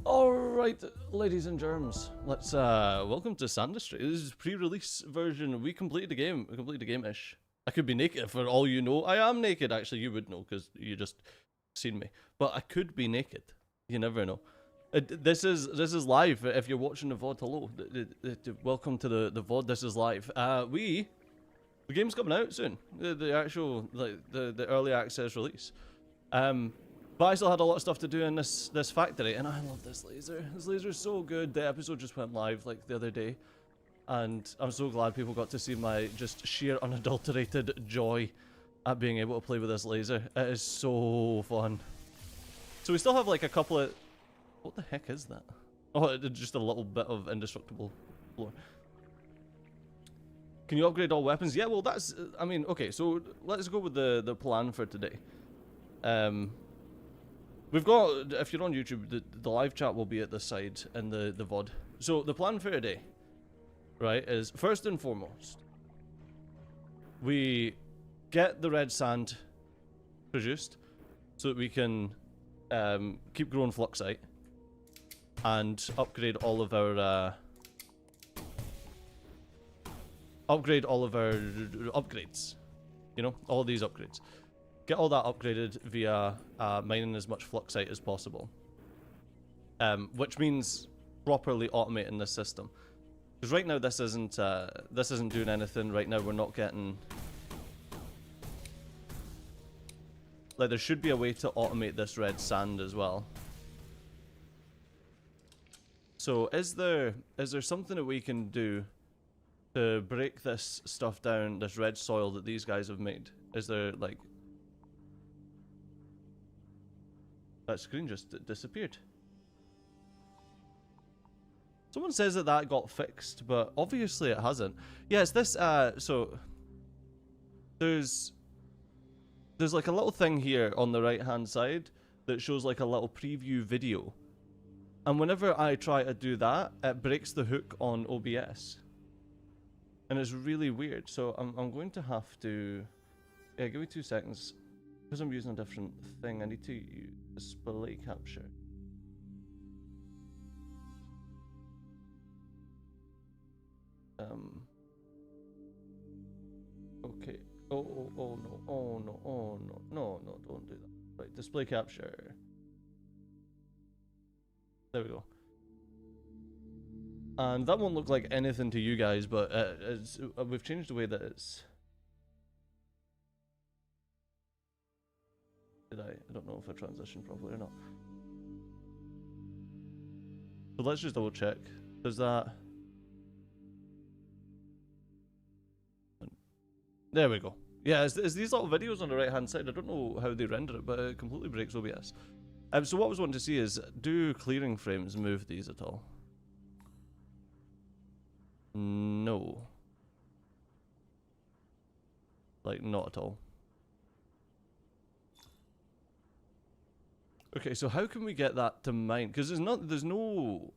Alright, ladies and germs, let's welcome to Sandustry. This is pre-release version. We completed the game. We completed the game-ish. I could be naked for all you know. I am naked, actually. You would know because you just seen me. But I could be naked. You never know. This is live. If you're watching the VOD, hello. Welcome to the VOD. This is live. The game's coming out soon. The actual the early access release. But I still had a lot of stuff to do in this factory, and I love this laser. This laser is so good. The episode just went live like the other day, and I'm so glad people got to see my just sheer unadulterated joy at being able to play with this laser. It is so fun. So we still have like a couple of... What the heck is that? Oh, just a little bit of indestructible floor. Can you upgrade all weapons? Yeah, well that's... I mean, okay, so let's go with the plan for today. We've got, if you're on YouTube, the live chat will be at this side in the VOD. So the plan for today, right, is first and foremost, we get the red sand produced so that we can keep growing Fluxite and upgrade all of our upgrades. You know, all these upgrades. Get all that upgraded via mining as much Fluxite as possible. Which means properly automating this system. Because right now this isn't doing anything. Right now we're not getting... Like there should be a way to automate this red sand as well. So is there something that we can do to break this stuff down, this red soil that these guys have made? Is there like... That screen just disappeared. Someone says that got fixed, but obviously it hasn't. Yeah, it's this, so... There's like a little thing here on the right-hand side that shows like a little preview video. And whenever I try to do that, it breaks the hook on OBS. And it's really weird, so I'm going to have to... Yeah, give me 2 seconds. Because I'm using a different thing, I need to use display capture. Okay. Oh no. Oh no. Oh no. No, don't do that. Right, display capture. There we go. And that won't look like anything to you guys, but we've changed the way that it's... I don't know if I transitioned properly or not. So let's just double check. Does that... There we go. Yeah, it's these little videos on the right hand side. I don't know how they render it, but it completely breaks OBS. So what I was wanting to see is, do clearing frames move these at all? No. Like, not at all. Okay, so how can we get that to mine? Because there's no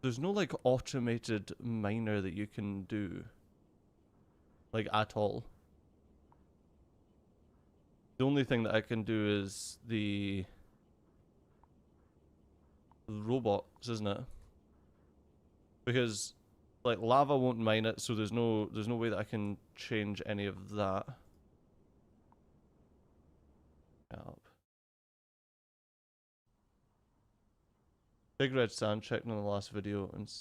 like automated miner that you can do, like at all. The only thing that I can do is the robots, isn't it? Because like lava won't mine it, so there's no way that I can change any of that. Help. Big red sand checked in the last video and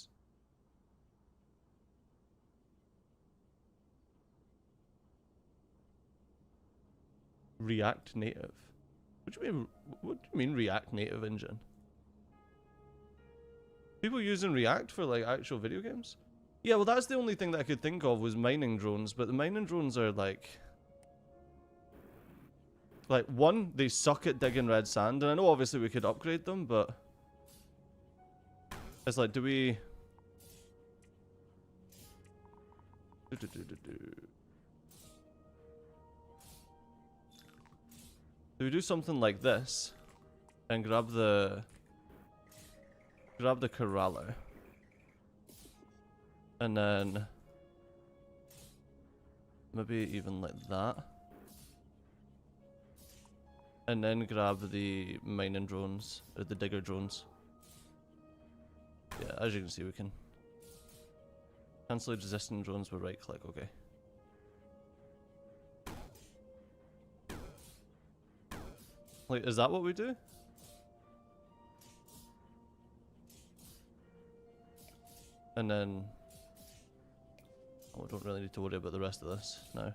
React Native. What do you mean React Native engine? People using React for like actual video games? Yeah, well that's the only thing that I could think of was mining drones, but the mining drones are like one, they suck at digging red sand, and I know obviously we could upgrade them, but it's like, do we... Do we do something like this and grab the corraller, and then maybe even like that, and then grab the mining drones or the digger drones. Yeah, as you can see, we can cancel existing drones with right click. Okay. Like, is that what we do? And then, oh, we don't really need to worry about the rest of this now.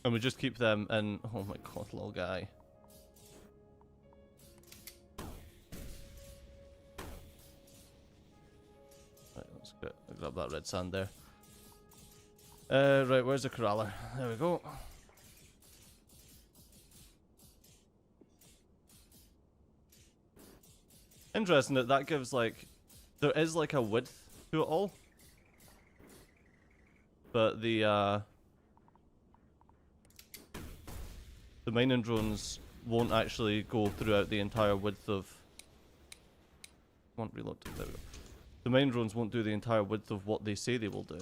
And we just keep them in. Oh my god, little guy. Right, let's grab that red sand there. Right, where's the corraller? There we go. Interesting that that gives like, there is like a width to it all, but the mining drones won't actually go throughout the entire width of. Won't reload. There we go. The mining drones won't do the entire width of what they say they will do.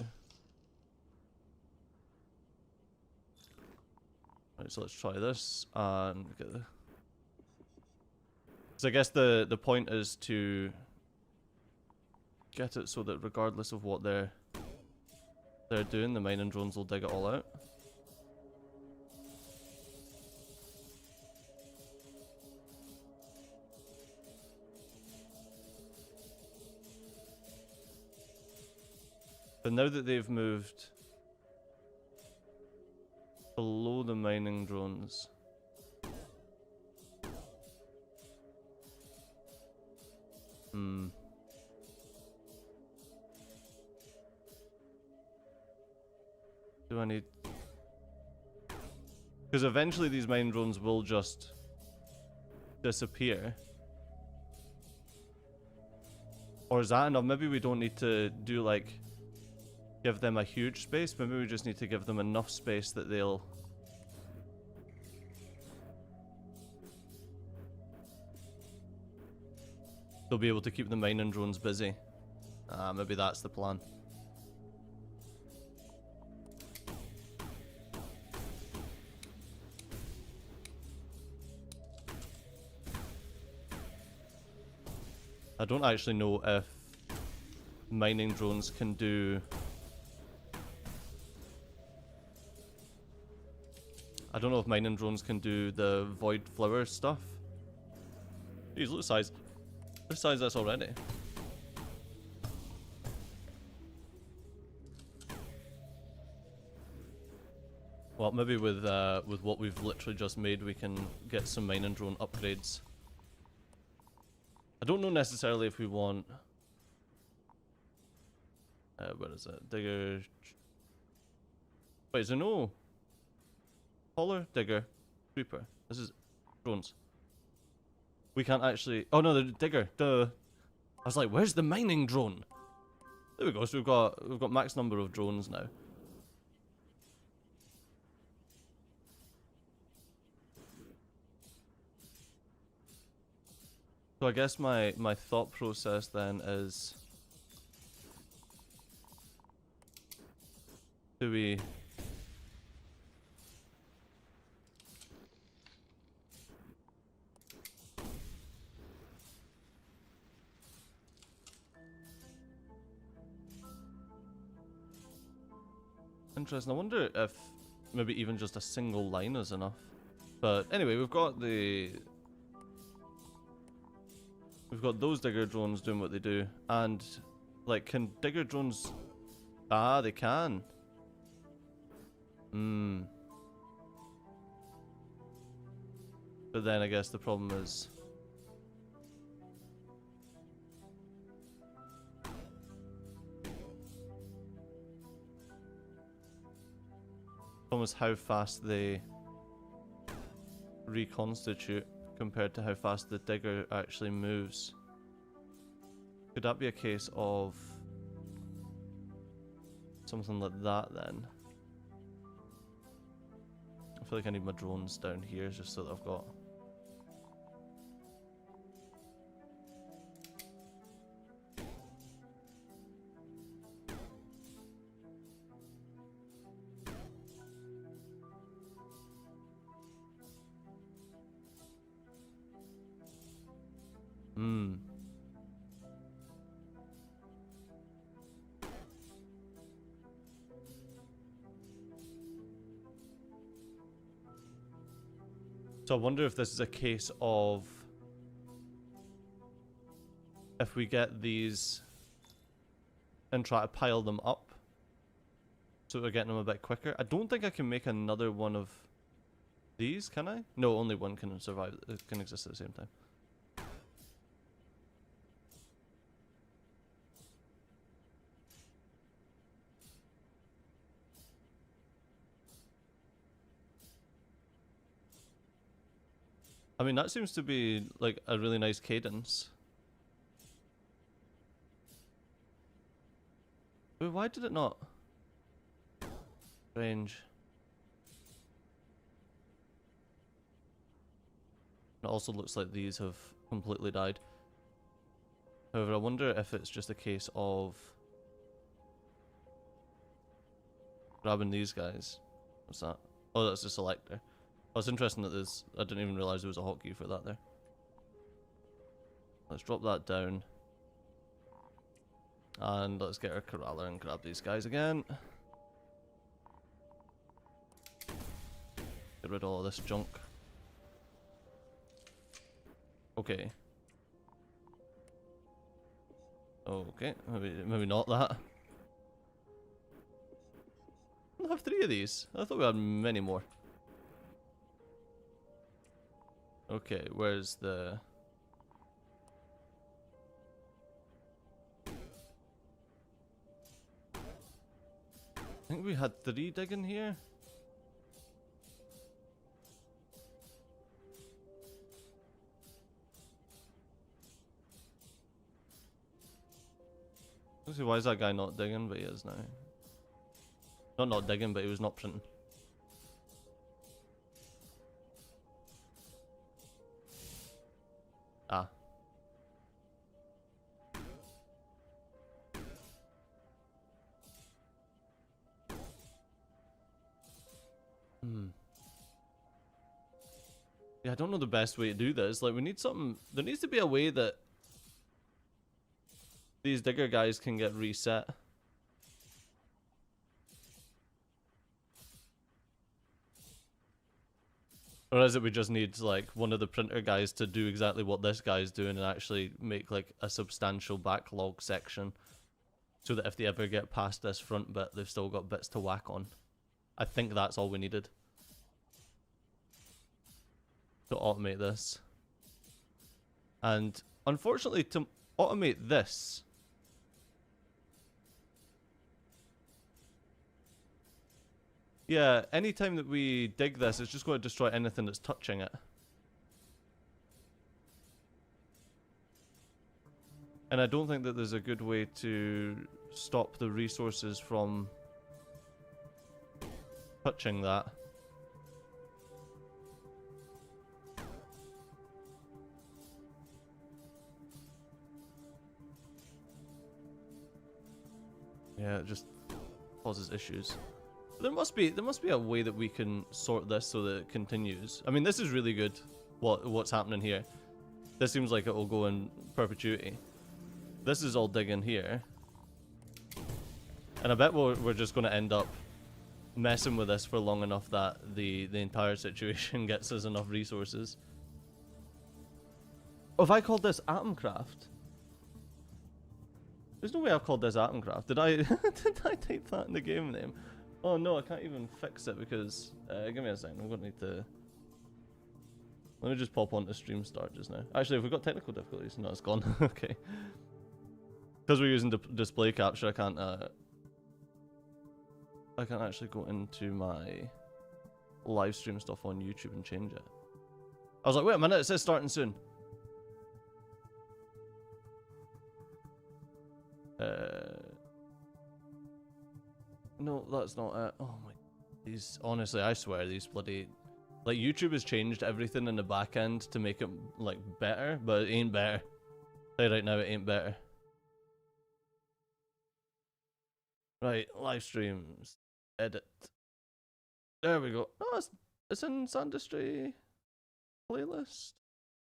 Right, so let's try this and get the. So I guess the point is to get it so that regardless of what they're doing, the mining drones will dig it all out. But now that they've moved below the mining drones, do I need? Because eventually these mining drones will just disappear. Or is that enough? Maybe we don't need to do like give them a huge space. Maybe we just need to give them enough space that they'll be able to keep the mining drones busy. Maybe that's the plan. I don't actually know if mining drones can do. I don't know if mining drones can do the void flower stuff. Jeez, look at the size. Look at the size of this already. Well, maybe with what we've literally just made, we can get some mining drone upgrades. I don't know necessarily if we want. Where is it? Digger. Wait, is there no? Hauler, digger, creeper. This is drones. We can't actually. Oh no, the digger. Duh. I was like, where's the mining drone? There we go. So we've got max number of drones now. So I guess my thought process then is, do we? Interesting. I wonder if maybe even just a single line is enough. But anyway, we've got those digger drones doing what they do, and like, can digger drones? Ah, they can. But then I guess the problem is. Almost how fast they reconstitute compared to how fast the digger actually moves. Could that be a case of something like that then? I feel like I need my drones down here just so that I've got. So I wonder if this is a case of if we get these and try to pile them up so we're getting them a bit quicker. I don't think I can make another one of these, can I? No, only one can survive, it can exist at the same time. I mean, that seems to be like a really nice cadence. Wait, why did it not? Strange. It also looks like these have completely died. However, I wonder if it's just a case of grabbing these guys. What's that? Oh, that's the selector. Oh, it's interesting that there's... I didn't even realise there was a hotkey for that there. Let's drop that down. And let's get our corraller and grab these guys again. Get rid of all this junk. Okay. Okay, maybe not that. I have 3 of these. I thought we had many more. Okay, where's the... I think we had 3 digging here. Let's see, why is that guy not digging? But he is now. Not digging, but he was not printing. Ah. Yeah, I don't know the best way to do this. Like, we need something... There needs to be a way that these digger guys can get reset. Or is it we just need, like, one of the printer guys to do exactly what this guy's doing and actually make, like, a substantial backlog section so that if they ever get past this front bit, they've still got bits to whack on. I think that's all we needed to automate this. And unfortunately, to automate this, yeah, anytime that we dig this, it's just going to destroy anything that's touching it. And I don't think that there's a good way to stop the resources from touching that. Yeah, it just causes issues. There must be a way that we can sort this so that it continues. I mean, this is really good. What's happening here? This seems like it will go in perpetuity. This is all digging here, and I bet we're just going to end up messing with this for long enough that the entire situation gets us enough resources. Oh, have I called this Atomcraft? There's no way I've called this Atomcraft. Did I did I type that in the game name? Oh no, I can't even fix it because give me a second. I'm gonna need to. Let me just pop onto stream start just now. Actually, if we've got technical difficulties, no, it's gone. Okay. Because we're using display capture, I can't actually go into my live stream stuff on YouTube and change it. I was like, wait a minute, it says starting soon. No, that's not it. Oh my, these, honestly, I swear these bloody, like, YouTube has changed everything in the back end to make it, like, better, but it ain't better. Say right now, it ain't better. Right, live streams, edit. There we go. Oh, it's in Sandustry playlist.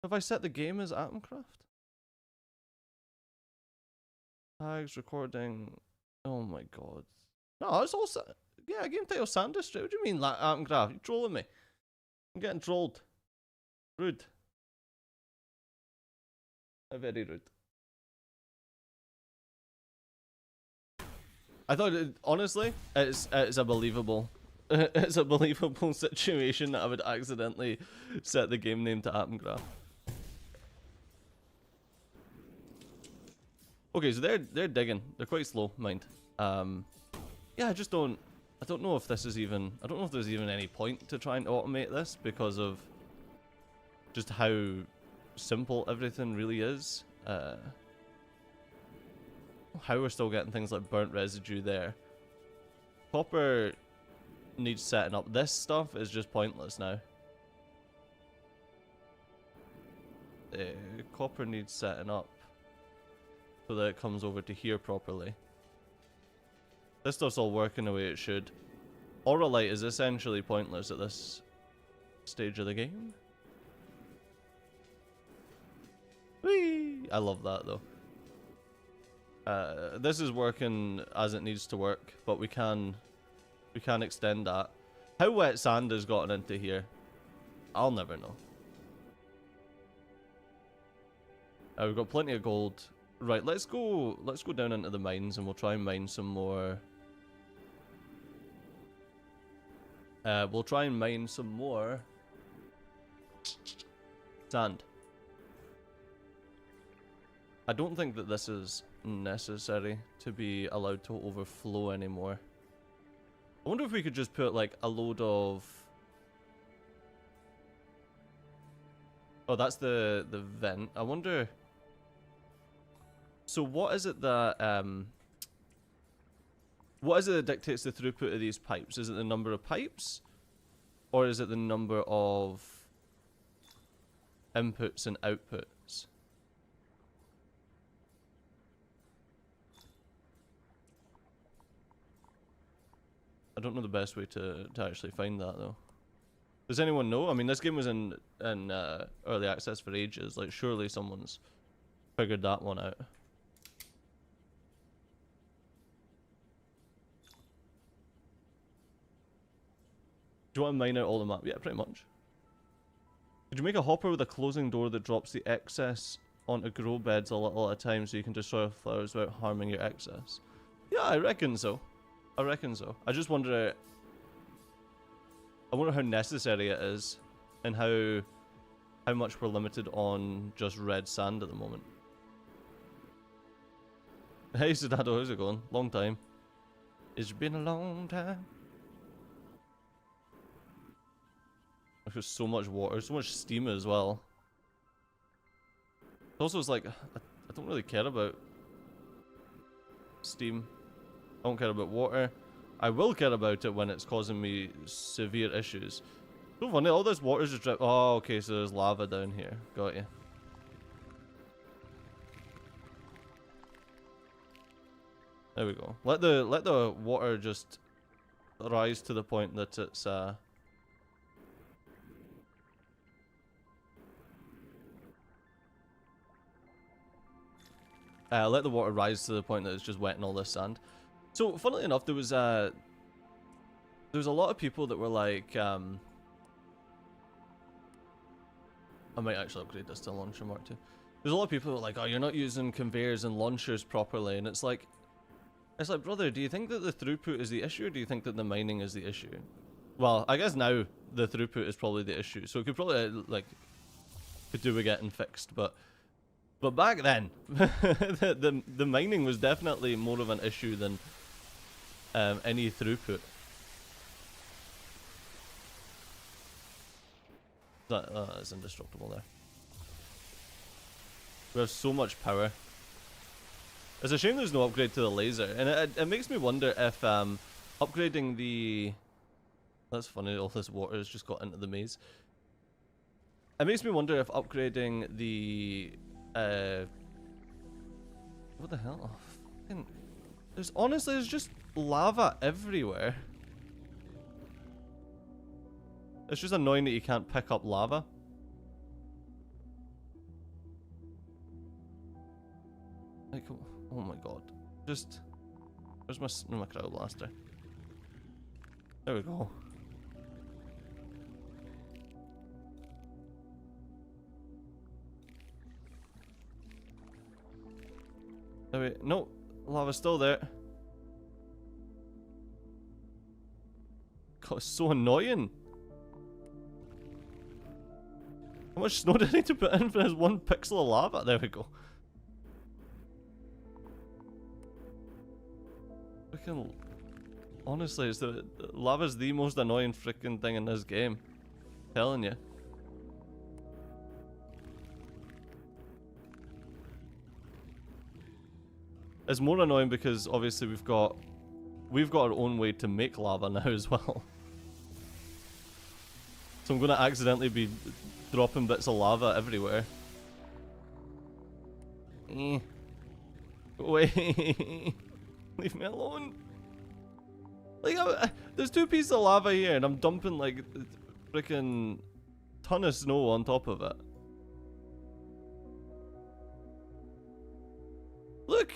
Have I set the game as Atomcraft? Tags, recording. Oh my god. No, it's all set. Yeah, game title Sandustry. What do you mean, Atomcraft? You trolling me? I'm getting trolled. Rude. Very rude. I thought, honestly, it's a believable, it's a believable situation that I would accidentally set the game name to Atom Graph. Okay, so they're digging. They're quite slow, mind. Yeah, I don't know if this is even, I don't know if there's even any point to trying to automate this because of just how simple everything really is. How we're still getting things like burnt residue there. Copper needs setting up. This stuff is just pointless now. Copper needs setting up so that it comes over to here properly. This stuff's all working the way it should. Aura light is essentially pointless at this stage of the game. Whee! I love that though. This is working as it needs to work, but we can extend that. How wet sand has gotten into here, I'll never know. We've got plenty of gold. Right, let's go down into the mines and we'll try and mine some more. We'll try and mine some more sand. I don't think that this is necessary to be allowed to overflow anymore. I wonder if we could just put like a load of... Oh, that's the vent. I wonder... So what is it that dictates the throughput of these pipes? Is it the number of pipes? Or is it the number of inputs and outputs? I don't know the best way to actually find that though. Does anyone know? I mean, this game was in early access for ages. Like, surely someone's figured that one out. Do you want to mine out all the map? Yeah, pretty much. Could you make a hopper with a closing door that drops the excess onto grow beds a little at a time so you can destroy flowers without harming your excess? Yeah, I reckon so. I reckon so. I just wonder... I wonder how necessary it is and how much we're limited on just red sand at the moment. Hey Sedado, how's it going? Long time. It's been a long time. There's so much water, so much steam as well. Also, it's like, I don't really care about steam. I don't care about water. I will care about it when it's causing me severe issues. So funny, all this water's just drip. Oh, okay, so there's lava down here. Got you. There we go. Let the water just rise to the point that it's let the water rise to the point that it's just wetting all this sand. So, funnily enough, there was a lot of people that were like, I might actually upgrade this to launcher mark 2. There's a lot of people that were like, oh, you're not using conveyors and launchers properly, and it's like, brother, do you think that the throughput is the issue, or do you think that the mining is the issue? Well, I guess now the throughput is probably the issue, so it could probably, like, could do with getting fixed, but back then, the mining was definitely more of an issue than any throughput. That's indestructible there. We have so much power. It's a shame there's no upgrade to the laser, and it makes me wonder if upgrading the... That's funny, all this water has just got into the maze. It makes me wonder if upgrading the... what the hell? Oh, there's just lava everywhere. It's just annoying that you can't pick up lava. Like, oh my god. Just... Where's my crowd blaster? There we go. wait. No, lava's still there. God, it's so annoying. How much snow do I need to put in for this 1 pixel of lava? There we go. Freaking... Honestly, it's the lava's the most annoying freaking thing in this game. I'm telling you. It's more annoying because obviously we've got our own way to make lava now as well. So I'm gonna accidentally be dropping bits of lava everywhere. Go away. Leave me alone. Like, there's 2 pieces of lava here and I'm dumping like a freaking ton of snow on top of it. Look!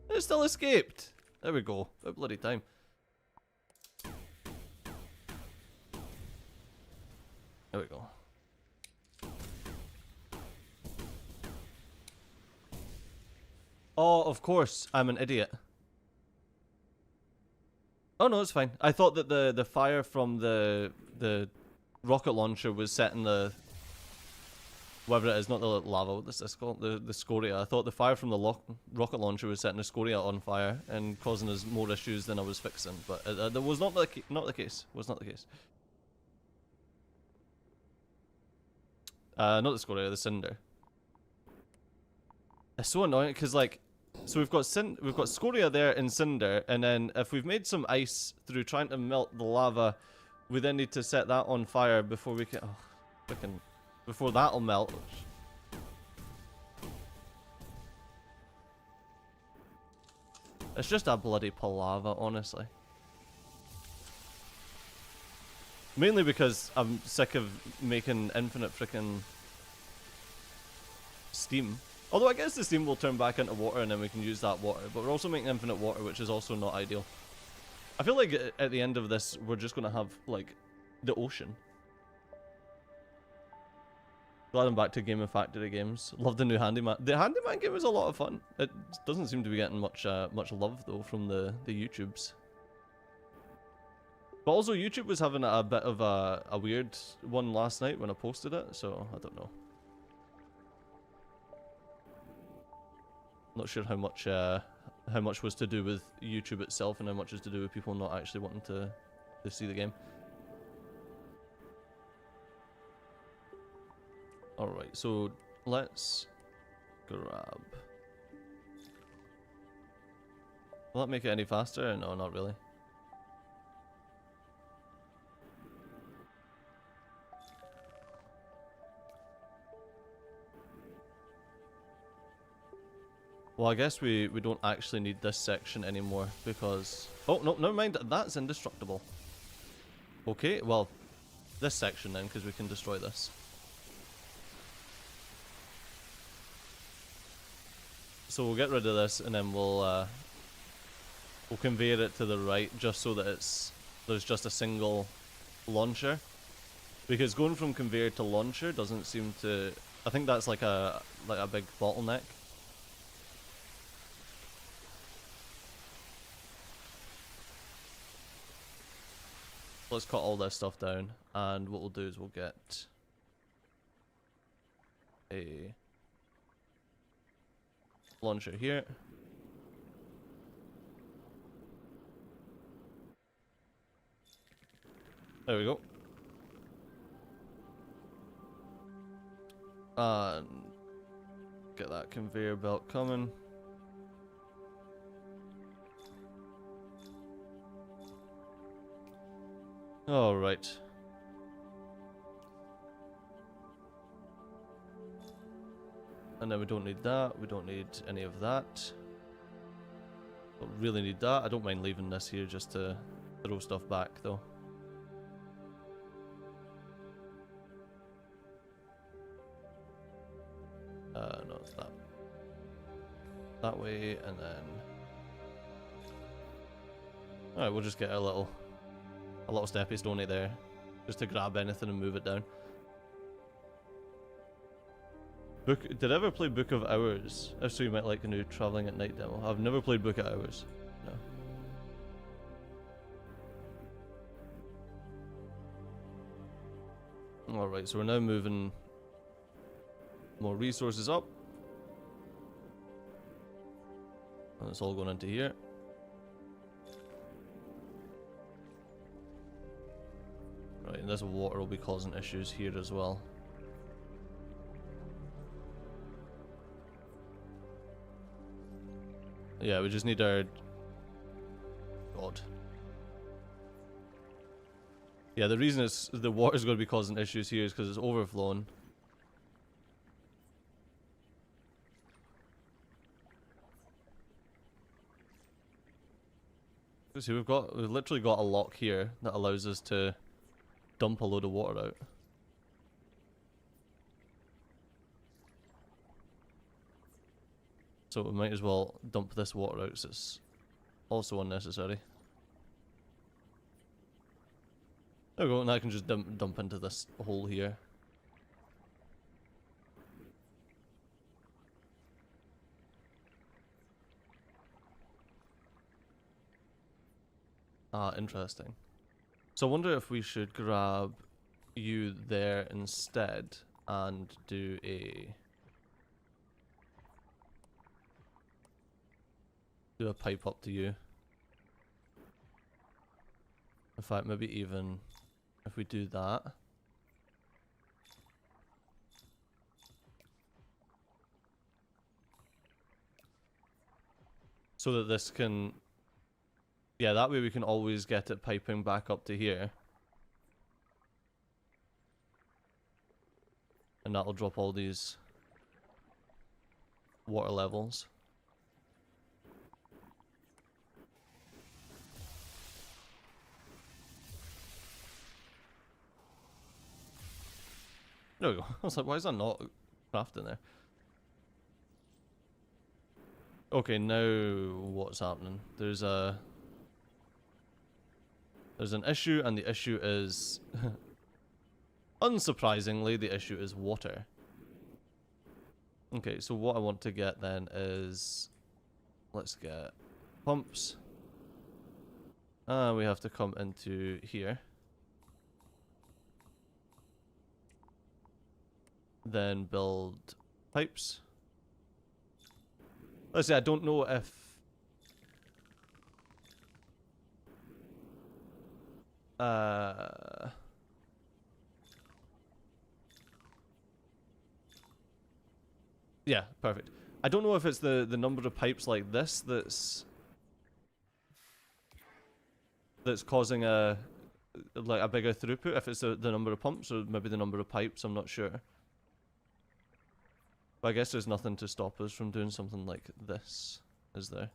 It still escaped. There we go. About bloody time. There we go. Oh, of course. I'm an idiot. Oh no, it's fine. I thought that the fire from the rocket launcher was setting the... Whatever it is, not the lava, what's this called? The scoria. I thought the fire from the rocket launcher was setting the scoria on fire and causing us more issues than I was fixing. But that was not the case. Was not the case. Not the scoria, the cinder. It's so annoying because like, so we've got scoria there in cinder, and then if we've made some ice through trying to melt the lava, we then need to set that on fire before we can. Oh, freaking. Before that'll melt. It's just a bloody palaver, honestly. Mainly because I'm sick of making infinite freaking steam. Although I guess the steam will turn back into water and then we can use that water. But we're also making infinite water, which is also not ideal. I feel like at the end of this, we're just going to have, like, the ocean. Glad I'm back to Game of Factory games. Love the new Handyman. The Handyman game is a lot of fun. It doesn't seem to be getting much love though from the YouTubes. But also YouTube was having a bit of a weird one last night when I posted it, so I don't know. Not sure how much was to do with YouTube itself and how much is to do with people not actually wanting to see the game. Alright, so let's grab... Will that make it any faster? No, not really. Well, I guess we don't actually need this section anymore because... Oh, no, never mind. That's indestructible. Okay, well, this section then, because we can destroy this. So we'll get rid of this and then we'll conveyor it to the right just so that there's just a single launcher. Because going from conveyor to launcher doesn't seem to... I think that's like a big bottleneck. Let's cut all this stuff down, and what we'll do is we'll get a launcher here. There we go. And get that conveyor belt coming. All right. And then we don't need that. We don't need any of that. Don't really need that. I don't mind leaving this here just to throw stuff back, though. No, it's that. That way, and then... Alright, we'll just get a little steppy stony there, just to grab anything and move it down. Book. Did I ever play Book of Hours? If so, you might like a new Traveling at Night demo. I've never played Book of Hours. No. Alright, so we're now moving more resources up. And it's all going into here. Right, and this water will be causing issues here as well. Yeah, we just need our... God. Yeah, the reason the water's going to be causing issues here is because it's overflowing. See, we've literally got a lock here that allows us to dump a load of water out. So we might as well dump this water out, because it's also unnecessary. There we go, and I can just dump into this hole here. Ah, interesting. So I wonder if we should grab you there instead and do a pipe up to you. In fact, maybe even if we do that. So that this can... Yeah, that way we can always get it piping back up to here. And that'll drop all these water levels. There we go. I was like, why is that not crafting there? Okay, now what's happening? There's an issue, and the issue is... unsurprisingly, the issue is water. Okay, so what I want to get then is... Let's get pumps. We have to come into here. Then build pipes. Let's say I don't know if... Yeah, perfect. I don't know if it's the number of pipes like this that's causing a bigger throughput. If it's the number of pumps or maybe the number of pipes, I'm not sure. But I guess there's nothing to stop us from doing something like this, is there?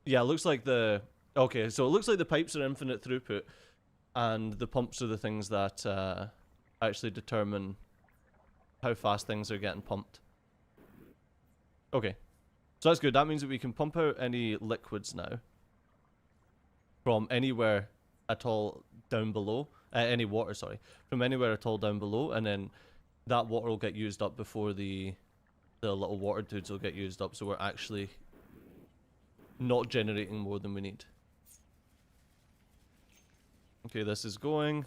Yeah, it looks like the... Okay, so it looks like the pipes are infinite throughput, and the pumps are the things that actually determine how fast things are getting pumped. Okay, so that's good. That means that we can pump out any liquids now from anywhere at all down below. Any water, sorry. From anywhere at all down below, and then that water will get used up before the little water dudes will get used up, so we're actually not generating more than we need. Okay, this is going.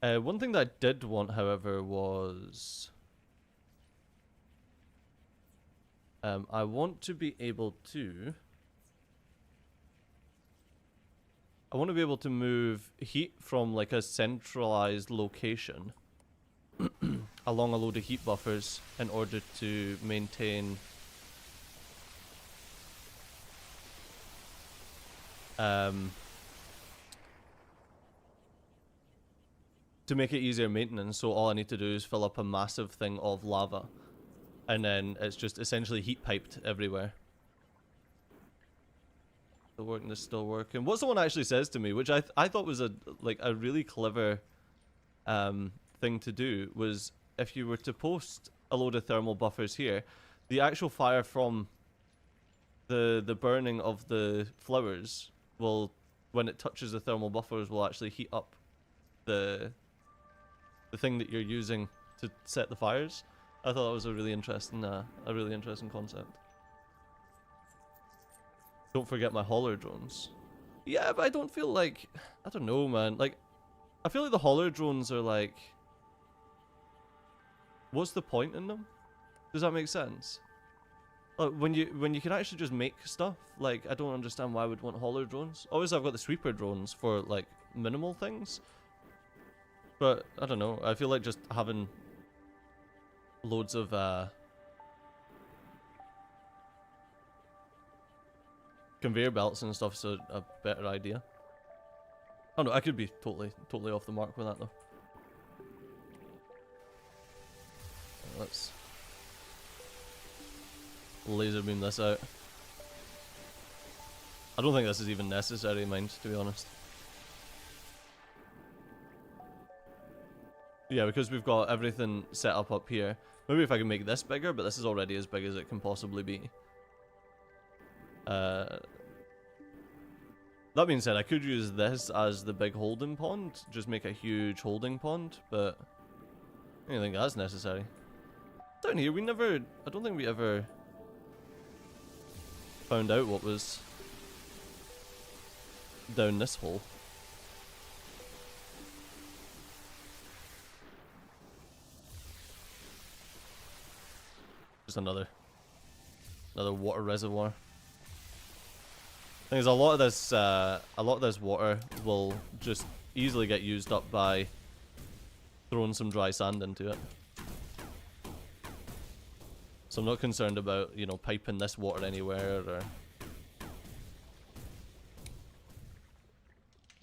One thing that I did want, however, was... I want to be able to... I want to be able to move heat from like a centralized location along a load of heat buffers in order to maintain to make it easier maintenance. So all I need to do is fill up a massive thing of lava, and then it's just essentially heat piped everywhere. Still working, this still working. What someone actually says to me, which I thought was a really clever thing to do, was if you were to post a load of thermal buffers here, the actual fire from the burning of the flowers will when it touches the thermal buffers, will actually heat up the thing that you're using to set the fires. I thought that was a really interesting concept. Don't forget my hauler drones. Yeah, but I don't feel like, I don't know, man. Like, I feel like the hauler drones are like, what's the point in them? Does that make sense? Like, when you can actually just make stuff, like, I don't understand why I would want hauler drones. Obviously, I've got the sweeper drones for like minimal things, but I don't know. I feel like just having loads of conveyor belts and stuff is a better idea. Oh no, I could be totally off the mark with that though. Let's laser beam this out. I don't think this is even necessary, mind, to be honest. Yeah, because we've got everything set up here. Maybe if I can make this bigger, but this is already as big as it can possibly be. That being said, I could use this as the big holding pond, just make a huge holding pond, but I don't think that's necessary. Down here, I don't think we ever found out what was down this hole. Just another water reservoir. Thing is, a lot of this water will just easily get used up by throwing some dry sand into it. So I'm not concerned about, you know, piping this water anywhere or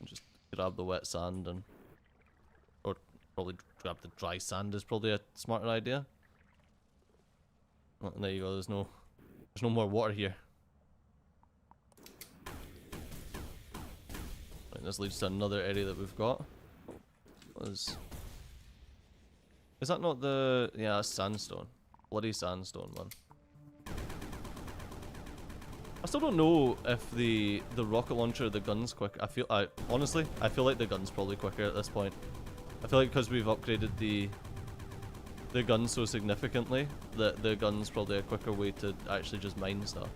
just grab the wet sand or probably grab the dry sand is probably a smarter idea. Oh, there you go. There's no more water here. Right, this leads to another area that we've got. Is that not the... yeah, that's sandstone. Bloody sandstone, man. I still don't know if the rocket launcher, the gun's quick. Honestly, I feel like the gun's probably quicker at this point. I feel like because we've upgraded the gun so significantly, that the gun's probably a quicker way to actually just mine stuff.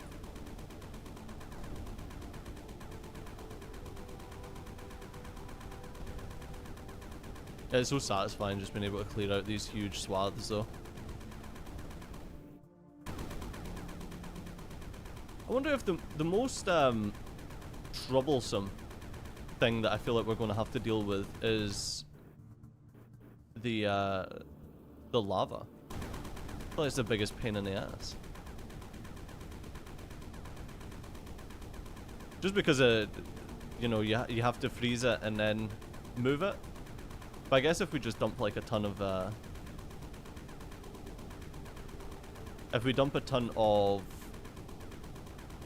Yeah, it's so satisfying just being able to clear out these huge swaths though. I wonder if the most troublesome thing that I feel like we're going to have to deal with is the lava. I feel like it's the biggest pain in the ass. Just because you know, you have to freeze it and then move it. But I guess if we just dump like a ton of if we dump a ton of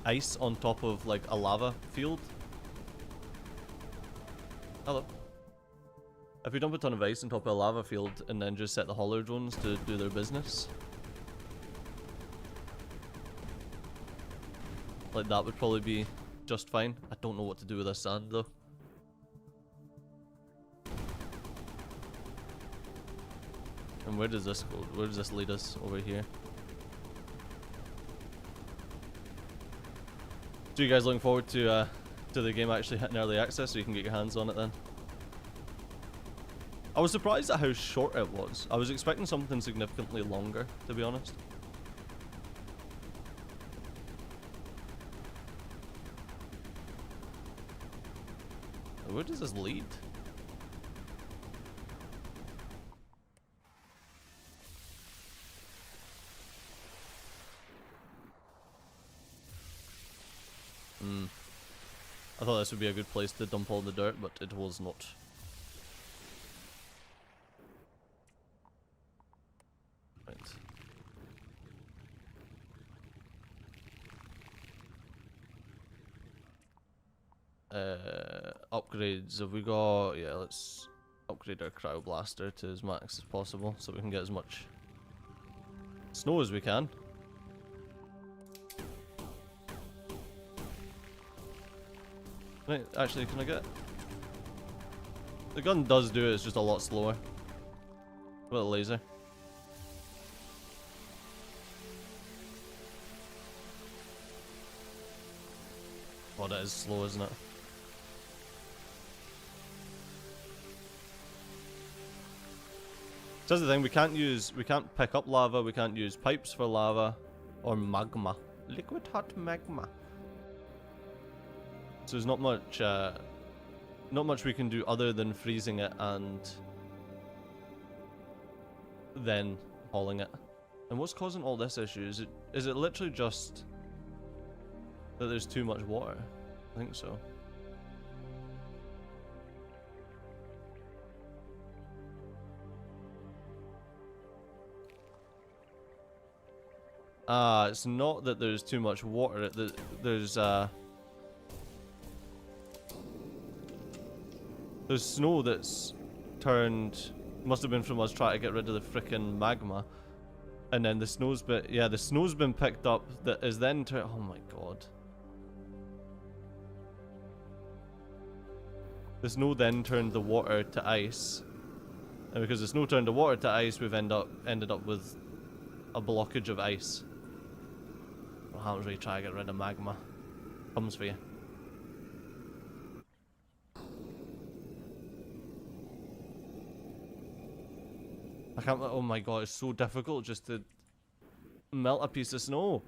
ice on top of like a lava field. Hello. If we dump a ton of ice on top of a lava field and then just set the hauler drones to do their business, like that would probably be just fine. I don't know what to do with this sand though. And where does this go? Where does this lead us? Over here. So you guys looking forward to the game actually hitting early access so you can get your hands on it then? I was surprised at how short it was. I was expecting something significantly longer, to be honest. Where does this lead? I thought this would be a good place to dump all the dirt, but it was not. Right. Upgrades. Have we got... yeah, let's upgrade our cryo blaster to as max as possible so we can get as much snow as we can. Right, actually, can I get... The gun does do it, it's just a lot slower. With a laser. God, it is slow, isn't it? That's the thing, we can't pick up lava, we can't use pipes for lava, or magma. Liquid hot magma. So there's not much we can do other than freezing it and then hauling it. And what's causing all this issue? Is it literally just that there's too much water? I think so. It's not that there's too much water, there's snow that's turned, must have been from us trying to get rid of the frickin' magma. And then the snow's been picked up that is then turned, oh my god. The snow then turned the water to ice. And because the snow turned the water to ice, we've ended up with a blockage of ice. What happens when you try to get rid of magma? Comes for you. I can't, oh my god, it's so difficult just to melt a piece of snow.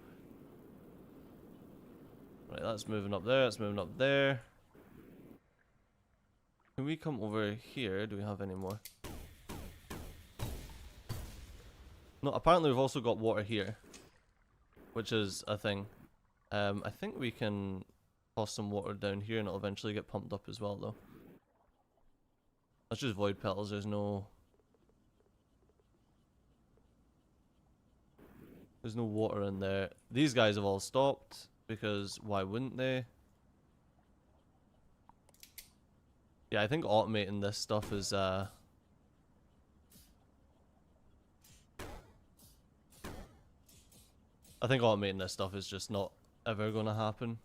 Right, that's moving up there, that's moving up there. Can we come over here? Do we have any more? No, apparently we've also got water here, which is a thing. I think we can toss some water down here and it'll eventually get pumped up as well though. That's just void petals, there's no water in there. These guys have all stopped, because why wouldn't they? Yeah, I think automating this stuff is I think automating this stuff is just not ever gonna happen.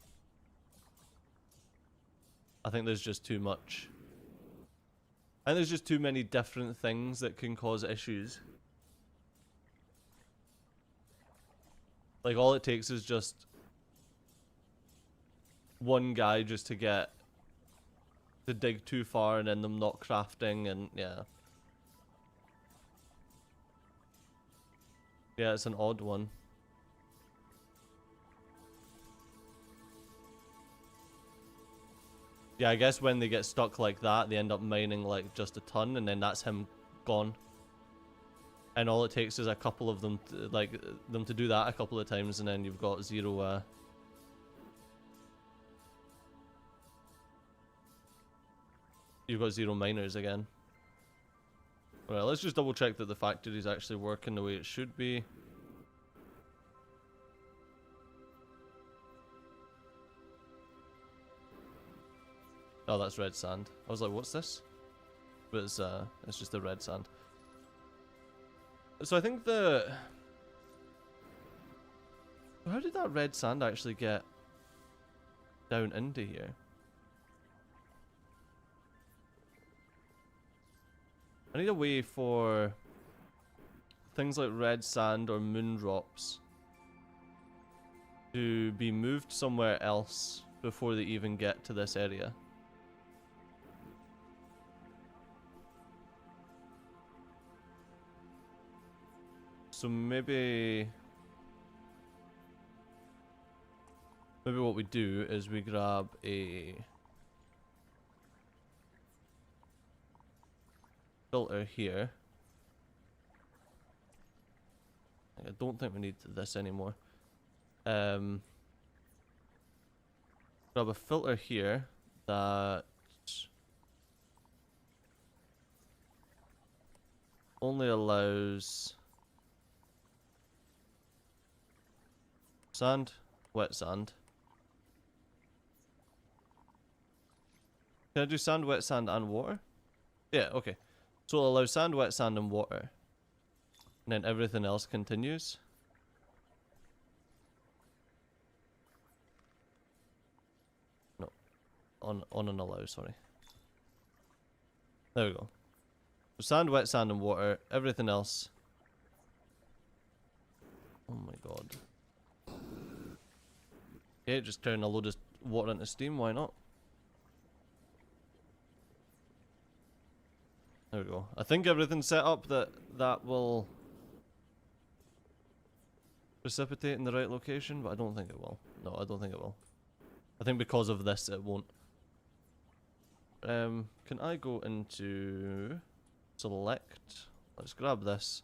I think there's just too much. I think there's just too many different things that can cause issues. Like, all it takes is just one guy just to dig too far and then them not crafting, and yeah. Yeah, it's an odd one. Yeah, I guess when they get stuck like that, they end up mining like just a ton, and then that's him gone. And all it takes is a couple of them, to do that a couple of times, and then you've got zero. You've got zero miners again. Alright, let's just double check that the factory's actually working the way it should be. Oh, that's red sand. I was like, what's this? But it's just the red sand. So I think how did that red sand actually get down into here? I need a way for things like red sand or moon drops to be moved somewhere else before they even get to this area. So maybe what we do is we grab a filter here. I don't think we need this anymore. Grab a filter here that only allows sand, wet sand. Can I do sand, wet sand, and water? Yeah, okay. So it'll allow sand, wet sand, and water. And then everything else continues. No. on and allow, sorry. There we go. So sand, wet sand and water, everything else. Oh my god. Okay, just turn a load of water into steam, why not? There we go. I think everything's set up that will precipitate in the right location, but I don't think it will. No, I don't think it will. I think because of this it won't. Can I go into select? Let's grab this.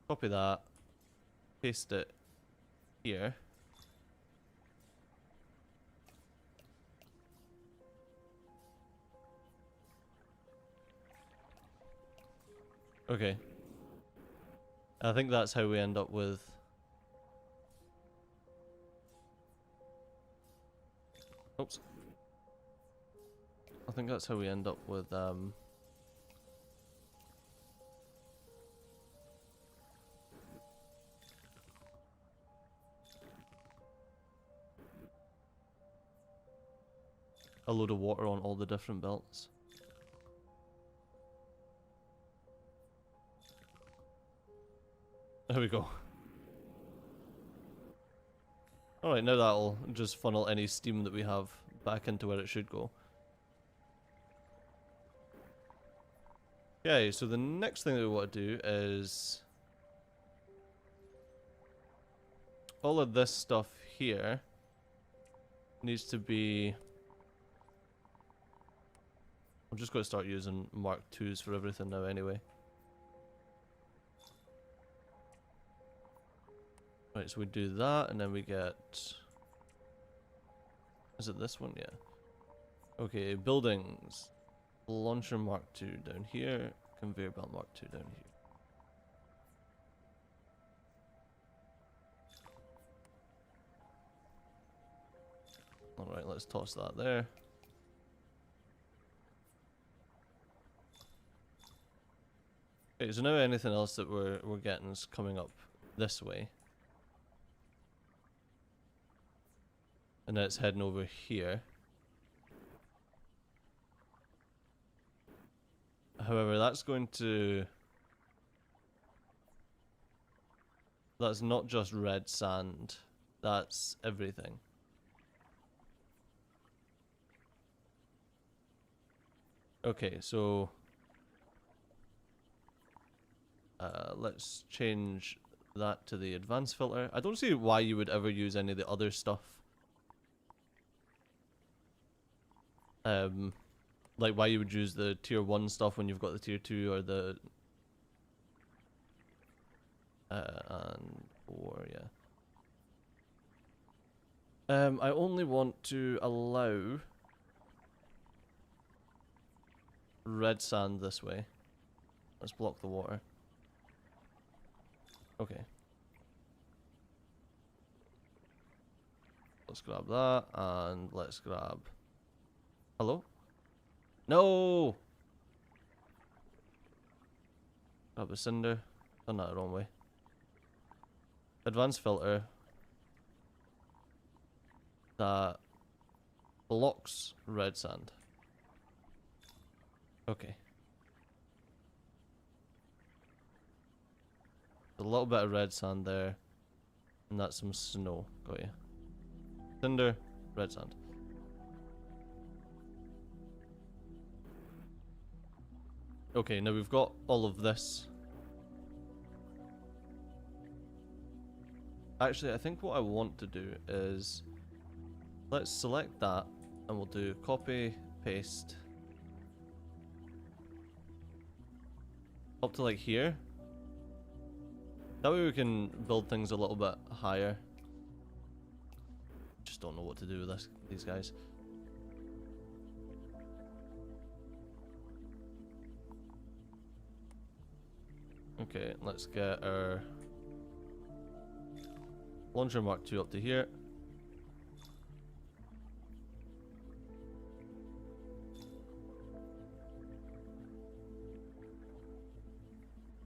Copy that. Paste it here. Okay. I think that's how we end up with... Oops. I think that's how we end up with, a load of water on all the different belts. There we go. Alright, now that'll just funnel any steam that we have back into where it should go. Okay, so the next thing that we want to do is... all of this stuff here needs to be... I'm just going to start using Mark IIs for everything now anyway. Right, so we do that, and then we get... Is it this one? Yeah. Okay, buildings. Launcher Mark II down here. Conveyor belt Mark II down here. Alright, let's toss that there. Okay, so now anything else that we're getting is coming up this way. And then it's heading over here. However, that's going to... That's not just red sand. That's everything. Okay, so... let's change that to the advanced filter. I don't see why you would ever use any of the other stuff. Like why you would use the tier 1 stuff when you've got the tier 2 or the... and 4, yeah. I only want to allow red sand this way. Let's block the water. Okay. Let's grab that, and let's grab... Hello? No! Grab a cinder. Done that the wrong way. Advanced filter. That blocks red sand. Okay. A little bit of red sand there. And that's some snow. Got you. Cinder, red sand. Okay, now we've got all of this. Actually, I think what I want to do is... let's select that, and we'll do copy, paste. Up to like here. That way we can build things a little bit higher. Just don't know what to do with these guys. Okay, let's get our launcher Mark II up to here.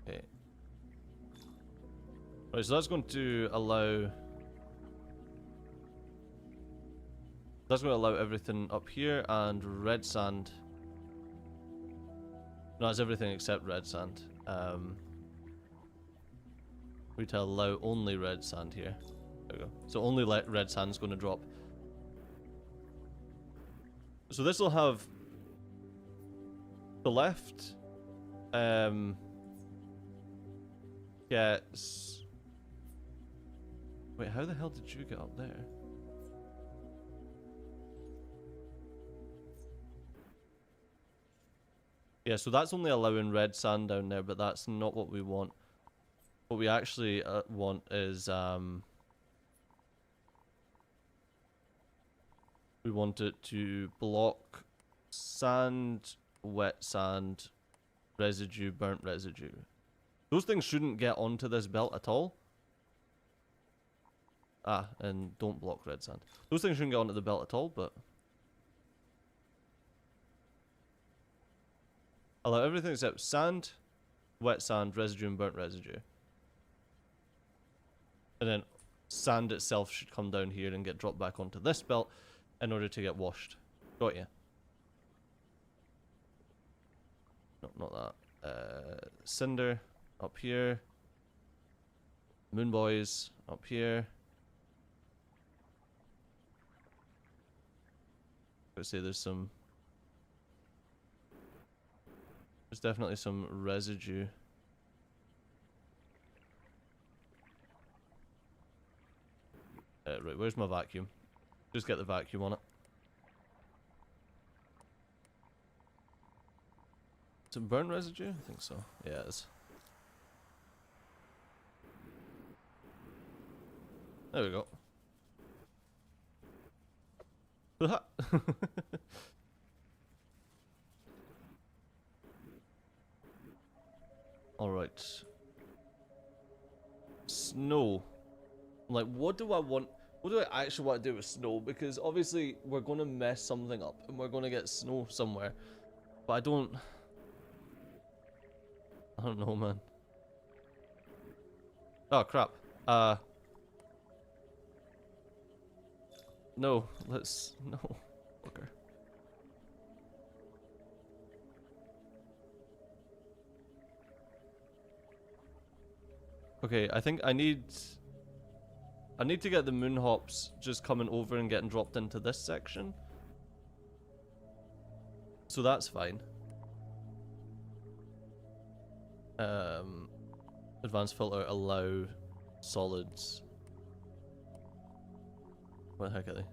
Okay. Right, so that's going to allow That's going to allow everything up here and red sand. No, it's everything except red sand. We to allow only red sand here. There we go. So only red sand's going to drop. So this will have the left gets. Wait, how the hell did you get up there? Yeah, so that's only allowing red sand down there, but that's not what we want. What we actually want is we want it to block sand, wet sand, residue, burnt residue. Those things shouldn't get onto this belt at all. Ah, and don't block red sand. Those things shouldn't get onto the belt at all, but allow everything except sand, wet sand, residue, and burnt residue. And then sand itself should come down here and get dropped back onto this belt in order to get washed. Got ya. No, not that. Cinder up here. Moon boys up here. I would say there's definitely some residue. Right, where's my vacuum? Just get the vacuum on it. Is it burnt residue? I think so. Yeah, it is. There we go. Alright. Snow. Like, what do I want? What do I actually want to do with snow? Because obviously we're going to mess something up and we're going to get snow somewhere. But I don't know, man. Oh, crap. No, no. Okay. Okay, I think I need to get the moon hops just coming over and getting dropped into this section. So that's fine. Advanced filter allow solids. What the heck are they?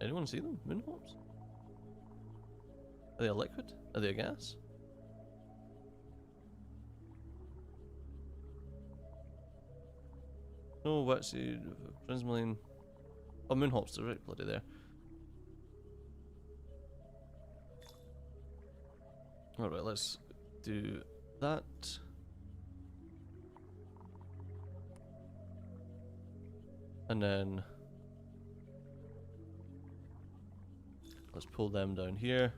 Anyone see them? Moon hops? Are they a liquid? Are they a gas? No, wetsuit, prismaline. Oh, moon hops are right bloody there. Alright, let's do that. And then let's pull them down here.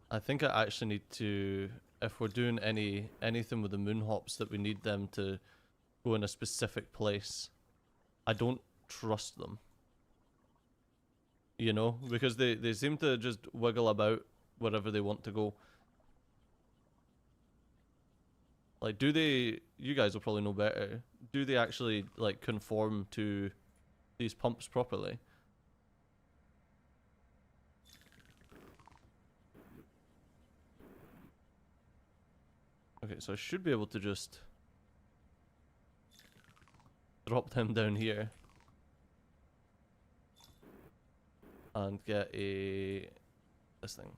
I think I actually need to, if we're doing anything with the moon hops, that we need them to go in a specific place. I don't trust them. You know, because they seem to just wiggle about wherever they want to go. Like, do they, you guys will probably know better, do they actually, like, conform to these pumps properly? Okay, so I should be able to just drop them down here and get this thing.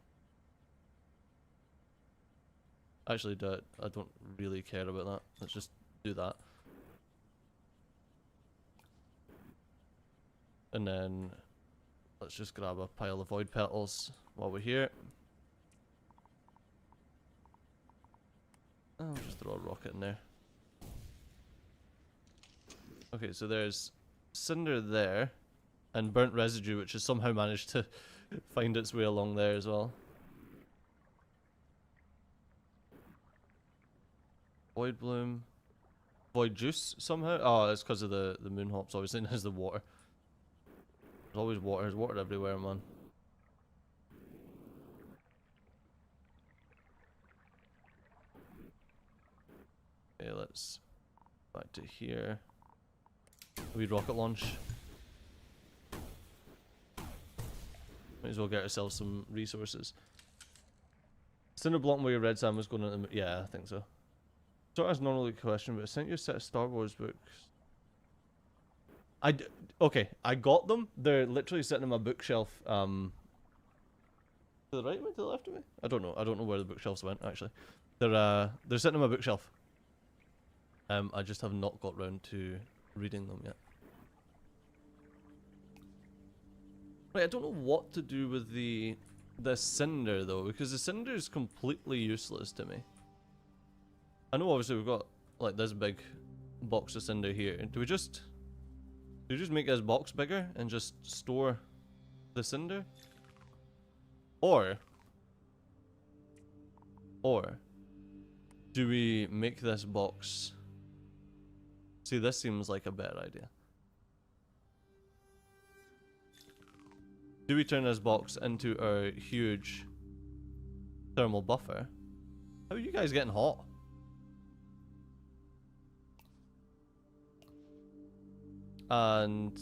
Actually, I don't really care about that. Let's just do that. And then let's just grab a pile of void petals while we're here. I'll just throw a rocket in there. Okay, so there's cinder there, and burnt residue, which has somehow managed to find its way along there as well. Void bloom. Void juice somehow? Oh, it's because of the moon hops, obviously, and there's the water. There's always water. There's water everywhere, man. Okay, let's back to here. We rocket launch. Might as well get ourselves some resources. Cinder block where your red sand was going on. Yeah, I think so. So that's normally a question, but I sent you a set of Star Wars books. Okay, I got them. They're literally sitting on my bookshelf. To the right of me, to the left of me? I don't know. I don't know where the bookshelves went actually. They're sitting on my bookshelf. I just have not got round to reading them yet. Right, I don't know what to do with the cinder though, because the cinder is completely useless to me. I know obviously we've got like this big box of cinder here. Do we just make this box bigger and just store the cinder? Or do we make this box? See, this seems like a better idea. Do we turn this box into our huge thermal buffer? How are you guys getting hot? And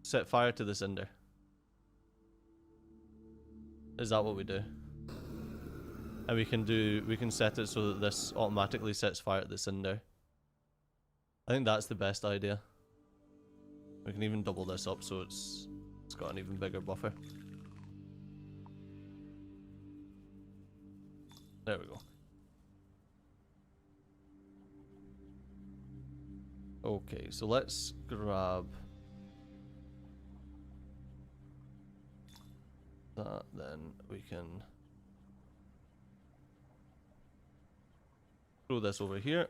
set fire to the cinder. Is that what we do? And we can set it so that this automatically sets fire to the cinder. I think that's the best idea. We can even double this up so it's got an even bigger buffer. There we go. Okay, so let's grab that, then we can throw this over here.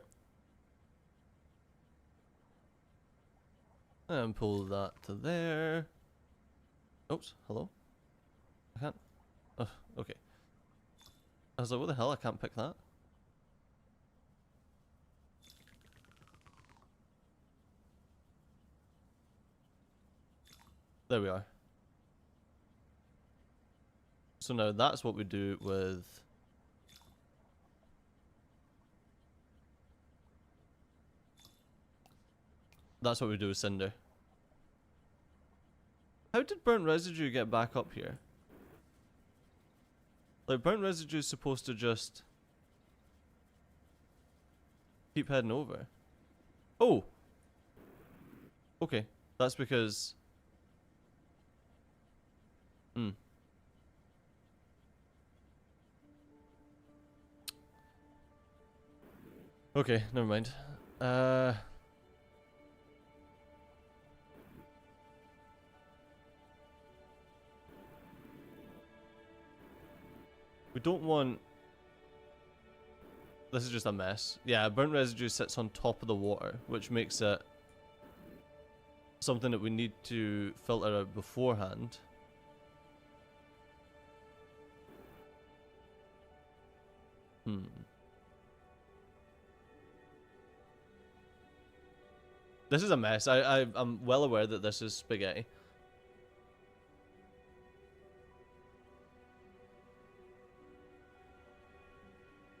And pull that to there. Oops, hello? I can't. Oh, okay. I was like, what the hell? I can't pick that. There we are. So now that's what we do with... That's what we do with cinder. How did burnt residue get back up here? Like, burnt residue is supposed to just keep heading over. Oh! Okay, that's because... Okay, never mind. We don't want... This is just a mess. Yeah, burnt residue sits on top of the water, which makes it something that we need to filter out beforehand. This is a mess. I'm well aware that this is spaghetti.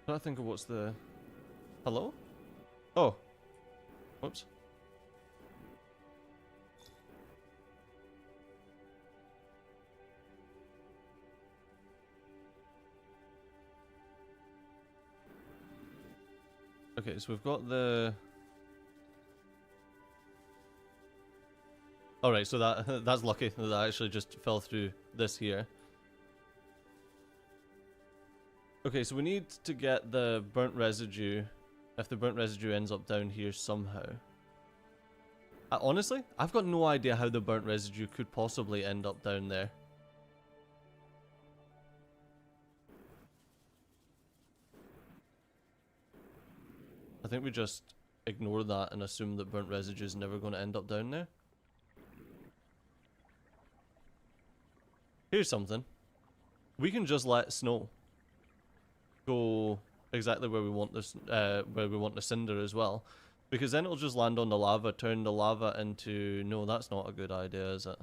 I don't think of what's the... Hello? Oh. Whoops. Okay, so we've got the... Alright, so that's lucky that I actually just fell through this here. Okay, so we need to get the burnt residue, if the burnt residue ends up down here somehow. Honestly, I've got no idea how the burnt residue could possibly end up down there. I think we just ignore that and assume that burnt residue is never going to end up down there. Here's something. we can just let snow go exactly where we want this, where we want the cinder as well, because then it'll just land on the lava, turn the lava into. No, that's not a good idea, is it?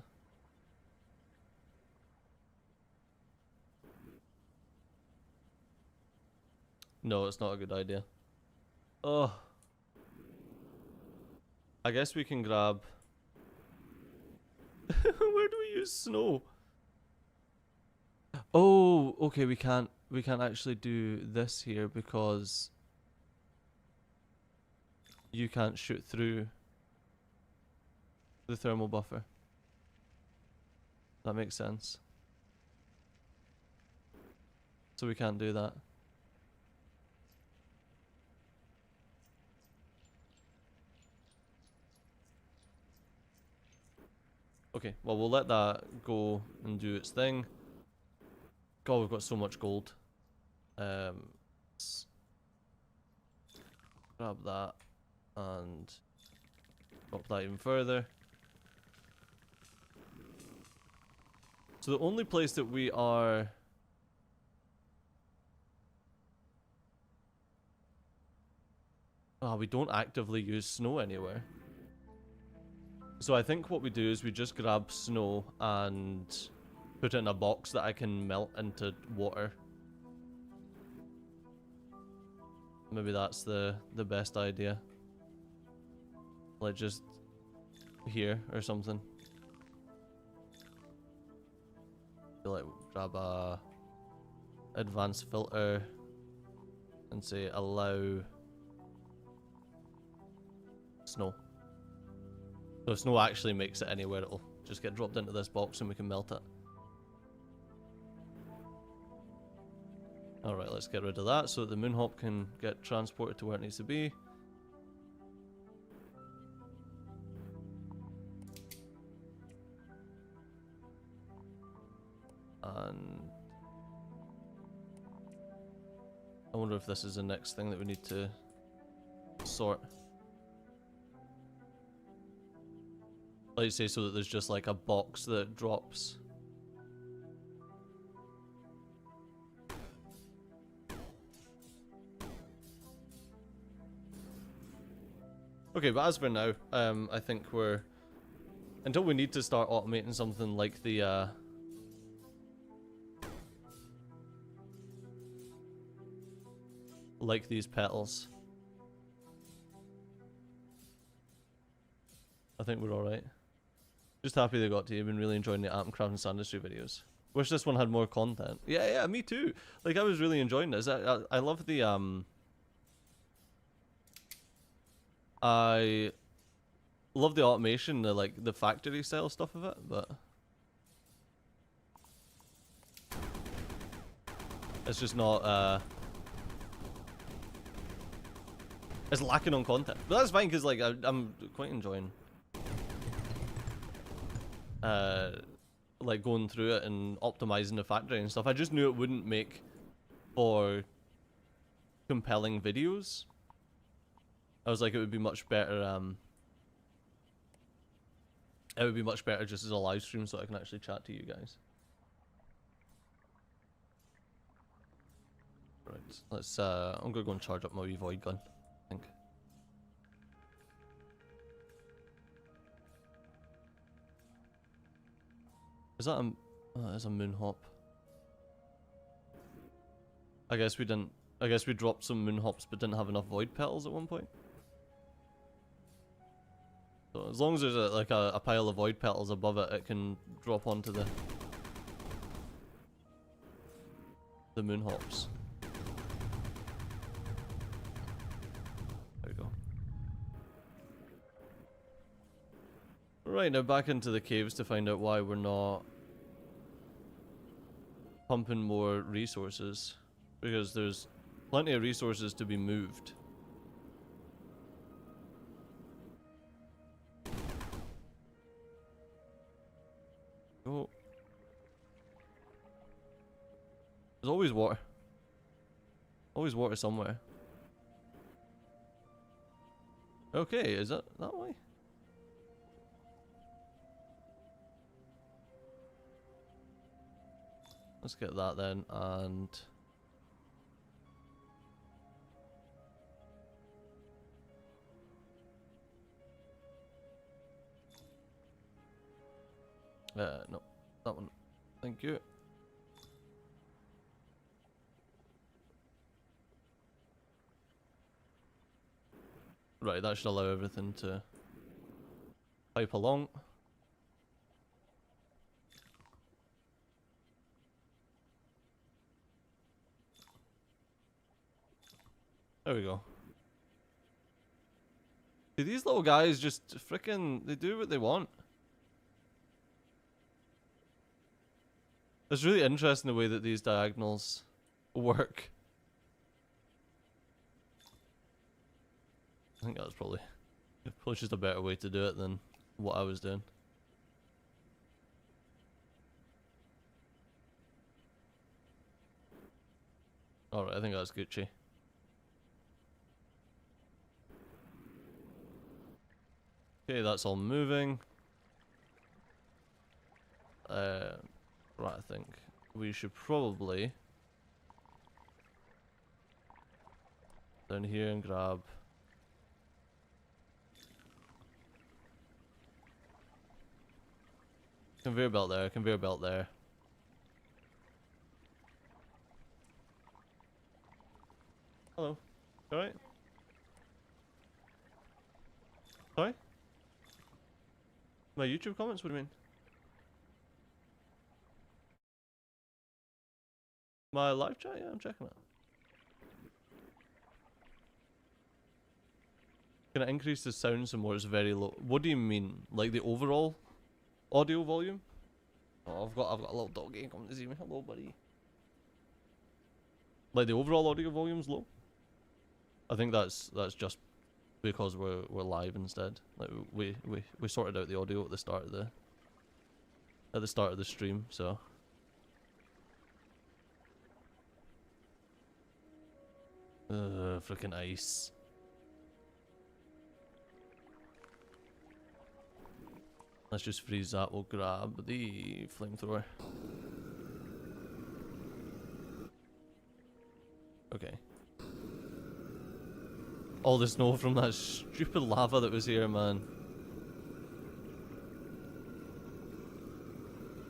No, it's not a good idea. Oh. I guess we can grab... Where do we use snow? Oh, okay, we can't actually do this here because you can't shoot through the thermal buffer. That makes sense. So we can't do that. Okay, well, we'll let that go and do its thing. God, we've got so much gold. Let's grab that and drop that even further. So the only place that we are... we don't actively use snow anywhere. So I think what we do is we just grab snow and put it in a box that I can melt into water. Maybe that's the best idea. Like just here or something. Like grab a advanced filter and say allow snow. So if snow actually makes it anywhere, it'll just get dropped into this box and we can melt it. Alright, let's get rid of that so that the moonhop can get transported to where it needs to be. And I wonder if this is the next thing that we need to sort. Like say so that there's just like a box that drops. Okay, but as for now, I think we're... Until we need to start automating something like the, like these petals. I think we're alright. Just happy they got to you. I've been really enjoying the Atomcraft and Sandustry videos. Wish this one had more content. Yeah, me too. Like, I was really enjoying this. I love the, I love the automation, the factory style stuff of it, but it's just not, it's lacking on content. But that's fine, because, like, I'm quite enjoying, like, going through it and optimizing the factory and stuff. I just knew it wouldn't make for compelling videos. I was like, it would be much better, it would be much better just as a live stream so I can actually chat to you guys. Right, let's, I'm gonna go and charge up my wee void gun, I think. Is that a, oh, that's a moonhop. I guess we didn't, I guess we dropped some moonhops but didn't have enough void petals at one point. So as long as there's a pile of void petals above it, it can drop onto the moonhops. There we go. Right, now back into the caves to find out why we're not pumping more resources. Because there's plenty of resources to be moved. Oh. There's always water. Always water somewhere. Okay, is that that way? Let's get that then, and no, that one. Thank you. Right, that should allow everything to pipe along. There we go. See, these little guys just frickin' they do what they want. It's really interesting the way that these diagonals work. I think that was probably just a better way to do it than what I was doing. Alright, I think that's Gucci. Okay, that's all moving. Right, I think we should probably down here and grab conveyor belt there, conveyor belt there. Hello. Alright? Sorry? My YouTube comments? What do you mean? My live chat? Yeah, I'm checking it. Can I increase the sound some more? It's very low. What do you mean? Like the overall audio volume? Oh, I've got a little doggy coming to see me. Hello, buddy. Like the overall audio volume's low? I think that's just because we're live instead. Like we sorted out the audio at the start of the stream, so freaking ice. Let's just freeze that. We'll grab the flamethrower. Okay. All the snow from that stupid lava that was here, man.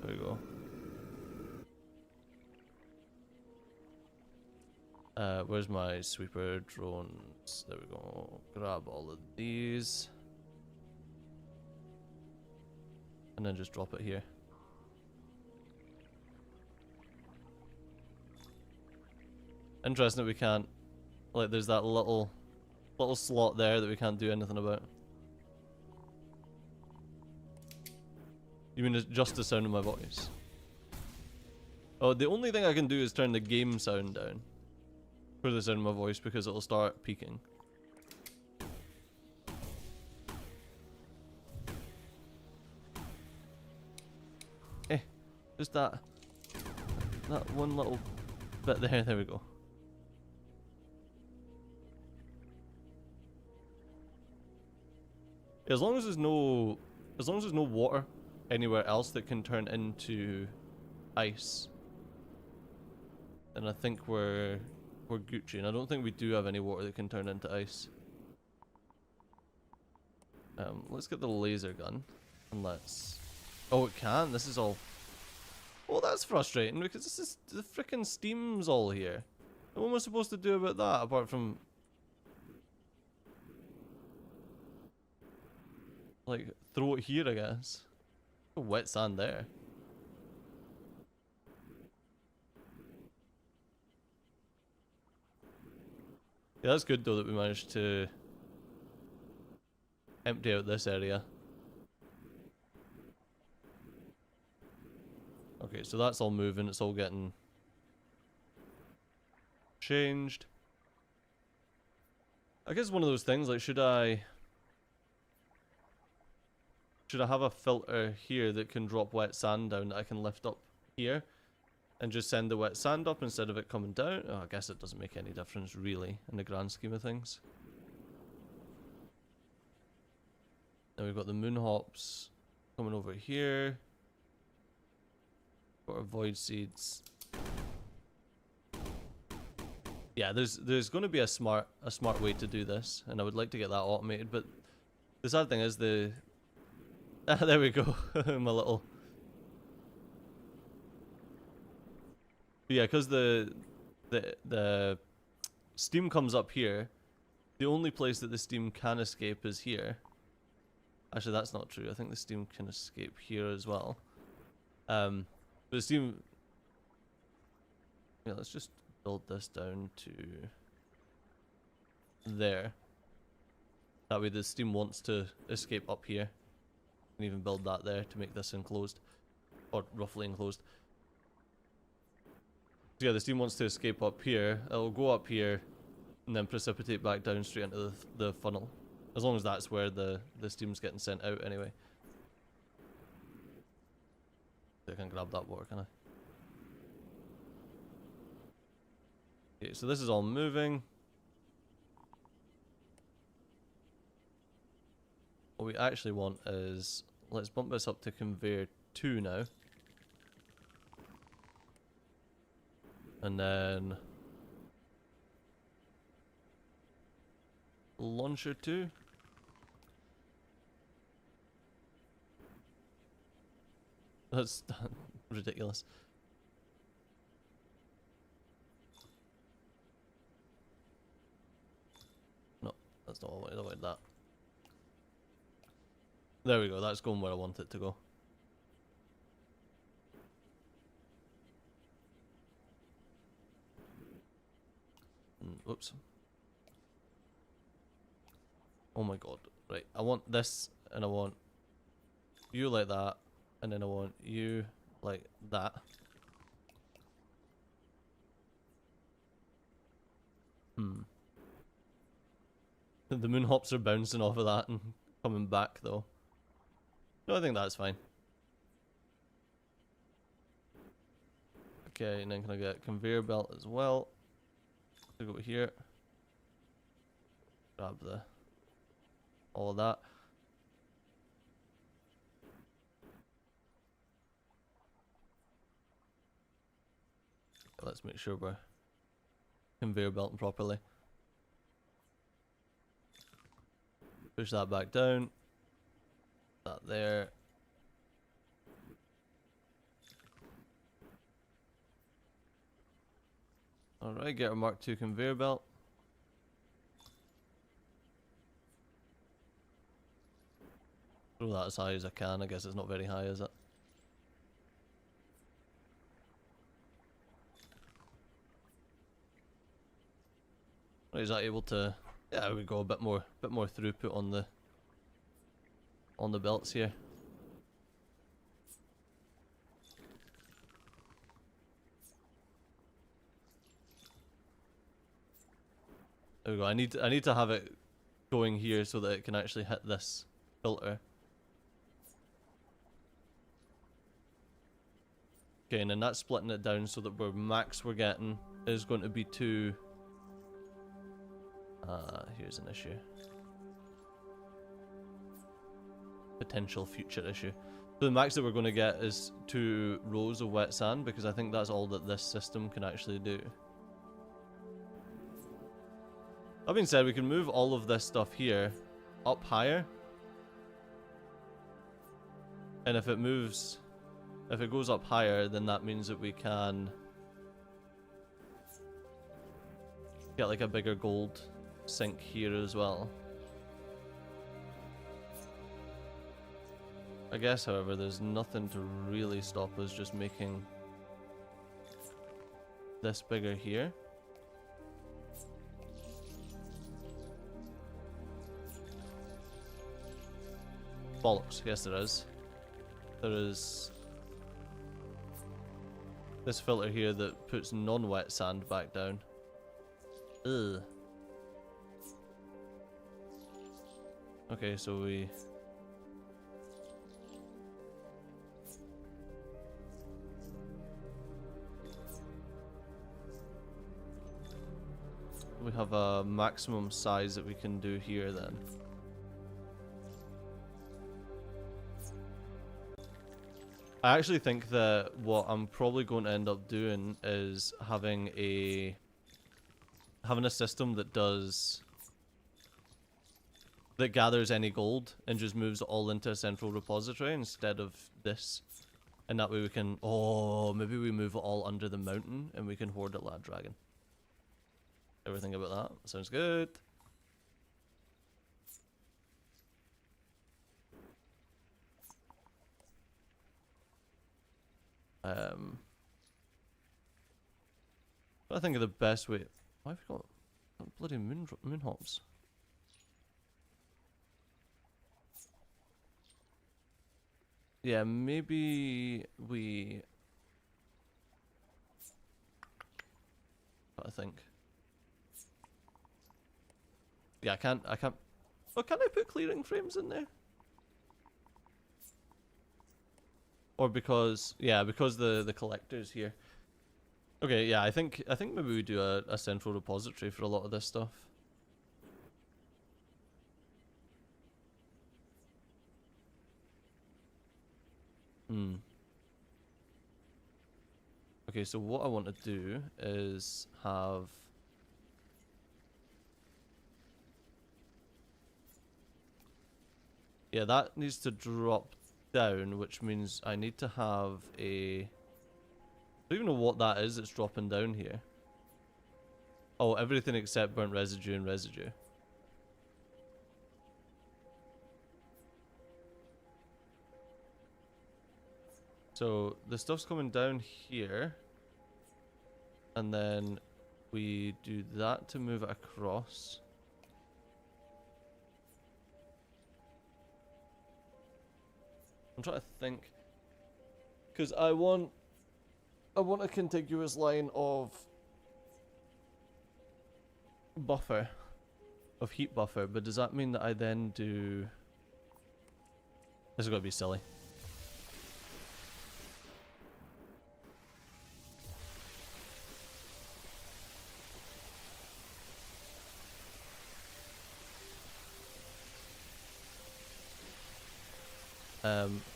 There we go. Where's my sweeper drones? There we go. Grab all of these. And then just drop it here. Interesting that we can't, like, there's that little slot there that we can't do anything about. You mean it's just the sound of my voice? Oh, the only thing I can do is turn the game sound down for the sound of my voice because it'll start peaking. Just that one little bit there. There we go. As long as there's no water anywhere else that can turn into ice, then I think we're Gucci. And I don't think we do have any water that can turn into ice. Let's get the laser gun and let's. Oh, it can. This is all. Well, that's frustrating because this is the frickin' steam's all here. What am I supposed to do about that apart from like throw it here, I guess? Oh, wet sand there. Yeah, that's good though that we managed to empty out this area. Okay, so that's all moving, it's all getting changed. I guess one of those things, like should I have a filter here that can drop wet sand down that I can lift up here and just send the wet sand up instead of it coming down? Oh, I guess it doesn't make any difference really in the grand scheme of things. Now we've got the moon hops coming over here. Got our void seeds Yeah, there's going to be a smart way to do this, and I would like to get that automated. But the sad thing is the there we go, my little. But yeah, because the steam comes up here. The only place that the steam can escape is here. Actually, that's not true. I think the steam can escape here as well. But the steam. Yeah, let's just build this down to there. That way the steam wants to escape up here. You can even build that there to make this enclosed. Or roughly enclosed. So yeah, the steam wants to escape up here. It'll go up here and then precipitate back down straight into the funnel. As long as that's where the steam's getting sent out anyway. I can grab that water, can I? Okay, so this is all moving. What we actually want is, let's bump this up to conveyor 2 now. And then launcher 2. That's ridiculous. No, that's not what I wanted that. There we go, that's going where I want it to go. Oops. Oh my god. Right, I want this, and I want you like that, and then I want you like that. The moon hops are bouncing off of that and coming back though. No, I think that's fine. Okay, and then can I get conveyor belt as well? To go here. Grab all of that. Let's make sure we're conveyor belting properly. Push that back down. That there. Alright, get our Mark II conveyor belt. Throw that as high as I can. I guess it's not very high, is it? Right, is that able to? Yeah, there we go. A bit more throughput on the belts here. There we go. I need to have it going here so that it can actually hit this filter. Okay, and then that's splitting it down so that max we're getting is going to be 2. Here's an issue. Potential future issue. So the max that we're going to get is 2 rows of wet sand, because I think that's all that this system can actually do. That being said, we can move all of this stuff here up higher. And if it goes up higher, then that means that we can get like a bigger gold sink here as well. I guess, however, there's nothing to really stop us just making this bigger here. Bollocks, yes there is. There is this filter here that puts non-wet sand back down. Ugh. Okay, so we have a maximum size that we can do here then. I actually think that what I'm probably going to end up doing is having a having a system that does that gathers any gold and just moves it all into a central repository instead of this. And that way we can, oh, maybe we move it all under the mountain and we can hoard it like a dragon. Everything about that sounds good. I think of the best way. Why have we got bloody moon hops? Yeah, maybe we. I think. Yeah, I can't. Oh, can I put clearing frames in there? Or because, yeah, because the collector's here. Okay, yeah, I think maybe we do a central repository for a lot of this stuff. Okay, so what I want to do is have... Yeah, that needs to drop down, which means I need to have a... I don't even know what that is that's dropping down here. Oh, everything except burnt residue and residue. So the stuff's coming down here, and then we do that to move it across. I'm trying to think, because I want a contiguous line of buffer, of heat buffer, but does that mean that I then do... This is going to be silly.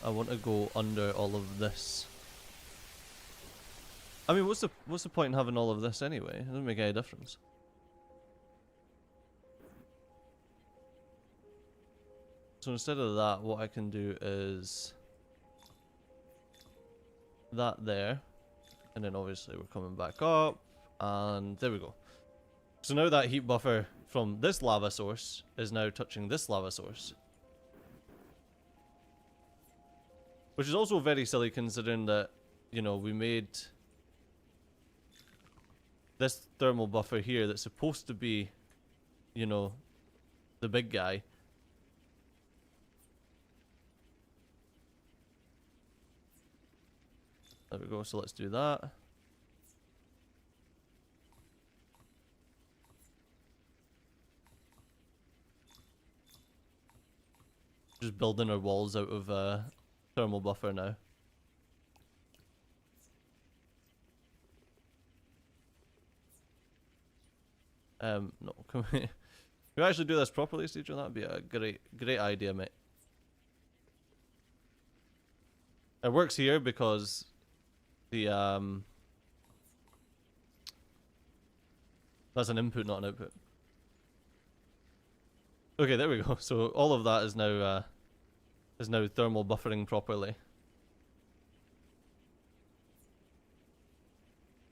I want to go under all of this. I mean, what's the point in having all of this anyway? It doesn't make any difference. So instead of that, what I can do is that there, and then obviously we're coming back up, and there we go. So now that heat buffer from this lava source is now touching this lava source. Which is also very silly considering that, you know, we made this thermal buffer here that's supposed to be, you know, the big guy. There we go, so let's do that. Just building our walls out of thermal buffer now. No, can we actually do this properly, Cedric? That'd be a great idea, mate. It works here because the that's an input, not an output. Okay, there we go. So all of that is now thermal buffering properly.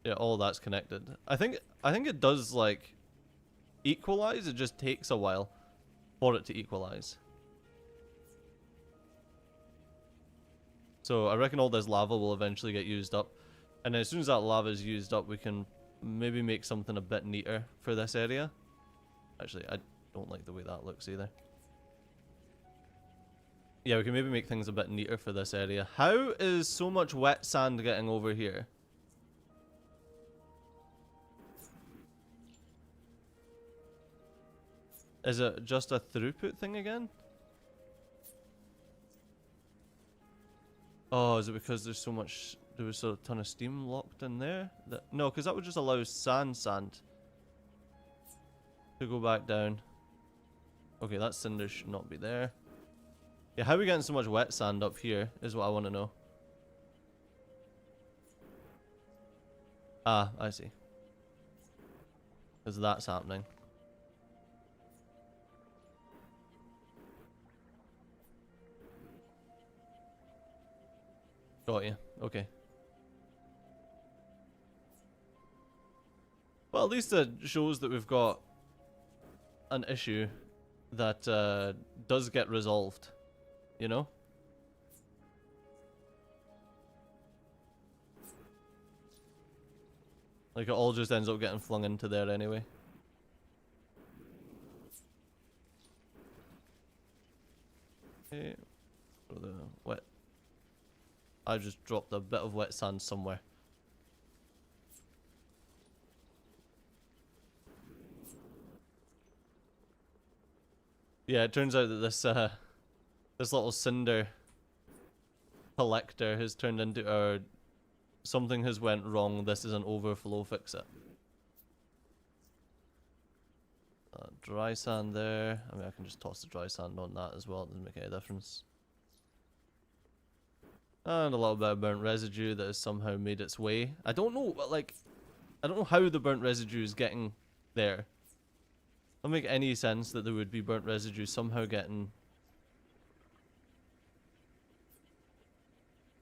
Yeah, all that's connected. I think it does like equalize. It just takes a while for it to equalize. So I reckon all this lava will eventually get used up, and then as soon as that lava is used up, we can maybe make something a bit neater for this area. Actually, I don't like the way that looks either. Yeah, we can maybe make things a bit neater for this area. How is so much wet sand getting over here? Is it just a throughput thing again? Oh, is it because there's so much... There was a ton of steam locked in there? No, because that would just allow sand to go back down. Okay, that cinder should not be there. Yeah, how are we getting so much wet sand up here is what I want to know. Ah, I see. Because that's happening. Got you. Okay. Well, at least it shows that we've got an issue that does get resolved, you know? Like, it all just ends up getting flung into there anyway. Okay. For the wet. I just dropped a bit of wet sand somewhere. Yeah, it turns out that this this little cinder collector has turned into our something has went wrong. This is an overflow. Fix it. Dry sand there. I mean, I can just toss the dry sand on that as well. It doesn't make any difference. And a little bit of burnt residue that has somehow made its way. I don't know, like, I don't know how the burnt residue is getting there. Doesn't make any sense that there would be burnt residue somehow getting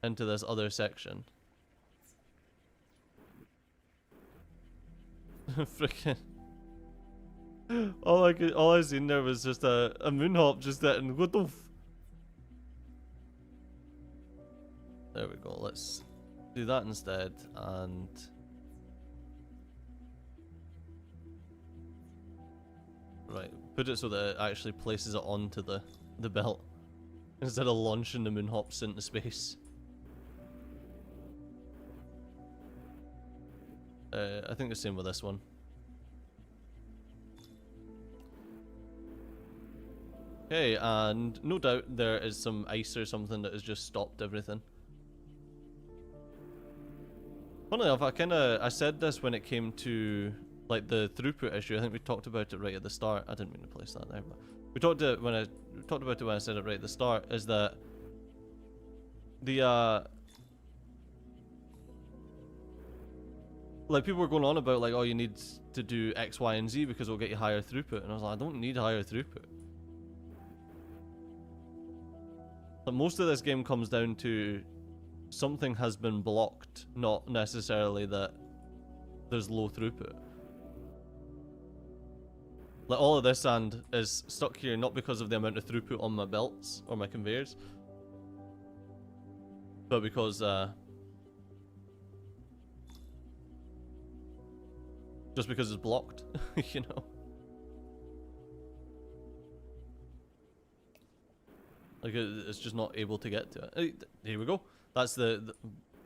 into this other section. Freaking. All I seen there was just a moonhop just hitting. What the f. There we go, let's do that instead, and right, put it so that it actually places it onto the belt instead of launching the moonhops into space. I think the same with this one. Okay, and no doubt there is some ice or something that has just stopped everything. Funnily enough, I said this when it came to like the throughput issue. I think we talked about it right at the start. I didn't mean to place that there, but we talked about it when I said it right at the start. Is that the like people were going on about like, oh, you need to do X, Y, and Z because it'll get you higher throughput, and I was like, I don't need higher throughput. But most of this game comes down to something has been blocked, not necessarily that there's low throughput. Like, all of this sand is stuck here not because of the amount of throughput on my belts or my conveyors, but because just because it's blocked, you know. Like, it's just not able to get to it. Here we go. That's the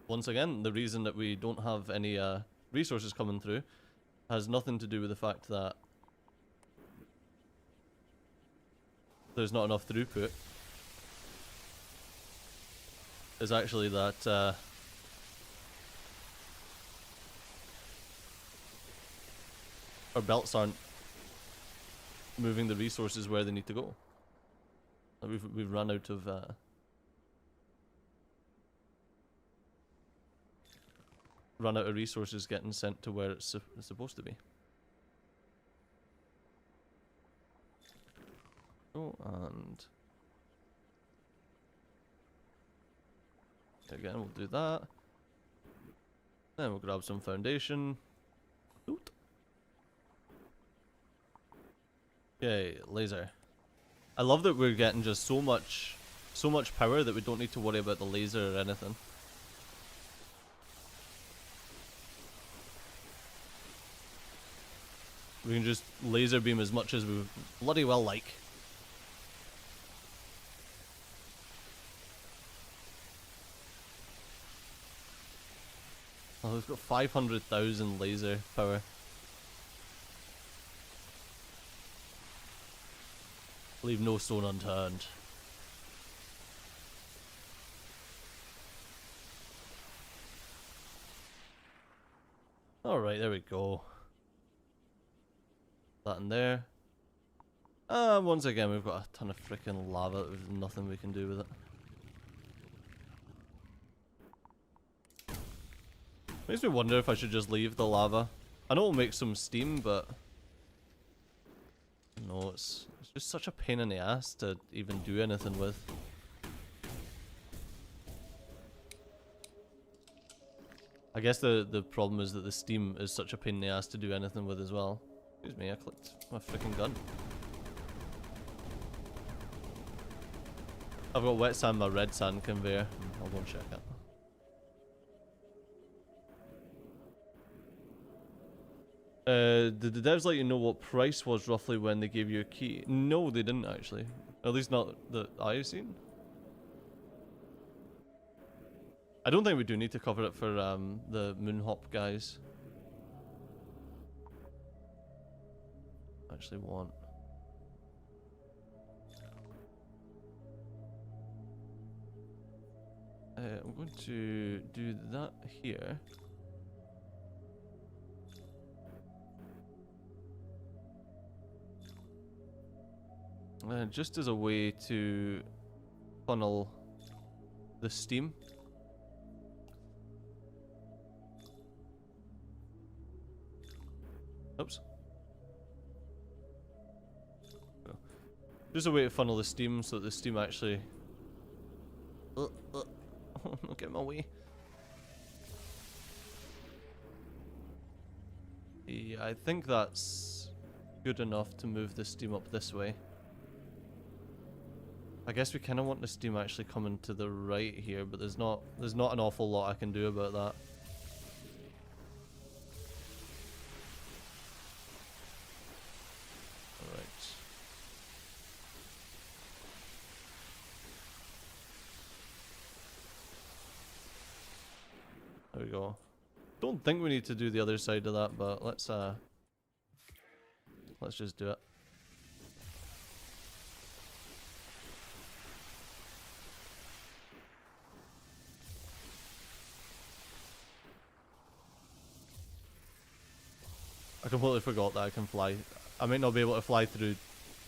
once again, the reason that we don't have any resources coming through has nothing to do with the fact that there's not enough throughput. It's actually that our belts aren't moving the resources where they need to go. We've run out of resources getting sent to where it's supposed to be. Oh, and again, we'll do that. Then we'll grab some foundation. Oot. Okay, laser. I love that we're getting just so much power that we don't need to worry about the laser or anything. We can just laser beam as much as we bloody well like. Oh, we've got 500,000 laser power. Leave no stone unturned. Alright, there we go. That in there. Once again, we've got a ton of freaking lava. There's nothing we can do with it. Makes me wonder if I should just leave the lava. I know it'll make some steam, but it's just such a pain in the ass to even do anything with. I guess the problem is that the steam is such a pain in the ass to do anything with as well. Excuse me, I clicked my freaking gun. I've got wet sand, my red sand conveyor. I'll go and check it. Did the devs let you know what price was roughly when they gave you a key? No, they didn't actually. At least not that I've seen. I don't think we do need to cover it for the Moonhop guys. Actually want. I'm going to do that here. Just as a way to funnel the steam. Oops. Just a way to funnel the steam so that the steam actually... Get in my way. Yeah, I think that's good enough to move the steam up this way. I guess we kind of want the steam actually coming to the right here, but there's not an awful lot I can do about that. Alright. There we go. Don't think we need to do the other side of that, but let's just do it. I completely forgot that I can fly. I might not be able to fly through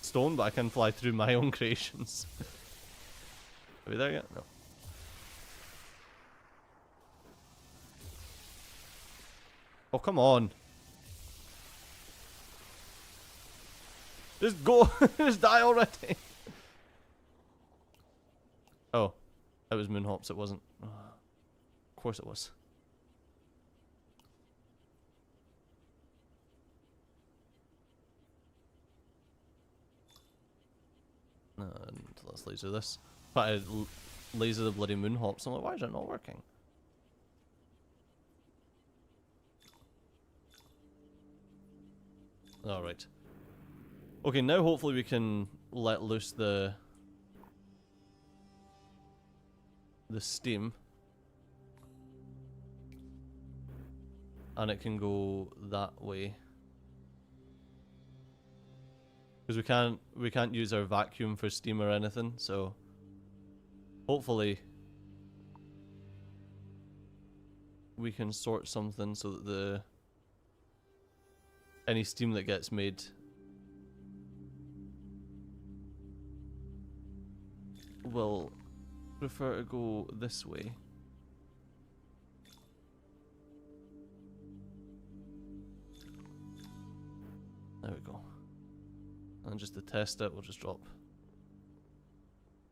stone, but I can fly through my own creations. Are we there yet? No. Oh, come on. Just go. Just die already. Oh. It was Moonhops, it wasn't. Oh, of course it was. And let's laser this. Try to laser the bloody Moonhops. I'm like, why is it not working? Alright. Okay, now hopefully we can let loose the steam. And it can go that way. Because we can't use our vacuum for steam or anything, so hopefully we can sort something so that any steam that gets made will prefer to go this way. There we go. And just to test it, we'll just drop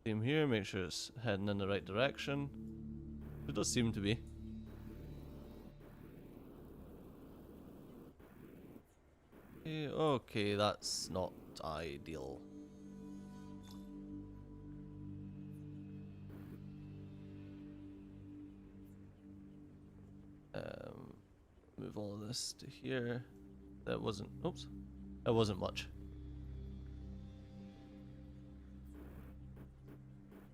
steam here, make sure it's heading in the right direction. It does seem to be. Okay, that's not ideal. Move all of this to here. That wasn't, oops, that wasn't much.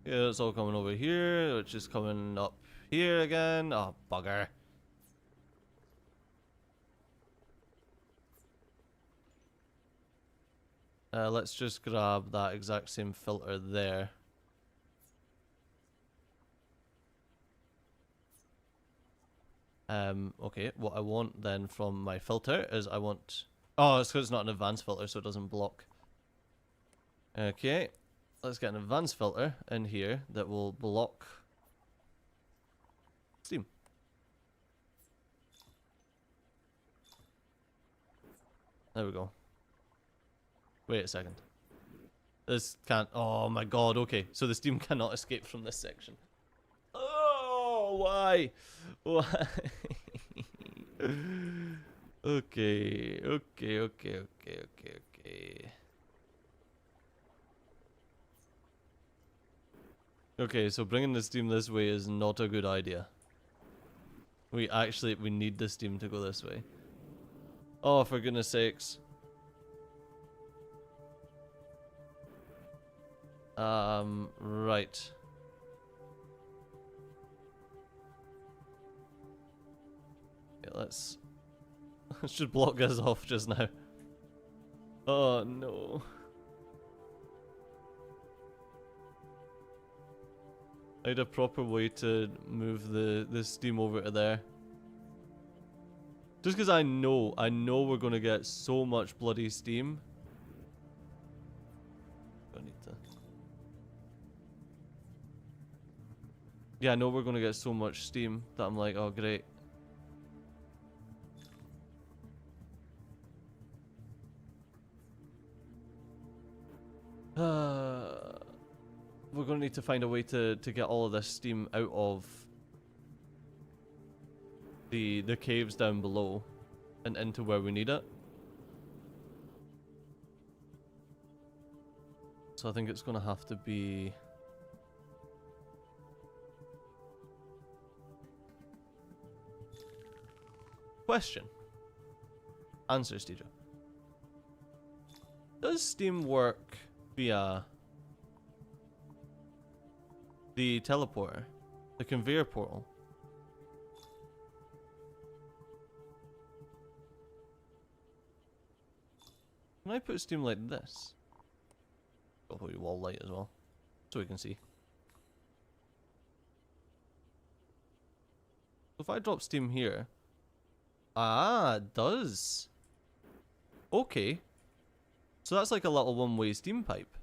Yeah, it's all coming over here, which is coming up here again. Oh, bugger. Let's just grab that exact same filter there. Okay, what I want then from my filter is I want... Oh, it's because it's not an advanced filter, so it doesn't block. Okay, let's get an advanced filter in here that will block steam. There we go. Wait a second. This can't. Oh my god. Okay, so the steam cannot escape from this section. Oh, why? Why? Okay. Okay, so bringing the steam this way is not a good idea. We need the steam to go this way. Oh, for goodness sakes. Right. Okay, let's should block us off just now. Oh no. I need a proper way to move the steam over to there. Just because I know we're gonna get so much bloody steam. I need to. Yeah, I know we're gonna get so much steam that I'm like, oh great. We're gonna need to find a way to get all of this steam out of the caves down below and into where we need it. So I think it's gonna have to be question. Answer, Steedra. Does steam work via the teleporter, the conveyor portal? Can I put steam like this? I'll put your wall light as well, so we can see. So if I drop steam here, it does. Okay, so that's like a little one-way steam pipe.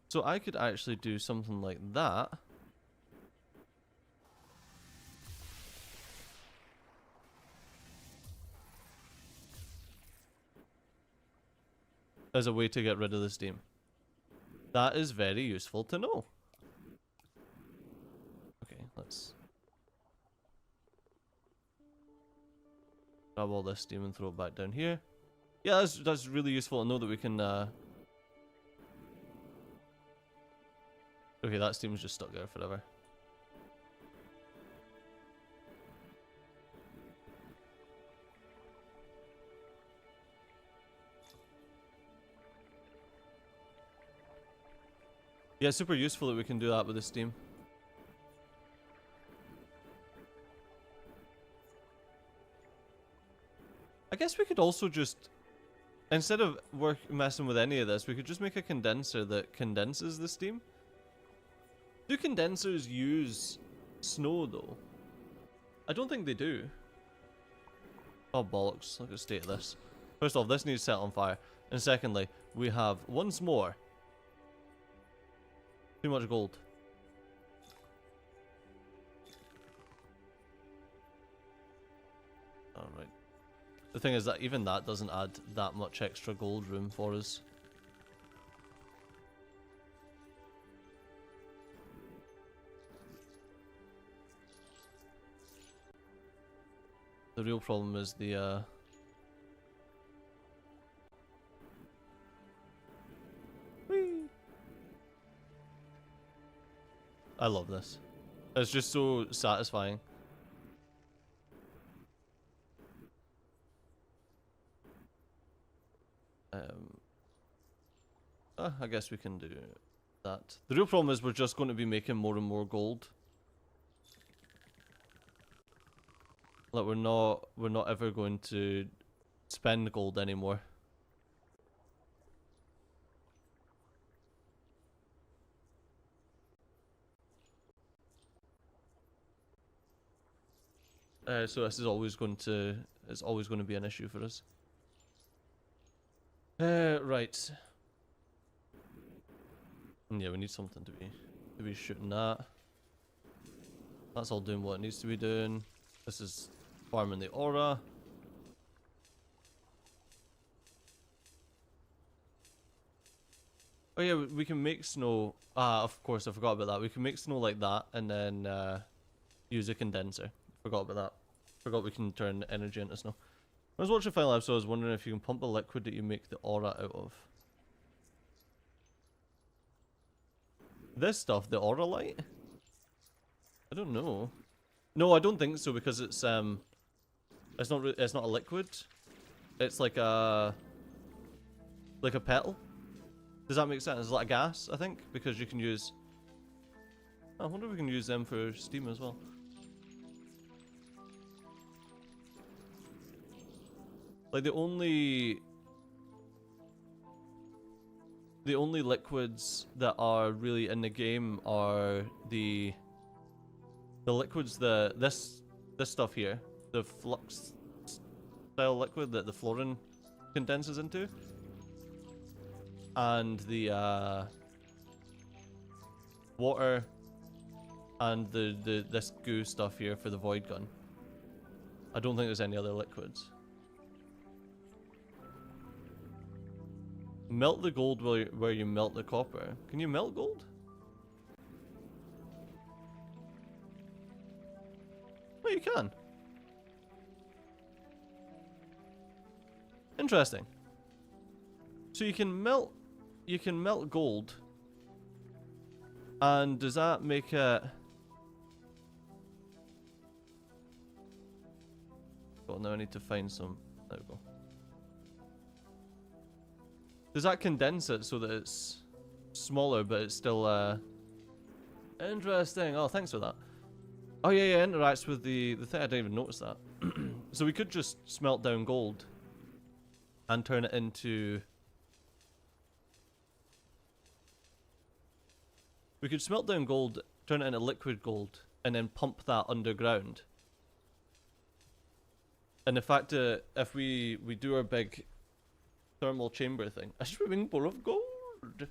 So I could actually do something like that. As a way to get rid of the steam. That is very useful to know. Okay, let's grab all this steam and throw it back down here. Yeah, that's really useful to know that we can okay, that steam's just stuck there forever. Yeah, it's super useful that we can do that with the steam. I guess we could also just, instead of messing with any of this, we could just make a condenser that condenses the steam. Do condensers use snow though? I don't think they do. Oh bollocks, look at the state of this. First off, this needs set on fire. And secondly, we have once more too much gold. Alright. The thing is that even that doesn't add that much extra gold room for us. The real problem is the Whee! I love this. It's just so satisfying. I guess we can do that. The real problem is we're just going to be making more and more gold. Like we're not ever going to spend gold anymore. So this is always going to be an issue for us. Right. Yeah, we need something to be shooting at. That's all doing what it needs to be doing. This is farming the aura. Oh yeah, we can make snow. Ah, of course, I forgot about that. We can make snow like that and then use a condenser. Forgot about that. Forgot we can turn energy into snow. When I was watching Final Episode, I was wondering if you can pump the liquid that you make the aura out of. This stuff, the aura light? I don't know. No, I don't think so because it's not a liquid. It's like a petal. Does that make sense? It's like a gas, I think, because you can use. I wonder if we can use them for steam as well. Like the only liquids that are really in the game are the liquids, this stuff here, the Flux style liquid that the fluorine condenses into, and the water, and this goo stuff here for the void gun. I don't think there's any other liquids. Melt the gold where you melt the copper. Can you melt gold? Oh, you can. Interesting. So you can melt gold. And does that make it... Well, now I need to find some... There we go. Does that condense it so that it's smaller, but it's still, interesting. Oh, thanks for that. Oh, yeah, yeah, it interacts with the thing. I didn't even notice that. So we could just smelt down gold and turn it into... We could smelt down gold, turn it into liquid gold, and then pump that underground. And the fact that if we do our big thermal chamber thing, a swimming pool of gold,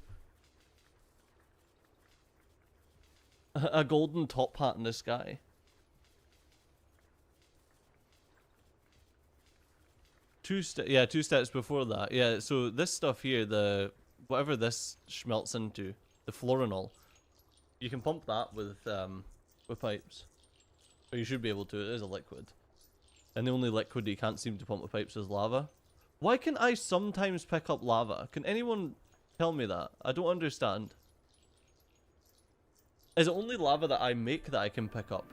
a golden top hat in the sky. Two steps before that. Yeah, so this stuff here, the whatever this schmelts into, the fluorinol, you can pump that with pipes. Or you should be able to. It is a liquid. And the only liquid you can't seem to pump with pipes is lava. Why can I sometimes pick up lava? Can anyone tell me that? I don't understand. Is it only lava that I make that I can pick up?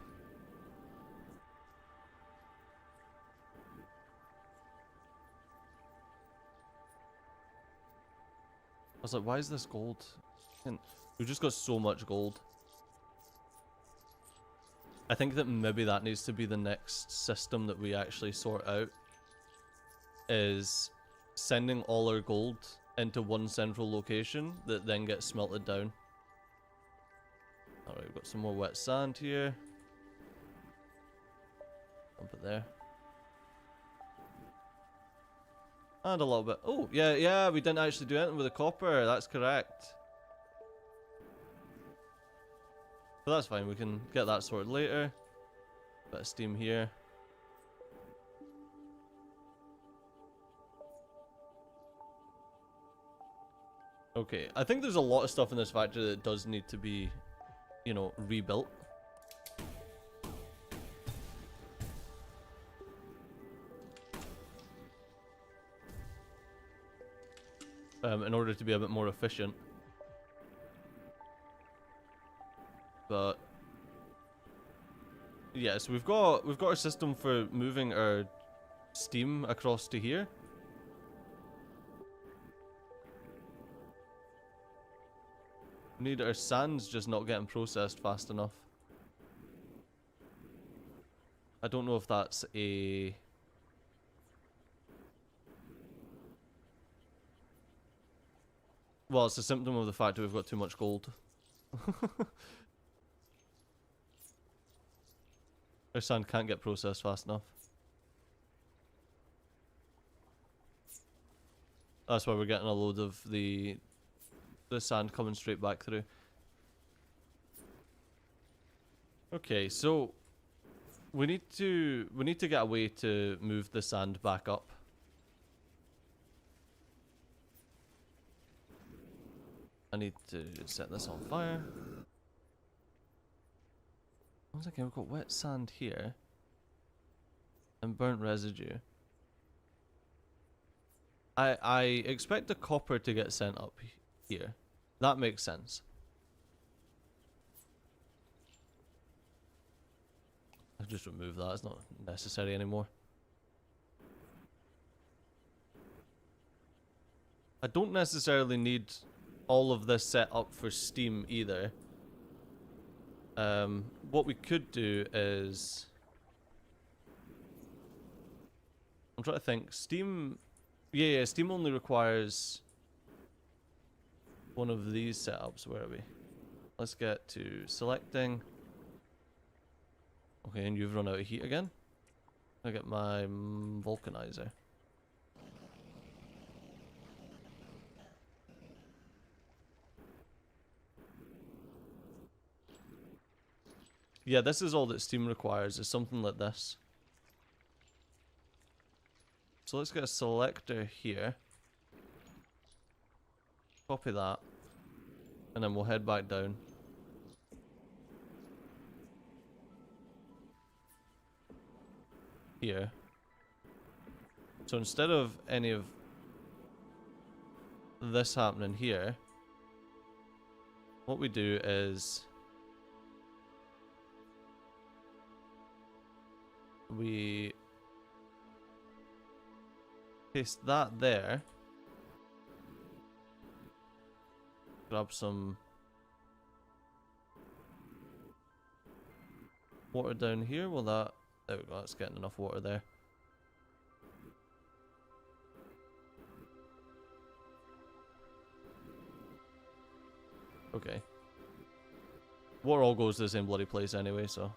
I was like, why is this gold? We've just got so much gold. I think that maybe that needs to be the next system that we actually sort out. Is sending all our gold into one central location that then gets smelted down. Alright, we've got some more wet sand here. Dump it there. And a little bit. Oh, yeah, we didn't actually do anything with the copper. That's correct. So that's fine, we can get that sorted later. Bit of steam here. Okay, I think there's a lot of stuff in this factory that does need to be, you know, rebuilt. In order to be a bit more efficient. But yeah, so we've got a system for moving our steam across to here. We need our sand's just not getting processed fast enough. I don't know if that's a... Well, it's a symptom of the fact that we've got too much gold. Our sand can't get processed fast enough. That's why we're getting a load of the sand coming straight back through. Okay, so we need to get a way to move the sand back up. I need to set this on fire. Once again, we've got wet sand here. And burnt residue. I expect the copper to get sent up here. That makes sense. I'll just remove that, it's not necessary anymore. I don't necessarily need all of this set up for Steam either. What we could do is... I'm trying to think. Steam... Yeah, Steam only requires one of these setups. Where are we? Let's get to selecting. Okay, and you've run out of heat again. I get my vulcanizer. Yeah, this is all that Steam requires, is something like this. So let's get a selector here. Copy that. And then we'll head back down. Here. So instead of any of this happening here, what we do is we paste that there. Grab some water down here. Well, there we go, that's getting enough water there. Okay. Water all goes to the same bloody place anyway, so.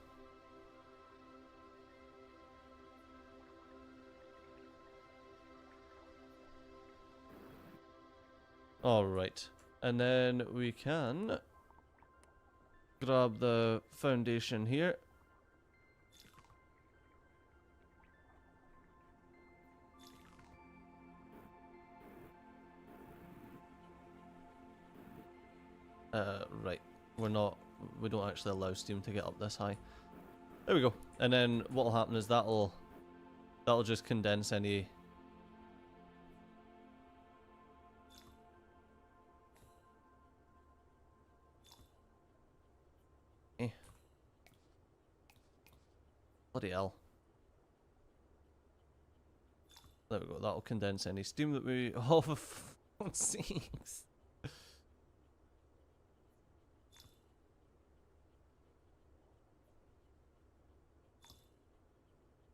Alright. And then we can grab the foundation here. Right. We don't actually allow Steam to get up this high. There we go. And then what'll happen is that'll just condense any bloody hell. There we go, that'll condense any steam that we... Oh, for fuck's sakes.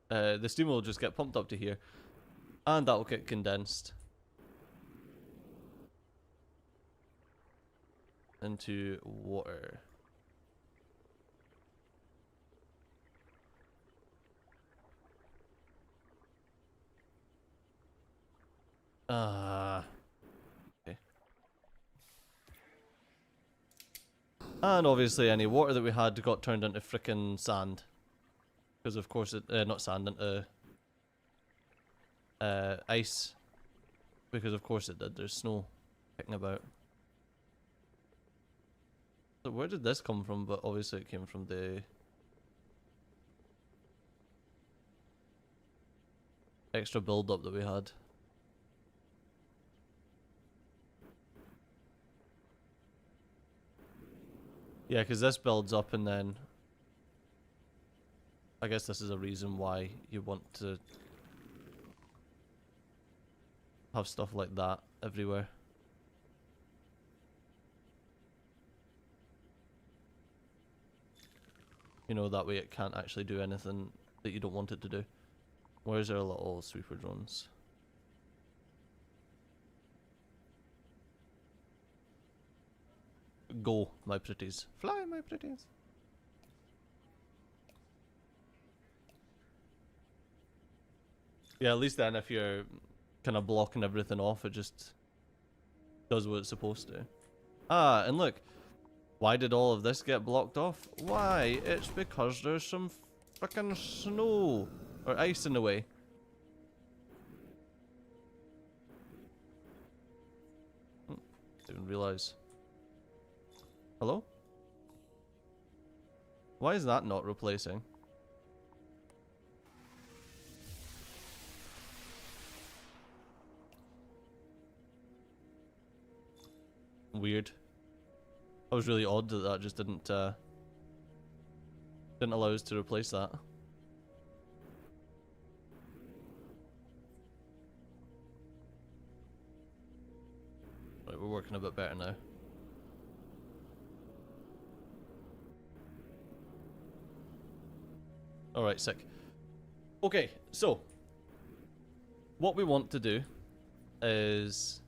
The steam will just get pumped up to here. And that'll get condensed into water. Okay. And obviously any water that we had got turned into frickin' sand. Because of course it, not sand, into ice. Because of course it did, there's snow kicking about. So where did this come from? But obviously it came from the extra build-up that we had. Yeah, because this builds up and then... I guess this is a reason why you want to have stuff like that everywhere. You know, that way it can't actually do anything that you don't want it to do. Where's our little sweeper drones? Go, my pretties. Fly, my pretties. Yeah, at least then if you're kind of blocking everything off, it just does what it's supposed to. Ah, and look. Why did all of this get blocked off? Why? It's because there's some frickin' snow or ice in the way. Didn't realise. Hello? Why is that not replacing? Weird. That was really odd that that just didn't allow us to replace that. Right, we're working a bit better now. Alright, sick. Okay, so what we want to do is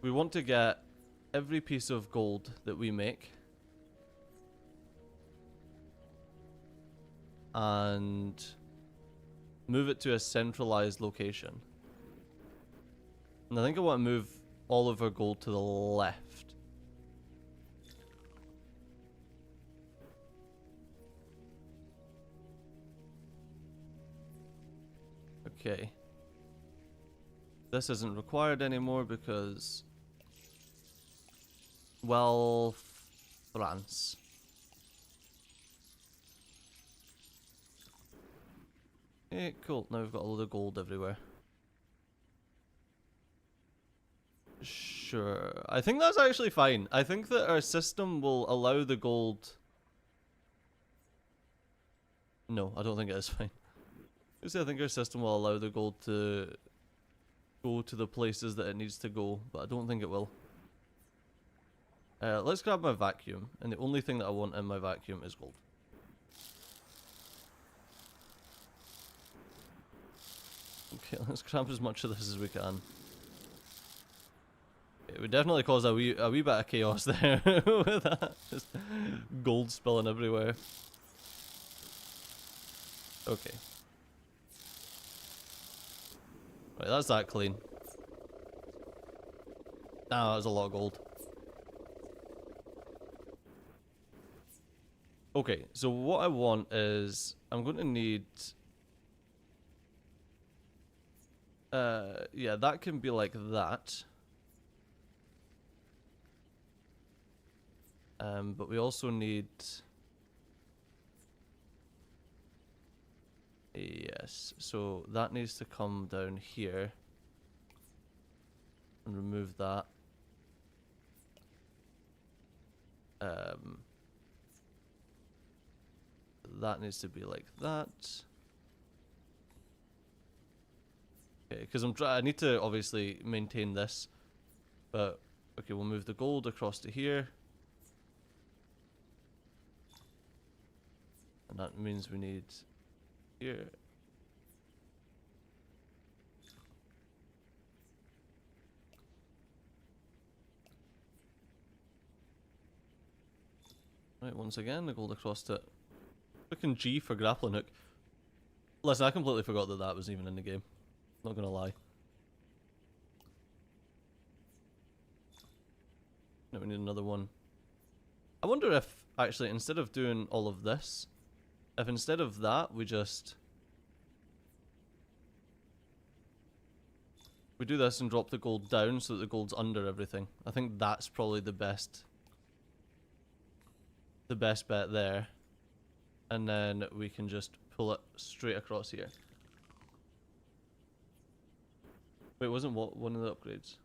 we want to get every piece of gold that we make and move it to a centralized location. And I think I want to move all of our gold to the left. Okay. This isn't required anymore because, well, France. Okay, cool. Now we've got a load of gold everywhere. Sure. I think that's actually fine. I think that our system will allow the gold... No, I don't think it is fine. I think our system will allow the gold to go to the places that it needs to go, but I don't think it will. Let's grab my vacuum, and the only thing that I want in my vacuum is gold. Okay, let's grab as much of this as we can. It would definitely cause a wee bit of chaos there with that. Just gold spilling everywhere. Okay. Right, that's that clean. Ah, that was a lot of gold. Okay, so what I want is I'm going to need... yeah, that can be like that. But we also need... Yes, so that needs to come down here. And remove that. That needs to be like that. Okay, because I need to obviously maintain this. But, okay, we'll move the gold across to here. And that means we need here. Right, once again, the gold across to... Looking G for grappling hook. Listen, I completely forgot that that was even in the game. Not gonna lie. Now we need another one. I wonder if, actually, instead of doing all of this, if instead of that, we just... We do this and drop the gold down so that the gold's under everything. I think that's probably the best bet there. And then we can just pull it straight across here. Wait, wasn't what one of the upgrades?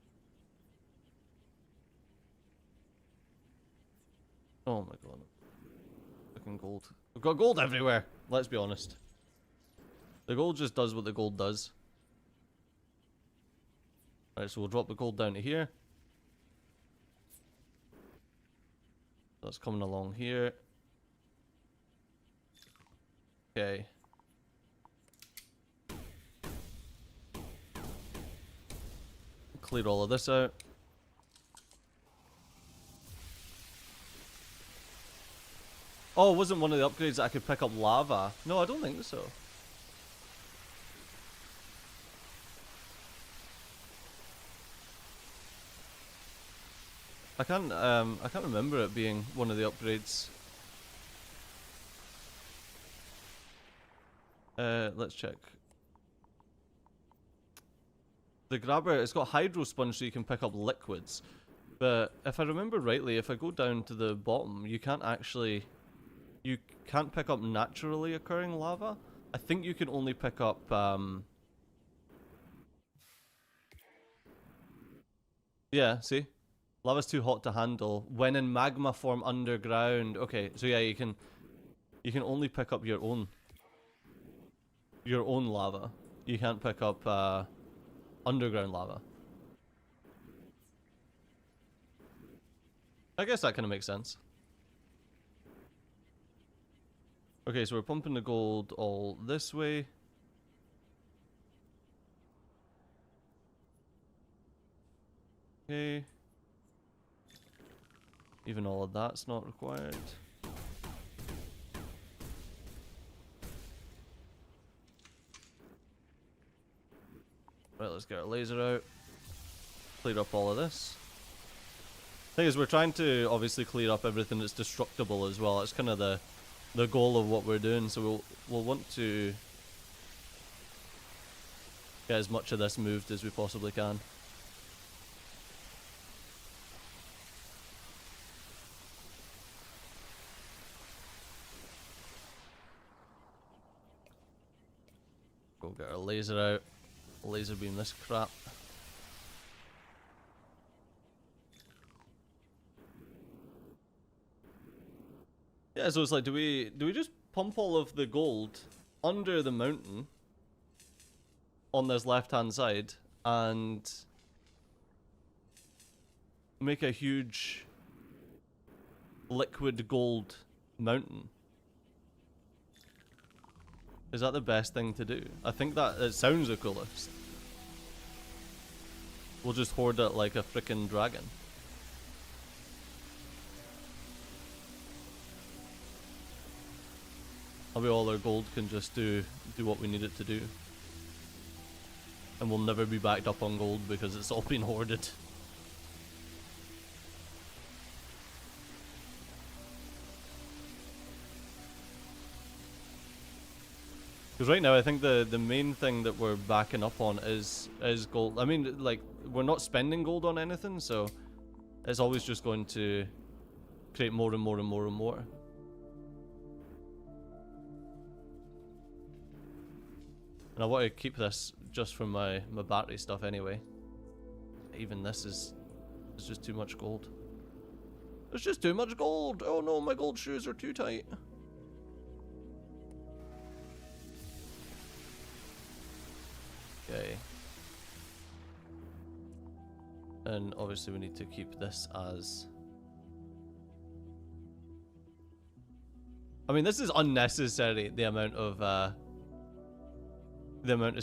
Oh my god. Fucking gold. We've got gold everywhere, let's be honest. The gold just does what the gold does. Alright, so we'll drop the gold down to here. That's coming along here. Okay. Clear all of this out. Oh, it wasn't one of the upgrades that I could pick up lava. No, I don't think so. I can't remember it being one of the upgrades. Let's check. The grabber, it's got hydro sponge so you can pick up liquids. But if I remember rightly, if I go down to the bottom, you can't pick up naturally occurring lava. I think you can only pick up, yeah, see? Lava's too hot to handle. When in magma form underground. Okay, so yeah, you can only pick up your own lava. You can't pick up, underground lava. I guess that kind of makes sense. Okay, so we're pumping the gold all this way. Okay. Even all of that's not required. Right, let's get our laser out. Clear up all of this. Thing is, we're trying to obviously clear up everything that's destructible as well. It's kind of the goal of what we're doing. So we'll want to get as much of this moved as we possibly can. Go get our laser out. Laser beam this crap. Yeah, so it's like, do we just pump all of the gold under the mountain on this left-hand side and make a huge liquid gold mountain? Is that the best thing to do? I think that it sounds the coolest. We'll just hoard it like a frickin' dragon. Maybe all our gold can just do what we need it to do. And we'll never be backed up on gold because it's all been hoarded. Because right now I think the main thing that we're backing up on is gold. I mean, like, we're not spending gold on anything, so it's always just going to create more and more and more and more. And I want to keep this just for my battery stuff anyway. Even this is just too much gold. There's just too much gold! Oh no, my gold shoes are too tight. Okay. And obviously we need to keep this as... I mean, this is unnecessary, the amount of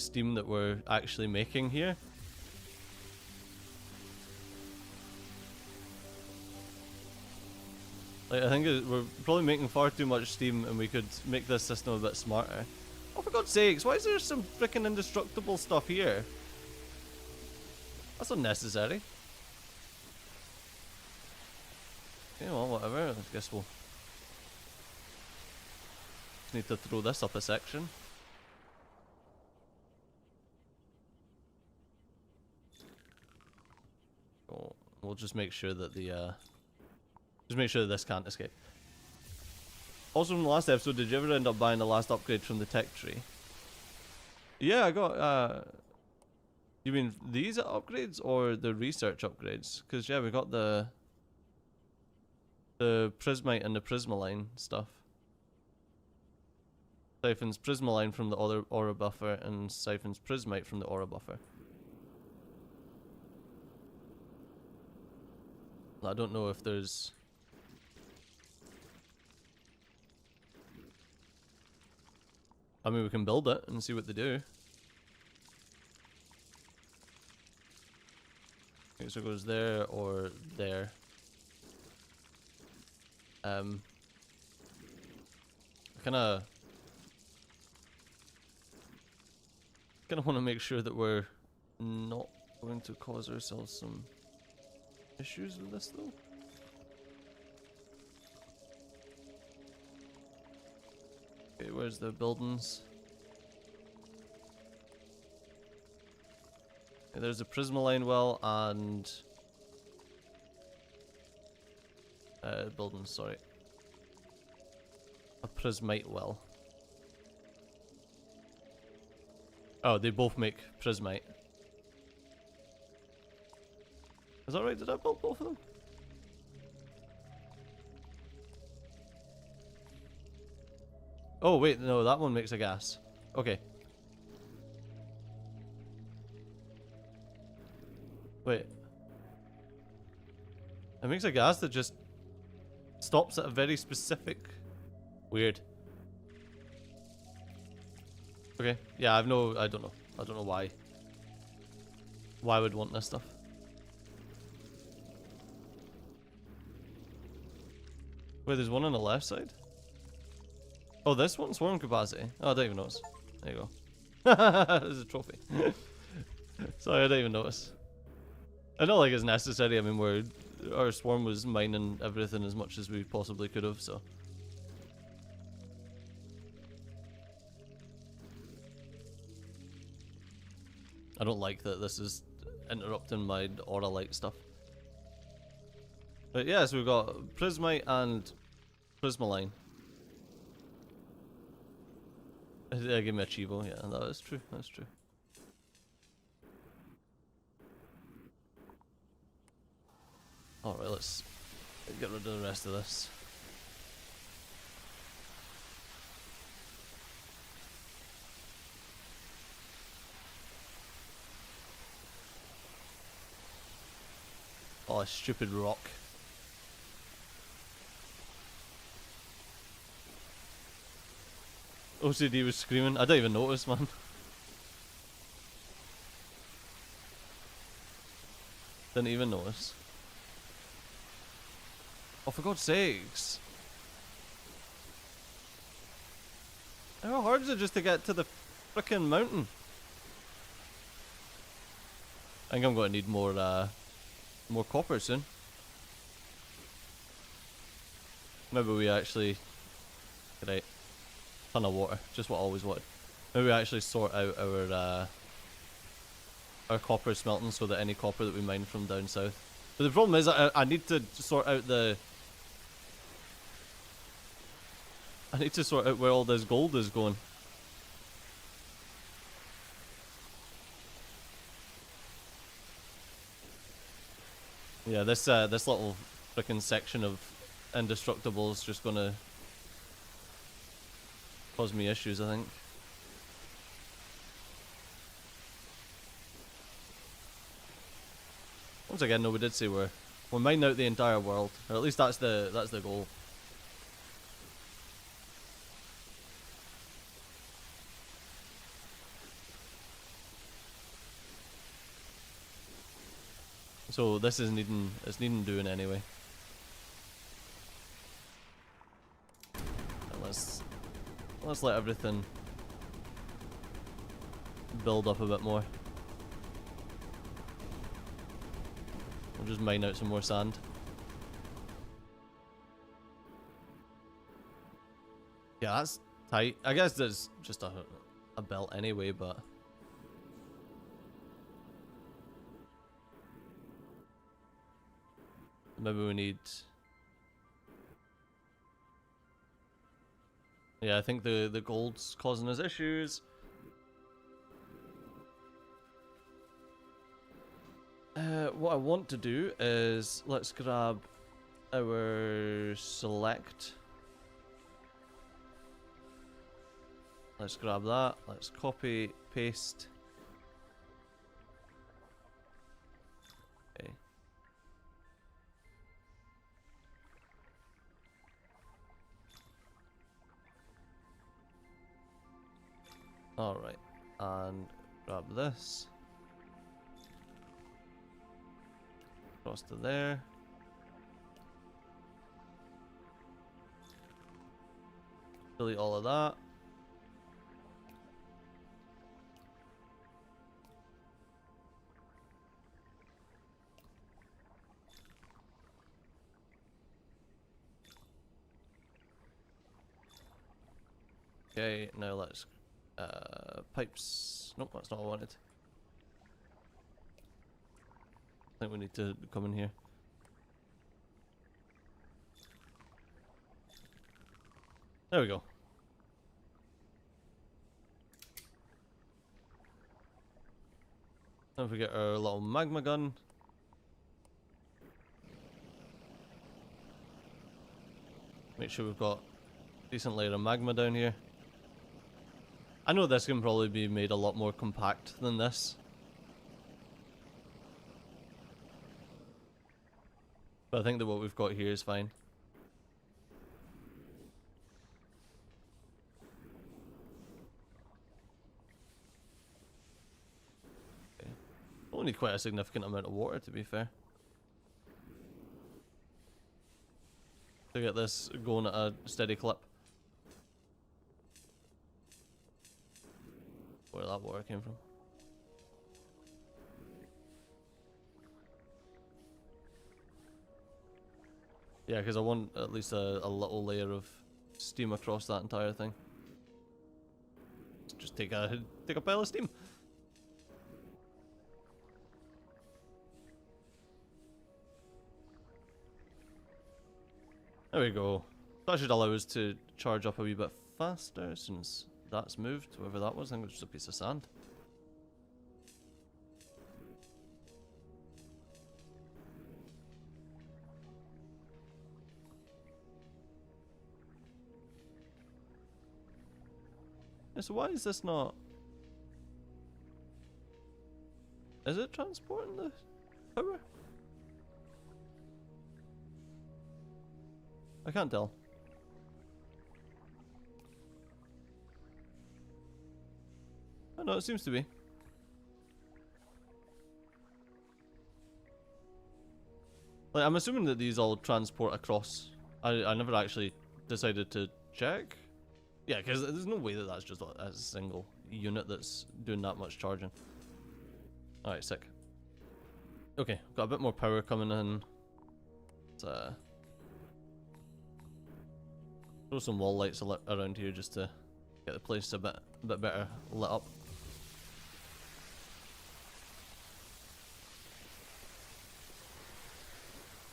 steam that we're actually making here. Like, I think we're probably making far too much steam and we could make this system a bit smarter. Oh, for God's sakes, why is there some freaking indestructible stuff here? That's unnecessary. Okay, well, whatever. I guess we'll just need to throw this up a section. Oh, we'll just make sure that this can't escape. Also, from the last episode, did you ever end up buying the last upgrade from the tech tree? Yeah, I got, you mean these upgrades or the research upgrades? Because, yeah, we got the prismite and the prismaline stuff. Siphons prismaline from the other aura buffer and siphons prismite from the aura buffer. I don't know if there's... I mean, we can build it and see what they do. Okay, so it goes there or there. I kinda want to make sure that we're not going to cause ourselves some issues with this though. Okay, where's the buildings? Okay, there's a prismaline well and buildings, sorry. A prismite well. Oh, they both make prismite. Is that right? Did I build both of them? Oh wait, no, that one makes a gas. Okay. Wait. It makes a gas that just stops at a very specific... Weird. Okay. Yeah, I don't know. I don't know why. Why I would want this stuff. Wait, there's one on the left side? Oh, this one's swarm capacity. Oh, I didn't even notice. There you go. There's a trophy. Sorry, I didn't even notice. I don't think it's necessary. I mean, our swarm was mining everything as much as we possibly could have, so. I don't like that this is interrupting my aura light stuff. But yeah, so we've got prismite and prismaline. Give me a chivo, yeah, that is true, that's true. Alright, let's get rid of the rest of this. Oh, a stupid rock. OCD was screaming. I didn't even notice, man. Didn't even notice. Oh, for God's sakes. How hard is it just to get to the frickin' mountain? I think I'm going to need more copper soon. Maybe we actually... Right. Ton of water, just what I always wanted. Maybe we actually sort out our copper smelting so that any copper that we mine from down south. But the problem is I need to sort out I need to sort out where all this gold is going. Yeah, this little frickin' section of indestructible is just gonna cause me issues, I think. Once again, no, we did say we're mining out the entire world, or at least that's the goal. So this is needing doing anyway. And let's let everything build up a bit more. We'll just mine out some more sand. Yeah, that's tight. I guess there's just a belt anyway, but maybe we need... Yeah, I think the gold's causing us issues. What I want to do is let's grab our select. Let's grab that. Let's copy, paste. Okay. Alright, and grab this. Across to there. Delete all of that. Okay, now let's pipes. Nope, that's not what I wanted. I think we need to come in here. There we go. Don't forget our little magma gun. Make sure we've got a decent layer of magma down here. I know this can probably be made a lot more compact than this. But I think that what we've got here is fine. Okay. We'll need quite a significant amount of water, to be fair, to get this going at a steady clip. Where that water came from. Yeah, because I want at least a little layer of steam across that entire thing. Just take a pile of steam. There we go. That should allow us to charge up a wee bit faster since that's moved, whatever that was. I think it was just a piece of sand. Yeah, so why is this not... Is it transporting the power? I can't tell. Oh no, it seems to be. Like, I'm assuming that these all transport across. I never actually decided to check. Yeah, because there's no way that that's just a single unit that's doing that much charging. Alright, sick. Okay, got a bit more power coming in. Let's throw some wall lights around here just to get the place a bit better lit up.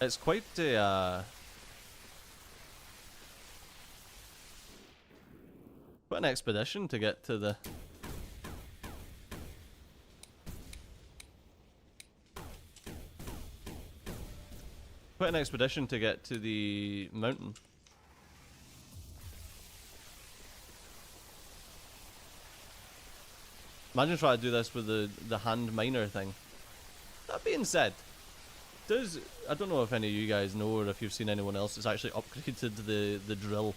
It's quite a quite an expedition to get to the mountain. Imagine trying to do this with the hand miner thing. That being said, I don't know if any of you guys know or if you've seen anyone else that's actually upgraded the drill.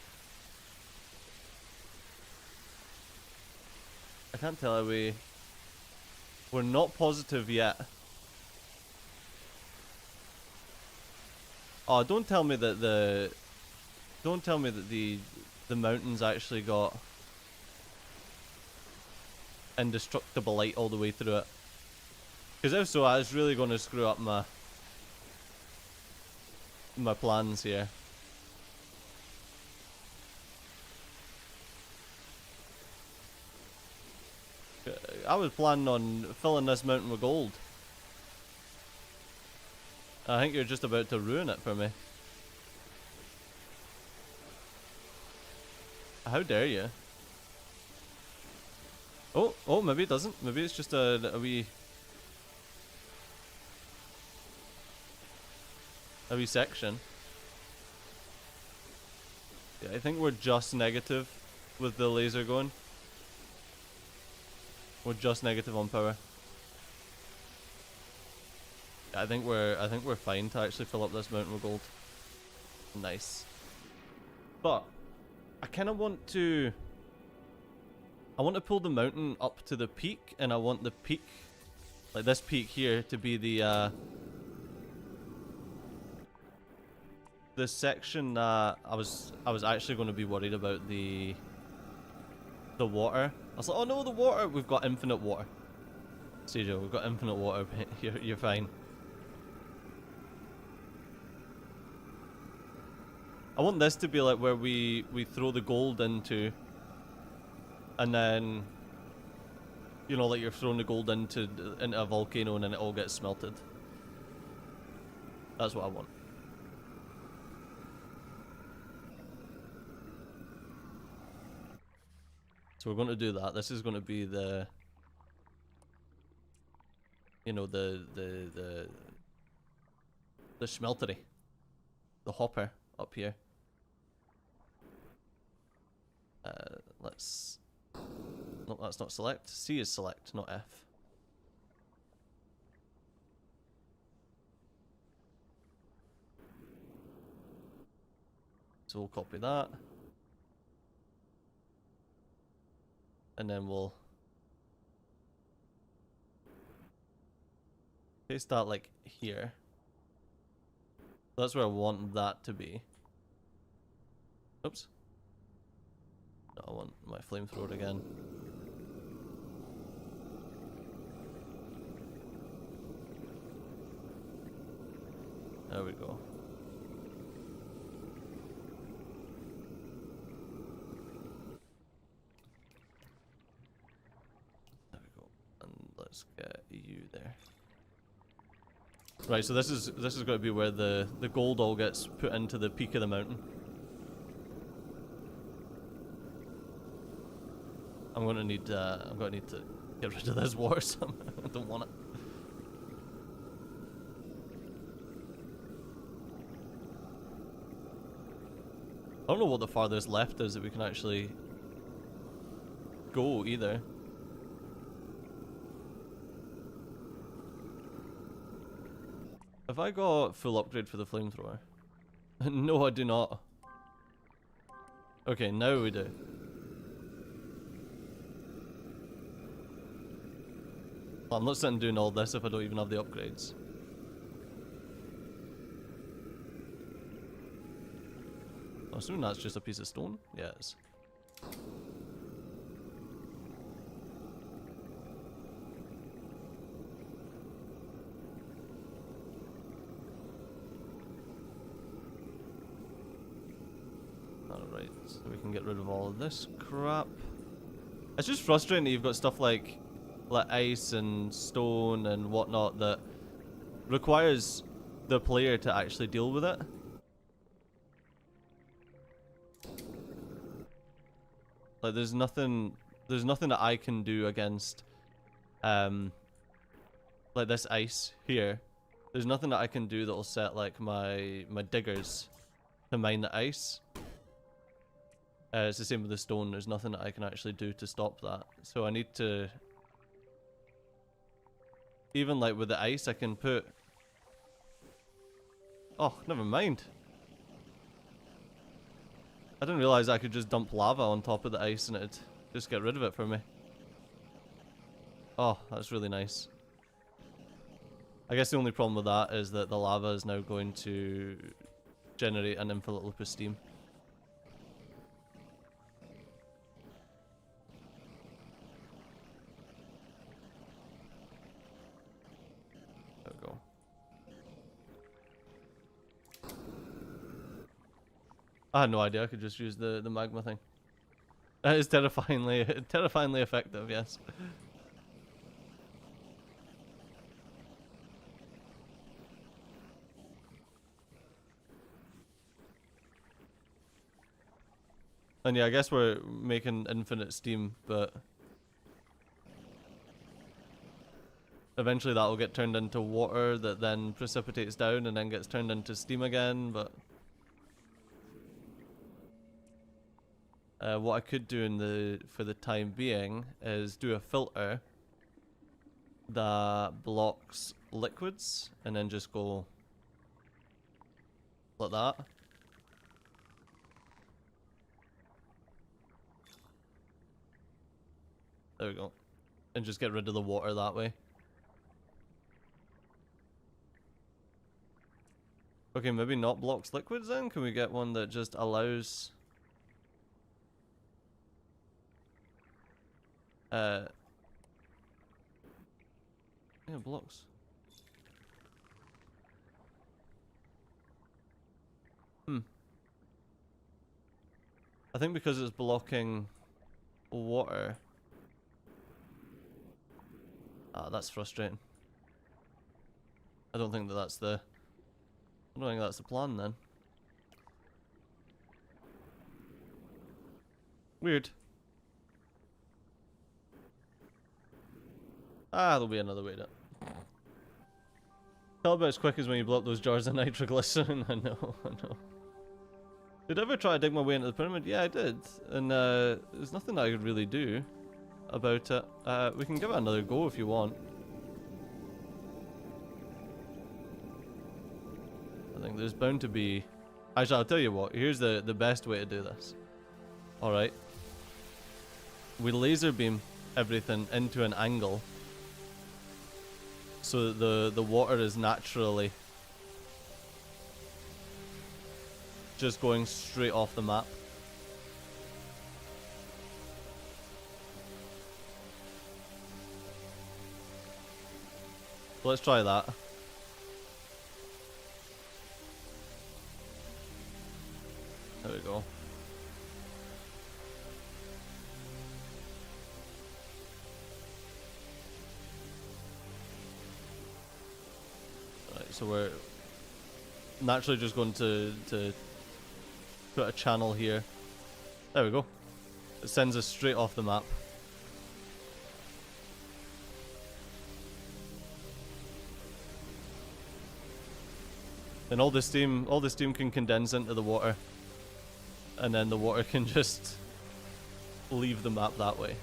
I can't tell we're not positive yet. Oh, don't tell me that the mountains actually got indestructible light all the way through it. Because if so, I was really going to screw up my plans here. I was planning on filling this mountain with gold. I think you're just about to ruin it for me. How dare you? Oh, maybe it doesn't. Maybe it's just a wee section. Yeah, I think we're just negative with the laser going. We're just negative on power. Yeah, I think we're fine to actually fill up this mountain with gold. Nice. But I kind of want to pull the mountain up to the peak, and I want the peak, like this peak here, to be the section that I was actually going to be worried about the water. I was like, oh no, the water! We've got infinite water. Sejo, we've got infinite water. You're fine. I want this to be like where we throw the gold into, and then, you know, like you're throwing the gold into a volcano and then it all gets smelted. That's what I want. So we're going to do that. This is going to be the, you know, the smeltery, the hopper up here. Let's. No, that's not select. C is select, not F. So we'll copy that. And then we'll paste that like here. That's where I want that to be. Oops. No, I want my flamethrower again. There we go. There we go. And let's get you there. Right, so this is going to be where the gold all gets put into the peak of the mountain. I'm gonna need to get rid of this water somehow. I don't want it. I don't know what the farthest left is that we can actually go either. Have I got full upgrade for the flamethrower? No, I do not. Okay, now we do. Well, I'm not sitting doing all this if I don't even have the upgrades. I'm assuming that's just a piece of stone? Yeah, it is. Alright, so we can get rid of all of this crap. It's just frustrating that you've got stuff like ice and stone and whatnot that requires the player to actually deal with it. Like there's nothing that I can do against like this ice here. There's nothing that I can do that'll set like my diggers to mine the ice. It's the same with the stone. There's nothing that I can actually do to stop that. So I need to, even like with the ice, I can put. Oh, never mind. I didn't realize I could just dump lava on top of the ice and it'd just get rid of it for me. Oh, that's really nice. I guess the only problem with that is that the lava is now going to generate an infinite loop of steam. There we go. I had no idea I could just use the magma thing. That is terrifyingly effective, yes. And yeah, I guess we're making infinite steam, but eventually that will get turned into water that then precipitates down and then gets turned into steam again, but what I could do for the time being is do a filter that blocks liquids and then just go like that. There we go. And just get rid of the water that way. Okay, maybe not blocks liquids then? Can we get one that just allows... yeah, blocks. I think because it's blocking water. Ah, that's frustrating. I don't think that's the plan then. Weird. Ah, there'll be another way to it. Tell about as quick as when you blow up those jars of nitroglycerin. I know, I know. Did I ever try to dig my way into the pyramid? Yeah, I did. And there's nothing that I could really do about it. We can give it another go if you want. I think there's bound to be... Actually, I'll tell you what. Here's the best way to do this. Alright. We laser beam everything into an angle so that the water is naturally just going straight off the map. Let's try that. There we go. Right, so we're naturally just going to put a channel here. There we go. It sends us straight off the map. And all the steam can condense into the water. And then the water can just leave the map that way.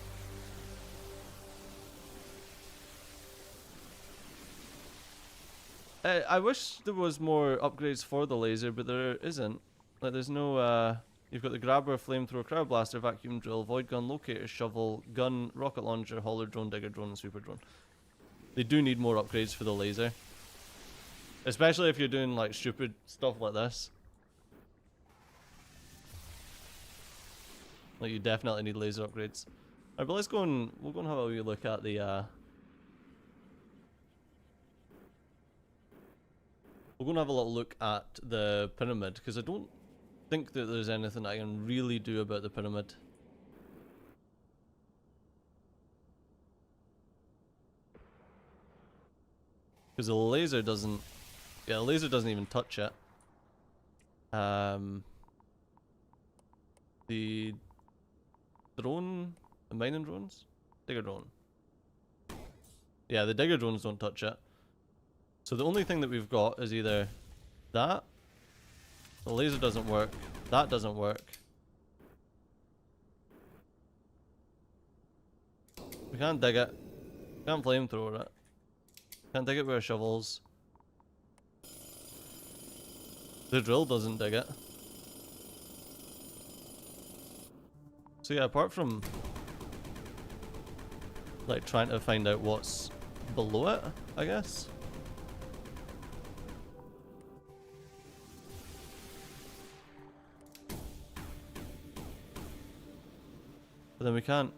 I wish there was more upgrades for the laser, but there isn't. Like, there's no, you've got the grabber, flamethrower, crowd blaster, vacuum drill, void gun, locator, shovel, gun, rocket launcher, hauler drone, digger drone, and super drone. They do need more upgrades for the laser. Especially if you're doing, like, stupid stuff like this. Like, you definitely need laser upgrades. Alright, but let's go and we'll go and have a wee look at the we'll go and have a little look at the pyramid, because I don't think that there's anything I can really do about the pyramid. Because the laser doesn't, yeah, the laser doesn't even touch it. The drone, the mining drones? Digger drone. Yeah, the digger drones don't touch it. So the only thing that we've got is either that, the laser doesn't work, that doesn't work. We can't dig it, can't flamethrower it, can't dig it with our shovels. The drill doesn't dig it. So yeah, apart from like trying to find out what's below it, I guess. But then we can't.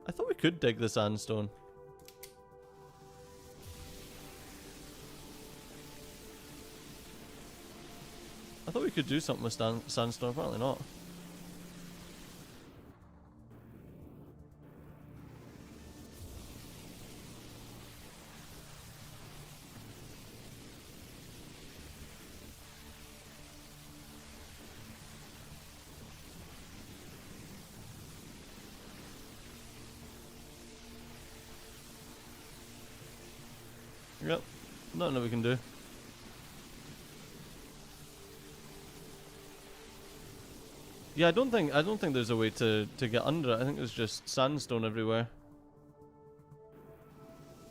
I thought we could dig the sandstone. I thought we could do something with sandstone, apparently not. Yep, nothing that we can do. Yeah, I don't think there's a way to get under it. I think there's just sandstone everywhere.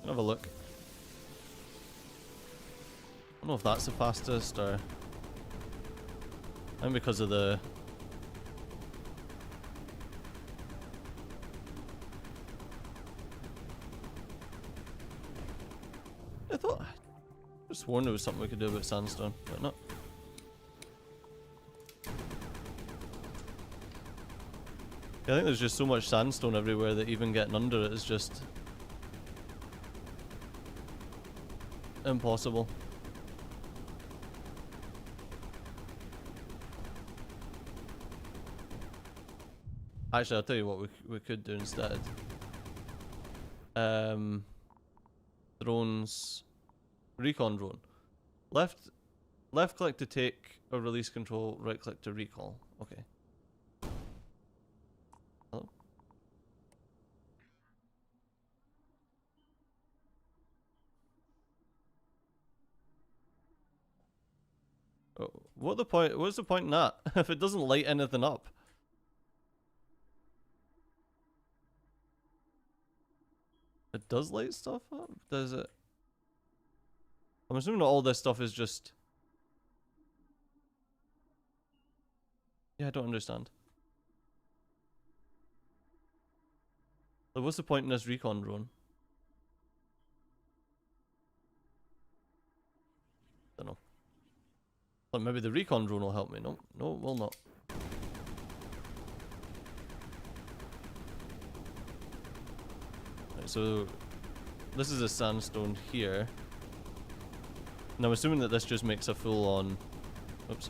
Have a look. I don't know if that's the fastest or... I think because of the... I thought... I just sworn there was something we could do about sandstone, but not. I think there's just so much sandstone everywhere that even getting under it is just impossible. Actually, I'll tell you what we could do instead. Drones, recon drone. Left click to take or release control. Right click to recall. Okay. Hello? What the point? What's the point in that if it doesn't light anything up? It does light stuff up? Does it? I'm assuming that all this stuff is just... Yeah, I don't understand. Like, what's the point in this recon drone? Don't know. Like, maybe the recon drone will help me. No, no, it will not. Right, so this is a sandstone here. And I'm assuming that this just makes a full on... Oops.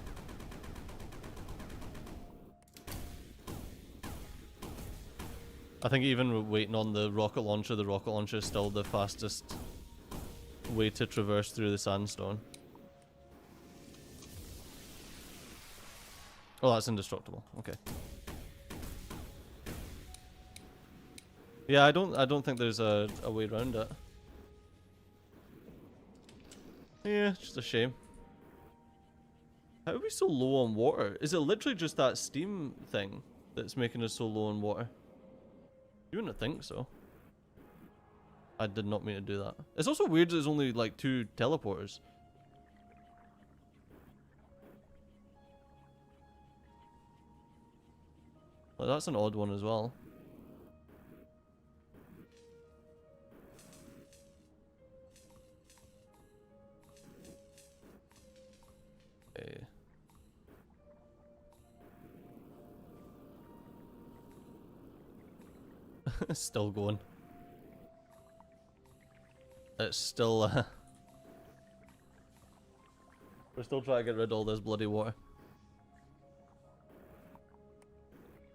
I think even waiting on the rocket launcher is still the fastest way to traverse through the sandstone. Oh, that's indestructible. Okay. Yeah, I don't think there's a way around it. Yeah, it's just a shame. How are we so low on water? Is it literally just that steam thing that's making us so low on water? You wouldn't think so. I did not mean to do that. It's also weird that there's only like 2 teleporters. Like, that's an odd one as well. Okay. It's still going. It's still we're still trying to get rid of all this bloody water.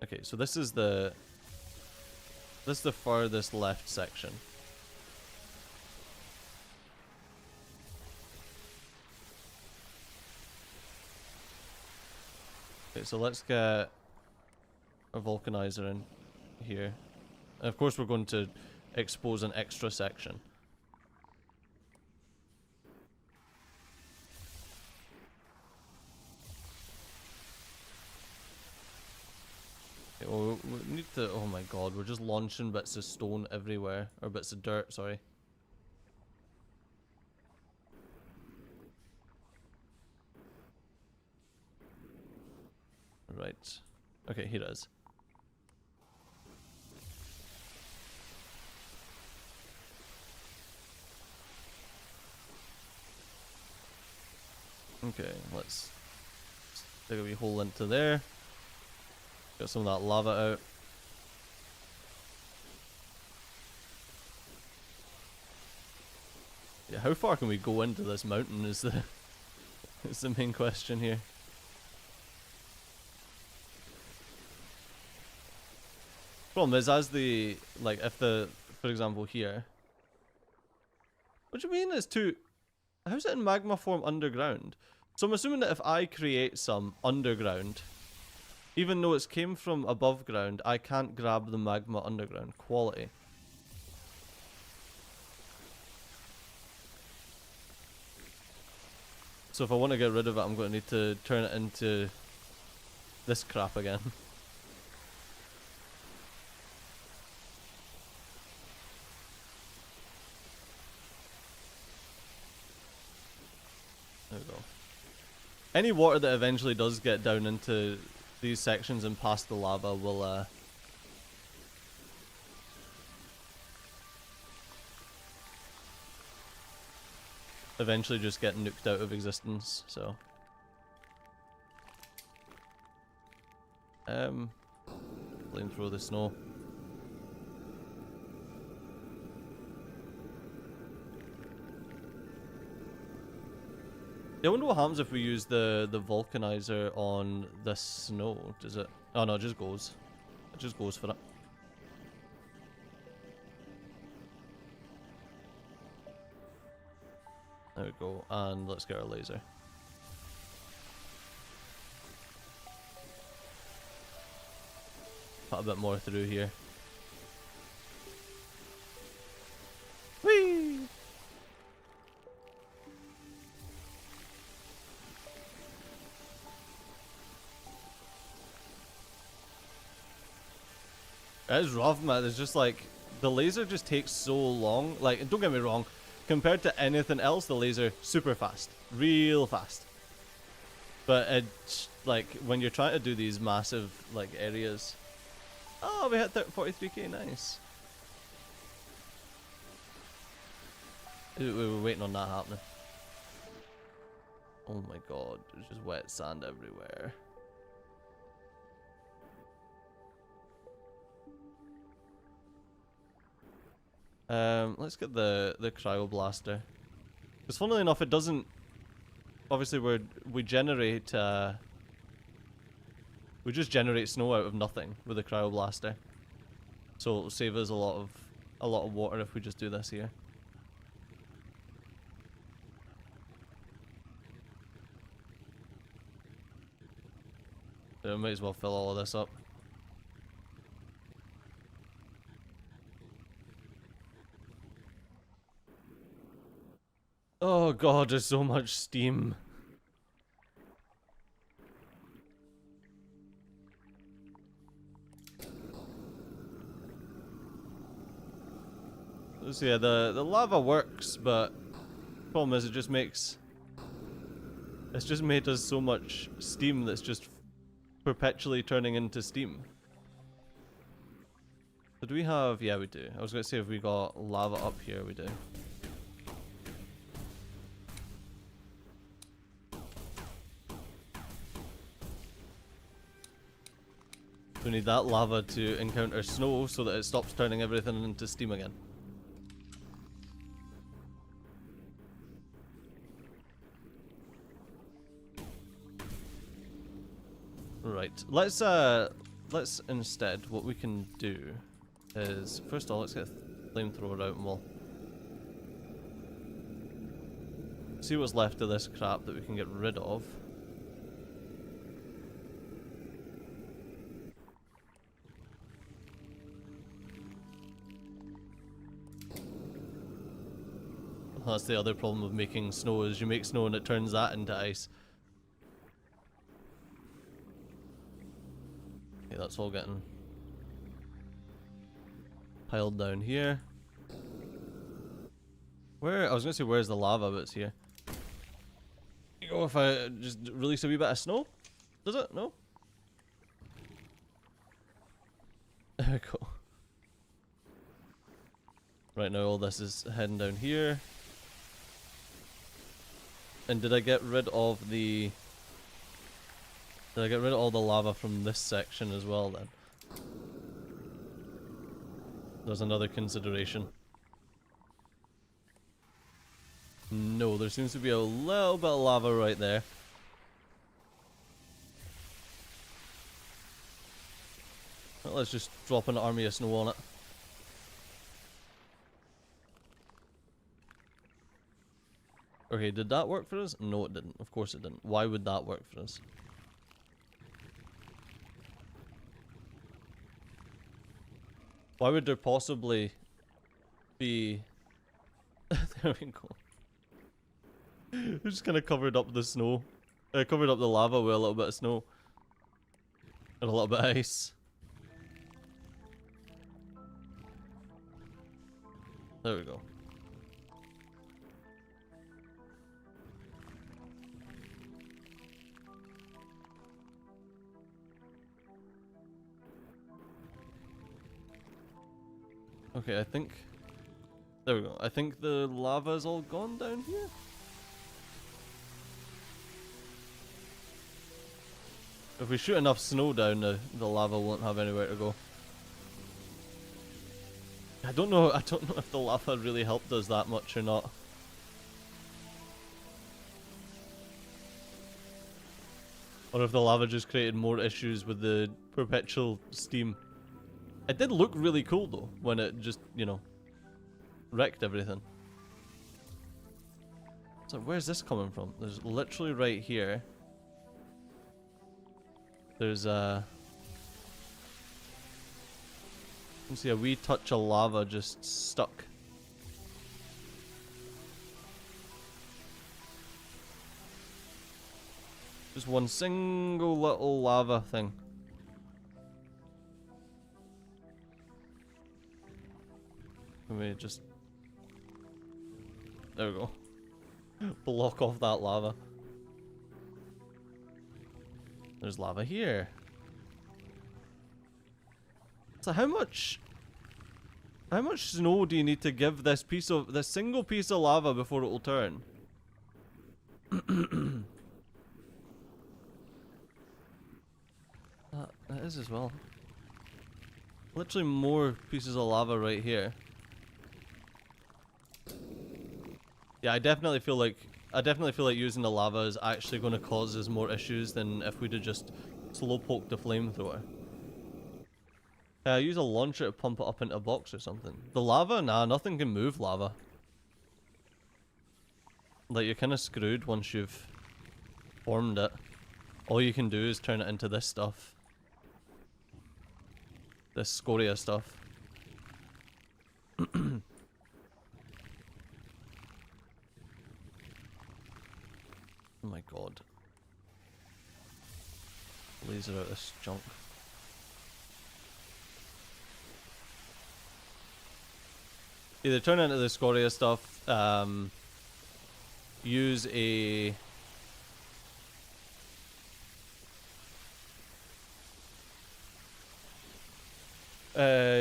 Okay, so this is the farthest left section. Okay, so let's get a vulcanizer in here. And of course we're going to expose an extra section. Okay, well, we need to... Oh my god, we're just launching bits of stone everywhere. Or bits of dirt, sorry. Right. Okay, here it is. Okay, let's dig a wee hole into there. Get some of that lava out. Yeah, how far can we go into this mountain is the is the main question here. Problem is, as the, like, if the, for example here. What do you mean it's too... How's it in magma form underground? So I'm assuming that if I create some underground, even though it's came from above ground, I can't grab the magma underground. Quality. So if I want to get rid of it, I'm going to need to turn it into this crap again. There we go. Any water that eventually does get down into these sections and past the lava will eventually just get nuked out of existence, so flamethrower the snow. I wonder what happens if we use the vulcanizer on the snow. Does it? Oh no, it just goes. It just goes for it. There we go, and let's get our laser. Put a bit more through here. Whee! It is rough, man. It's just like, the laser just takes so long. Like, don't get me wrong, compared to anything else, the laser, super fast. Real fast. But it's, like, when you're trying to do these massive, like, areas... Oh, we hit 43k, nice. We were waiting on that happening. Oh my god, there's just wet sand everywhere. Let's get the cryo blaster. Because funnily enough, it doesn't. Obviously, we generate. We just generate snow out of nothing with the cryo blaster. So it'll save us a lot of water if we just do this here. So I might as well fill all of this up. Oh god, there's so much steam. So yeah, the lava works, but the problem is it just makes... It's just made us so much steam that's just perpetually turning into steam. So do we have... Yeah, we do. I was going to say if we got lava up here, we do. We need that lava to encounter snow so that it stops turning everything into steam again. Right, let's instead, what we can do is, first of all, let's get a flamethrower out and we'll see what's left of this crap that we can get rid of. That's the other problem with making snow, is you make snow and it turns that into ice. Okay, that's all getting piled down here. Where, I was gonna say where's the lava, but it's here. Oh, if I just release a wee bit of snow? Does it? No? There we go. Right now all this is heading down here. And did I get rid of the... Did I get rid of all the lava from this section as well then? There's another consideration. No, there seems to be a little bit of lava right there. Well, let's just drop an army of snow on it. Okay, did that work for us? No, it didn't. Of course it didn't. Why would that work for us? Why would there possibly be... There we go. We're just kind of covered up the snow. Covered up the lava with a little bit of snow. And a little bit of ice. There we go. Okay, I think... There we go. I think the lava's all gone down here. If we shoot enough snow down, the lava won't have anywhere to go. I don't know if the lava really helped us that much or not. Or if the lava just created more issues with the perpetual steam. It did look really cool though, when it just, you know, wrecked everything. So where's this coming from? There's literally right here. There's you can see a wee touch of lava just stuck. Just one single little lava thing. Can we just... There we go. Block off that lava. There's lava here. So how much snow do you need to give this single piece of lava before it will turn? That is as well. Literally more pieces of lava right here. Yeah, I definitely feel like using the lava is actually going to cause us more issues than if we'd have just slow poked the flamethrower. Use a launcher to pump it up into a box or something. The lava? Nah, nothing can move lava. Like, you're kind of screwed once you've formed it. All you can do is turn it into this stuff. This scoria stuff. Oh my god. Laser out this junk. Either turn into the scoria stuff, use a...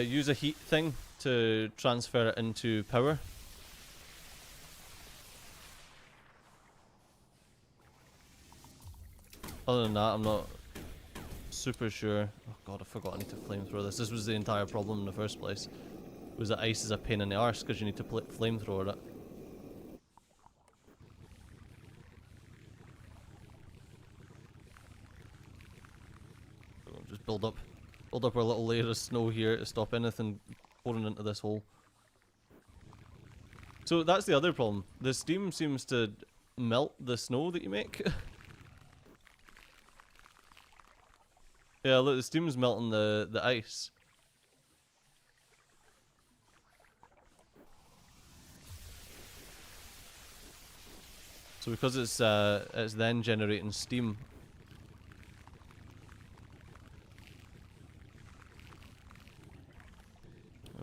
use a heat thing to transfer it into power. Other than that, I'm not super sure. Oh god, I forgot I need to flamethrower this. This was the entire problem in the first place. Was that ice is a pain in the arse because you need to flamethrower it. Just build up our little layer of snow here to stop anything pouring into this hole. So that's the other problem. The steam seems to melt the snow that you make. Yeah, look, the steam's melting the ice. So because it's then generating steam.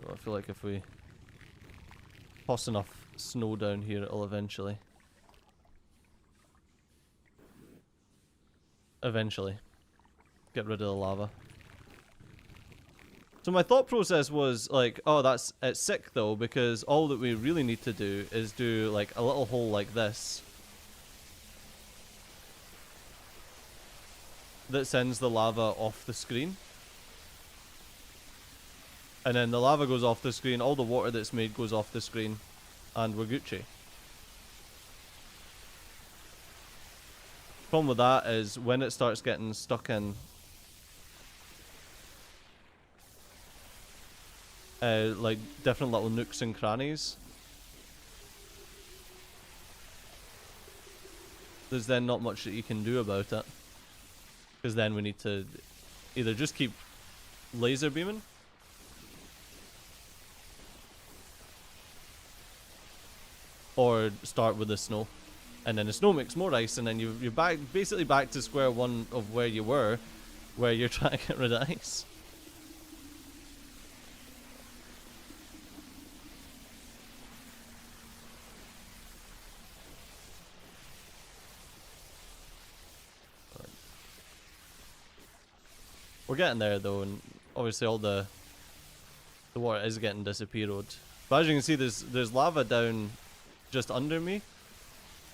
I feel like if we toss enough snow down here, it'll eventually get rid of the lava. So my thought process was like, oh, it's sick though, because all that we really need to do is do like a little hole like this that sends the lava off the screen. And then the lava goes off the screen, all the water that's made goes off the screen, and we're Gucci. Problem with that is when it starts getting stuck in like different little nooks and crannies, there's then not much that you can do about it. Because then we need to either just keep laser beaming, or start with the snow, and then the snow makes more ice, and then you're basically back to square one of where you were, where you're trying to get rid of ice. We're getting there though, and obviously all the water is getting disappeared. But as you can see, there's lava down just under me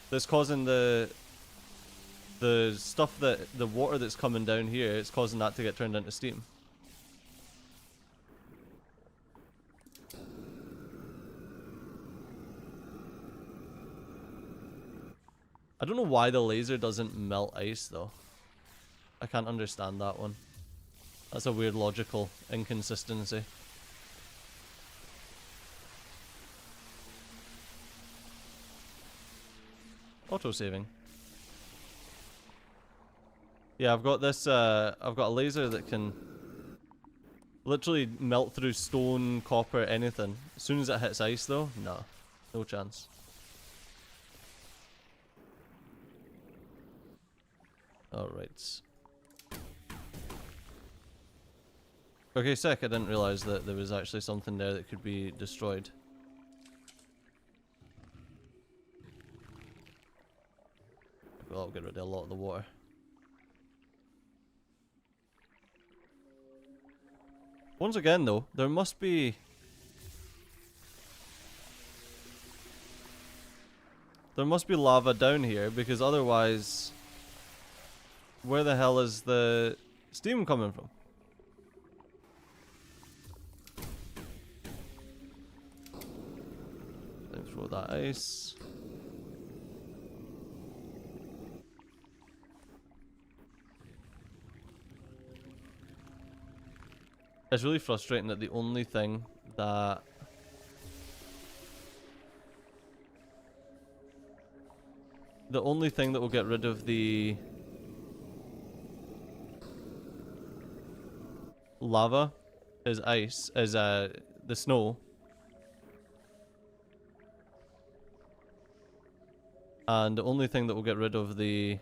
that's causing the stuff the water that's coming down here, it's causing that to get turned into steam. I don't know why the laser doesn't melt ice though. I can't understand that one. That's a weird logical inconsistency. Auto-saving. Yeah, I've got this, I've got a laser that can literally melt through stone, copper, anything. As soon as it hits ice though, no. No chance. Alright. Okay, sick. I didn't realise that there was actually something there that could be destroyed. that'll get rid of a lot of the water. Once again though, there must be... There must be lava down here, because otherwise... Where the hell is the steam coming from? Then throw that ice. It's really frustrating that the only thing that... The only thing that will get rid of the... lava is ice, is the snow. And the only thing that will get rid of the...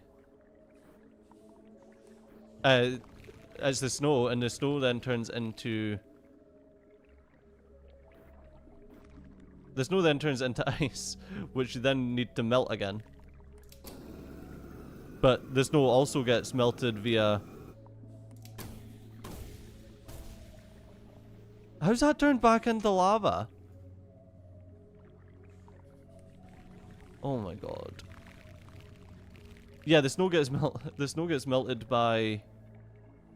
is the snow, and the snow then turns into... The snow then turns into ice, which you then need to melt again. But the snow also gets melted via... How's that turned back into lava? Oh my god. Yeah, the snow gets melted by...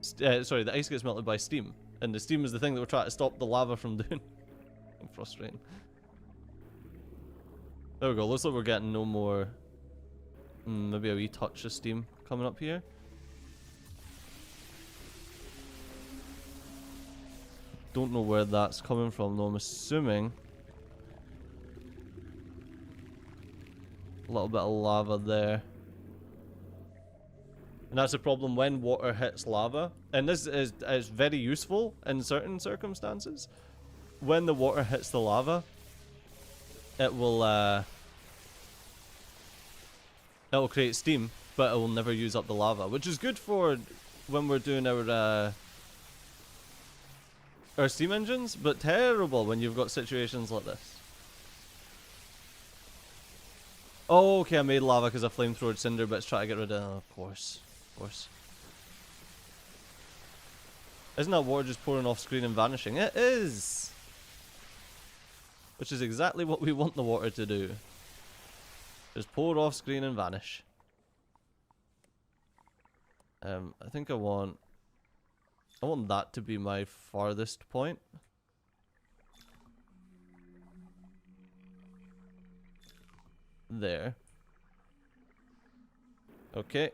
sorry, the ice gets melted by steam. And the steam is the thing that we're trying to stop the lava from doing. Frustrating. There we go, looks like we're getting no more... maybe a wee touch of steam coming up here. Don't know where that's coming from though, I'm assuming a little bit of lava there. And that's the problem when water hits lava. And this is very useful in certain circumstances. When the water hits the lava, it will create steam, but it will never use up the lava, which is good for when we're doing our steam engines, but terrible when you've got situations like this. Oh, okay, I made lava because I flamethrowed cinder bits trying to get rid of... Oh, of course. Of course. Isn't that water just pouring off screen and vanishing? It is! Which is exactly what we want the water to do. Just pour off screen and vanish. I think I want that to be my farthest point. There. Okay.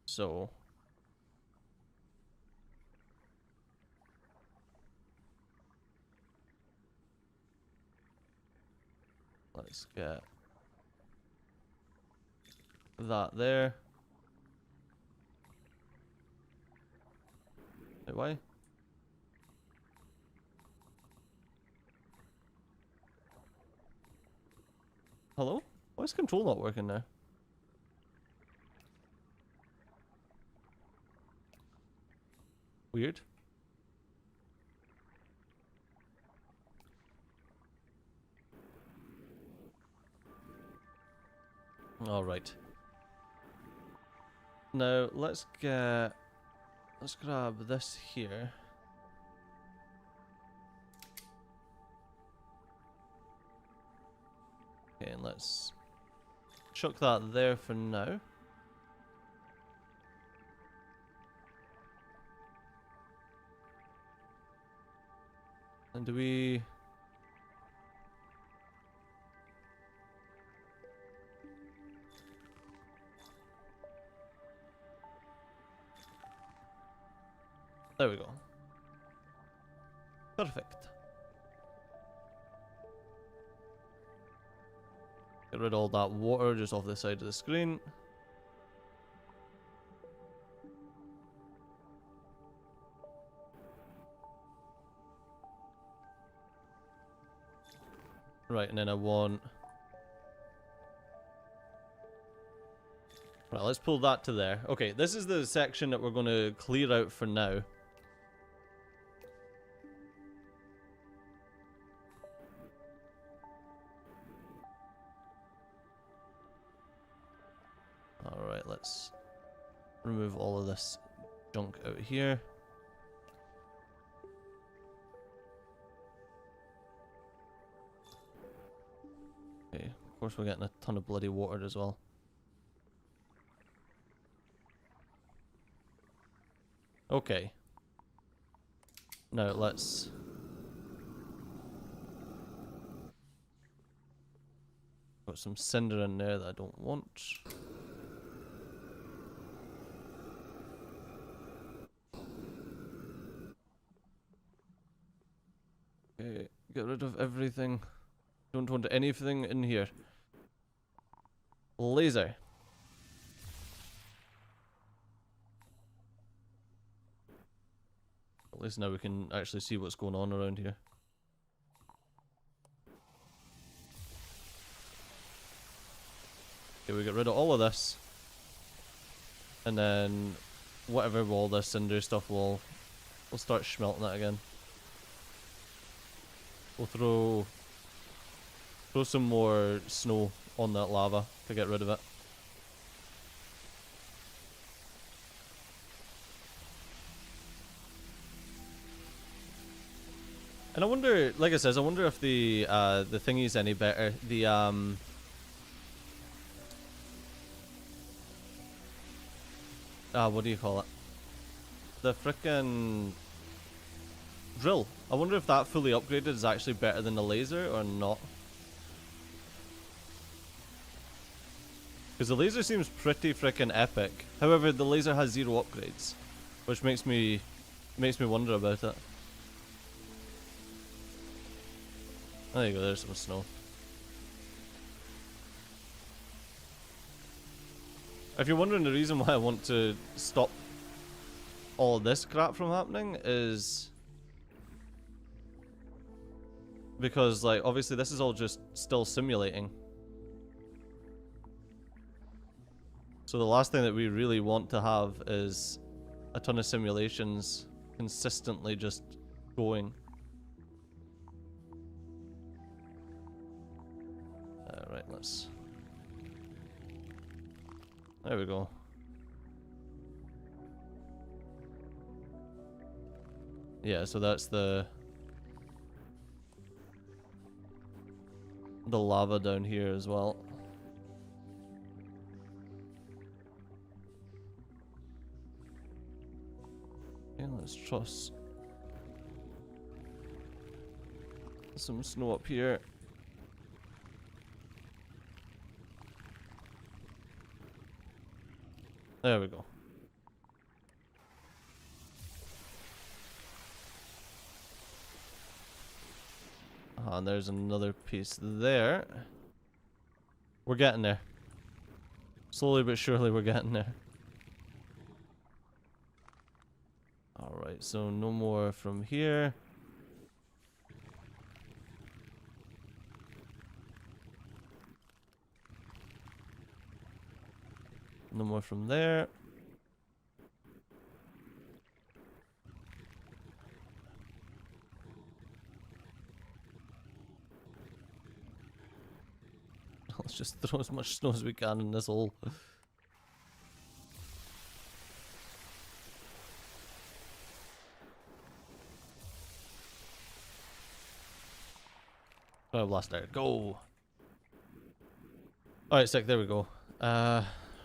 So. Let's get that there. Wait, why? Hello? Why is control not working now? Weird. All right. Now let's grab this here. Okay, and let's chuck that there for now. And do we... There we go. Perfect. Get rid of all that water just off the side of the screen. Right, and then I want... Right, let's pull that to there. Okay, this is the section that we're going to clear out for now. let's remove all of this junk out here. Okay, of course we're getting a ton of bloody water as well. Okay. Now let's... Got some cinder in there that I don't want. Okay, get rid of everything. Don't want anything in here. Laser. At least now we can actually see what's going on around here. Okay, we get rid of all of this. And then whatever all this cinder stuff we'll start smelting it again. We'll throw some more snow on that lava to get rid of it. And I wonder, like I said, I wonder if the thingy's any better. The what do you call it? The frickin' drill. I wonder if that fully upgraded is actually better than the laser or not. Because the laser seems pretty frickin' epic. However, the laser has 0 upgrades, which makes me wonder about it. There you go, there's some snow. If you're wondering the reason why I want to stop all of this crap from happening is because, like, obviously this is all just still simulating. So the last thing that we really want to have is a ton of simulations consistently just going. Right, let's... There we go. Yeah, so that's the lava down here as well. Okay, let's toss some snow up here. There we go. And there's another piece there. We're getting there. Slowly but surely we're getting there. Alright, so no more from here. No more from there. Let's just throw as much snow as we can in this hole. Oh, blaster, go! Alright, sick, there we go.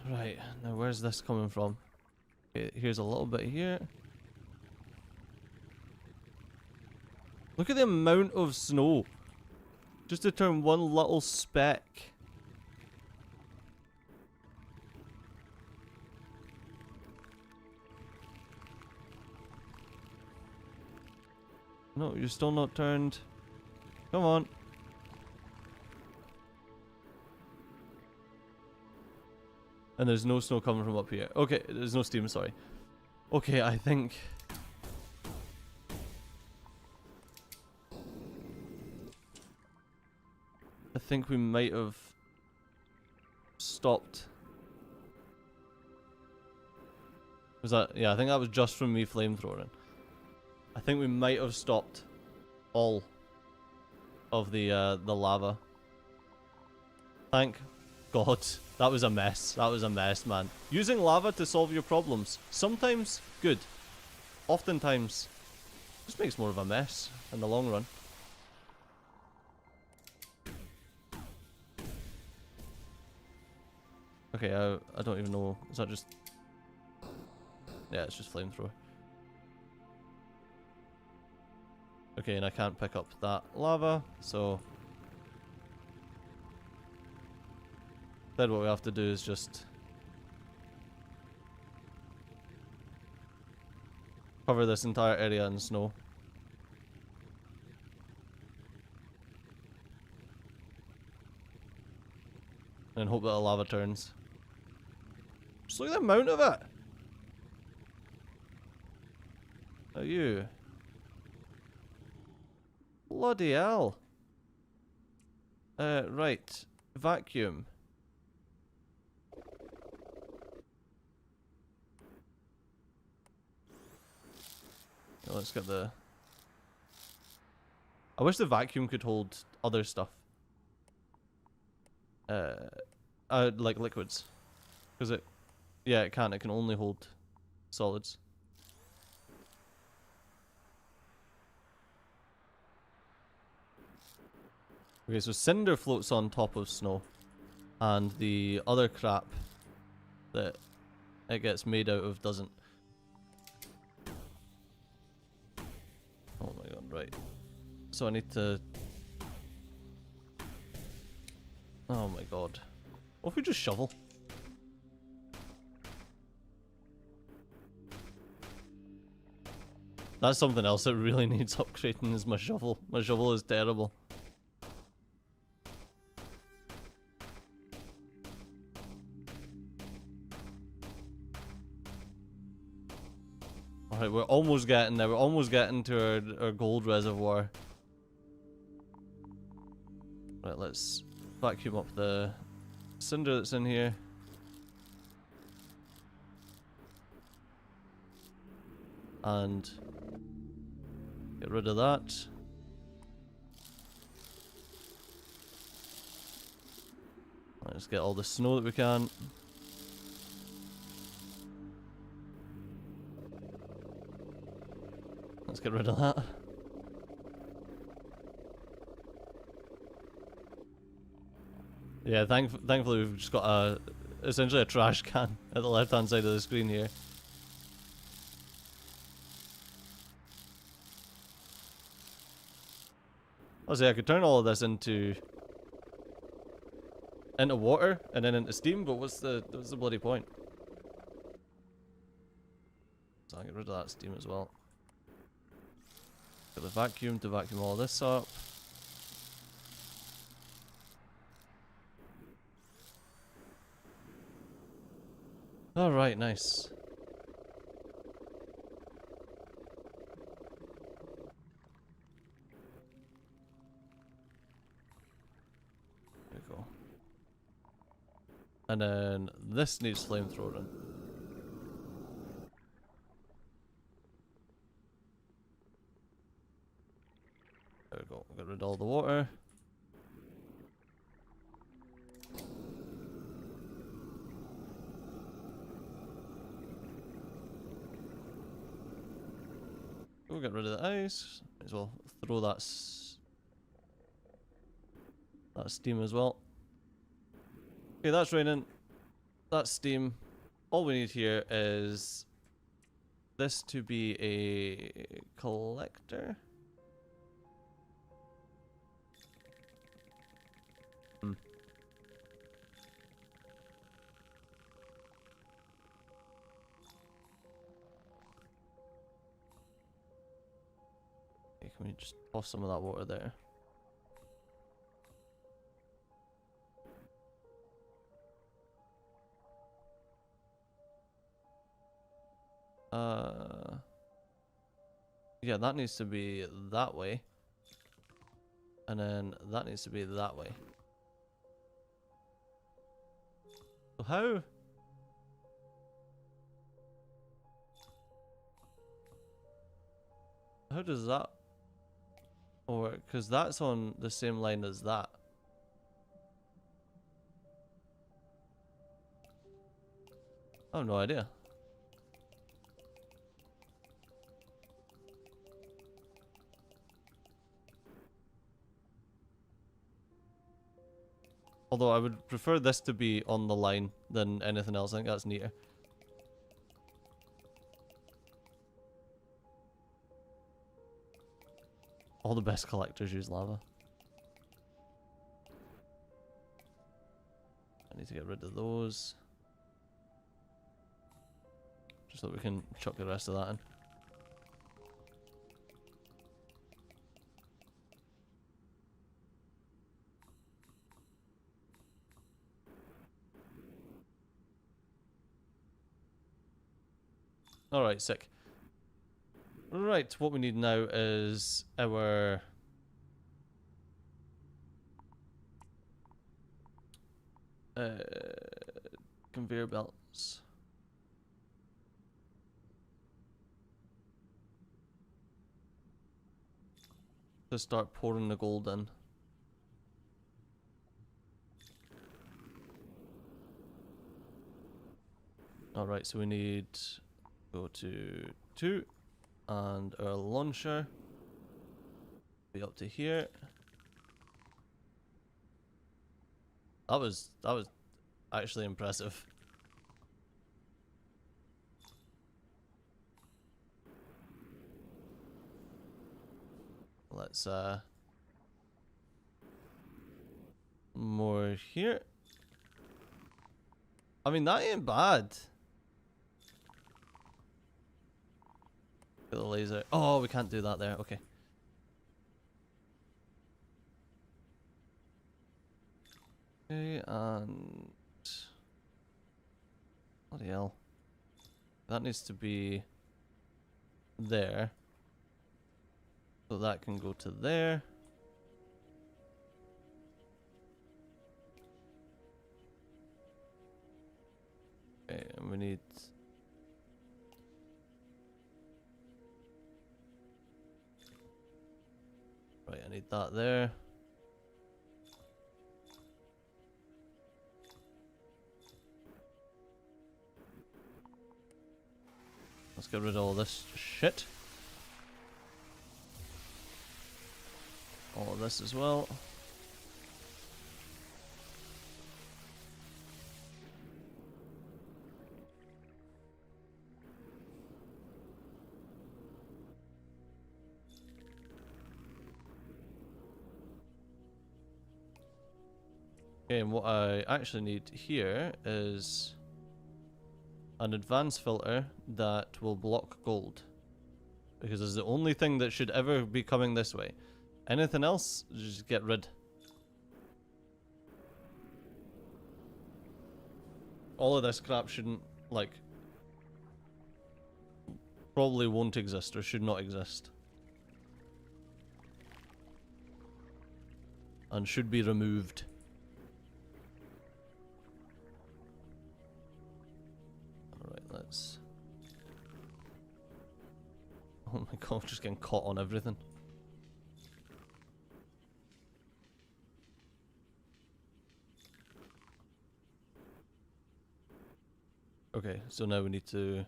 Right, now where's this coming from? Okay, here's a little bit here. Look at the amount of snow. Just to turn one little speck. No, you're still not turned. Come on. And there's no snow coming from up here. Okay, there's no steam, sorry. Okay, I think we might have stopped. Was that? Yeah, I think that was just from me flamethrowing. I think we might have stopped all of the lava. Thank God, that was a mess. That was a mess, man. Using lava to solve your problems. Sometimes good. Oftentimes just makes more of a mess in the long run. Okay, I don't even know. Is that just... Yeah, it's just flamethrower. Okay, and I can't pick up that lava, so... Then what we have to do is just... cover this entire area in snow. And hope that the lava turns. Just look at the amount of it! Are you? Bloody hell. Right. Vacuum. Let's get the... I wish the vacuum could hold other stuff. Like liquids. Because it... Yeah, it can. It can only hold solids. Okay, so cinder floats on top of snow. And the other crap that it gets made out of doesn't. Oh my god, right. So I need to... Oh my god. What if we just shovel? That's something else that really needs upgrading is my shovel. My shovel is terrible. Alright, we're almost getting there. We're almost getting to our gold reservoir. Right, let's vacuum up the cinder that's in here. And get rid of that. Let's get all the snow that we can. Let's get rid of that. Yeah, thankfully we've just got essentially a trash can at the left hand side of the screen here. I'll say I could turn all of this into water and then into steam, but what's the bloody point? So I'll get rid of that steam as well. Got the vacuum to vacuum all this up. Alright, nice. There we go. And then this needs flamethrowing. There we go. Get rid of all the water. We'll get rid of the ice. Might as well throw that steam as well. Okay, that's raining. That's steam. All we need here is this to be a collector. Can we just toss some of that water there? Yeah, that needs to be that way. And then that needs to be that way. So how does that work? Because that's on the same line as that. I have no idea. Although I would prefer this to be on the line than anything else. I think that's neater. All the best collectors use lava. I need to get rid of those. Just so that we can chuck the rest of that in. Alright, sick. Right, what we need now is our conveyor belts. To start pouring the gold in. Alright, so we need go to 2 and our launcher be up to here. That was actually impressive. Let's more here. I mean, that ain't bad. The laser. Oh, we can't do that there. Okay. Okay, and bloody hell. That needs to be there. So that can go to there. Okay, and we need right, I need that there. Let's get rid of all this shit. All of this as well. Okay, and what I actually need here is an advanced filter that will block gold. Because it's the only thing that should ever be coming this way. Anything else, just get rid. All of this crap shouldn't, like, probably won't exist or should not exist. And should be removed. Alright, let's... Oh my god, I'm just getting caught on everything. Okay, so now we need to...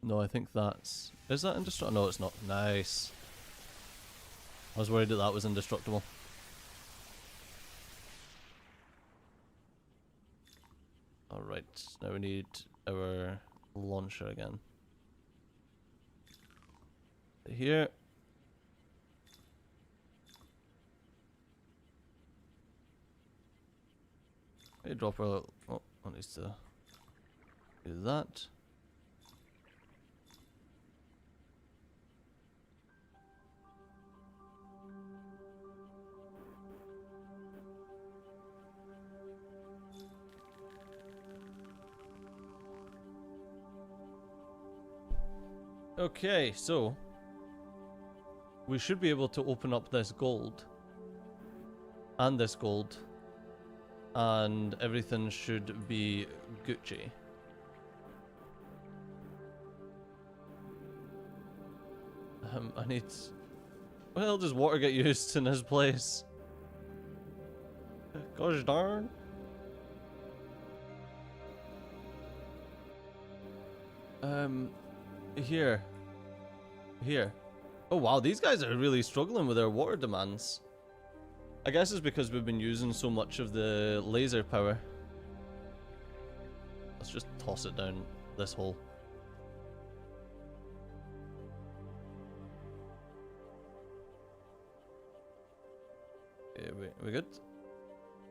No, I think that's... Is that indestructible? No, it's not. Nice. I was worried that that was indestructible. Alright, now we need our launcher again. Here. Okay, drop our... Oh, that needs to do that. Okay, so we should be able to open up this gold and this gold, and everything should be Gucci. I need... Well, does water get used in his place? Gosh darn. Here. Here. Oh wow, these guys are really struggling with their water demands. I guess it's because we've been using so much of the laser power. Let's just toss it down this hole. Okay, we good?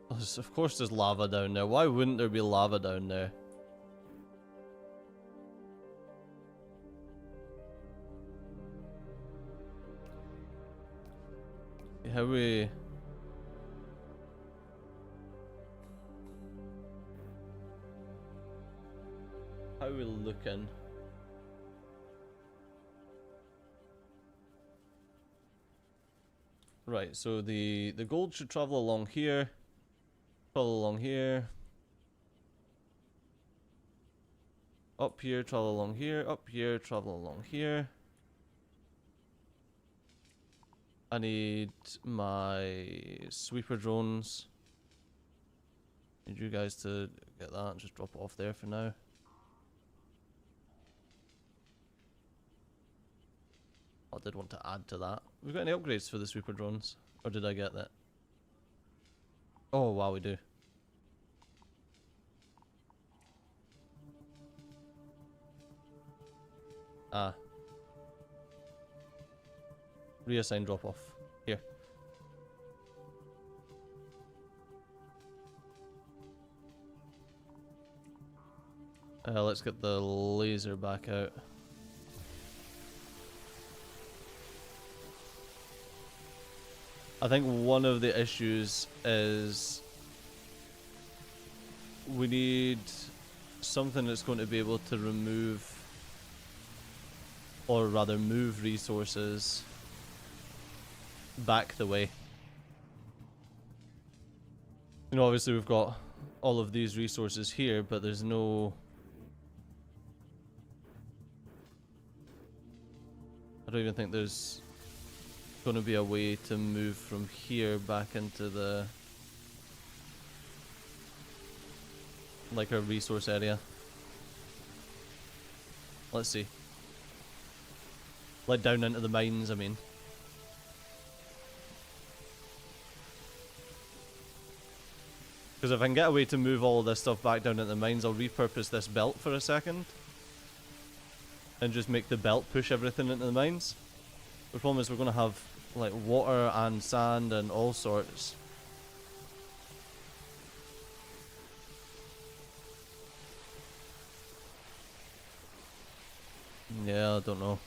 Oh, of course there's lava down there. Why wouldn't there be lava down there? How we looking? Right, so the gold should travel along here. Travel along here. Up here, travel along here. Up here, travel along here. I need my sweeper drones. Need you guys to get that and just drop it off there for now. I did want to add to that. We got any upgrades for the sweeper drones? Or did I get that? Oh wow, we do. Ah. Reassign drop off. Here. Let's get the laser back out. I think one of the issues is we need something that's going to be able to remove, or rather move, resources back the way. You know, obviously we've got all of these resources here, but there's no... I don't even think there's going to be a way to move from here back into the... like a resource area. Let's see. Like down into the mines, I mean. Because if I can get a way to move all of this stuff back down into the mines, I'll repurpose this belt for a second. And just make the belt push everything into the mines. The problem is we're going to have like water and sand and all sorts. Yeah, I don't know.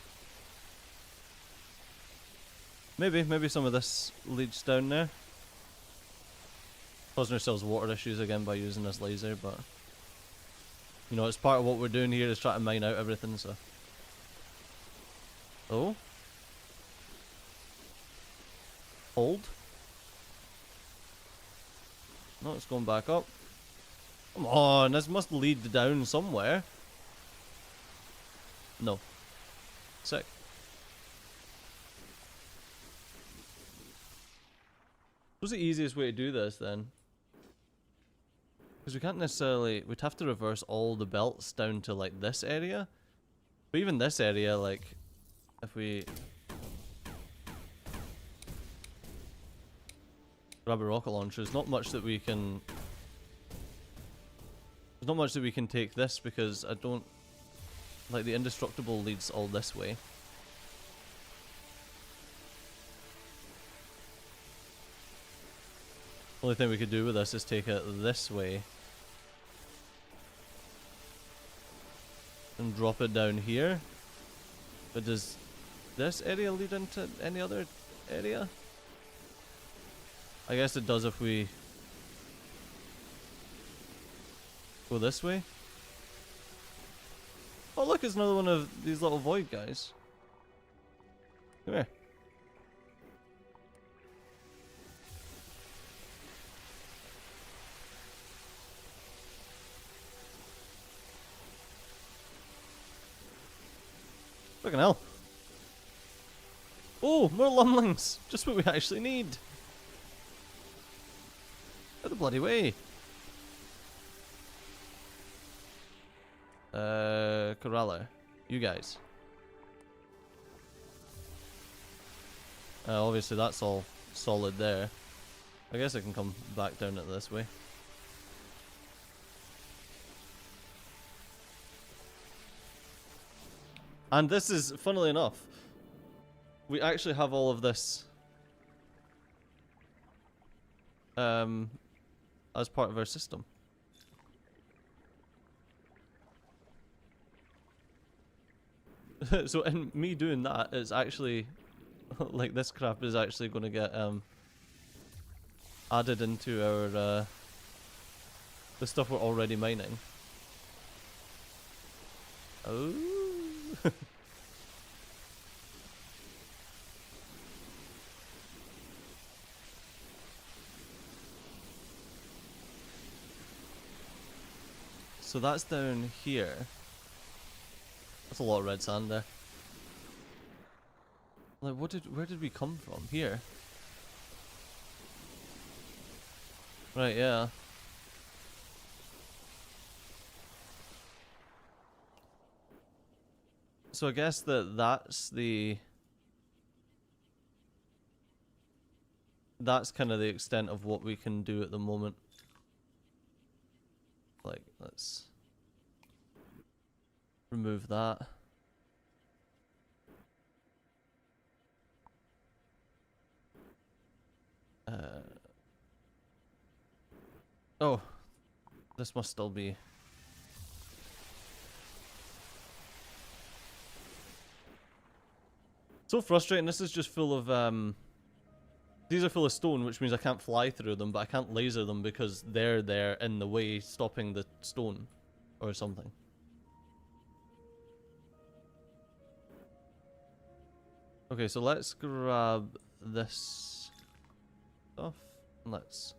Maybe some of this leads down there. Causing ourselves water issues again by using this laser, but you know, it's part of what we're doing here is try to mine out everything, so. Oh? Hold? No, it's going back up. Come on, this must lead down somewhere. No. Sick. What's the easiest way to do this then? Because we can't necessarily... we'd have to reverse all the belts down to like this area. But even this area, like, if we... grab a rocket launcher, there's not much that we can... there's not much that we can take this because I don't... like the indestructible leads all this way. Only thing we could do with this is take it this way. And drop it down here. But does this area lead into any other area? I guess it does if we go this way. Oh look, it's another one of these little void guys. Come here. Fucking hell. Oh, more lumlings. Just what we actually need. Out the bloody way! Corella. You guys. Obviously that's all solid there. I guess I can come back down it this way. And this is, funnily enough, we actually have all of this as part of our system. So in me doing that, it's actually like this crap is actually going to get added into our the stuff we're already mining. Oh. So that's down here. That's a lot of red sand there. Like, where did we come from? Here. Right, yeah. So I guess that's kind of the extent of what we can do at the moment. Like, let's remove that. Oh, this must still be. So frustrating. This is just full of these are full of stone, which means I can't fly through them, but I can't laser them because they're there in the way, stopping the stone or something. Okay, so let's grab this stuff. Let's.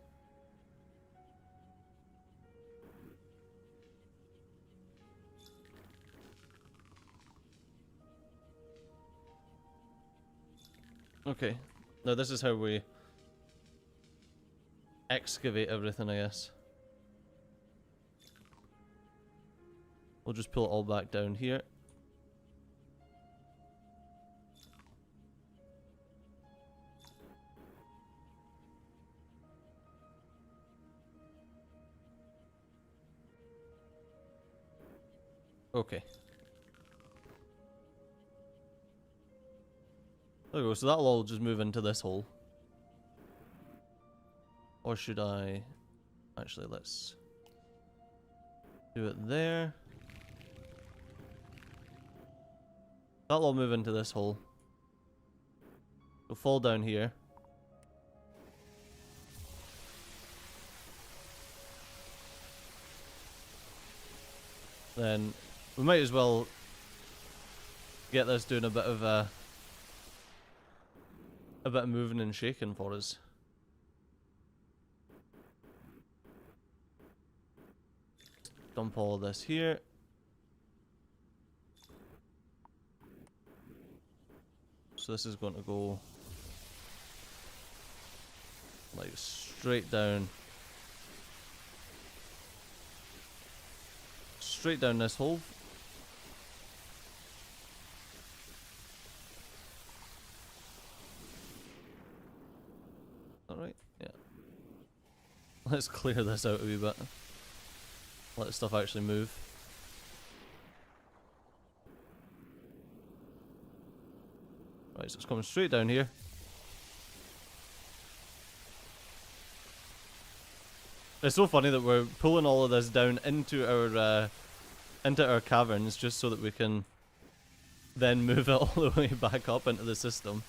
Okay. Now this is how we excavate everything, I guess. We'll just pull it all back down here. Okay. There we go, so that'll all just move into this hole. Or should I... Actually, let's do it there. That'll all move into this hole. It'll fall down here. Then we might as well get this doing a bit of moving and shaking for us. Dump all this here. So this is going to go like straight down. Straight down this hole. Alright, yeah. Let's clear this out a wee bit. Let stuff actually move. Right, so it's coming straight down here. It's so funny that we're pulling all of this down into our caverns just so that we can then move it all the way back up into the system.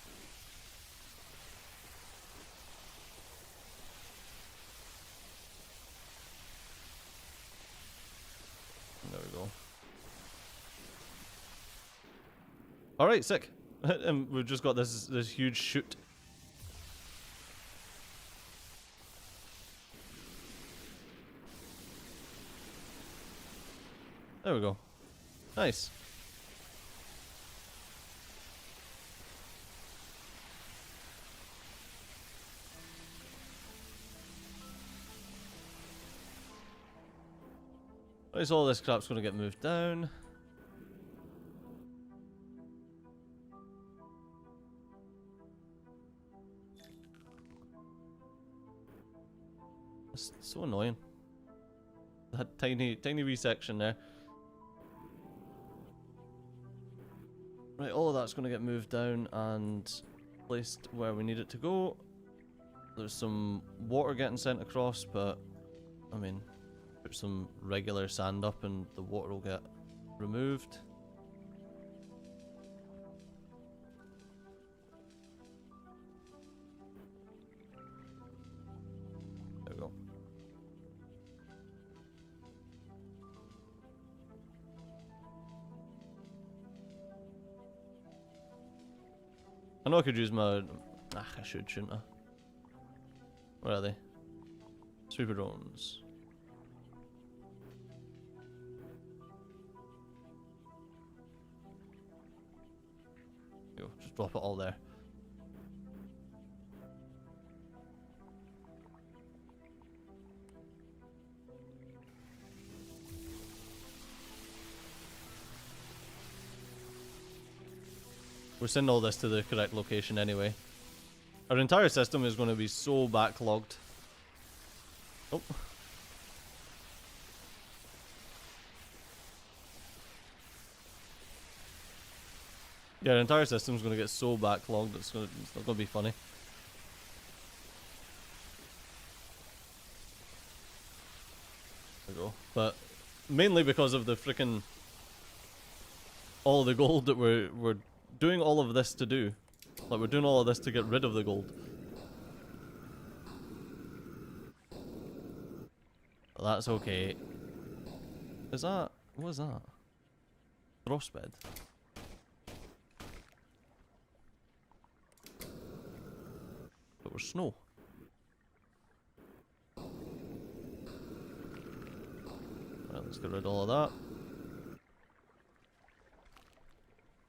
There we go. Alright, sick. And we've just got this huge chute. There we go. Nice. Right, so all this crap's gonna get moved down. It's so annoying. That tiny wee section there. Right, all of that's gonna get moved down and placed where we need it to go. There's some water getting sent across, but I mean, put some regular sand up and the water will get removed. There we go. I know I could use my... I should, shouldn't I? Where are they? Sweeper drones. Go, just drop it all there. We're sending all this to the correct location anyway. Our entire system is going to be so backlogged. Oh. Yeah, our entire system's going to get so backlogged it's not going to be funny. There we go. But mainly because of the freaking all the gold that we're doing all of this to do. Like, we're doing all of this to get rid of the gold. But that's okay. Is that... what is that? Frost bed. But we're snow. Right, let's get rid of all of that.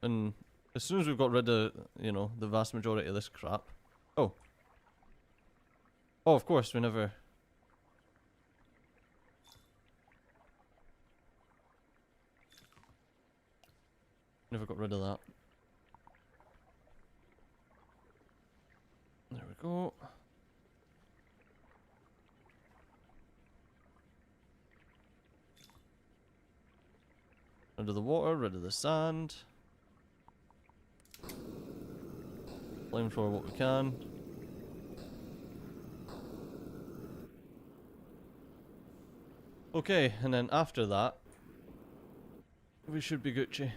And as soon as we've got rid of, you know, the vast majority of this crap... Oh. Oh, of course, we never... Never got rid of that. There we go. Rid of the water, rid of the sand. Flamethrower what we can. Okay, and then after that, we should be Gucci.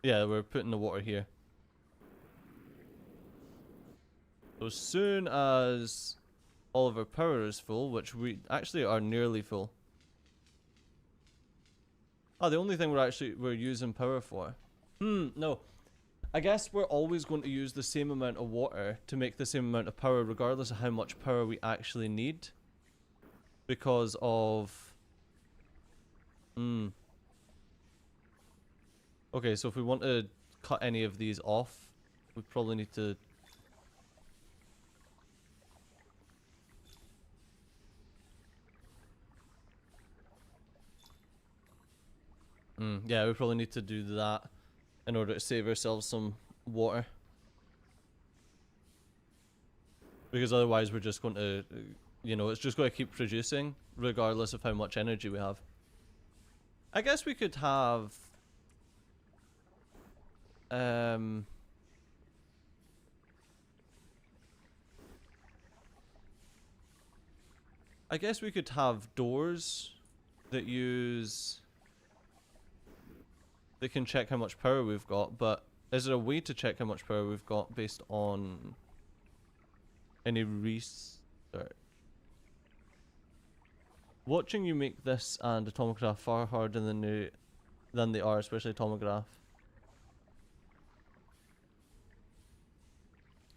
Yeah, we're putting the water here. So as soon as all of our power is full, which we actually are nearly full. Oh, the only thing we're using power for. No. I guess we're always going to use the same amount of water to make the same amount of power regardless of how much power we actually need. Because of... Okay, so if we want to cut any of these off, we probably need to... yeah, we probably need to do that in order to save ourselves some water. Because otherwise we're just going to, you know, it's just going to keep producing regardless of how much energy we have. I guess we could have... I guess we could have doors that use... They can check how much power we've got, but is there a way to check how much power we've got based on any restart? Watching you make this and Atomograph far harder than they are, especially Atomograph.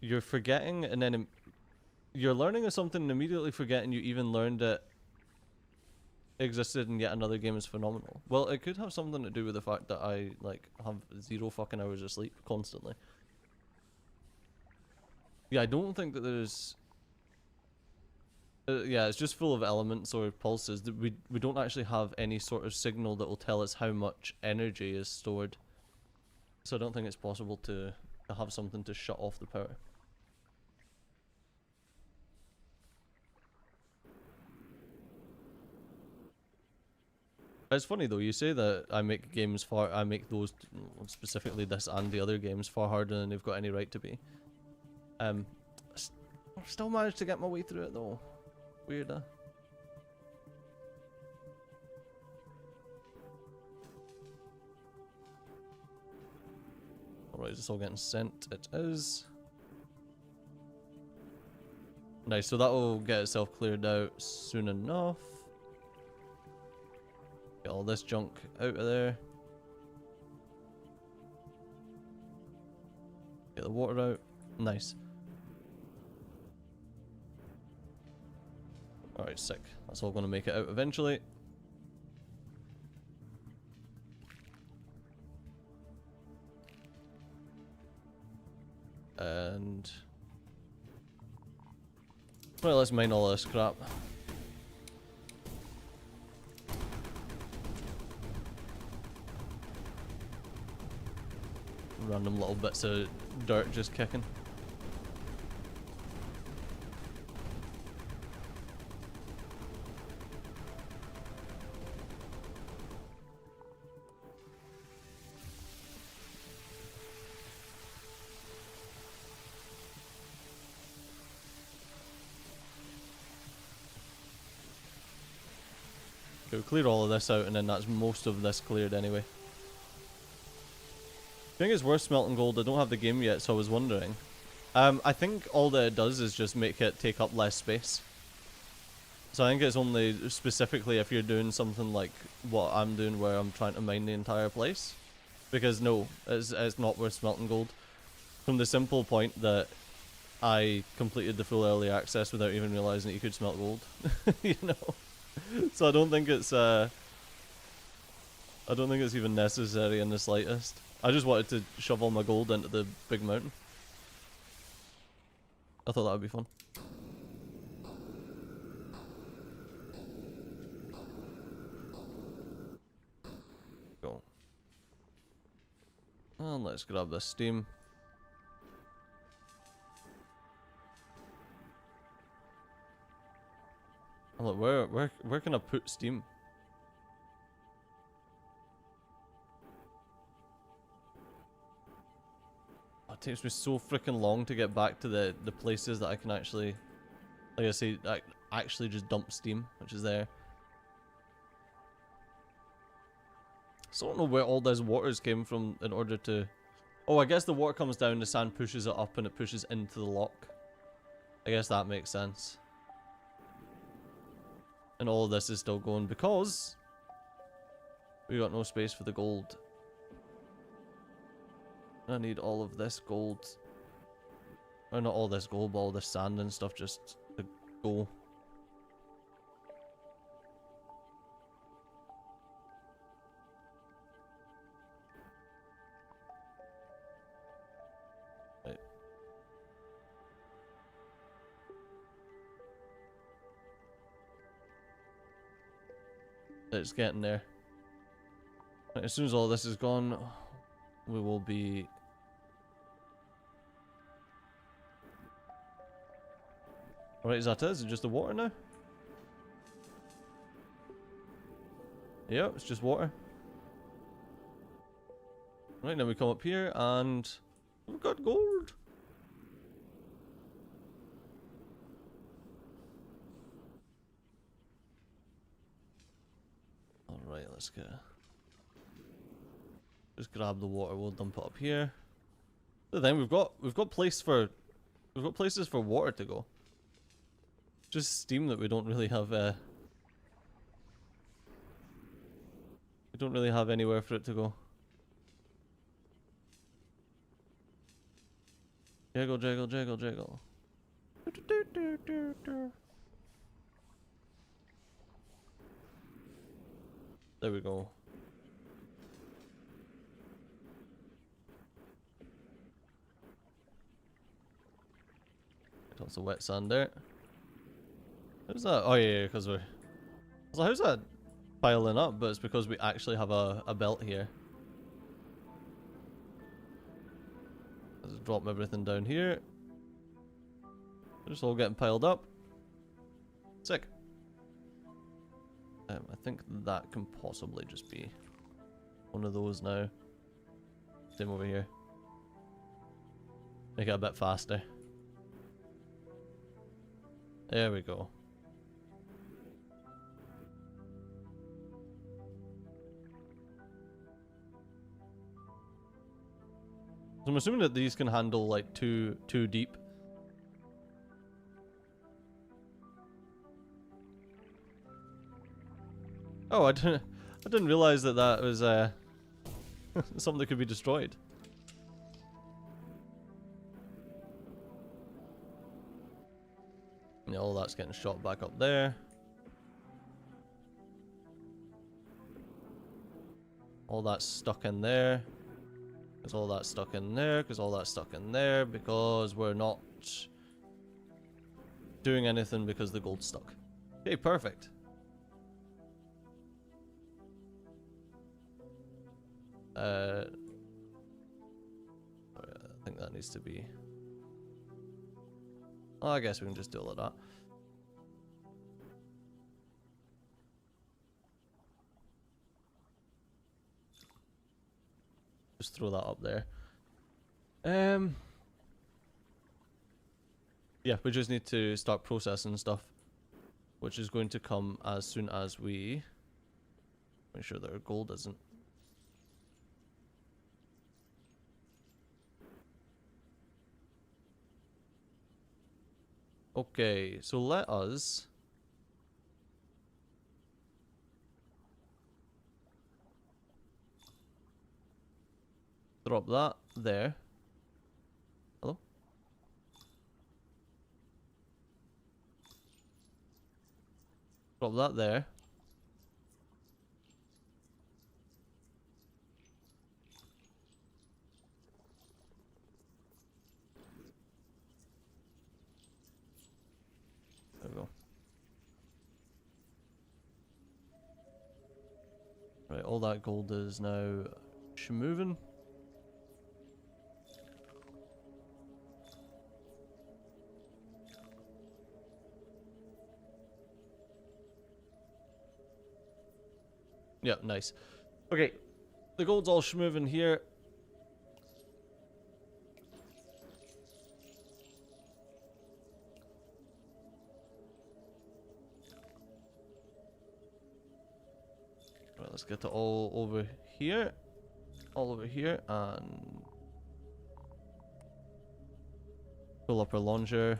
You're forgetting and then you're learning of something and immediately forgetting you even learned it existed in yet another game is phenomenal. Well, it could have something to do with the fact that I, like, have 0 fucking hours of sleep constantly. Yeah, I don't think that there's... Yeah, it's just full of elements or pulses. We don't actually have any sort of signal that will tell us how much energy is stored. So I don't think it's possible to have something to shut off the power. It's funny though, you say that I make those, specifically this and the other games, far harder than they've got any right to be. Still managed to get my way through it though. Weird, huh? Alright, is this all getting sent? It is. Nice, so that will get itself cleared out soon enough. Get all this junk out of there. Get the water out. Nice. Alright, sick. That's all going to make it out eventually. And... well, let's mine all this crap. Random little bits of dirt just kicking. Okay, we'll clear all of this out and then that's most of this cleared anyway. I think it's worth smelting gold. I don't have the game yet, so I was wondering. I think all that it does is just make it take up less space. So I think it's only specifically if you're doing something like what I'm doing where I'm trying to mine the entire place. Because no, it's not worth smelting gold. From the simple point that I completed the full early access without even realizing that you could smelt gold. You know? So I don't think it's even necessary in the slightest. I just wanted to shove all my gold into the big mountain. I thought that would be fun. Go. And let's grab this steam. Oh, look, where can I put steam? It takes me so freaking long to get back to the places that I can actually, like I say, actually just dump steam, which is there. So I don't know where all those waters came from in order to... oh, I guess the water comes down, the sand pushes it up, and it pushes into the lock. I guess that makes sense. And all of this is still going because we got no space for the gold. I need all of this gold. Or not all this gold, but all this sand and stuff just to go. Right. It's getting there. Right, as soon as all this is gone, we will be... alright, is that it? Is it just the water now? Yeah, it's just water. Right, now we come up here and we've got gold. Alright, let's get... just grab the water, we'll dump it up here. So then we've got places for water to go. Just steam that we don't really have we don't really have anywhere for it to go. Jiggle, jiggle, jiggle, jiggle. There we go. Lots of wet sand there. How's that? Oh yeah, because we're... So how's that piling up? But it's because we actually have a belt here. Let's drop everything down here. They're just all getting piled up. Sick. I think that can possibly just be one of those now. Same over here. Make it a bit faster. There we go. So I'm assuming that these can handle like two deep. Oh, I didn't realize that that was something that could be destroyed. Yeah, all that's getting shot back up there. All that's stuck in there. Because all that's stuck in there. Because all that's stuck in there. Because we're not doing anything because the gold's stuck. Okay, perfect. I think that needs to be... Oh, I guess we can just do all of that. Just throw that up there. Yeah, we just need to start processing stuff, which is going to come as soon as we make sure that our gold isn't. Okay, so let us drop that there. Hello? Drop that there. There we go. Right, all that gold is now moving. Yeah, nice. Okay, the gold's all moving here. Right, let's get it all over here. All over here, and pull up our launcher.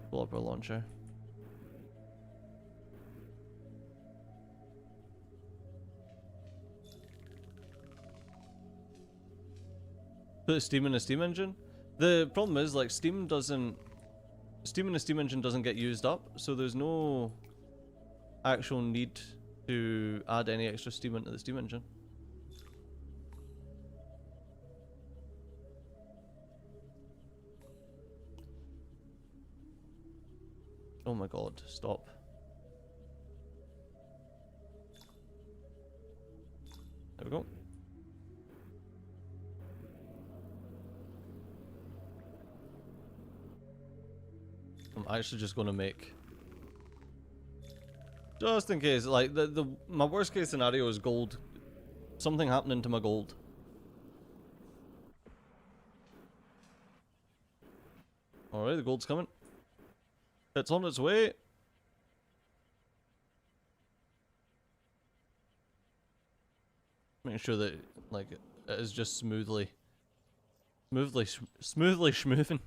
Pull up our launcher. Put steam in a steam engine. The problem is, like, steam in a steam engine doesn't get used up, so there's no actual need to add any extra steam into the steam engine. Oh my god, stop. There we go. I'm actually just gonna make, just in case, like my worst case scenario is gold. Something happening to my gold. Alright, the gold's coming. It's on its way. Making sure that, like, it is just smoothly schmooving.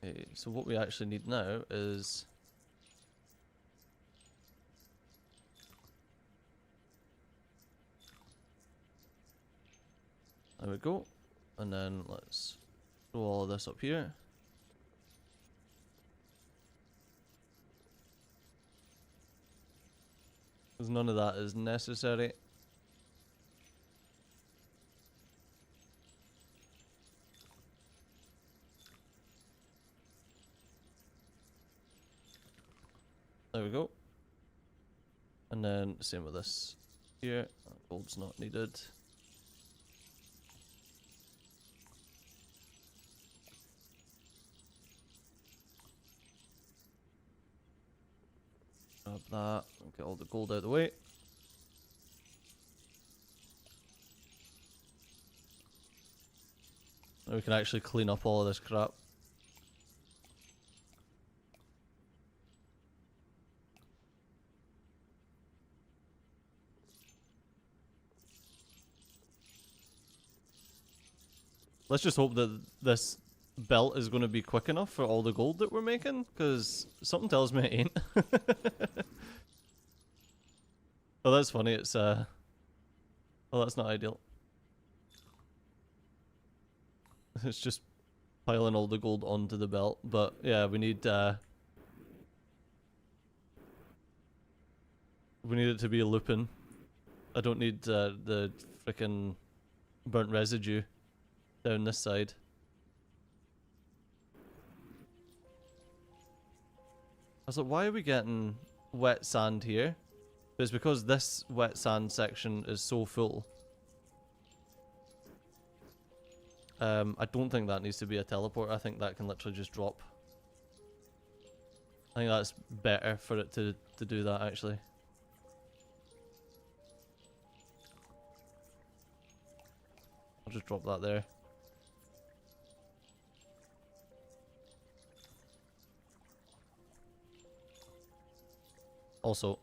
Okay, so what we actually need now is there we go. And then let's throw all of this up here. Because none of that is necessary. There we go. And then same with this here. Gold's not needed. Grab that, get all the gold out of the way. Now we can actually clean up all of this crap. Let's just hope that this belt is going to be quick enough for all the gold that we're making, because something tells me it ain't. Oh, that's funny. It's well, that's not ideal. It's just piling all the gold onto the belt, but yeah, we need it to be a looping. I don't need the frickin' burnt residue down this side. I was like, why are we getting wet sand here? But it's because this wet sand section is so full. I don't think that needs to be a teleport. I think that can literally just drop. I think that's better for it to do that, actually. I'll just drop that there. Also,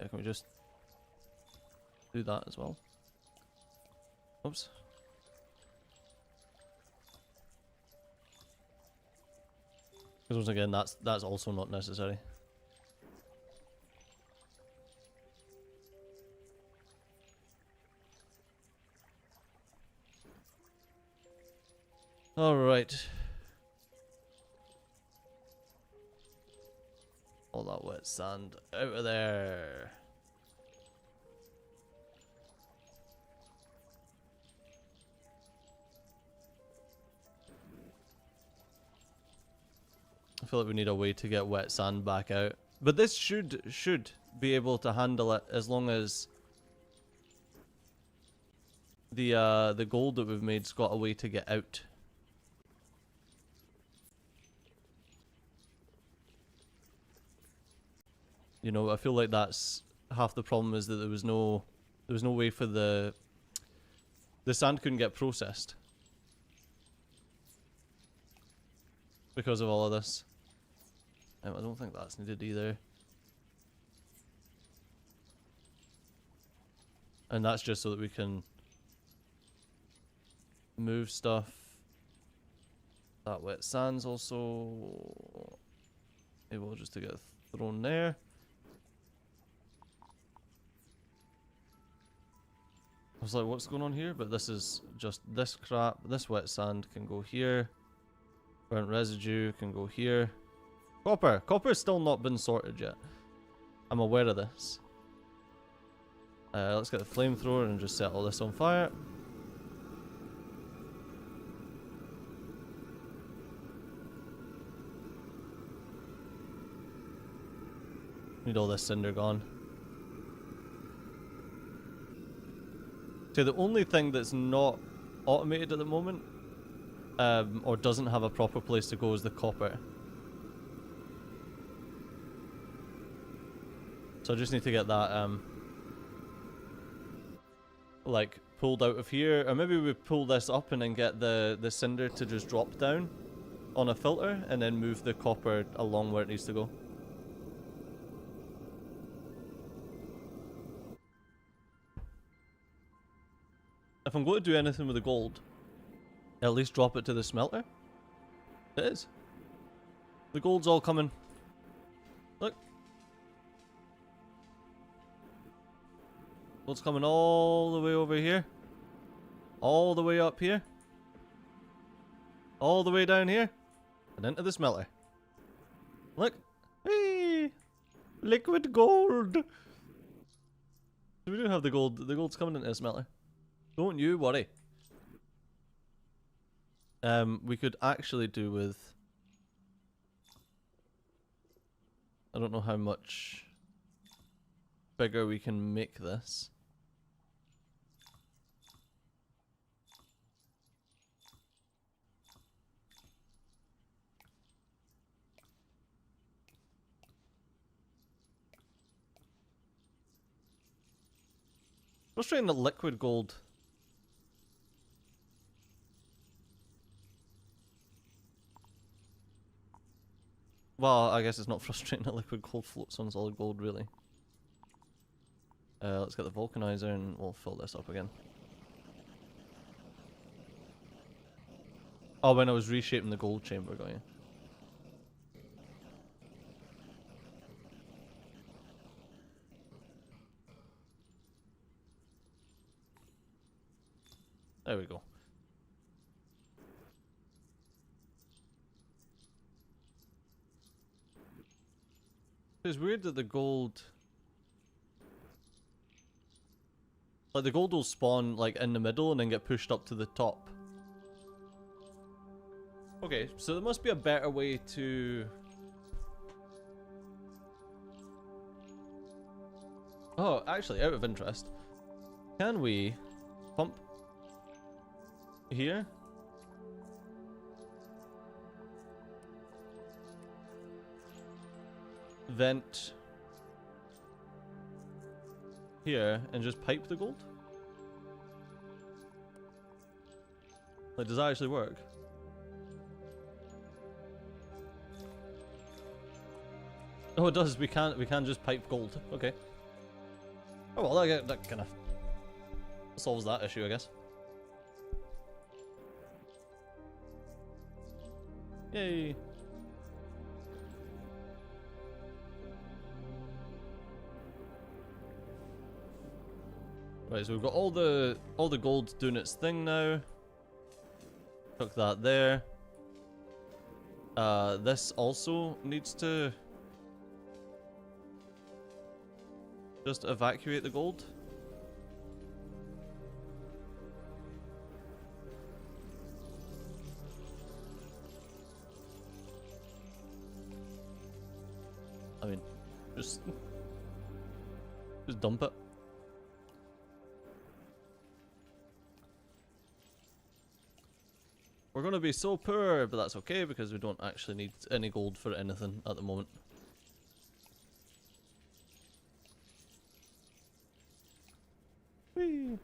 yeah, can we just do that as well? Oops. Because once again, that's also not necessary. All right. All that wet sand out of there. I feel like we need a way to get wet sand back out. But this should be able to handle it as long as the gold that we've made's got a way to get out. You know, I feel like that's half the problem, is that there was no way for the sand couldn't get processed because of all of this. I don't think that's needed either. And that's just so that we can move stuff. That wet sand's also able just to get thrown there. I was like, what's going on here? But this is just this crap. This wet sand can go here. Burnt residue can go here. Copper! Copper's still not been sorted yet. I'm aware of this. Let's get the flamethrower and just set all this on fire. Need all this cinder gone. So the only thing that's not automated at the moment, or doesn't have a proper place to go, is the copper. So I just need to get that, like, pulled out of here. Or maybe we pull this up and then get the cinder to just drop down on a filter, and then move the copper along where it needs to go. If I'm going to do anything with the gold, at least drop it to the smelter. It is. The gold's all coming. Look. Gold's coming all the way over here. All the way up here. All the way down here. And into the smelter. Look. Hey! Liquid gold! We do have the gold. The gold's coming into the smelter. Don't you worry. We could actually do with... I don't know how much bigger we can make this. Frustrating that liquid gold. Well, I guess it's not frustrating that liquid gold floats on solid gold, really. Let's get the vulcanizer and we'll fill this up again. Oh, when I was reshaping the gold chamber, got you. There we go. It's weird that the gold... Like, the gold will spawn, like, in the middle and then get pushed up to the top. Okay, so there must be a better way to... Oh, actually, out of interest, can we pump here? Vent here and just pipe the gold? Like, does that actually work? Oh, it does. We can just pipe gold. Okay. Oh well, that kind of solves that issue, I guess. Yay. Right, so we've got all the gold doing its thing now. Took that there. This also needs to just evacuate the gold. I mean, just dump it. We're gonna be so poor, but that's okay because we don't actually need any gold for anything at the moment. Whee!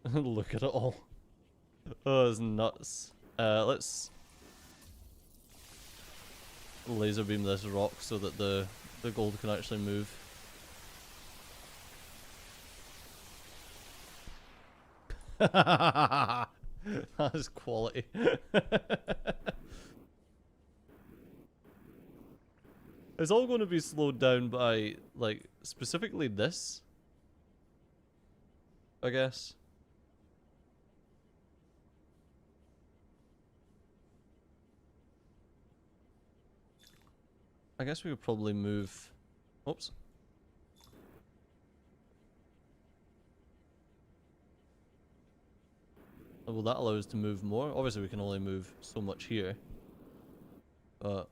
Look at it all. Oh, it's nuts. Let's laser beam this rock so that the gold can actually move. That's quality. It's all going to be slowed down by, like, specifically this, I guess. I guess we could probably move... Oops. Will that allow us to move more? Obviously we can only move so much here. But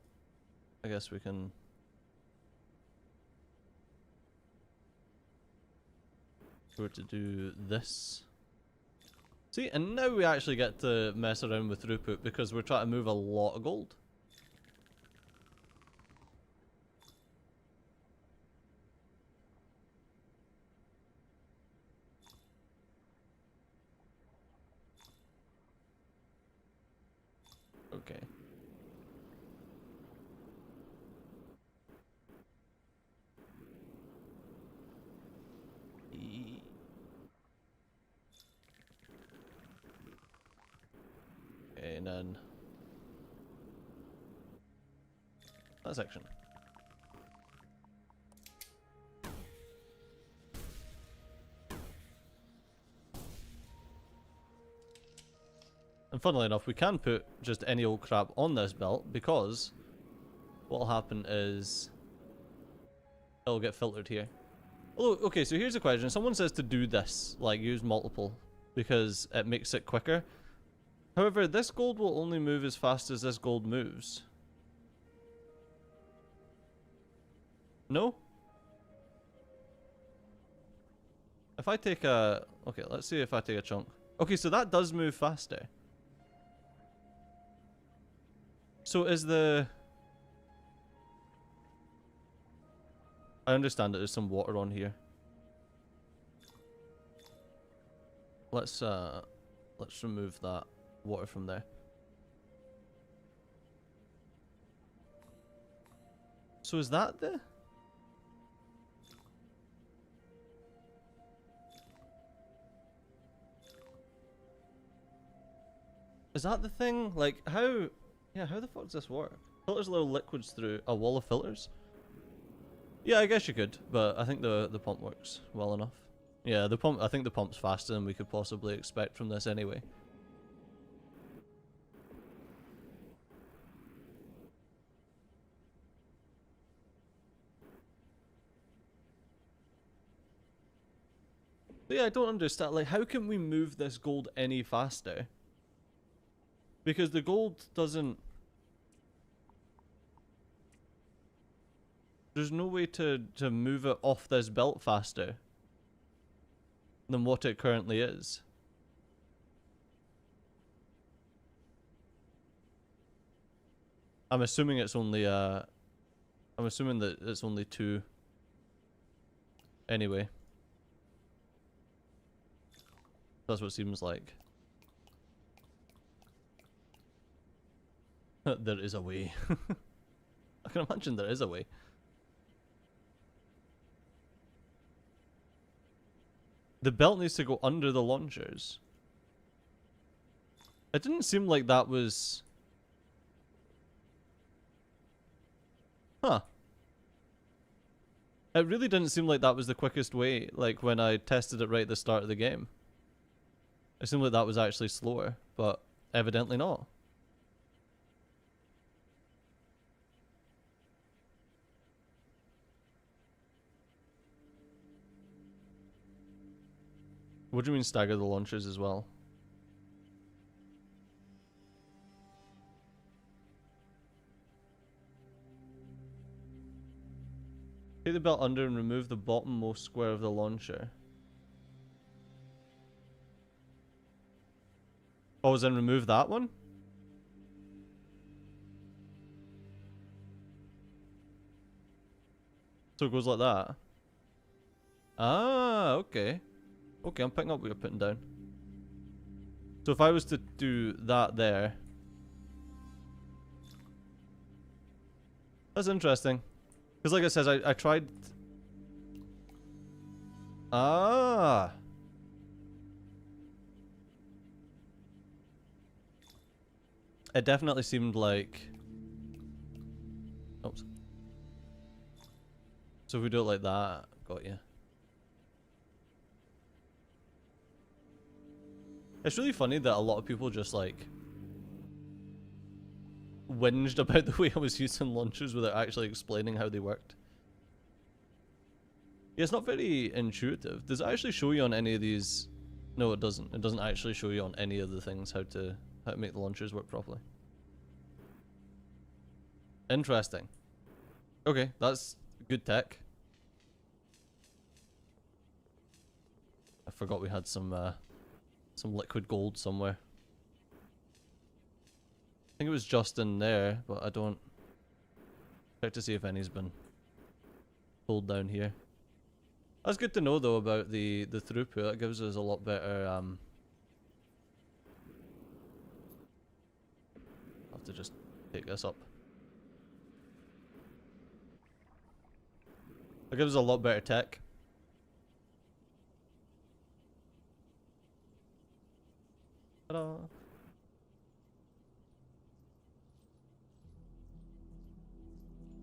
I guess we can... If we were to do this. See, and now we actually get to mess around with throughput because we're trying to move a lot of gold. Okay. Okay, and then that section. And funnily enough, we can put just any old crap on this belt because what'll happen is it'll get filtered here. Oh, okay, so here's a question. Someone says to do this, like use multiple because it makes it quicker. However, this gold will only move as fast as this gold moves. No? If I take a... Okay, let's see if I take a chunk. Okay, so that does move faster. So is the... I understand that there's some water on here. Let's remove that water from there. So is that the... Is that the thing? Like, how... Yeah, how the fuck does this work? Filters little liquids through a wall of filters? Yeah, I guess you could, but I think the pump works well enough. Yeah, the pump. I think the pump's faster than we could possibly expect from this anyway. But yeah, I don't understand. Like, how can we move this gold any faster? Because the gold doesn't... There's no way to move it off this belt faster than what it currently is. I'm assuming it's only I'm assuming that it's only 2 anyway. That's what it seems like. There is a way. I can imagine there is a way. The belt needs to go under the launchers. It didn't seem like that was... Huh. It really didn't seem like that was the quickest way, like when I tested it right at the start of the game. It seemed like that was actually slower, but evidently not. What do you mean stagger the launchers as well? Take the belt under and remove the bottommost square of the launcher. Oh, then remove that one? So it goes like that? Ah, okay. Okay, I'm picking up what you're putting down. So if I was to do that there... That's interesting. Because like I said, I tried... Ah! It definitely seemed like... Oops. So if we do it like that, got you. It's really funny that a lot of people just like whinged about the way I was using launchers without actually explaining how they worked. Yeah, it's not very intuitive. Does it actually show you on any of these? No, it doesn't. It doesn't actually show you on any of the things how to make the launchers work properly. Interesting. Okay, that's good tech. I forgot we had some liquid gold somewhere. I think it was just in there, but I don't... Check to see if any's been pulled down here. That's good to know though about the throughput. That gives us a lot better... I'll have to just take this up. That gives us a lot better tech. Ta-da!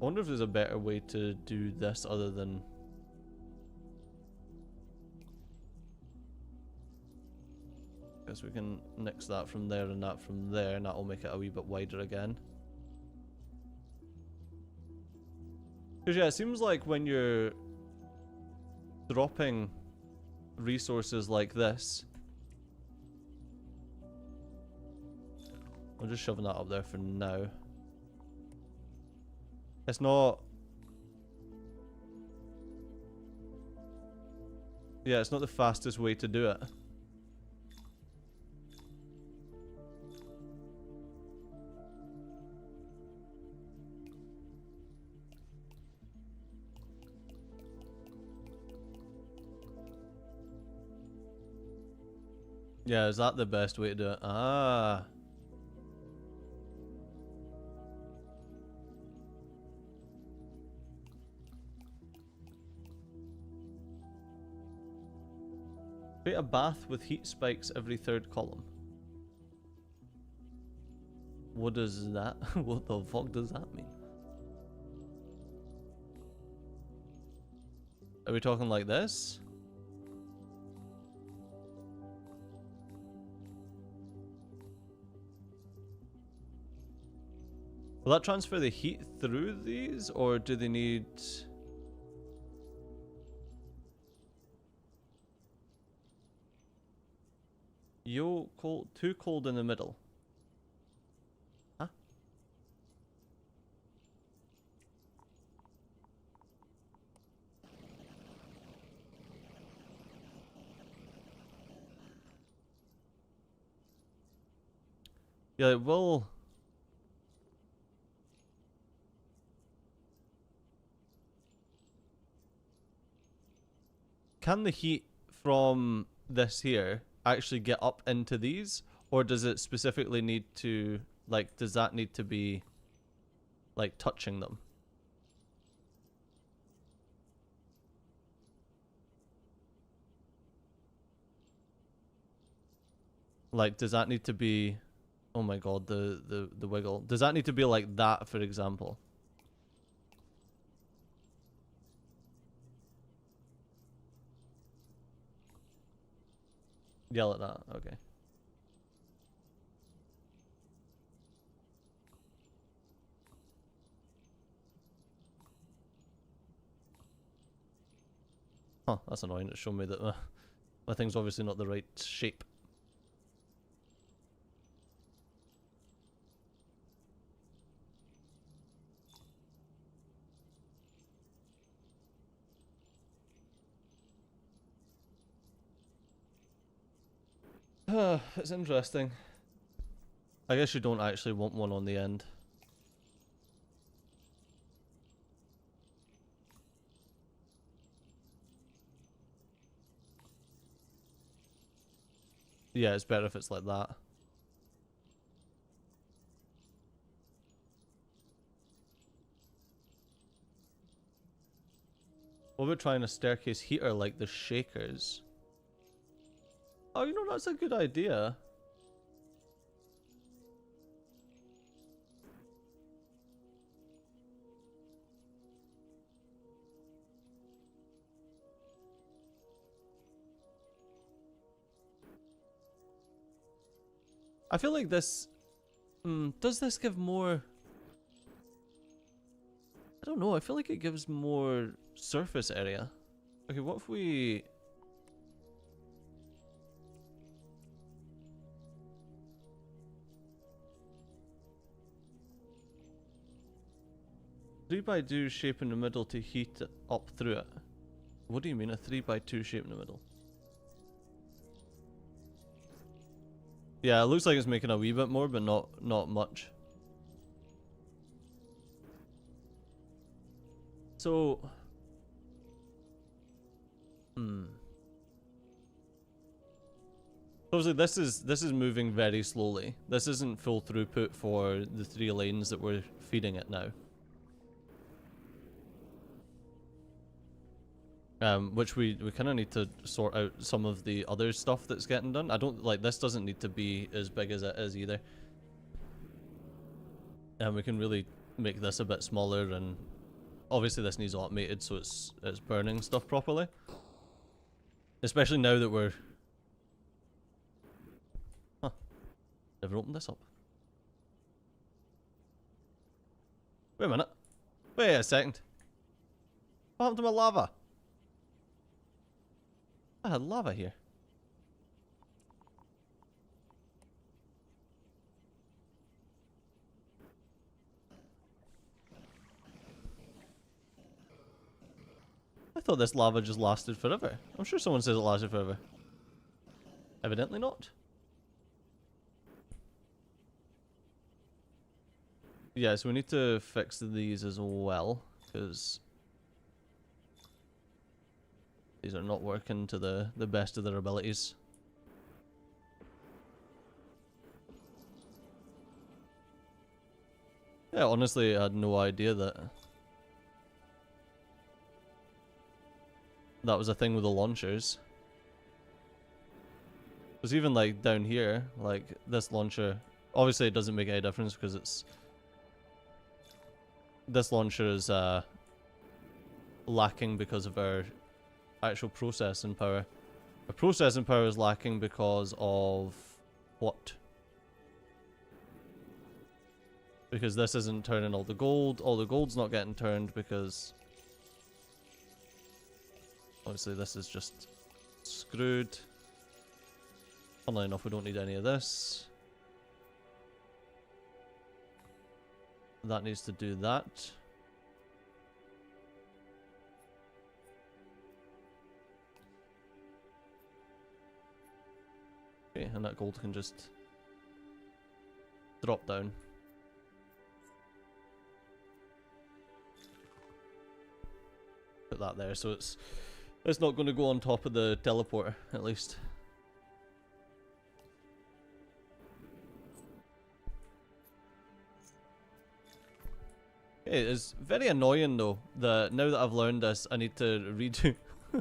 I wonder if there's a better way to do this other than... Guess we can nix that from there and that from there, and that'll make it a wee bit wider again. Because yeah, it seems like when you're dropping resources like this, I'm just shoving that up there for now. It's not... Yeah, it's not the fastest way to do it. Yeah, is that the best way to do it? Ah. Create a bath with heat spikes every third column. What does that... what the fuck does that mean? Are we talking like this? Will that transfer the heat through these, or do they need... Yo, cold, too cold in the middle. Huh? Yeah, it will... Can the heat from this here actually get up into these? Or does it specifically need to, like, does that need to be, like, touching them? Like, does that need to be, oh my god, the wiggle. Does that need to be like that, for example? Yeah, like that, okay. Huh, that's annoying. It's showing me that my thing's obviously not the right shape. It's interesting. I guess you don't actually want one on the end. Yeah, it's better if it's like that. What about trying a staircase heater like the shakers? Oh, you know, that's a good idea. I feel like this... does this give more... I don't know, I feel like it gives more surface area. Okay, what if we... Three by 2 shape in the middle to heat up through it. What do you mean a 3 by 2 shape in the middle? Yeah, it looks like it's making a wee bit more, but not much. So... Obviously, this is moving very slowly. This isn't full throughput for the 3 lanes that we're feeding it now. Which we kind of need to sort out some of the other stuff that's getting done. I don't like this doesn't need to be as big as it is either. And we can really make this a bit smaller, and obviously this needs automated so it's burning stuff properly. Especially now that we're... Huh. Never opened this up. Wait a minute. Wait a second. What happened to my lava? I had lava here. thought this lava just lasted forever. I'm sure someone says it lasted forever. Evidently not. Yeah, so we need to fix these as well, because these are not working to the best of their abilities. Yeah, honestly, I had no idea that that was a thing with the launchers. Because even like down here, like this launcher, obviously it doesn't make any difference because it's this launcher is lacking because of our actual processing power. Our processing power is lacking because of what? Because this isn't turning all the gold. All the gold's not getting turned because obviously this is just screwed. Funnily enough, we don't need any of this. That needs to do that. Okay, and that gold can just drop down. Put that there, so it's not going to go on top of the teleporter, at least. Okay, it's very annoying though that now that I've learned this, I need to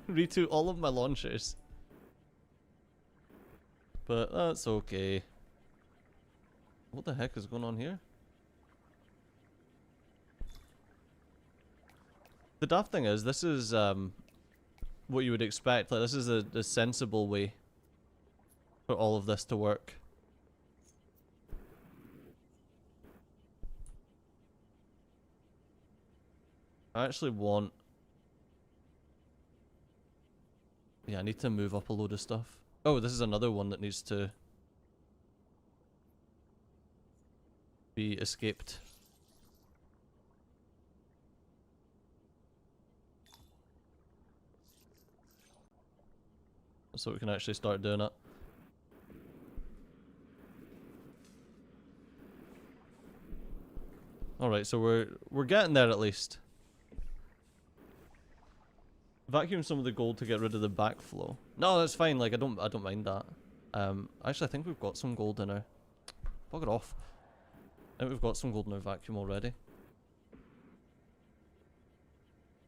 redo all of my launchers. But that's okay. What the heck is going on here? The daft thing is, this is what you would expect. Like, this is the sensible way for all of this to work. I actually want... Yeah, I need to move up a load of stuff. Oh, this is another one that needs to be escaped. So we can actually start doing it. Alright, so we're getting there at least. Vacuum some of the gold to get rid of the backflow. No, that's fine, like I don't mind that. Actually I think we've got some gold in our... Bugger off. I think we've got some gold in our vacuum already.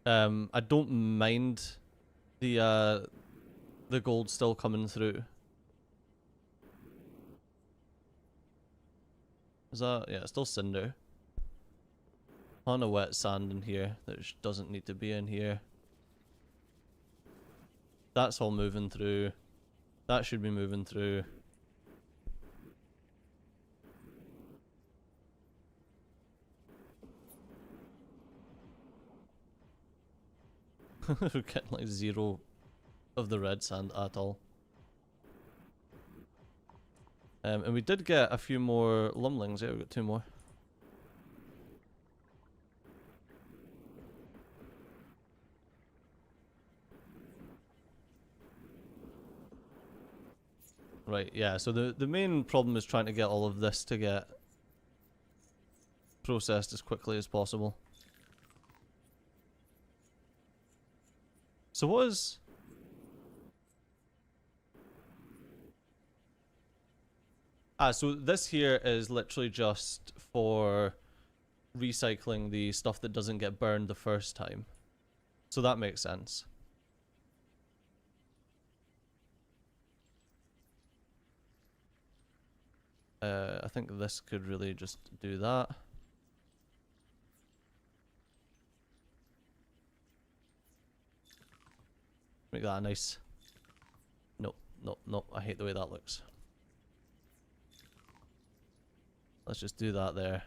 I don't mind the gold still coming through. Is that... yeah, it's still cinder. On a wet sand in here that doesn't need to be in here. That's all moving through. That should be moving through. We're getting like 0 of the red sand at all. And we did get a few more lumlings. Yeah, we got 2 more. Right, yeah, so the main problem is trying to get all of this to get processed as quickly as possible. So what is... so this here is literally just for recycling the stuff that doesn't get burned the first time. So that makes sense. I think this could really just do that. Make that nice. Nope, nope, nope. I hate the way that looks. Let's just do that there.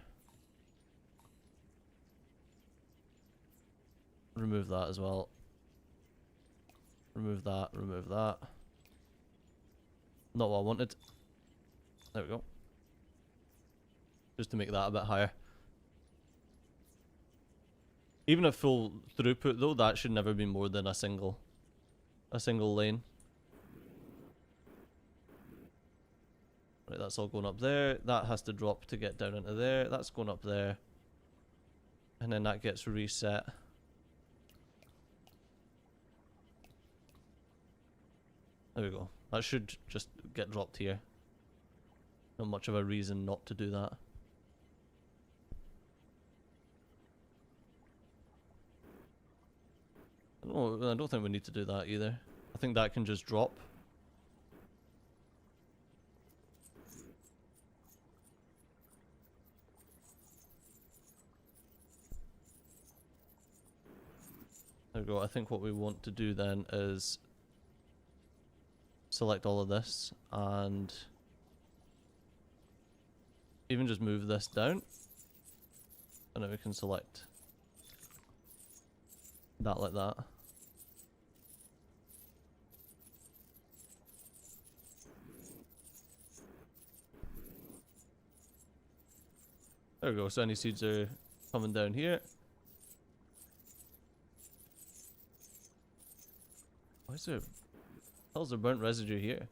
Remove that as well. Remove that, remove that. Not what I wanted. There we go. Just to make that a bit higher. Even at full throughput though, that should never be more than a single lane. Right, that's all going up there. That has to drop to get down into there. That's going up there. And then that gets reset. There we go. That should just get dropped here. Not much of a reason not to do that. I don't think we need to do that either. I think that can just drop. There we go. I think what we want to do then is select all of this and even just move this down. And then we can select that like that. There we go. So any seeds are coming down here. Why is there... hell's there burnt residue here?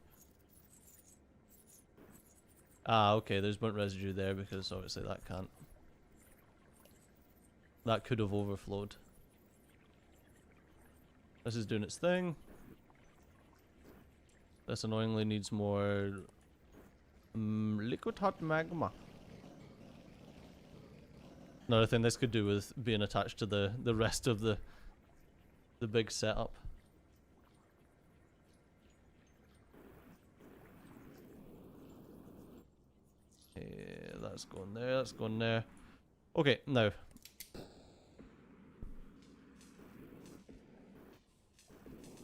Ah, okay, there's burnt residue there because obviously that can't. That could have overflowed. This is doing its thing. This annoyingly needs more liquid hot magma. Another thing this could do with being attached to the rest of the big setup. Yeah, that's going there, that's going there. Okay, now.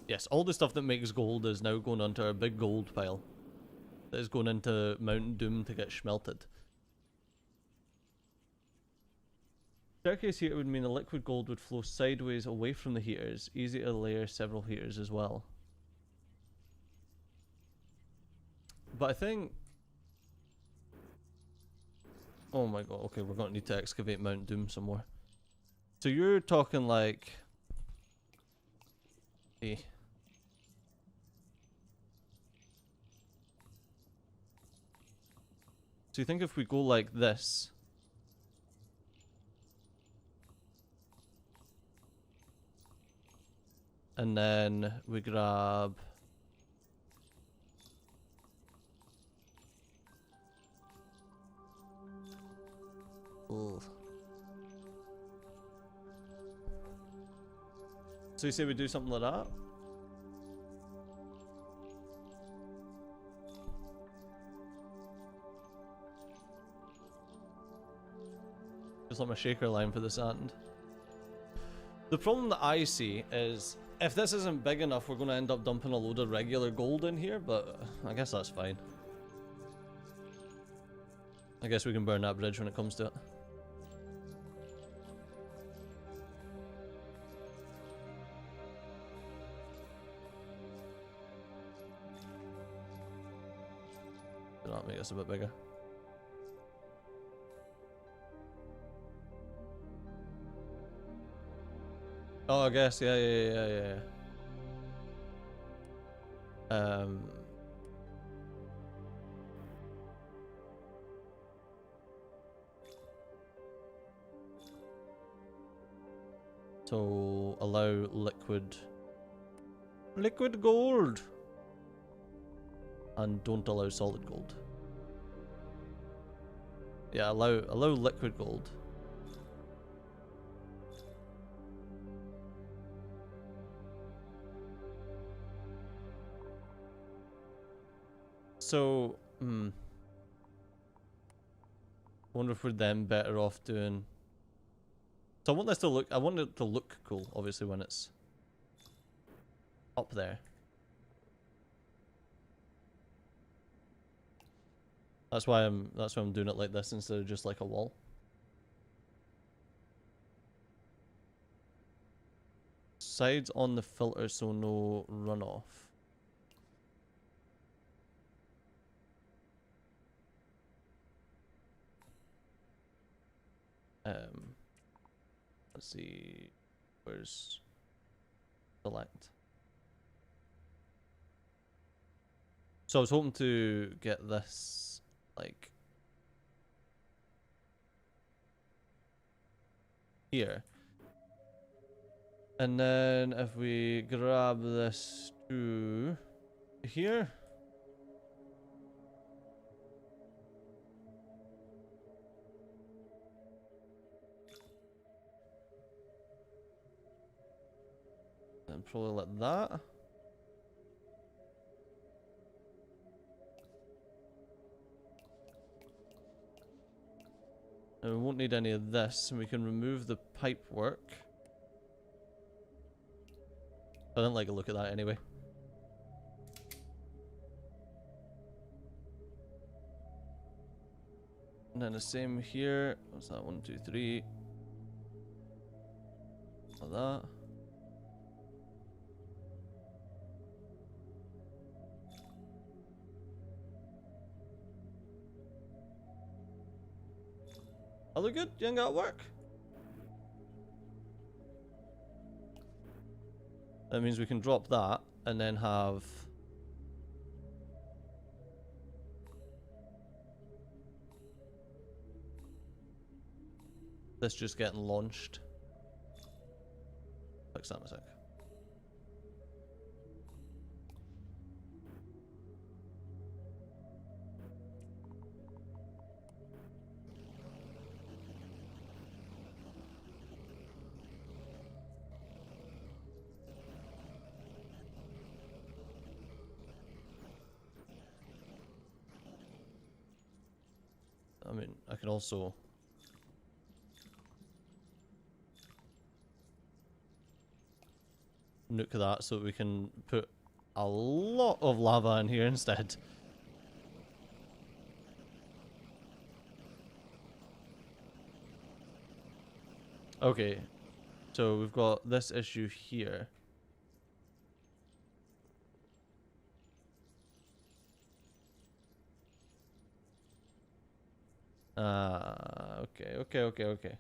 Yes, all the stuff that makes gold is now going onto our big gold pile. That is going into Mount Doom to get smelted. Staircase heater would mean the liquid gold would flow sideways away from the heaters, easy to layer several heaters as well. But I think... oh my god, okay, we're going to need to excavate Mount Doom some more. So you're talking like... hey. So you think if we go like this... and then we grab... ugh. So you say we do something like that? Just like my shaker line for the sand. The problem that I see is, if this isn't big enough, we're going to end up dumping a load of regular gold in here, but I guess that's fine. I guess we can burn that bridge when it comes to it. Do not make this a bit bigger. Oh, I guess, yeah. So allow liquid gold, and don't allow solid gold. Yeah, allow liquid gold. So, I wonder if we're then better off doing... so I want this to look, I want it to look cool, obviously, when it's up there. That's why I'm doing it like this instead of just like a wall. Sides on the filter so no runoff. Let's see. Where's select? So I was hoping to get this like here. And then if we grab this to here. And probably like that. And we won't need any of this, and we can remove the pipe work. I didn't like a look at that anyway. And then the same here. What's that? 1, 2, 3. Like that. All look good? You ain't got work? That means we can drop that and then have this just getting launched. Fix that in a sec. I mean, I can also nuke that so we can put a lot of lava in here instead. Okay, so we've got this issue here. Okay.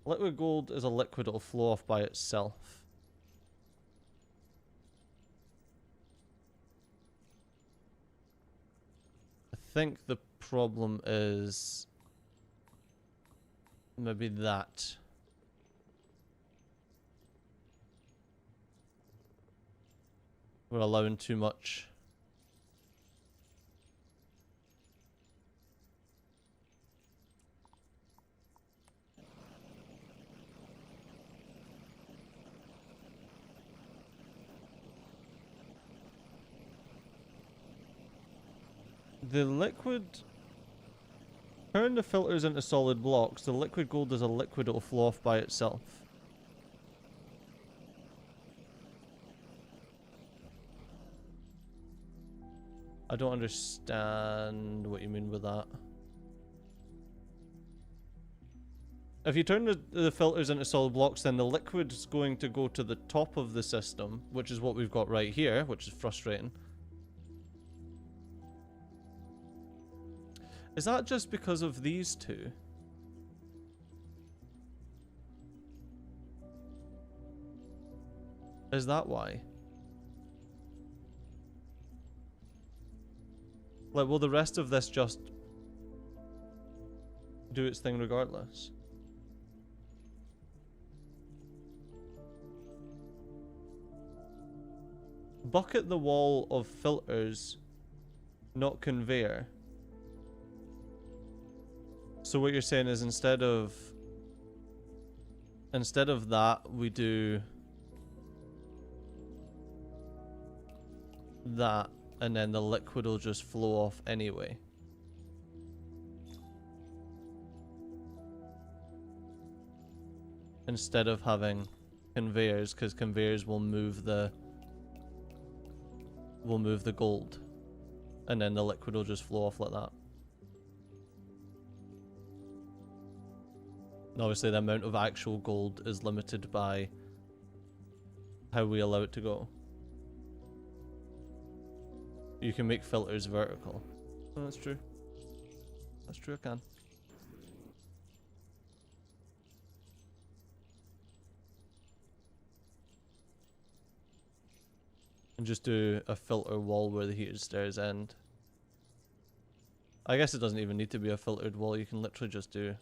Liquid gold is a liquid, it'll flow off by itself. I think the problem is maybe that. We're allowing too much. The liquid... Turn the filters into solid blocks. The liquid gold is a liquid, it'll flow off by itself. I don't understand what you mean with that. If you turn the filters into solid blocks, then the liquid's going to go to the top of the system, which is what we've got right here, which is frustrating. Is that just because of these two? Is that why? Like, will the rest of this just do its thing regardless? Bucket the wall of filters, not conveyor. So what you're saying is instead of that, we do that, and then the liquid will just flow off anyway. Instead of having conveyors, because conveyors will move the gold, and then the liquid will just flow off like that. And obviously the amount of actual gold is limited by how we allow it to go. You can make filters vertical. Oh, that's true. That's true, I can. And just do a filter wall where the heated stairs end. I guess it doesn't even need to be a filtered wall. You can literally just do,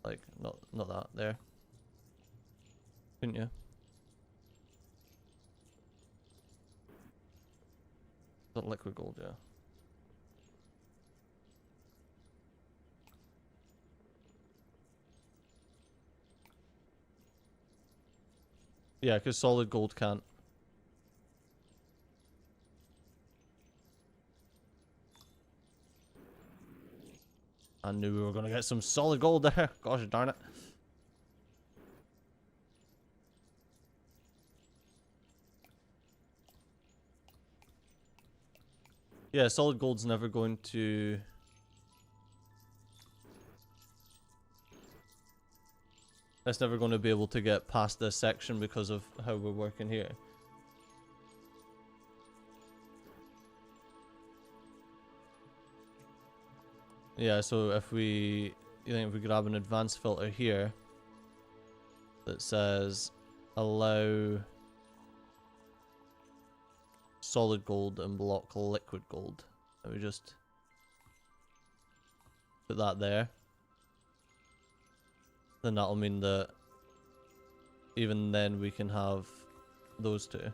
like, not that there. Couldn't you? Not liquid gold, yeah. Yeah, because solid gold can't. I knew we were going to get some solid gold there. Gosh darn it. Yeah, solid gold's never going to... That's never going to be able to get past this section because of how we're working here. Yeah, so if we... You think if we grab an advanced filter here that says allow solid gold and block liquid gold. And we just put that there. Then that'll mean that even then we can have those two.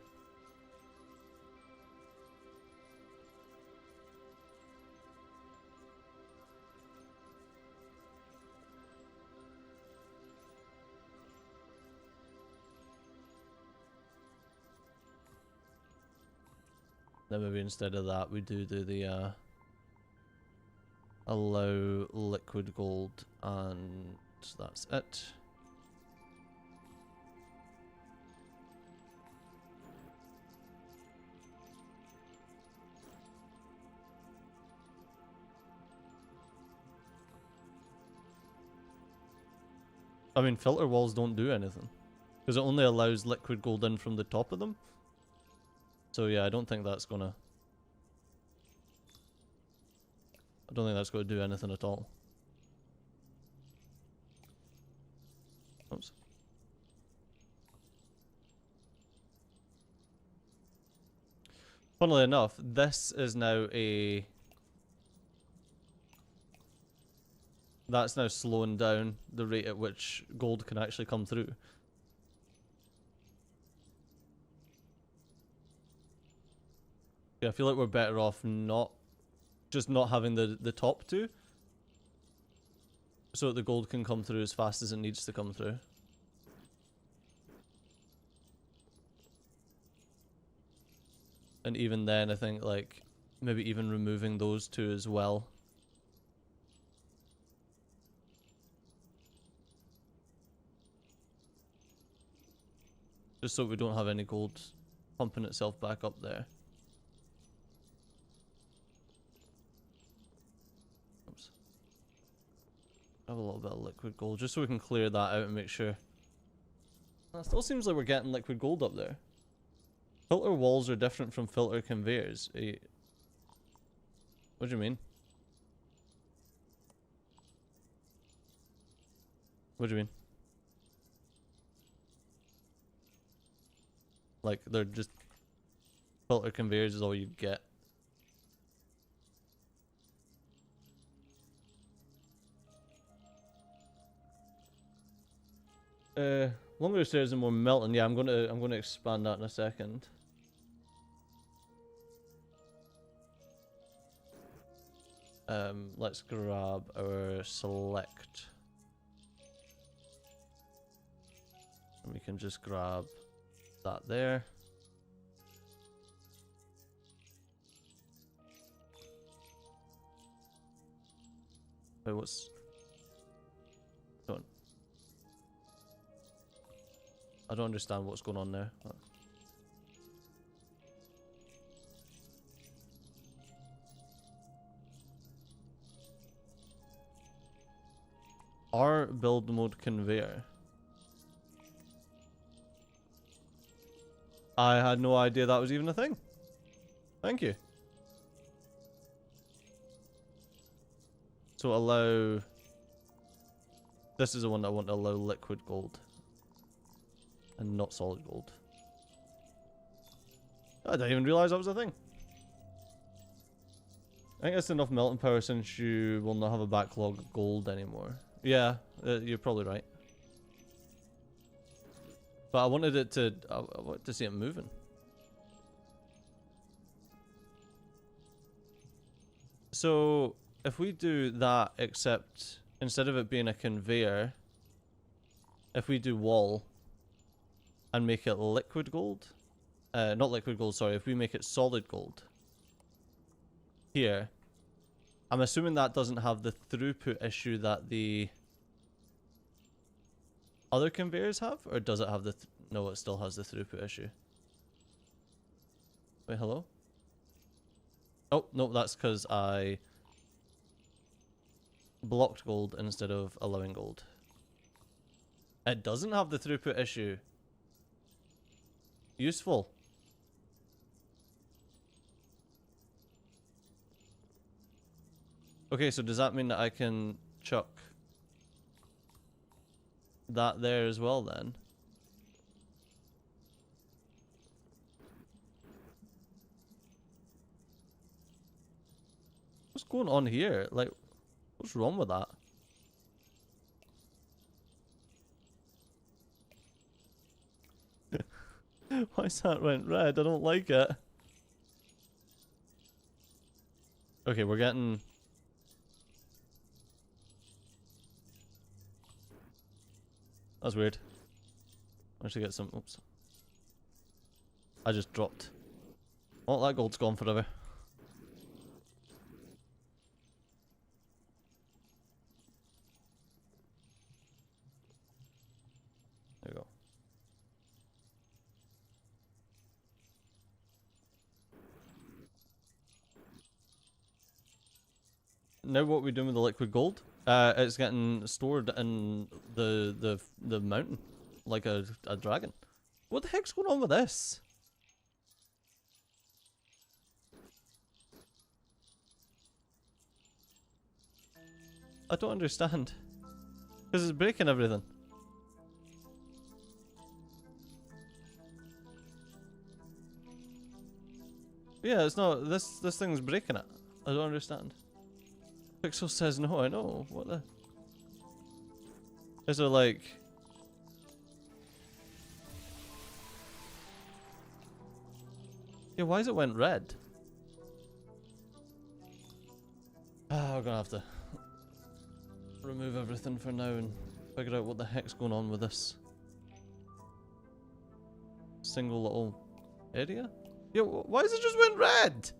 Then maybe instead of that we do the allow liquid gold, and that's it. I mean, filter walls don't do anything because it only allows liquid gold in from the top of them. So yeah, I don't think that's gonna do anything at all. Oops. Funnily enough, this is now a... That's now slowing down the rate at which gold can actually come through. Yeah, I feel like we're better off not having the top two, so that the gold can come through as fast as it needs to come through. And even then, I think, like, maybe even removing those two as well. Just so we don't have any gold pumping itself back up there. Oops. Have a little bit of liquid gold, just so we can clear that out and make sure. It still seems like we're getting liquid gold up there. Filter walls are different from filter conveyors. What do you mean? What do you mean? Like, they're just... Filter conveyors is all you get. Longer stairs and more melting. Yeah, I'm gonna expand that in a second. Let's grab our select. And we can just grab that there. Wait, what's... I don't understand what's going on there. Our build mode conveyor. I had no idea that was even a thing. Thank you. So allow... This is the one that I want to allow liquid gold. And not solid gold. I didn't even realise that was a thing. I think that's enough melting power since you will not have a backlog of gold anymore. Yeah, you're probably right. But I wanted it to, I wanted to see it moving. So, if we do that, except instead of it being a conveyor, if we do wall and make it liquid gold, not liquid gold, sorry, if we make it solid gold here, I'm assuming that doesn't have the throughput issue that the other conveyors have, or does it have the, no, it still has the throughput issue. Wait, hello? Oh, no, that's because I blocked gold instead of allowing gold. It doesn't have the throughput issue. Useful. Okay, so does that mean that I can chuck that there as well then? What's going on here? Like, what's wrong with that? Why is that went red? I don't like it. Okay, we're getting... That's weird. I should get some... Oops. I just dropped. Oh, that gold's gone forever. There we go. Now what are we doing with the liquid gold? It's getting stored in the mountain, like a dragon. What the heck's going on with this? I don't understand. Because it's breaking everything. Yeah, it's not. This thing's breaking it. I don't understand. Pixel says no. I know. What the? Is it like? Yeah. Why is it went red? Ah, we're gonna have to remove everything for now and figure out what the heck's going on with this single little area. Yeah. Why is it just went red?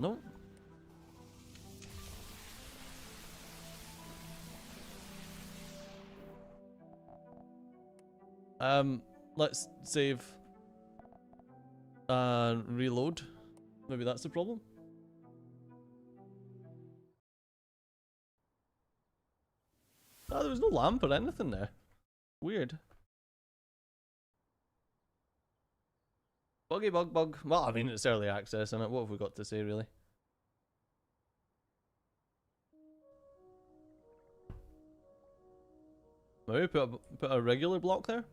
No. Let's save and reload. Maybe that's the problem. Ah, there was no lamp or anything there. Weird. Buggy bug. Well, I mean, it's early access, and what have we got to say, really? Maybe put a regular block there?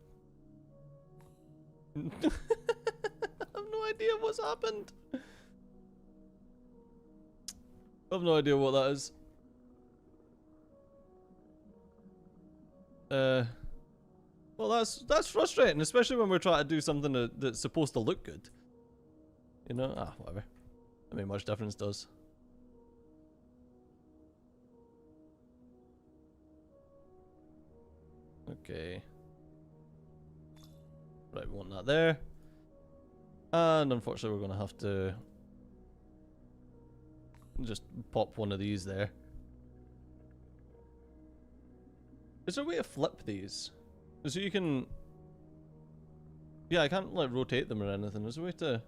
I have no idea what's happened. I have no idea what that is. Well, that's frustrating, especially when we're trying to do something that's supposed to look good. You know? Ah, whatever. I mean, much difference does. Okay. Right, we want that there. And unfortunately, we're going to have to just pop one of these there. Is there a way to flip these? So you can... Yeah, I can't, like, rotate them or anything. Is there a way to...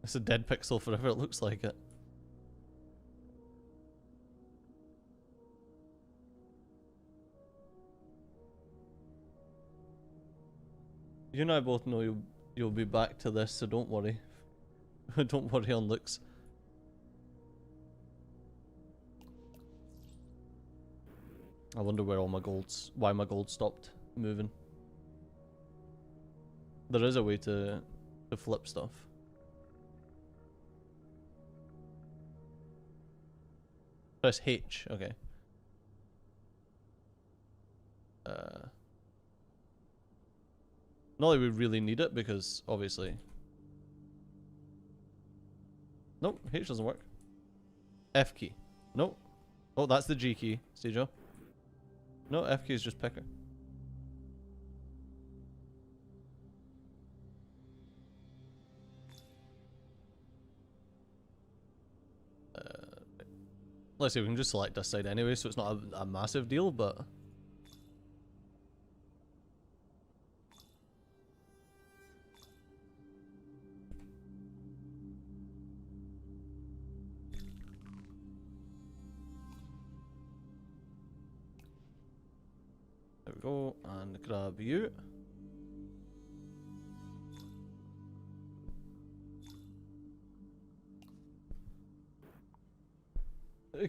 It's a dead pixel forever, it looks like it. You and I both know you'll be back to this, so don't worry. Don't worry on looks. I wonder where all my why my gold stopped moving. There is a way to flip stuff. Press H, okay. Not that we really need it because obviously. Nope, H doesn't work. F key. Nope. Oh, that's the G key, Stejo. No, F key is just picker. Let's see, we can just select this side anyway, so it's not a massive deal, but... There we go, and grab you.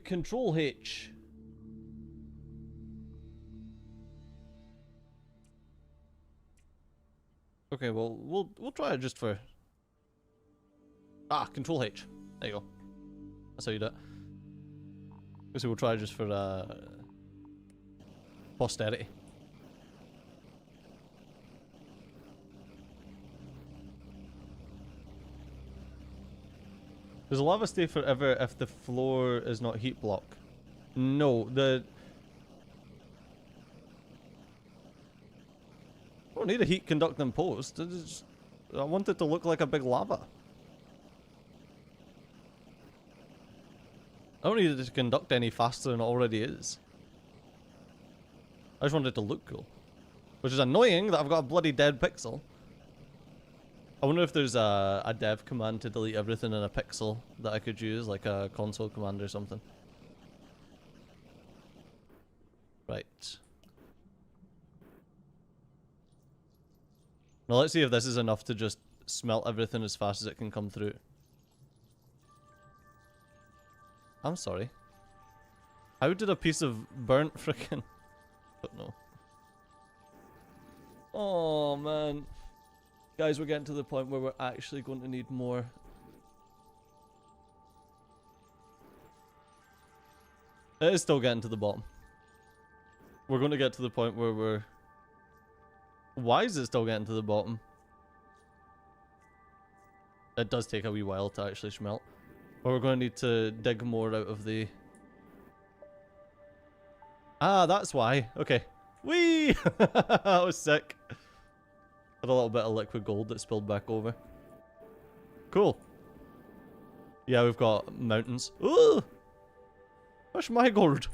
Control H. Okay, well, we'll try it just for... Ah, Control H. There you go. That's how you do it. So we'll try it just for, posterity. Does the lava stay forever if the floor is not heat block? No, I don't need a heat conducting post. I want it to look like a big lava. I don't need it to conduct any faster than it already is. I just want it to look cool. Which is annoying that I've got a bloody dead pixel. I wonder if there's a dev command to delete everything in a pixel that I could use, like a console command or something. Right. Now let's see if this is enough to just smelt everything as fast as it can come through. I'm sorry. How did a piece of burnt frickin'... Don't know. Oh man. Guys, we're getting to the point where we're actually going to need more. It is still getting to the bottom. We're going to get to the point where we're... Why is it still getting to the bottom? It does take a wee while to actually smelt. But we're going to need to dig more out of the... Ah, that's why. Okay. Whee! That was sick. Had a little bit of liquid gold that spilled back over. Cool. Yeah, we've got mountains. Ooh! Where's my gold?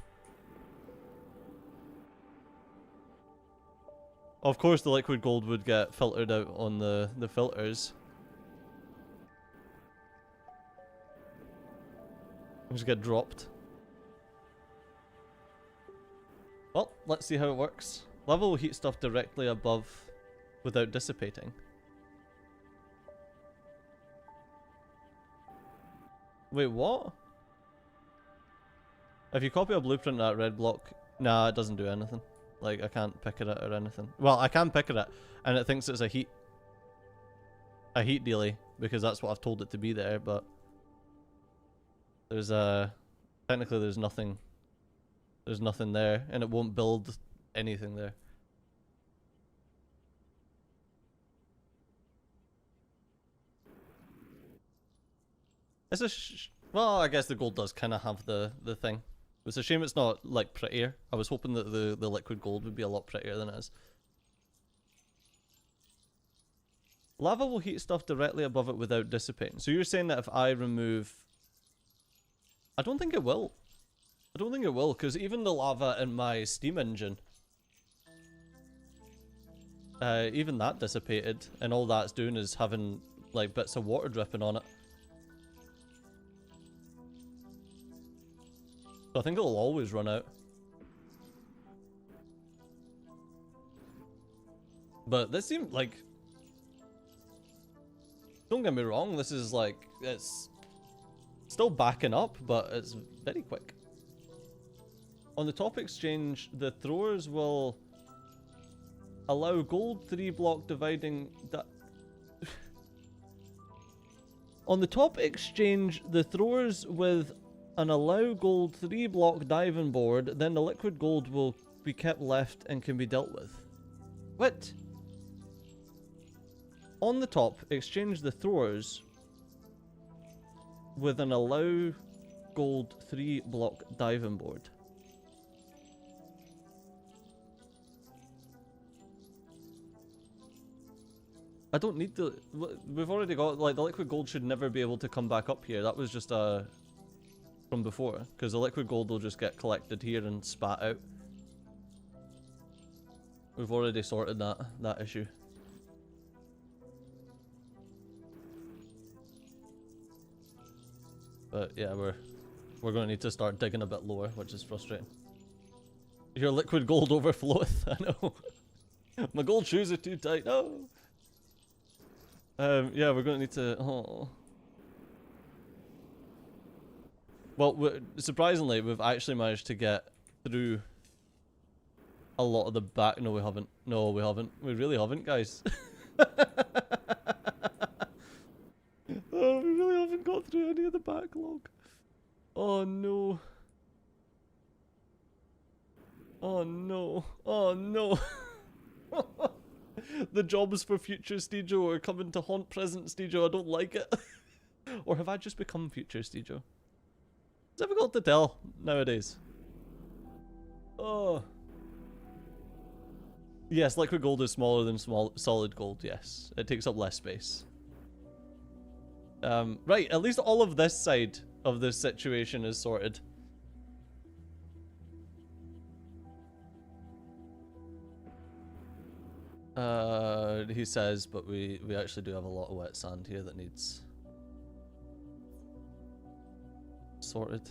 Of course the liquid gold would get filtered out on the filters. Just get dropped. Well, let's see how it works. Lava will heat stuff directly above without dissipating. Wait, what? If you copy a blueprint at red block, nah, it doesn't do anything. Like, I can't pick it or anything. Well, I can pick it at, and it thinks it's a heat dealie, because that's what I've told it to be there, but there's technically there's nothing there, and it won't build anything there. It's a well, I guess the gold does kind of have the thing. It's a shame it's not like prettier. I was hoping that the liquid gold would be a lot prettier than it is. Lava will heat stuff directly above it without dissipating. So you're saying that if I remove... I don't think it will. I don't think it will, because even the lava in my steam engine, even that dissipated, and all that's doing is having like bits of water dripping on it. So I think it'll always run out. But this seems like... Don't get me wrong, this is like... It's still backing up, but it's very quick. On the top exchange, the throwers will allow gold 3-block dividing... On the top exchange, the throwers with an allow gold 3-block diving board, then the liquid gold will be kept left and can be dealt with. What? On the top, exchange the throwers with an allow gold 3-block diving board. I don't need the... We've already got... Like, the liquid gold should never be able to come back up here. That was just from before. Because the liquid gold will just get collected here and spat out. We've already sorted that issue. But yeah, we're going to need to start digging a bit lower, which is frustrating. Your liquid gold overfloweth. I know. My gold shoes are too tight. No. Yeah, we're going to need to... Oh. Well, surprisingly, we've actually managed to get through a lot of the back... No, we haven't. No, we haven't. We really haven't, guys. Oh, we really haven't got through any of the backlog. Oh, no. Oh, no. Oh, no. The jobs for future Steejo are coming to haunt present Steejo. I don't like it. Or have I just become future Steejo? It's difficult to tell nowadays. Oh. Yes, liquid gold is smaller than solid gold, yes. It takes up less space. Right, at least all of this side of this situation is sorted. He says, but we actually do have a lot of wet sand here that needs sorted.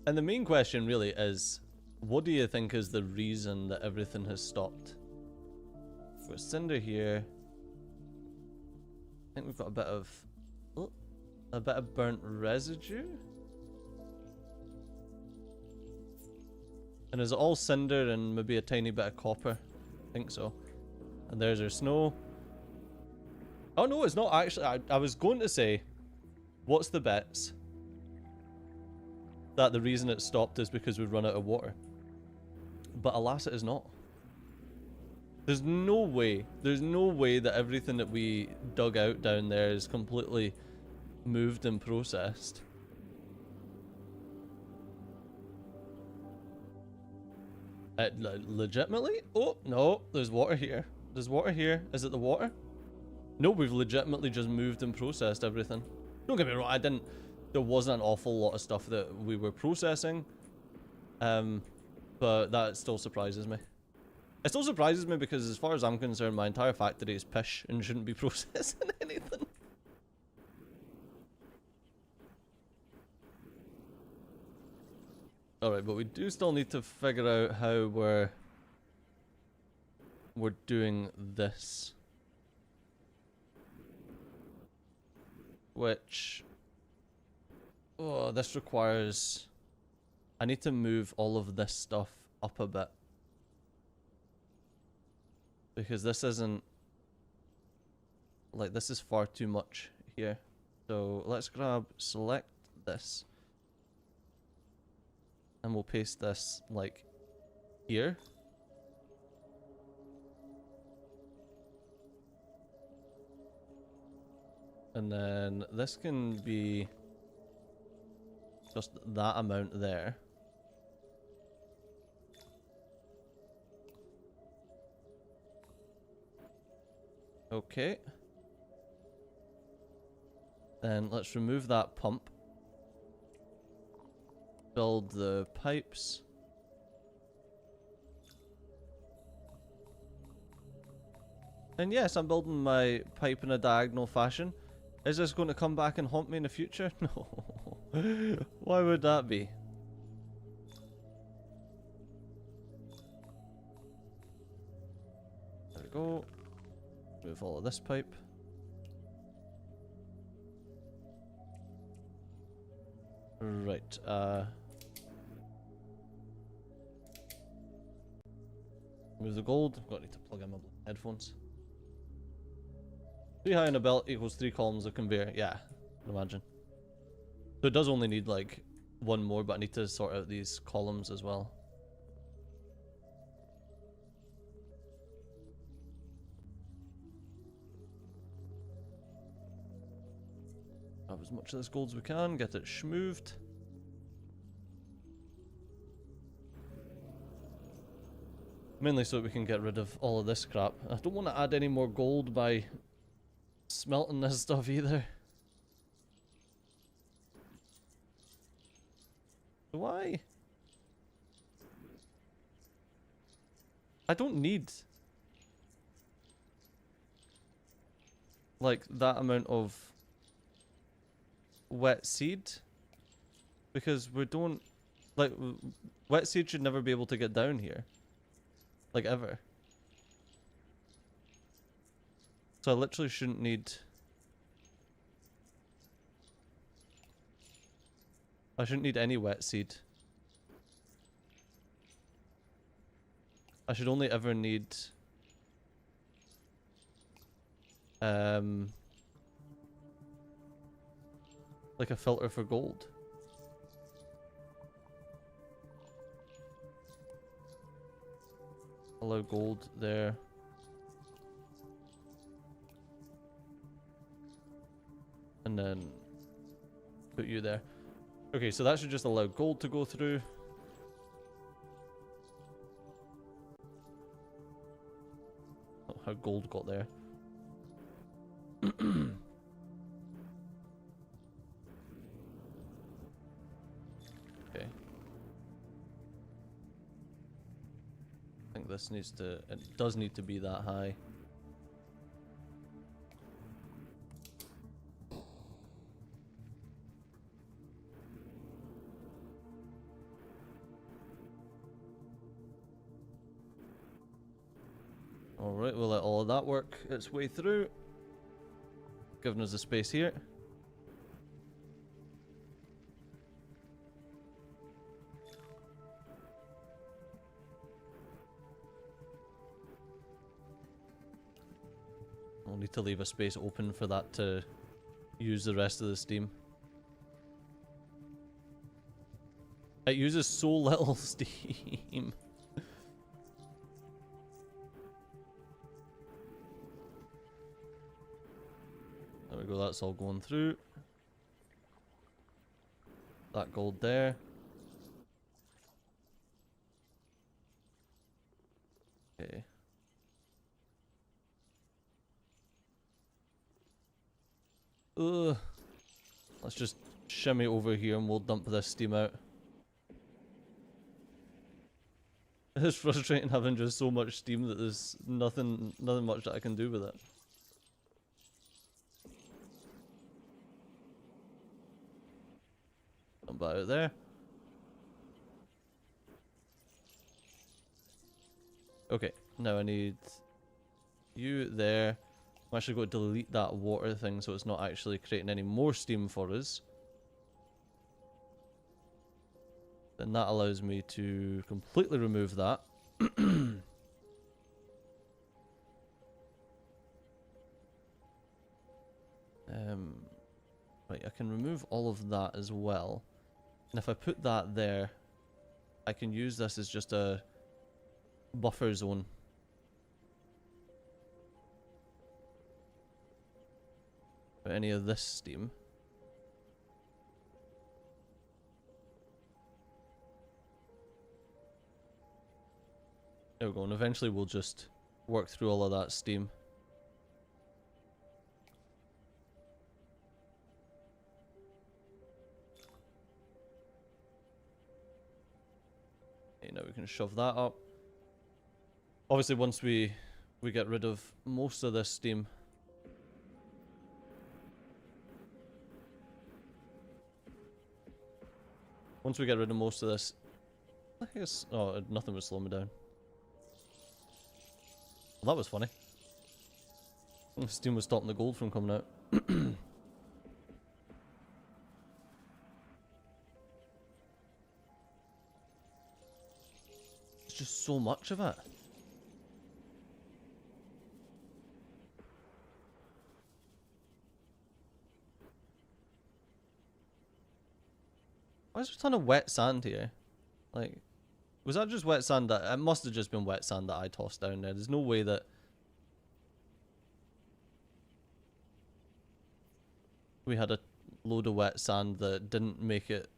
And the main question really is, what do you think is the reason that everything has stopped? We've got cinder here. I think we've got a bit of burnt residue. And is it all cinder and maybe a tiny bit of copper? I think so. And there's our snow. Oh no, it's not actually. I was going to say, what's the bets that the reason it stopped is because we've run out of water. But alas, it is not. There's no way that everything that we dug out down there is completely moved and processed. Legitimately? Oh, no, there's water here. There's water here. Is it the water? No, we've legitimately just moved and processed everything. Don't get me wrong, there wasn't an awful lot of stuff that we were processing. But that still surprises me. It still surprises me because as far as I'm concerned, my entire factory is pish and shouldn't be processing anything. Alright, but we do still need to figure out how we're doing this. Which... Oh, this requires... I need to move all of this stuff up a bit. Because this isn't... Like, this is far too much here. So, let's select this. And we'll paste this, like, here. And then this can be just that amount there. Okay. Then let's remove that pump. Build the pipes. And yes, I'm building my pipe in a diagonal fashion. Is this going to come back and haunt me in the future? No. Why would that be? There we go. Move all of this pipe. Right, move the gold. I've got to need to plug in my headphones. 3 high on a belt equals 3 columns of conveyor. Yeah, imagine. So it does only need like 1 more, but I need to sort out these columns as well. Have as much of this gold as we can, get it schmooved. Mainly so we can get rid of all of this crap. I don't want to add any more gold by smelting this stuff either. Why? I don't need like that amount of wet seed, because we don't like wet seed should never be able to get down here, like ever. So I literally shouldn't need. I shouldn't need any wet seed. I should only ever need like a filter for gold. Allow gold there. And then put you there. Okay, so that should just allow gold to go through. Oh, how gold got there. Okay. I think this needs to, it does need to be that high. Alright, we'll let all of that work its way through, giving us the space here. We'll need to leave a space open for that to use the rest of the steam. It uses so little steam. There we go, that's all going through. That gold there. Okay. Ugh. Let's just shimmy over here and we'll dump this steam out. It's frustrating having just so much steam that there's nothing much that I can do with it. Dump that out there. Okay, now I need you there. I'm actually going to delete that water thing so it's not actually creating any more steam for us. Then that allows me to completely remove that. Right, I can remove all of that as well. And if I put that there, I can use this as just a buffer zone. For any of this steam. There we go, and eventually we'll just work through all of that steam. Okay, now we can shove that up. Obviously once we get rid of most of this steam, once we get rid of most of this, I guess, oh, nothing would slow me down. Well, that was funny. Steam was stopping the gold from coming out. just so much of it. Why is there a ton of wet sand here? Like, was that just wet sand that... It must have just been wet sand that I tossed down there. There's no way that... we had a load of wet sand that didn't make it...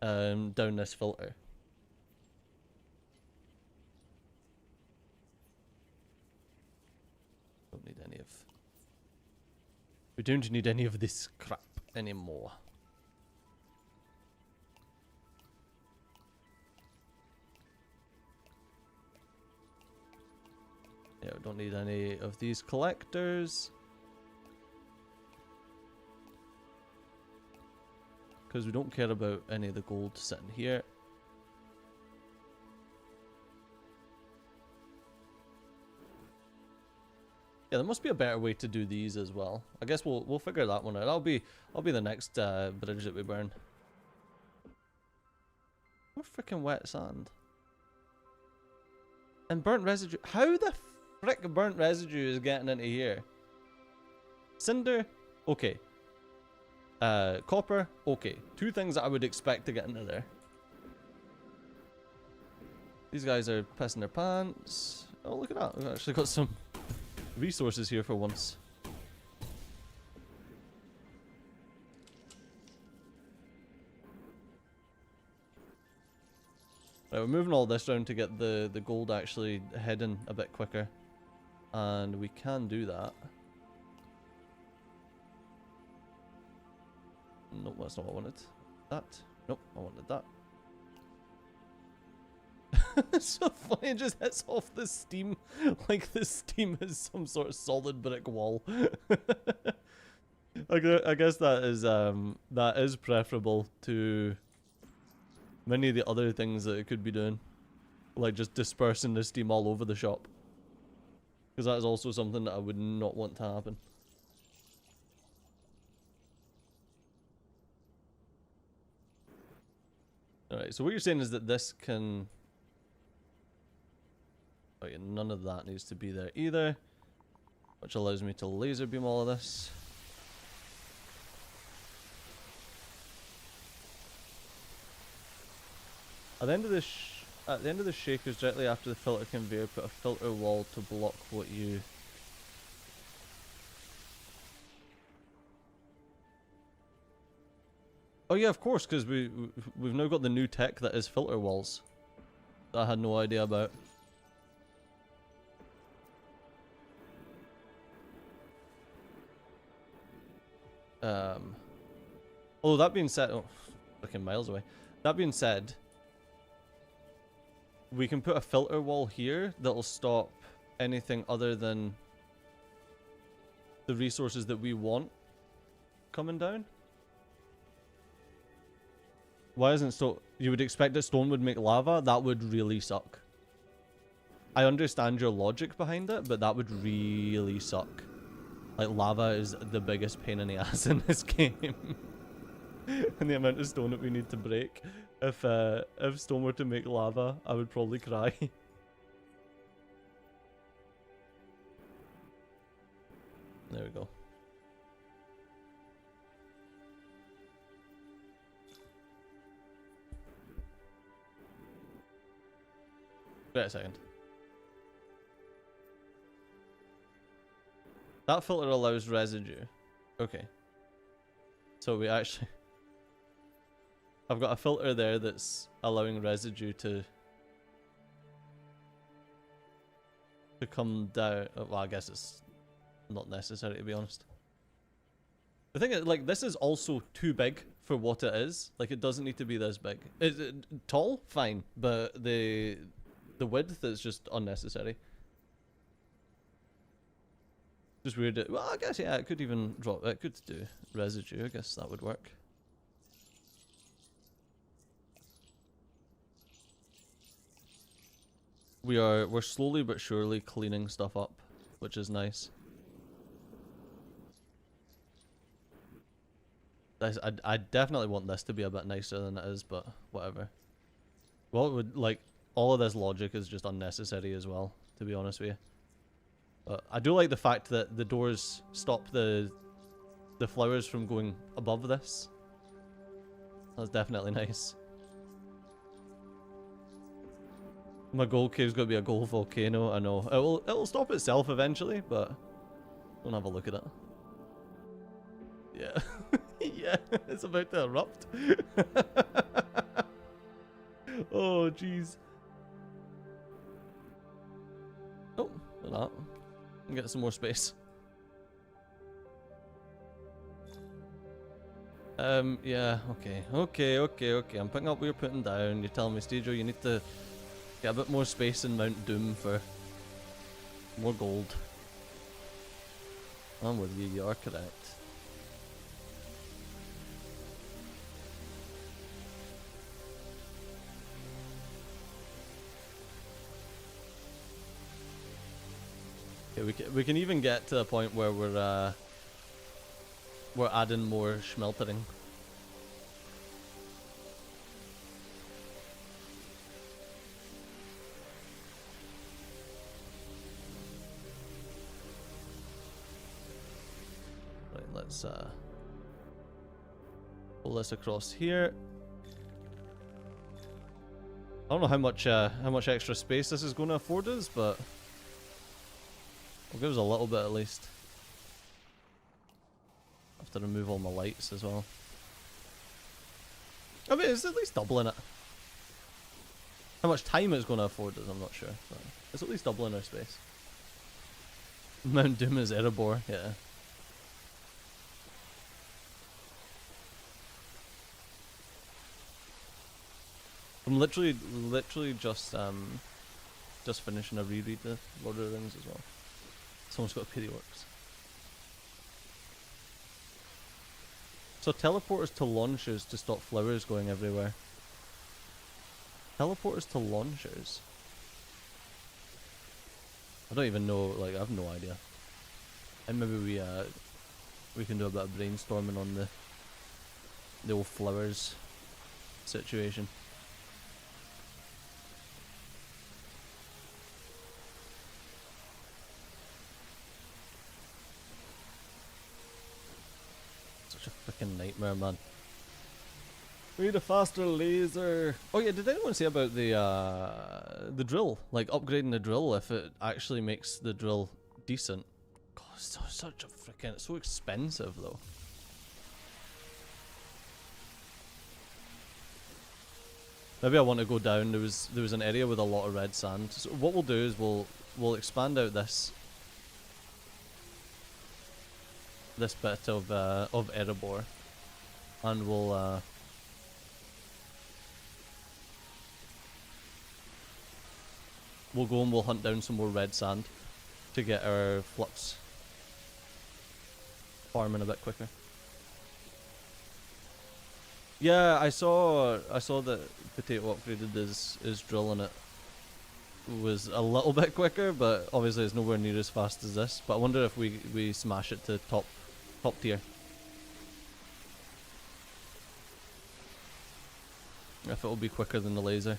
down this filter. Don't need any of... We don't need any of this crap anymore. Yeah, we don't need any of these collectors. Because we don't care about any of the gold sitting here. Yeah, there must be a better way to do these as well. I guess we'll figure that one out. I'll be the next bridge that we burn. More freaking wet sand. And burnt residue. How the frick burnt residue is getting into here? Cinder, okay. Copper, okay. Two things that I would expect to get into there. These guys are pissing their pants. Oh, look at that. We've actually got some resources here for once. Right, we're moving all this around to get the gold actually heading a bit quicker. And we can do that. Nope, that's not what I wanted. That. Nope, I wanted that. It's so funny, it just hits off the steam like the steam is some sort of solid brick wall. I guess that is preferable to many of the other things that it could be doing. Like just dispersing the steam all over the shop. Because that is also something that I would not want to happen. Alright, so what you're saying is that this can... Oh yeah, none of that needs to be there either. Which allows me to laser beam all of this. At the end of the shakers, directly after the filter conveyor, put a filter wall to block what you... Oh yeah, of course, because we've now got the new tech that is filter walls. That I had no idea about. Oh, that being said, oh, fucking miles away. That being said, we can put a filter wall here that'll stop anything other than the resources that we want coming down. Why isn't stone? You would expect that stone would make lava? That would really suck. I understand your logic behind it, but that would really suck. Like, lava is the biggest pain in the ass in this game. And the amount of stone that we need to break. If stone were to make lava, I would probably cry. There we go. Wait a second. That filter allows residue. Okay. So we actually... I've got a filter there that's allowing residue to come down. Well, I guess it's not necessary, to be honest. The thing is, like, this is also too big for what it is. Like, it doesn't need to be this big. Is it tall? Fine. But the width is just unnecessary. Just weird. Well, I guess, yeah, it could even drop. It could do residue. I guess that would work. We're slowly but surely cleaning stuff up, which is nice. I definitely want this to be a bit nicer than it is, but whatever. Well, it would, like, all of this logic is just unnecessary as well, to be honest with you. But I do like the fact that the doors stop the flowers from going above this. That's definitely nice. My gold cave's gonna be a gold volcano. I know it'll stop itself eventually, but don't have a look at it. Yeah, yeah, it's about to erupt. Oh jeez. Oh, look at that. Get some more space. Yeah, okay. I'm picking up what you're putting down. You're telling me, Steejo, you need to get a bit more space in Mount Doom for more gold. I'm with you, you are correct. Okay, we can even get to the point where we're adding more smeltering. Right, let's pull this across here. I don't know how much extra space this is going to afford us, but it'll give us a little bit at least. I have to remove all my lights as well. I mean, it's at least doubling it. How much time it's going to afford us, I'm not sure. But it's at least doubling our space. Mount Doom is Erebor, yeah. I'm literally just finishing a reread of Lord of the Rings as well. Someone's got to pay the orcs. So teleporters to launchers to stop flowers going everywhere. Teleporters to launchers? I don't even know, like, I have no idea. And maybe we can do a bit of brainstorming on the old flowers situation. Such a freaking nightmare, man. We need a faster laser. Oh yeah, did anyone say about the drill? Like upgrading the drill if it actually makes the drill decent? God, it's such a freaking, it's so expensive though. Maybe I want to go down. There was an area with a lot of red sand. So what we'll do is we'll expand out this bit of Erebor, and we'll go and we'll hunt down some more red sand to get our Flux farming a bit quicker. Yeah, I saw that Potato upgraded his drill and it was a little bit quicker, but obviously it's nowhere near as fast as this. But I wonder if we smash it to top tier. If it'll be quicker than the laser.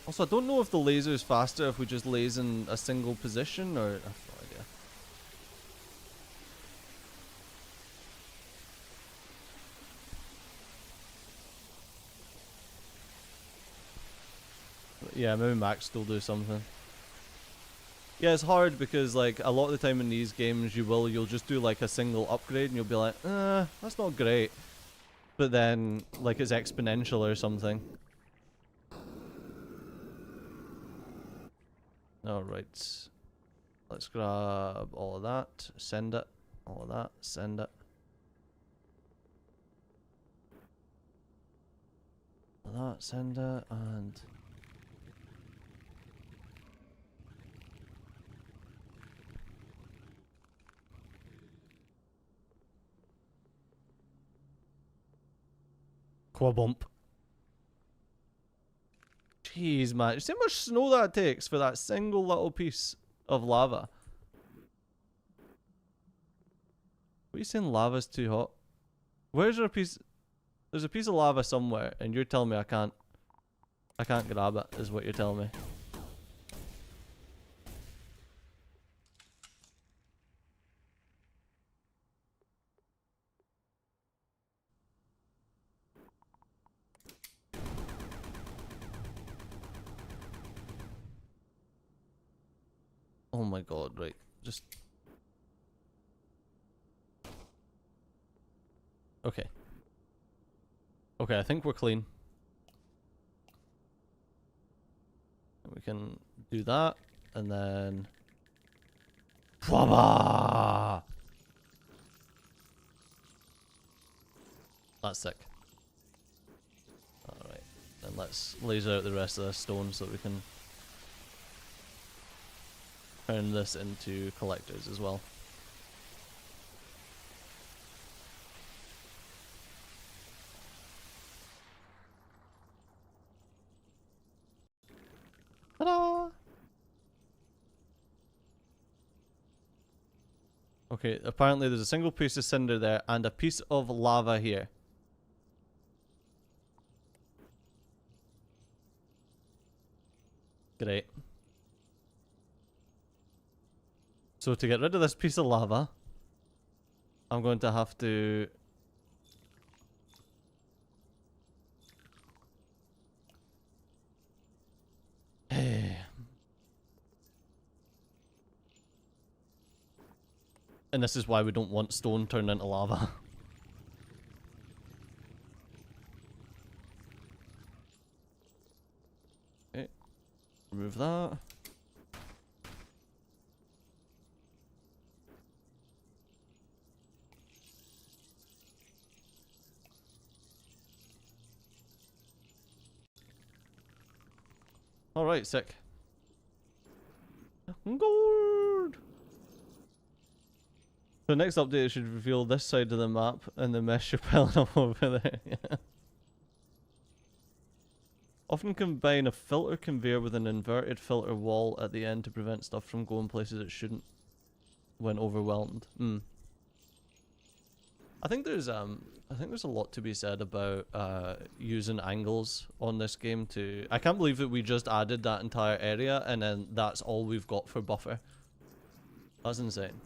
Also, I don't know if the laser is faster if we just laze in a single position, or I have no idea. But yeah, maybe Max will do something. Yeah, it's hard because like a lot of the time in these games you'll just do like a single upgrade and you'll be like, that's not great. But then like it's exponential or something. Alright. Let's grab all of that, send it, all of that, send it. All that, send it, and Quabump. Jeez, man. You see how much snow that takes for that single little piece of lava? What are you saying lava's too hot? Where's there a piece? There's a piece of lava somewhere, and you're telling me I can't grab it, is what you're telling me. Oh my god, right. Just... Okay. Okay, I think we're clean. We can do that, and then... Bwaba! That's sick. Alright, then let's laser out the rest of this stone so that we can turn this into collectors as well. Ta-da! Okay, apparently there's a single piece of cinder there and a piece of lava here. Great. So to get rid of this piece of lava, I'm going to have to... And this is why we don't want stone turned into lava. Okay, remove that. Alright, sick. Gold! The next update should reveal this side of the map and the mesh you're piling up over there. Yeah. Often combine a filter conveyor with an inverted filter wall at the end to prevent stuff from going places it shouldn't when overwhelmed. I think there's a lot to be said about using angles on this game to... I can't believe that we just added that entire area and then that's all we've got for buffer. That's insane.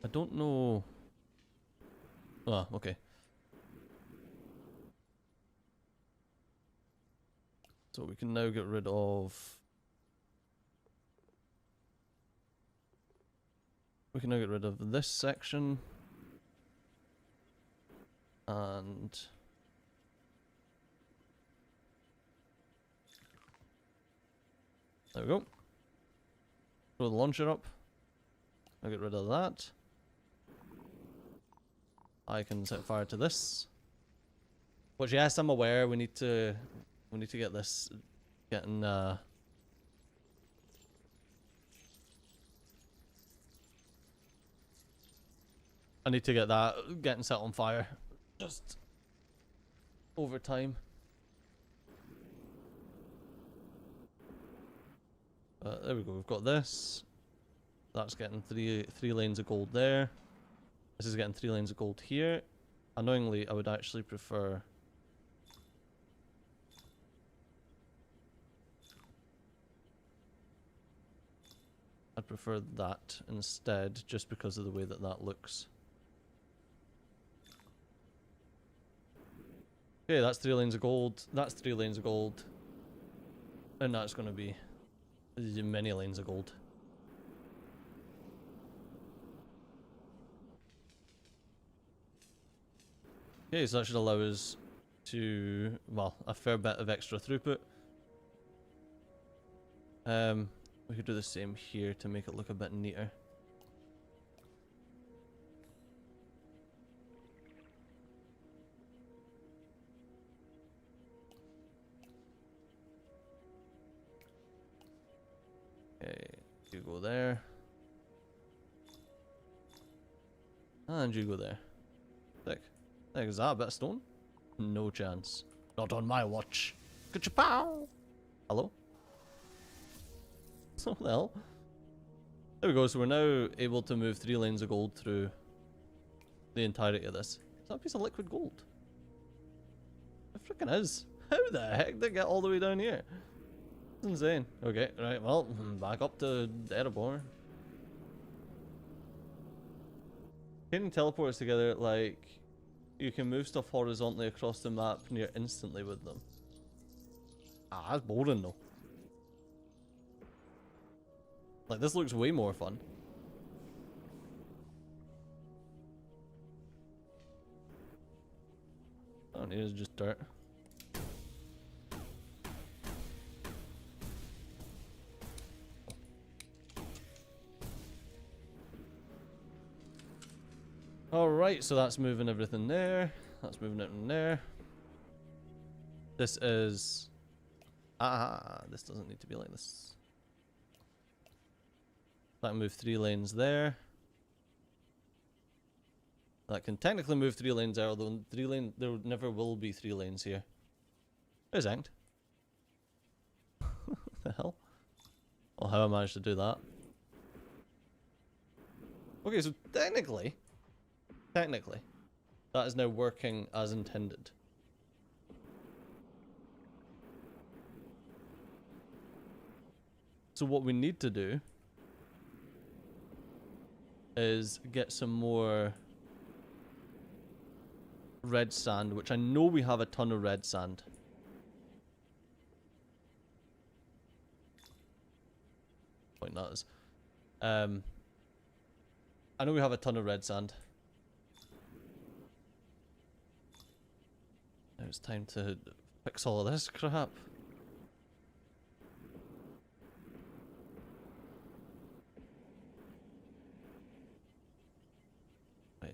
I don't know... Ah, okay. So we can now get rid of... We can now get rid of this section. And... There we go. Throw the launcher up. I'll get rid of that. I can set fire to this. Which, yes, I'm aware we need to get this getting I need to get that getting set on fire just over time. There we go, we've got this. That's getting three lanes of gold there. This is getting 3 lanes of gold here. Annoyingly, I would actually prefer... I'd prefer that instead, just because of the way that that looks. Okay, that's 3 lanes of gold. That's 3 lanes of gold. And that's going to be many lanes of gold. Okay, so that should allow us to, well, a fair bit of extra throughput. We could do the same here to make it look a bit neater. Okay, you go there. And you go there. Sick. Is that a bit of stone? No chance. Not on my watch. Ka-chow! Hello? What the hell? There we go, so we're now able to move 3 lanes of gold through the entirety of this. Is that a piece of liquid gold? It freaking is. How the heck did it get all the way down here? It's insane. Okay, right, well, back up to Erebor. Putting teleporters together, like, you can move stuff horizontally across the map near instantly with them. Ah, that's boring though. Like, this looks way more fun. Oh, it is just dirt. Alright, so that's moving everything there. That's moving it in there. This is... this doesn't need to be like this. That can move 3 lanes there. That can technically move 3 lanes there, although 3 lane there never will be 3 lanes here. There's Anked. What the hell? Oh, how I managed to do that. Okay, so technically, that is now working as intended. So what we need to do is get some more red sand, which I know we have a ton of red sand. Point that is. I know we have a ton of red sand. Now it's time to fix all of this crap.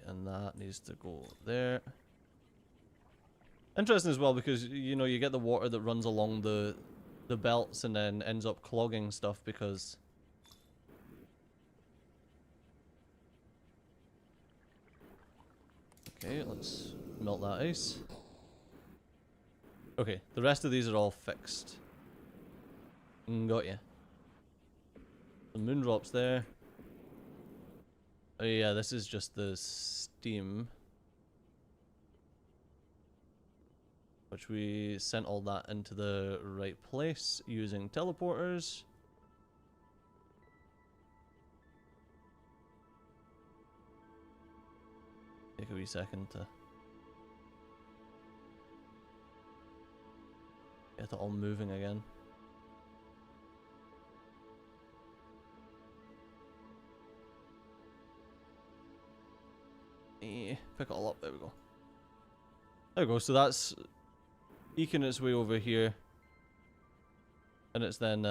And that needs to go there. Interesting as well, because you know you get the water that runs along the belts and then ends up clogging stuff because okay, let's melt that ice. Okay, the rest of these are all fixed. Got ya. The moon drops there. Oh yeah, this is just the steam. Which we sent all that into the right place using teleporters. Take a wee second to get it all moving again. Pick it all up, there we go. There we go, so that's eking its way over here. And it's then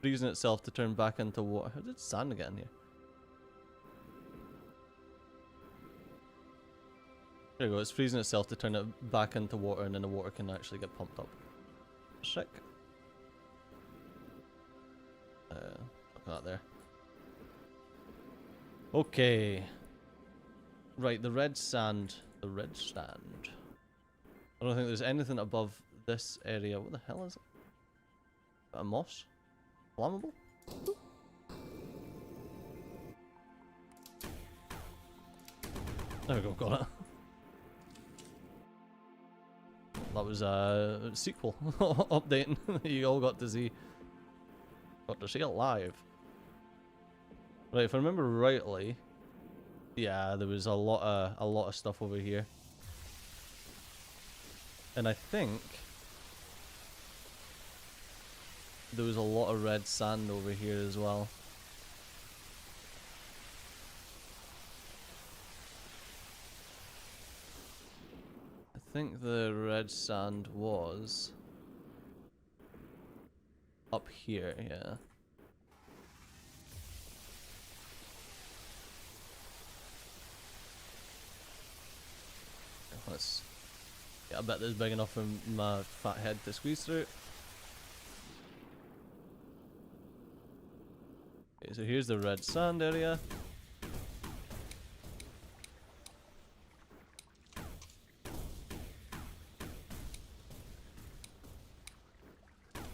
freezing itself to turn back into water. How did sand get in here? There you go, it's freezing itself to turn it back into water, and then the water can actually get pumped up. Sick. Look at that there. Okay. Right, the red sand. The red sand. I don't think there's anything above this area. What the hell is it? A moss? Flammable? There we go, got it. That was a sequel updating that you all got to see. Got to see it live. Right, if I remember rightly, yeah, there was a lot of stuff over here. And I think there was a lot of red sand over here as well. I think the red sand was up here, yeah. Let's... yeah, I bet this is big enough for my fat head to squeeze through. Okay, so here's the red sand area.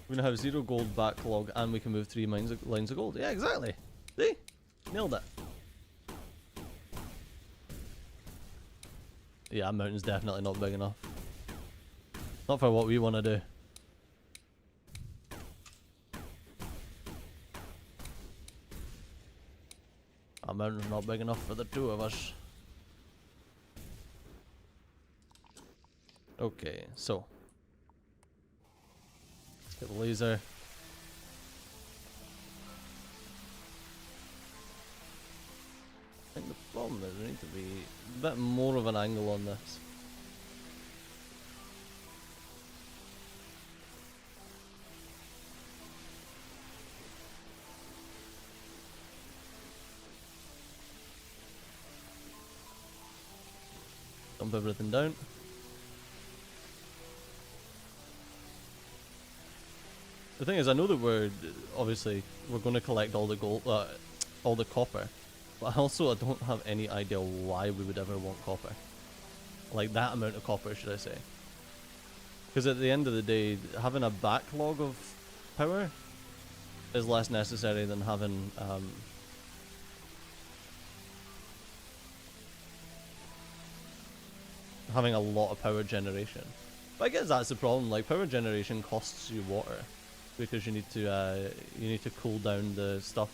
We're gonna have 0 gold backlog and we can move 3 lines of gold. Yeah, exactly. See? Nailed it. Yeah, mountain's definitely not big enough. Not for what we want to do. Our mountain's not big enough for the 2 of us. Okay, so. Let's get the laser. I think the problem is we need to be a bit more of an angle on this. Dump everything down. The thing is, I know that we're going to collect all the gold, all the copper, but also I don't have any idea why we would ever want copper, like that amount of copper, should I say? Because at the end of the day, having a backlog of power is less necessary than having having a lot of power generation. But I guess that's the problem. Like, power generation costs you water because you need to cool down the stuff,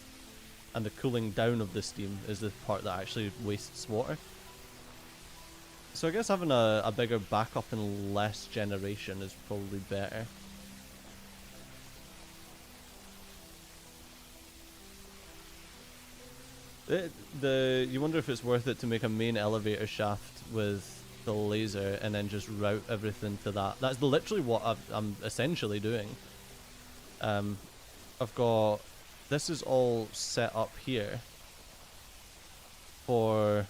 and the cooling down of the steam is the part that actually wastes water. So I guess having a bigger backup and less generation is probably better. You wonder if it's worth it to make a main elevator shaft with the laser and then just route everything to that. That's literally what I'm essentially doing. I've got, this is all set up here for,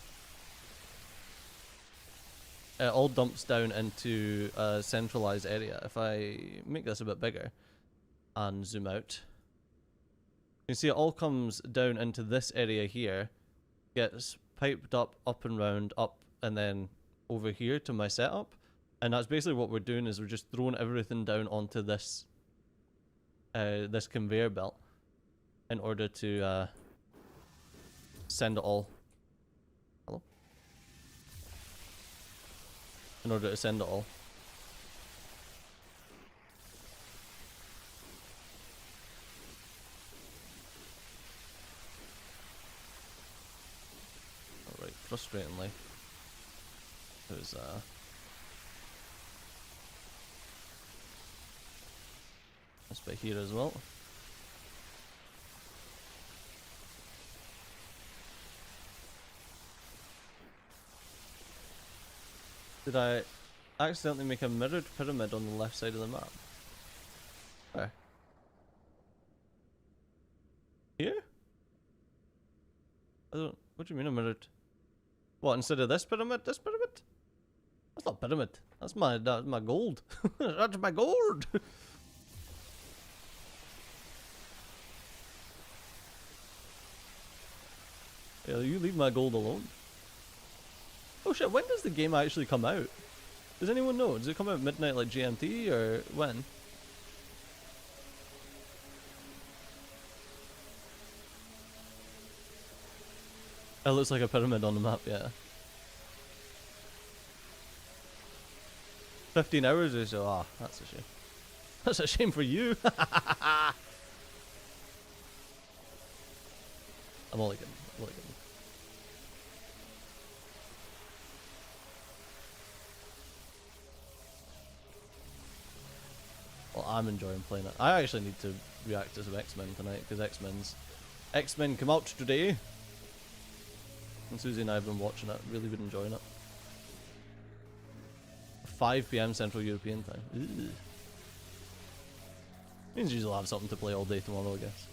it all dumps down into a centralized area. If I make this a bit bigger and zoom out, you can see it all comes down into this area here, gets piped up and round, up, and then over here to my setup. And that's basically what we're doing, is we're just throwing everything down onto this this conveyor belt in order to send it all. Hello? In order to send it all. Alright, frustratingly, there's this bit here as well. Did I accidentally make a mirrored pyramid on the left side of the map? Where? Here? I don't. What do you mean a mirrored? What, instead of this pyramid? This pyramid? That's not pyramid. That's my gold. That's my gold. Yeah, you leave my gold alone. Oh shit, when does the game actually come out? Does anyone know? Does it come out midnight like GMT, or when? It looks like a pyramid on the map, yeah. 15 hours or so? Ah, that's a shame. That's a shame for you. I'm only kidding. I'm only kidding. Well, I'm enjoying playing it. I actually need to react to some X-Men tonight, because X-Men come out today. And Susie and I have been watching it, really been enjoying it. 5 PM Central European time. Ew. Means you'll have something to play all day tomorrow, I guess.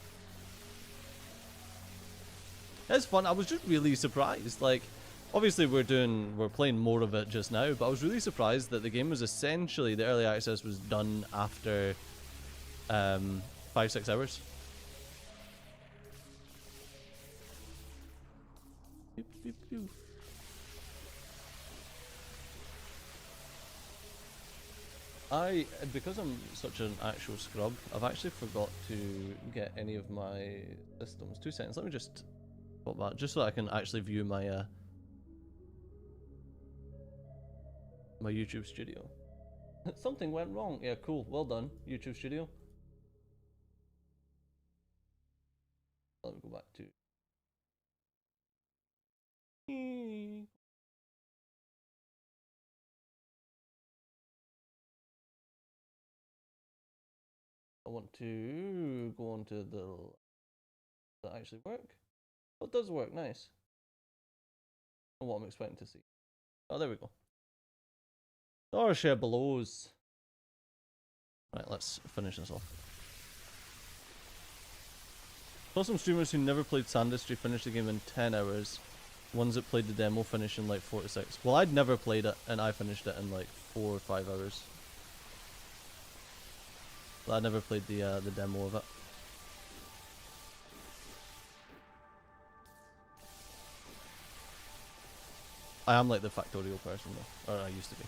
It's fun. I was just really surprised. Like, obviously we're playing more of it just now, but I was really surprised that the game was essentially, the early access was done after 5-6 hours. Beep, beep, beep. Because I'm such an actual scrub, I've actually forgot to get any of my systems. 2 seconds, let me just pop that, just so I can actually view my my YouTube studio. Something went wrong. Yeah, cool. Well done, YouTube studio. Let me go back to. I want to go on to the. Does that actually work? Oh, it does work. Nice. Not what I'm expecting to see. Oh, there we go. Or share belows. Right, let's finish this off. Saw some streamers who never played Sandustry finish the game in 10 hours. Ones that played the demo finish in like 4 to 6. Well, I'd never played it, and I finished it in like 4 or 5 hours. But I never played the demo of it. I am like the Factorial person though, or I used to be.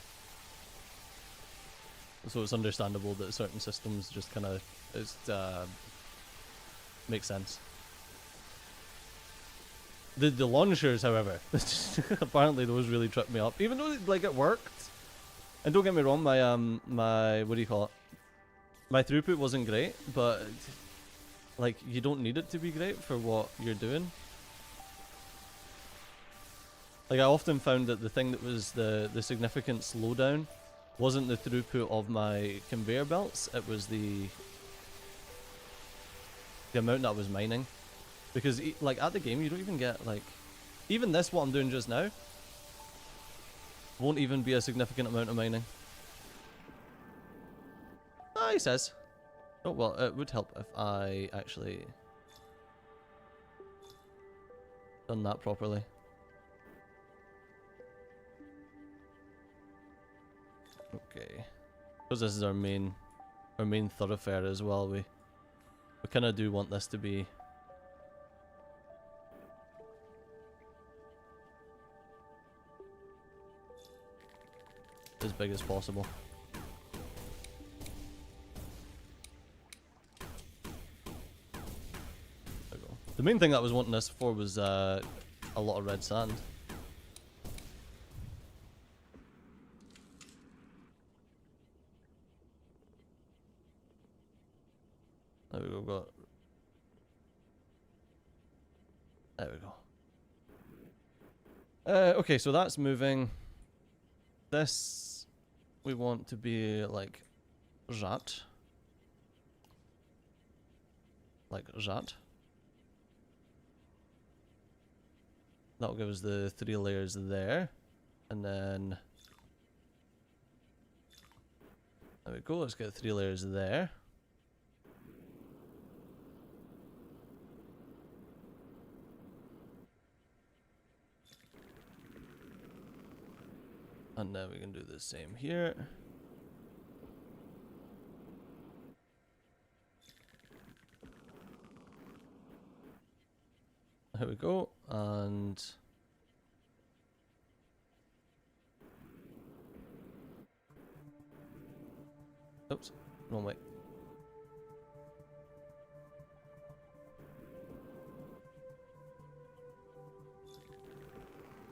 So it's understandable that certain systems just kind of make sense. The launchers, however, apparently those really tripped me up. Even though like it worked, and don't get me wrong, my what do you call it? My throughput wasn't great, but like you don't need it to be great for what you're doing. Like I often found that the thing that was the significant slowdown wasn't the throughput of my conveyor belts, it was the amount that I was mining. Because like at the game you don't even get like, even this what I'm doing just now won't even be a significant amount of mining. Ah, he says. Oh well, it would help if I actually done that properly. Okay, because this is our main thoroughfare as well. We kind of do want this to be as big as possible. There we go. The main thing that I was wanting this for was a lot of red sand. There we go, there we go. Okay, so that's moving. This we want to be like that. Like that. That'll give us the 3 layers there. And then there we go, let's get 3 layers there. And then we can do the same here. Here we go, and oops, wrong way.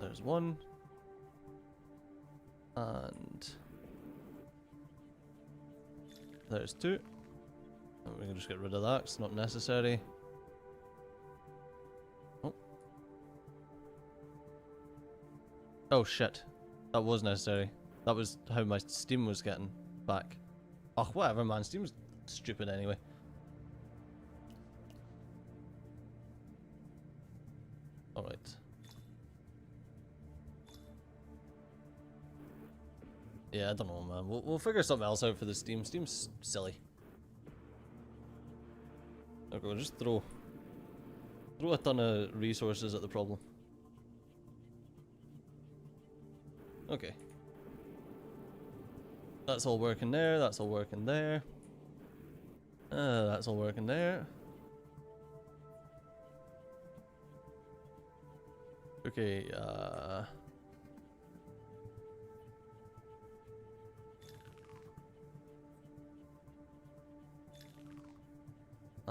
There's one. And there's 2. And we can just get rid of that, it's not necessary. Oh. Oh shit. That was necessary. That was how my Steam was getting back. Oh, whatever man, Steam's stupid anyway. Alright. Yeah, I don't know, man. We'll figure something else out for the Steam. Steam's silly. Okay, we'll just throw a ton of resources at the problem. Okay. That's all working there. That's all working there. That's all working there. Okay.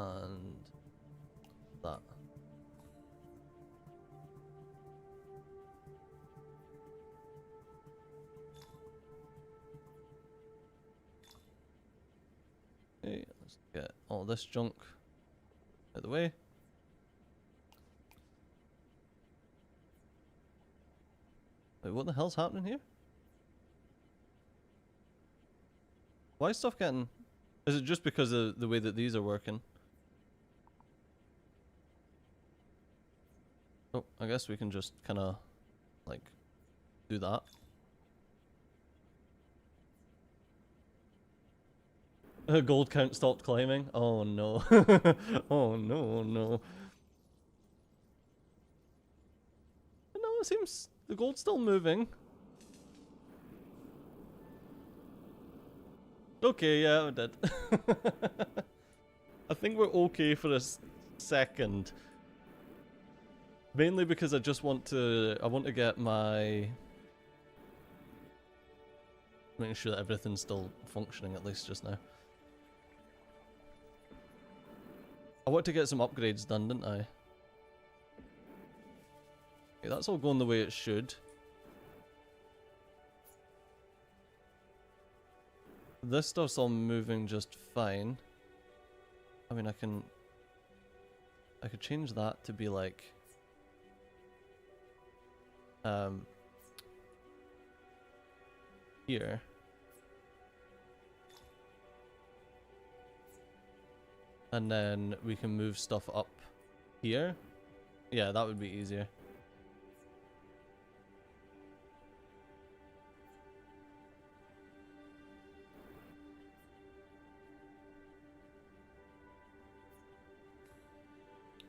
and that. Okay, let's get all this junk out of the way. Wait, what the hell's happening here? Why is stuff getting... Is it just because of the way that these are working? Oh, I guess we can just kind of, like, do that. Gold count stopped climbing. Oh no. Oh no, no. No, it seems the gold's still moving. Okay, yeah, we did. I think we're okay for a second. Mainly because I just want to... I want to get my... Making sure that everything's still functioning at least just now. I want to get some upgrades done, didn't I? Okay, that's all going the way it should. This stuff's all moving just fine. I mean, I could change that to be like... here. And then we can move stuff up here. Yeah, that would be easier.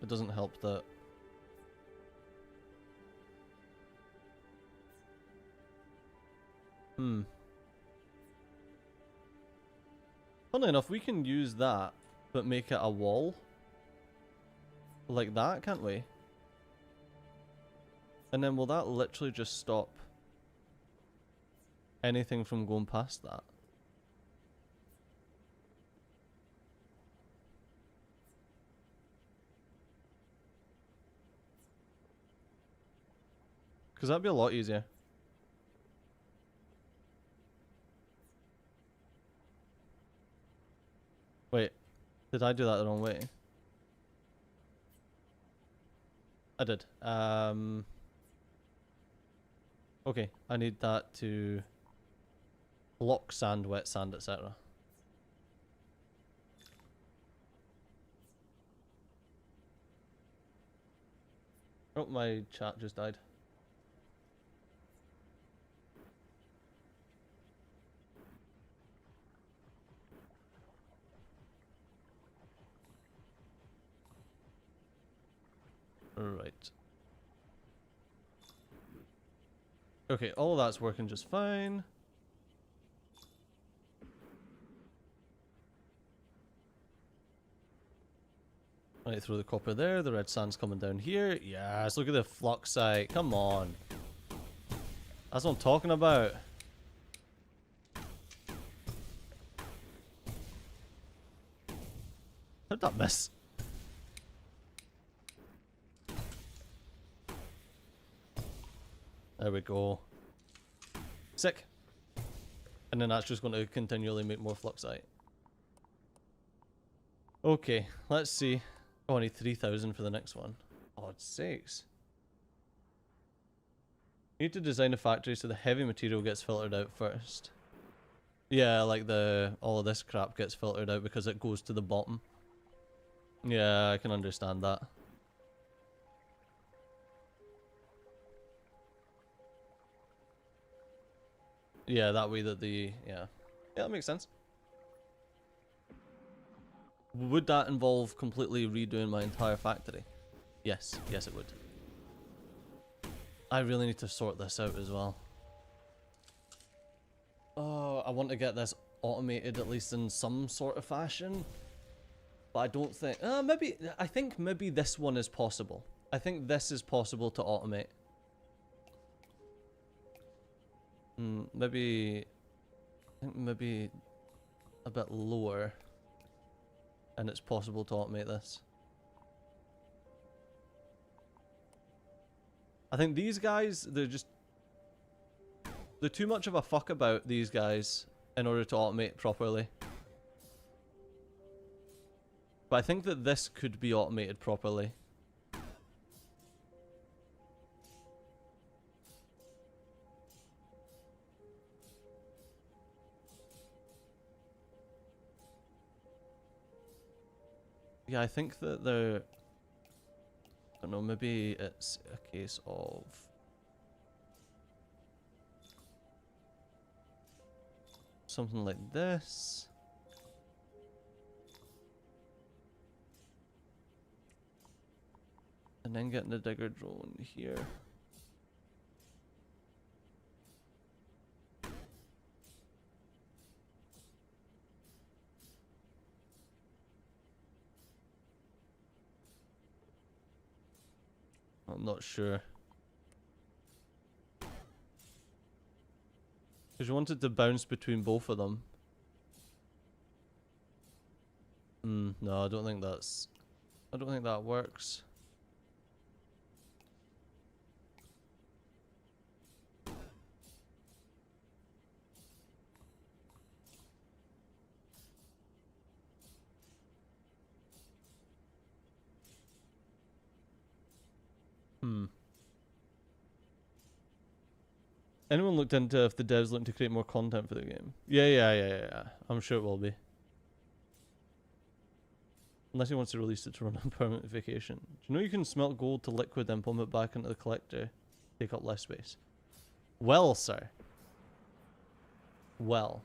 It doesn't help that... Funnily enough, we can use that, but make it a wall. Like that, can't we? And then will that literally just stop anything from going past that? Because that'd be a lot easier. Wait, did I do that the wrong way? I did. Okay, I need that to block sand, wet sand, etc. Oh, my chat just died. Right. Okay, all of that's working just fine. Right, throw the copper there, the red sand's coming down here. Yes, look at the flux site. Come on. That's what I'm talking about. How'd that miss? There we go. Sick. And then that's just going to continually make more fluxite. Okay, let's see. Oh, I need 3,000 for the next one. Oh, it's 6. You need to design a factory so the heavy material gets filtered out first. Yeah, like all of this crap gets filtered out because it goes to the bottom. Yeah, I can understand that. Yeah, that way that yeah. Yeah, that makes sense. Would that involve completely redoing my entire factory? Yes, yes it would. I really need to sort this out as well. Oh, I want to get this automated at least in some sort of fashion. But I don't think... I think maybe this one is possible. I think this is possible to automate. Maybe... I think maybe a bit lower. and it's possible to automate this. I think these guys, they're too much of a fuck about, these guys, in order to automate properly. But I think that this could be automated properly. Yeah, I think that they're... I don't know, maybe it's a case of... something like this. And then getting the digger drone here. I'm not sure. Because you wanted to bounce between both of them. No, I don't think that's... I don't think that works. Anyone looked into if the devs looking to create more content for the game? Yeah. I'm sure it will be. Unless he wants to release it to run on permanent vacation. Do you know you can smelt gold to liquid and pump it back into the collector? Take up less space. Well, sir. Well.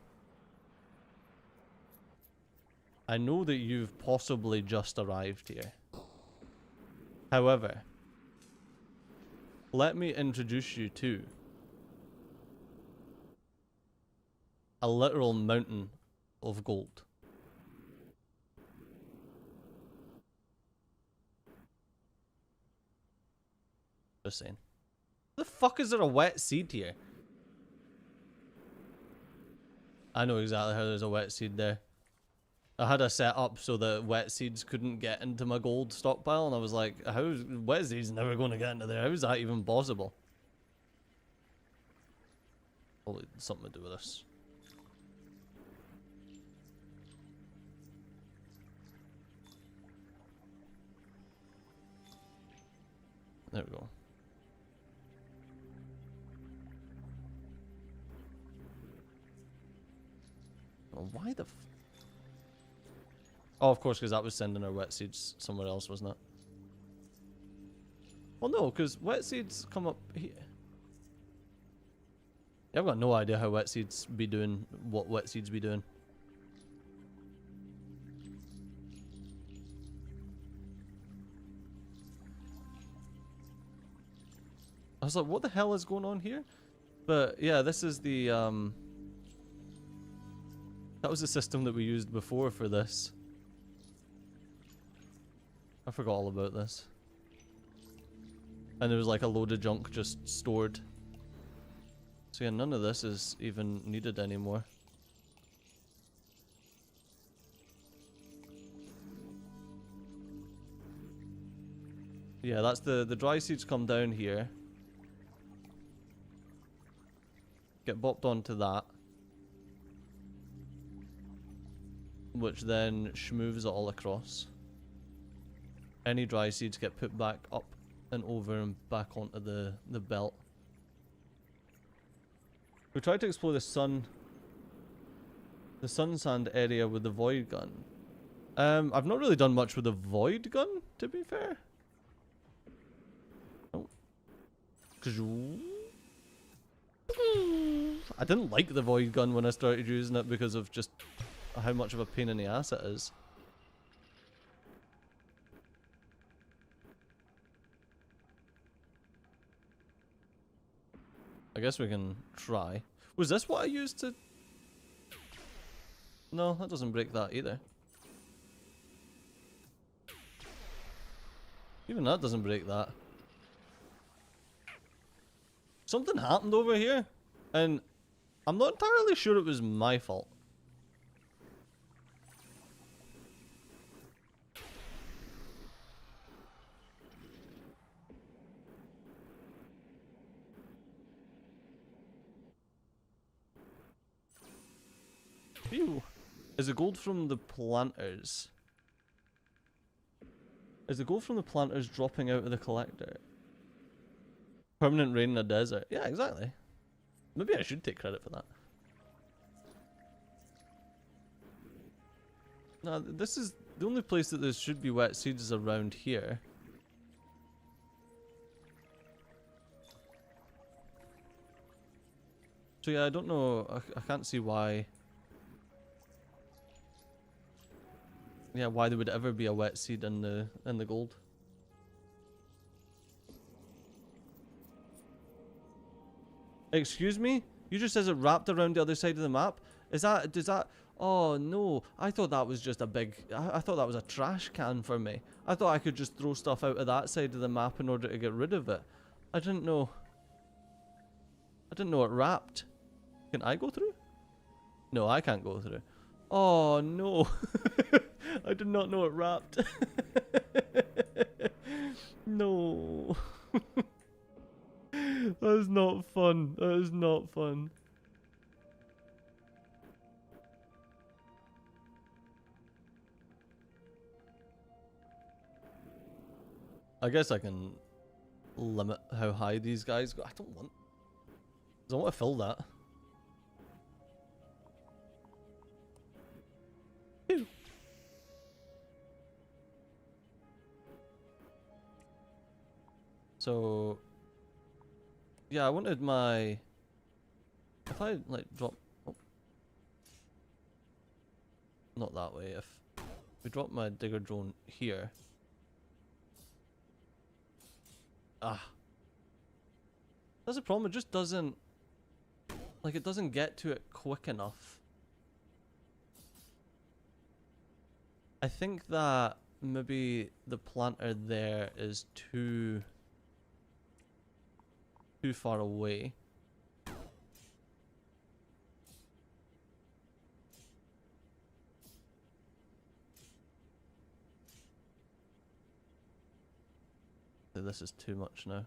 I know that you've possibly just arrived here. However, let me introduce you to a literal mountain of gold. Just saying. The fuck is there a wet seed here? I know exactly how there's a wet seed there. I had a set up so that wet seeds couldn't get into my gold stockpile, and I was like, how's wet seeds never going to get into there? How is that even possible? Probably something to do with this. There we go. Well, why the oh, of course, because that was sending our wet seeds somewhere else, wasn't it? Well, no, because wet seeds come up here. Yeah, I've got no idea how wet seeds be doing, what wet seeds be doing. I was like, what the hell is going on here? But yeah, this is the that was the system that we used before for this. I forgot all about this. And there was like a load of junk just stored. So yeah, none of this is even needed anymore. Yeah, that's the dry seeds come down here. Get bopped onto that. Which then schmoves it all across. Any dry seeds get put back up and over and back onto the belt. We tried to explore the sun sand area with the void gun. I've not really done much with the void gun, to be fair. Oh. I didn't like the void gun when I started using it because of just how much of a pain in the ass it is. I guess we can try. Was this what I used to... No, that doesn't break that either. Even that doesn't break that. Something happened over here, and I'm not entirely sure it was my fault. Phew. Is the gold from the planters? Is the gold from the planters dropping out of the collector? Permanent rain in a desert. Yeah, exactly. Maybe I should take credit for that. No, this is the only place that there should be wet seeds is around here. So yeah, I don't know. I can't see why. Yeah, why there would ever be a wet seed in the gold. Excuse me? You just says it wrapped around the other side of the map? Does that... Oh no, I thought that was just a big... I thought that was a trash can for me. I thought I could just throw stuff out of that side of the map in order to get rid of it. I didn't know it wrapped. Can I go through? No, I can't go through. Oh no. I did not know it wrapped. No. That is not fun. That is not fun. I guess I can limit how high these guys go. I don't want to fill that. Ew. So yeah, I wanted my... If I like drop... Oh. Not that way. If we drop my digger drone here... Ah. That's a problem, it just doesn't... Like, it doesn't get to it quick enough. I think that maybe the planter there is too far away. This is too much now.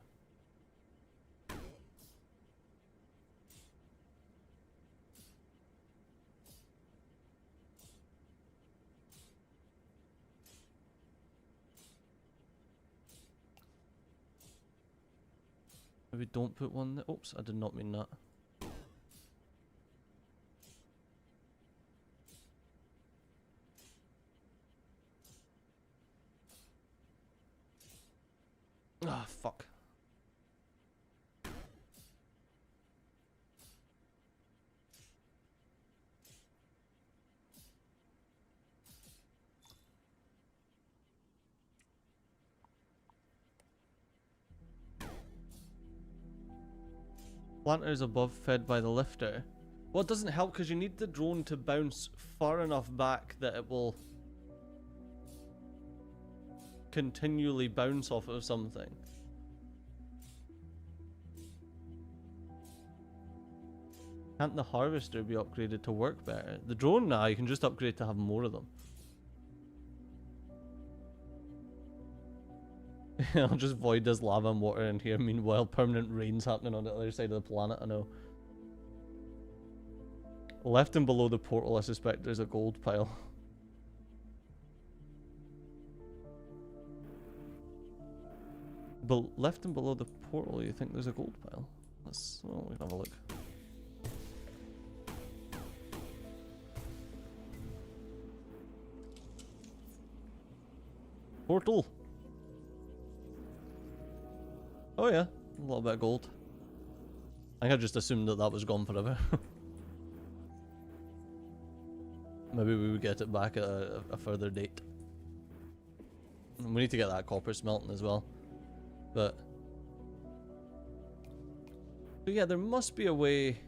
Maybe don't put one there. Oops, I did not mean that. Ah, fuck. Planter is above, fed by the lifter. Well, it doesn't help because you need the drone to bounce far enough back that it will continually bounce off of something. Can't the harvester be upgraded to work better? The drone, now you can just upgrade to have more of them. I'll just void this lava and water in here. Meanwhile, permanent rain's happening on the other side of the planet. I know. Left and below the portal, I suspect there's a gold pile. But left and below the portal, you think there's a gold pile? Well, we can have a look. Portal. Oh yeah, a little bit of gold. I think I just assumed that that was gone forever. Maybe we would get it back at a further date. We need to get that copper smelting as well. But yeah, there must be a way.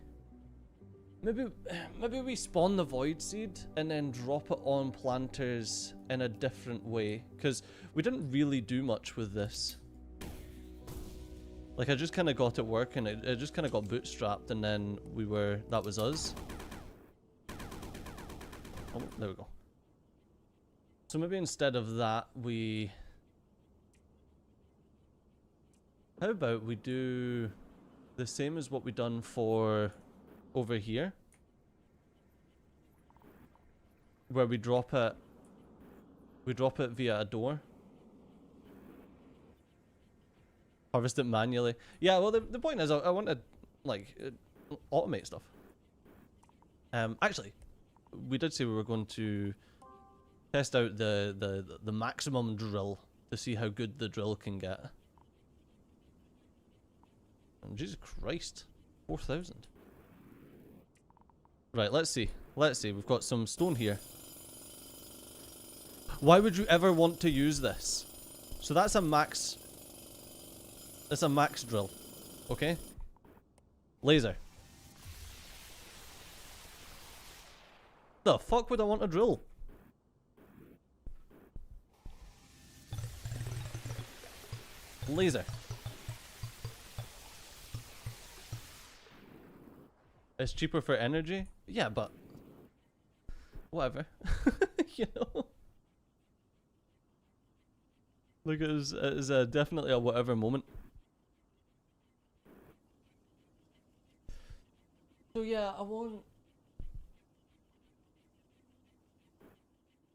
Maybe we spawn the void seed and then drop it on planters in a different way, because we didn't really do much with this. Like, I just kind of got it working. It just kind of got bootstrapped, and then that was us. Oh, there we go. So maybe instead of that, how about we do the same as what we done for over here? where we drop it via a door. Harvest it manually. Yeah, well, the point is, I want to, like, automate stuff. Actually, we did say we were going to test out the maximum drill to see how good the drill can get. Oh, Jesus Christ. 4,000. Right, let's see. Let's see. We've got some stone here. Why would you ever want to use this? So that's a max... That's a max drill. Okay? Laser. The fuck would I want a drill? Laser. It's cheaper for energy? Yeah, but... Whatever. You know? Like, it is definitely a whatever moment. So yeah, I want...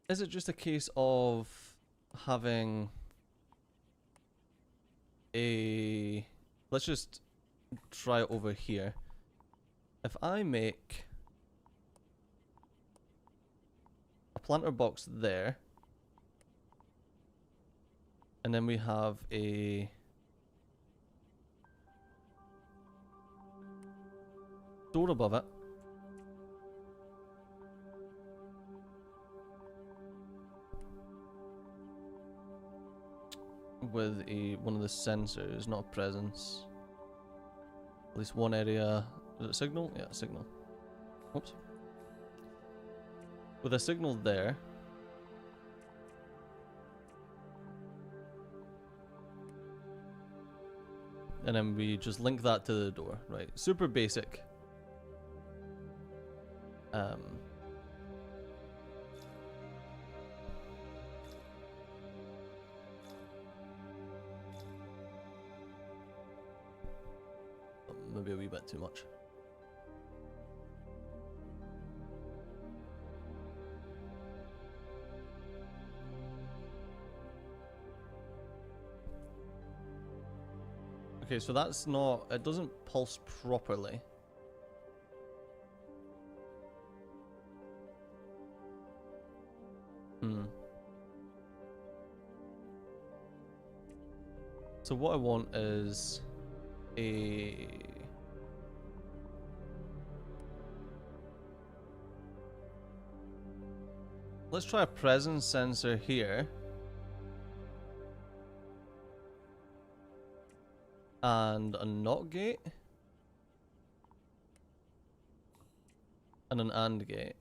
Is it just a case of having a... Let's just try it over here. If I make a planter box there, and then we have a door above it, with one of the sensors, not a presence. At least one area. Is it signal? Yeah, signal. Oops. With a signal there. And then we just link that to the door, right? Super basic. Maybe a wee bit too much. Okay, so that's not... It doesn't pulse properly. So what I want is a... Let's try a presence sensor here. And a NOT gate. And an AND gate.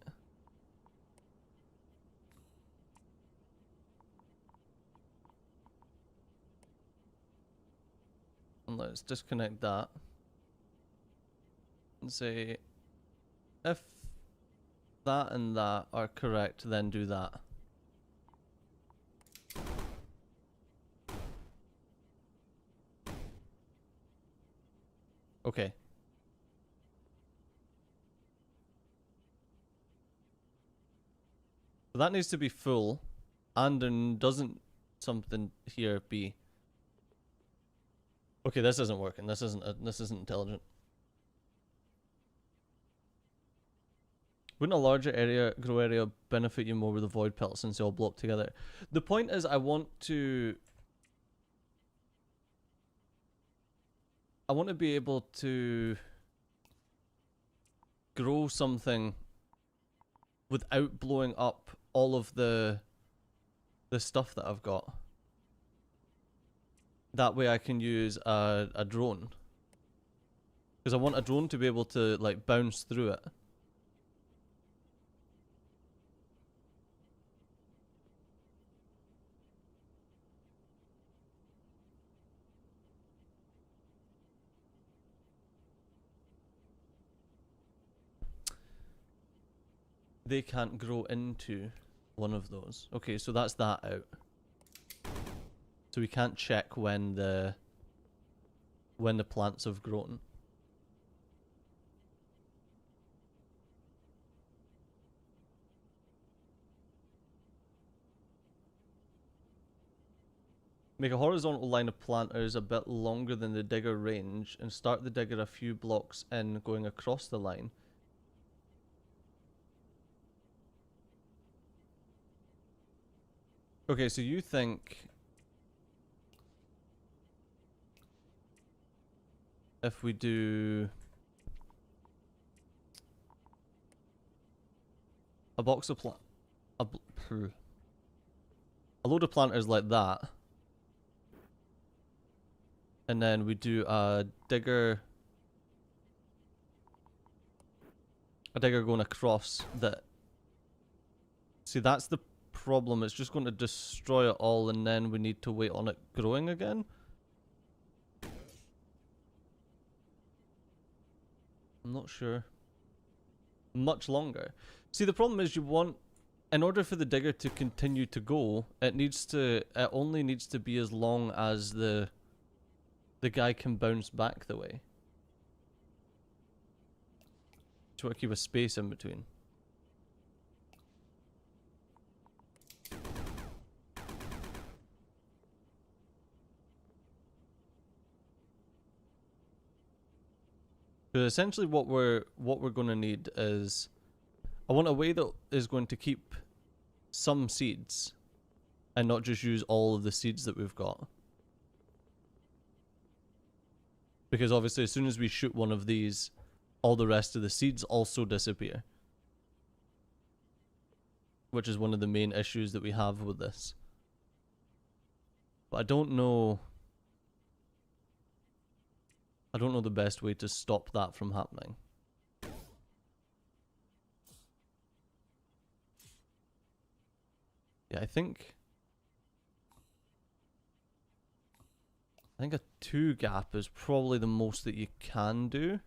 And let's disconnect that. And say, if that and that are correct, then do that. Okay. So that needs to be full, and then doesn't something here be? Okay, this isn't working. This isn't intelligent. Wouldn't a larger area, grow area, benefit you more with the void pelt since they all blow up together? The point is, I want to be able to grow something without blowing up all of the stuff that I've got. That way I can use a drone. Because I want a drone to be able to like bounce through it. They can't grow into one of those. Okay, so that's that out. So we can't check when the plants have grown. Make a horizontal line of planters a bit longer than the digger range and start the digger a few blocks in going across the line. Okay, so you think if we do a box of a load of planters like that, and then we do a digger going across that. See, that's the problem. It's just going to destroy it all, and then we need to wait on it growing again. I'm not sure. Much longer. See, the problem is you want, in order for the digger to continue to go, it only needs to be as long as the guy can bounce back the way. So I keep a space in between. Because essentially what we're going to need is, I want a way that is going to keep some seeds and not just use all of the seeds that we've got. Because obviously as soon as we shoot one of these, all the rest of the seeds also disappear. Which is one of the main issues that we have with this. But I don't know the best way to stop that from happening. Yeah, I think a 2 gap is probably the most that you can do.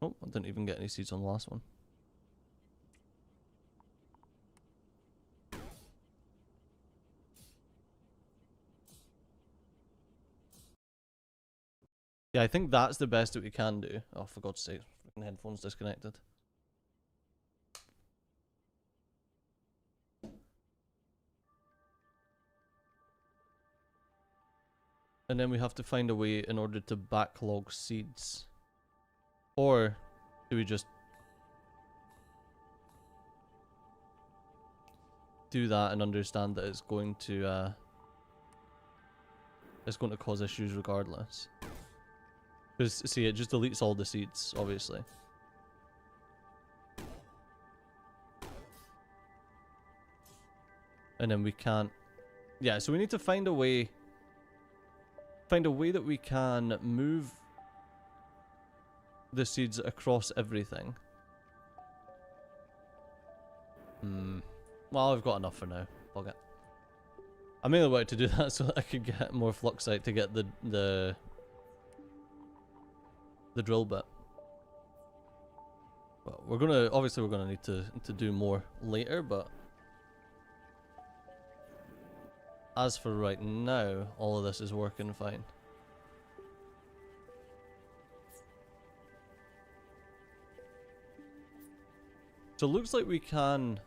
Oh, I didn't even get any seeds on the last one. Yeah, I think that's the best that we can do. Oh, for God's sake, freaking headphones disconnected. And then we have to find a way in order to backlog seeds. Or do we just do that and understand that it's going to cause issues regardless? Because, see, it just deletes all the seeds, obviously. And then we can't... Yeah, so we need to find a way... that we can move the seeds across everything. Well, I've got enough for now. Fuck it. I mainly wanted to do that so that I could get more fluxite to get the drill bit. But we're gonna need to do more later, but as for right now, all of this is working fine. So it looks like we can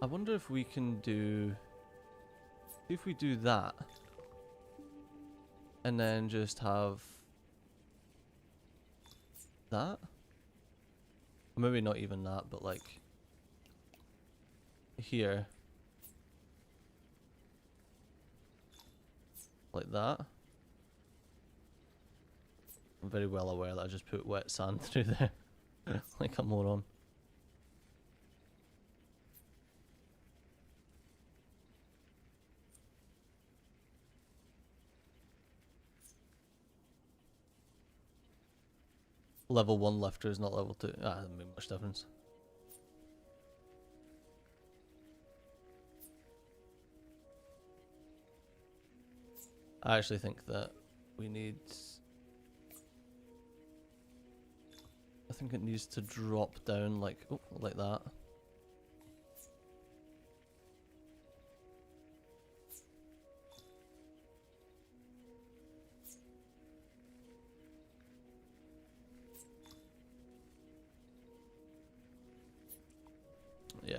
I wonder if we can do... If we do that, and then just have that? Or maybe not even that, but like here. Like that. I'm very well aware that I just put wet sand through there. Like a moron. Level 1 lifter is not level 2. Ah, doesn't make much difference. I actually think that we need... I think it needs to drop down like, oh, like that.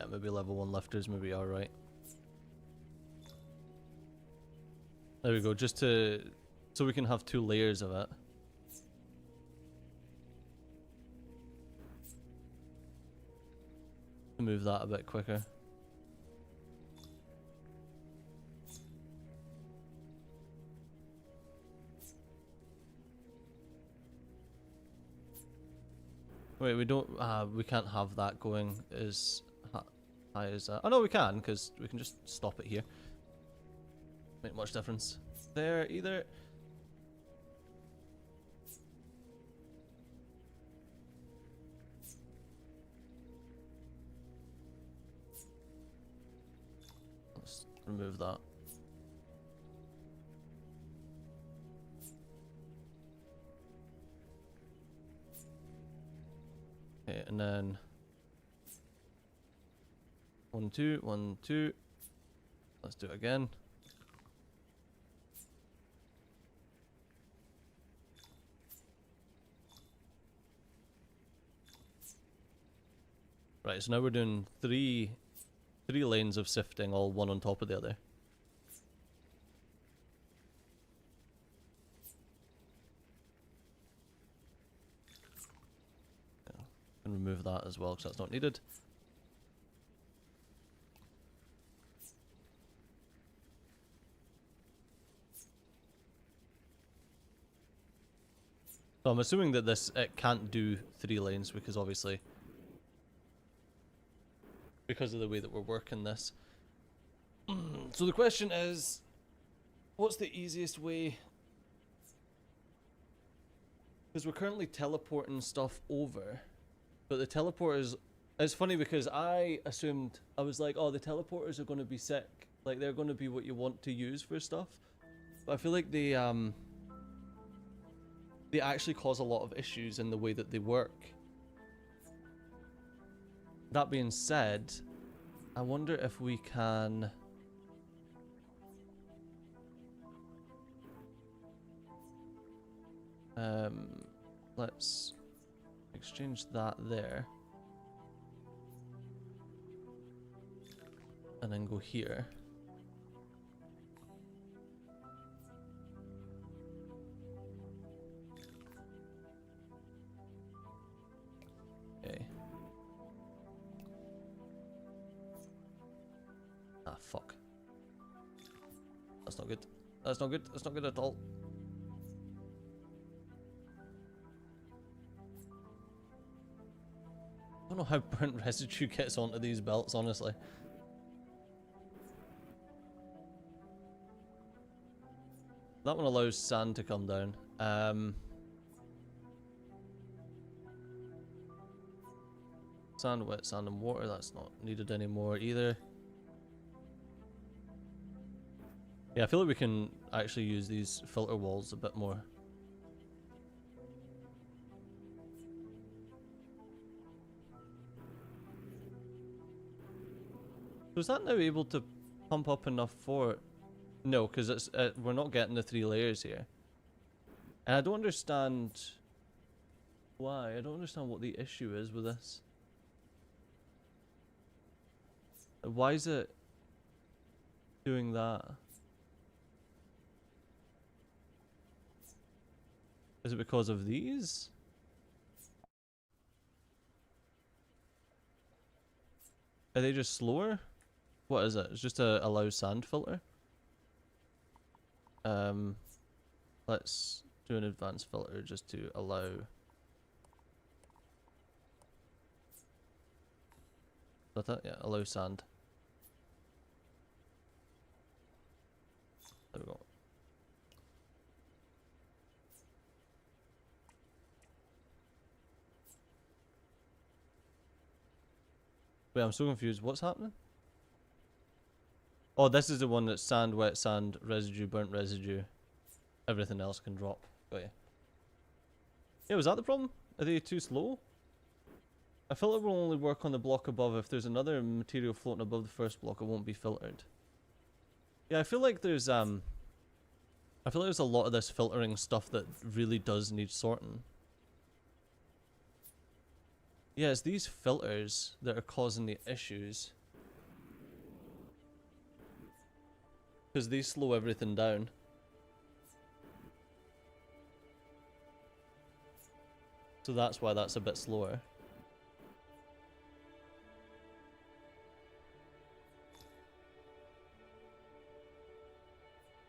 Yeah, maybe level 1 lifters maybe are right. There we go, just to... so we can have 2 layers of it. To move that a bit quicker. Wait, we don't, we can't have that going as high as that. Oh no, we can, because we can just stop it here. Make much difference there either. Let's remove that. Okay, and then 1, 2, 1, 2. Let's do it again. Right, so now we're doing three lanes of sifting, all one on top of the other. Yeah, and remove that as well because that's not needed. So I'm assuming that it can't do 3 lanes because obviously, because of the way that we're working this. So the question is, what's the easiest way? Because we're currently teleporting stuff over, but the teleporters, it's funny because I assumed, I was like, oh, the teleporters are going to be sick, like they're going to be what you want to use for stuff, but I feel like they actually cause a lot of issues in the way that they work. That being said, I wonder if we can... let's exchange that there. And then go here. Okay. Ah, fuck. That's not good. That's not good. That's not good at all. I don't know how burnt residue gets onto these belts, honestly. That one allows sand to come down. Sand, wet sand and water, that's not needed anymore either. Yeah, I feel like we can actually use these filter walls a bit more. So is that now able to pump up enough for... No, because it's we're not getting the 3 layers here. And I don't understand why. I don't understand what the issue is with this. Why is it doing that? Is it because of these? Are they just slower? What is it? It's just a allow sand filter. Let's do an advanced filter just to allow. Is that? Yeah, allow sand. There we go. Wait, I'm so confused. What's happening? Oh, this is the one that's sand, wet sand, residue, burnt residue. Everything else can drop. Got you. Yeah, was that the problem? Are they too slow? A filter will only work on the block above. If there's another material floating above the first block, it won't be filtered. Yeah, I feel like there's a lot of this filtering stuff that really does need sorting. Yeah, it's these filters that are causing the issues. Because they slow everything down. So that's why that's a bit slower.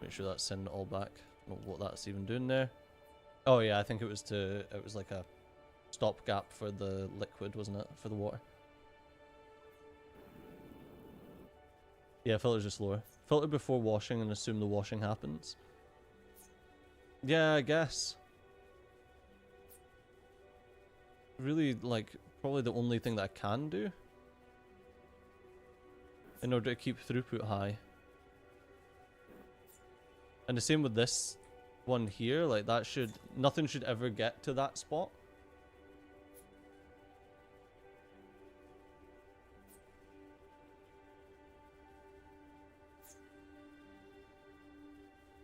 Make sure that's sending it all back. I don't know what that's even doing there. Oh yeah, I think it was like a stopgap for the liquid, wasn't it? For the water. Yeah, filters are slower. Filter before washing and assume the washing happens. Yeah, I guess. Really, like, probably the only thing that I can do in order to keep throughput high. And the same with this one here, like that should, nothing should ever get to that spot.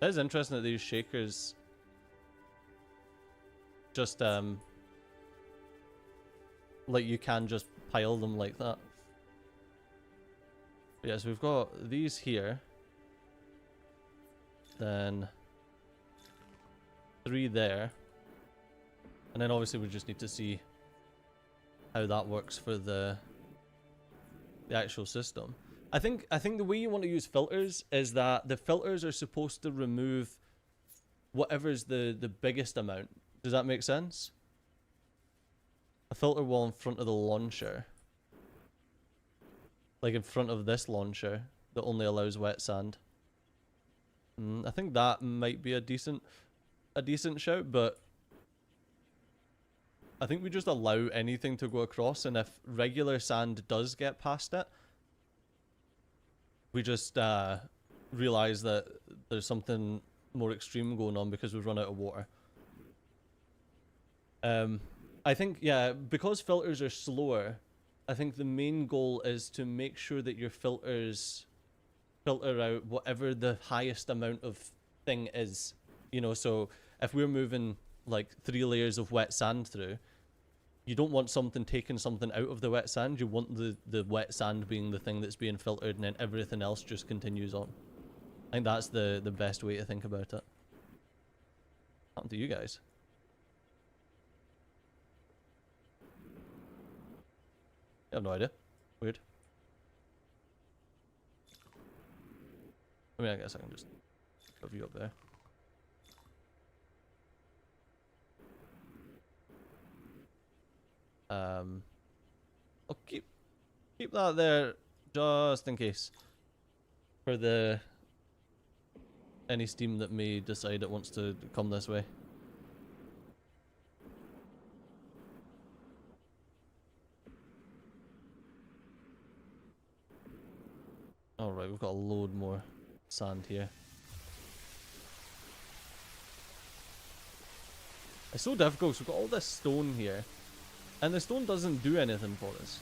It is interesting that these shakers just, like you can just pile them like that. But yeah, so we've got these here. Then 3 there. And then obviously we just need to see how that works for the actual system. I think the way you want to use filters is that the filters are supposed to remove whatever's the biggest amount. Does that make sense? A filter wall in front of the launcher. Like in front of this launcher that only allows wet sand. I think that might be a decent shout, but I think we just allow anything to go across, and if regular sand does get past it, we just realize that there's something more extreme going on because we've run out of water. I think, yeah, because filters are slower, I think the main goal is to make sure that your filters filter out whatever the highest amount of thing is. You know, so if we're moving like 3 layers of wet sand through, you don't want something taking something out of the wet sand. You want the wet sand being the thing that's being filtered, and then everything else just continues on. I think that's the best way to think about it. Up to you guys. I have no idea. Weird. I mean, I guess I can just shove you up there. I'll keep that there just in case for any steam that may decide it wants to come this way. Alright, we've got a load more sand here. It's so difficult, so we've got all this stone here, and the stone doesn't do anything for us.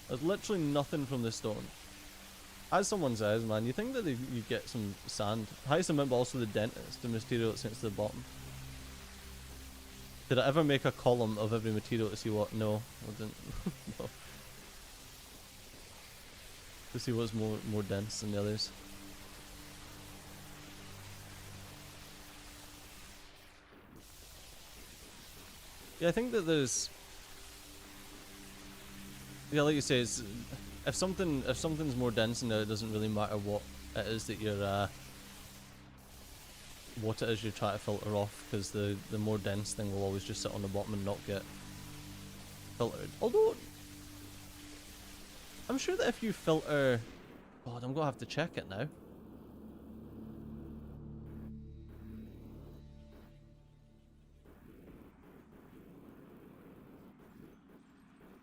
There's literally nothing from the stone. As someone says, man, you think that you get some sand. Highest amount, but also the dentist, the material that sinks to the bottom. Did I ever make a column of every material to see what? No, I didn't. No. To see what's more dense than the others. Yeah, I think that there's, yeah, like you say, it's, if something's more dense in there, it doesn't really matter what it is that you're trying to filter off, because the more dense thing will always just sit on the bottom and not get filtered. Although I'm sure that if you filter, God, I'm gonna have to check it now.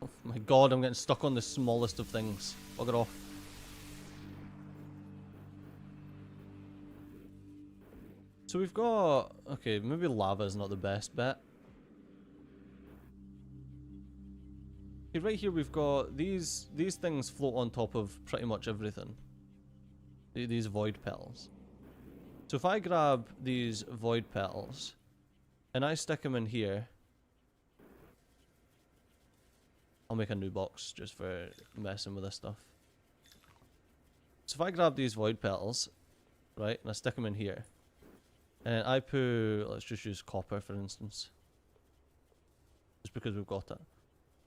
Oh my God, I'm getting stuck on the smallest of things. Bugger off. So we've got, okay, maybe lava is not the best bet. Okay, right here we've got these things float on top of pretty much everything. These void petals. So if I grab these void petals and I stick them in here, I'll make a new box just for messing with this stuff. So if I grab these void petals, right, and I stick them in here, and I put, let's just use copper for instance, just because we've got it.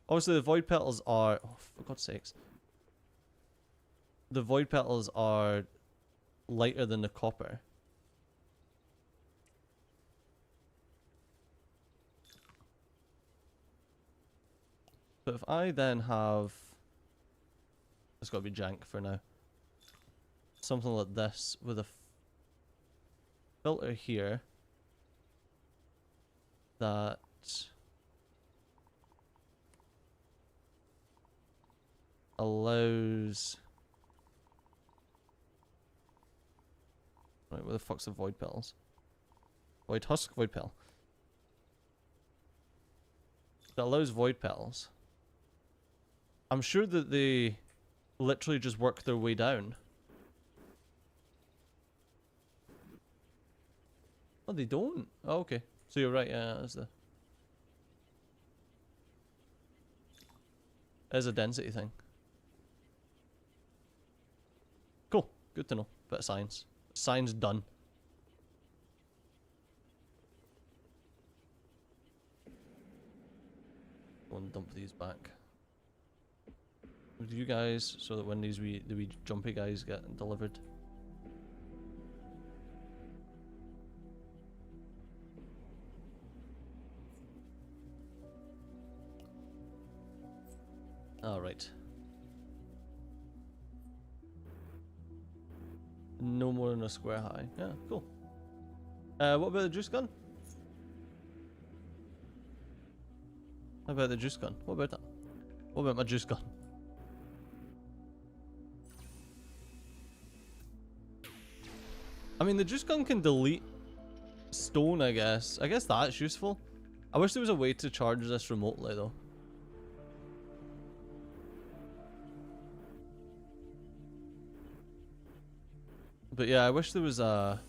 Obviously the void petals are, oh, for God's sakes, the void petals are lighter than the copper. But if I then have, it's got to be jank for now, something like this with a filter here that allows, right, where the fuck's the void petals? Void husk, void petal. That allows void petals. I'm sure that they literally just work their way down. Oh, they don't? Oh, okay. So you're right, yeah, that's the... There's a density thing. Cool. Good to know. Bit of science. Science done. Go and dump these back. With you guys, so that when these the wee jumpy guys get delivered. Alright. No more than a square high. Yeah, cool. What about the juice gun? How about the juice gun? What about that? What about my juice gun? I mean, the juice gun can delete stone, I guess. I guess that's useful. I wish there was a way to charge this remotely, though. But yeah, I wish there was a...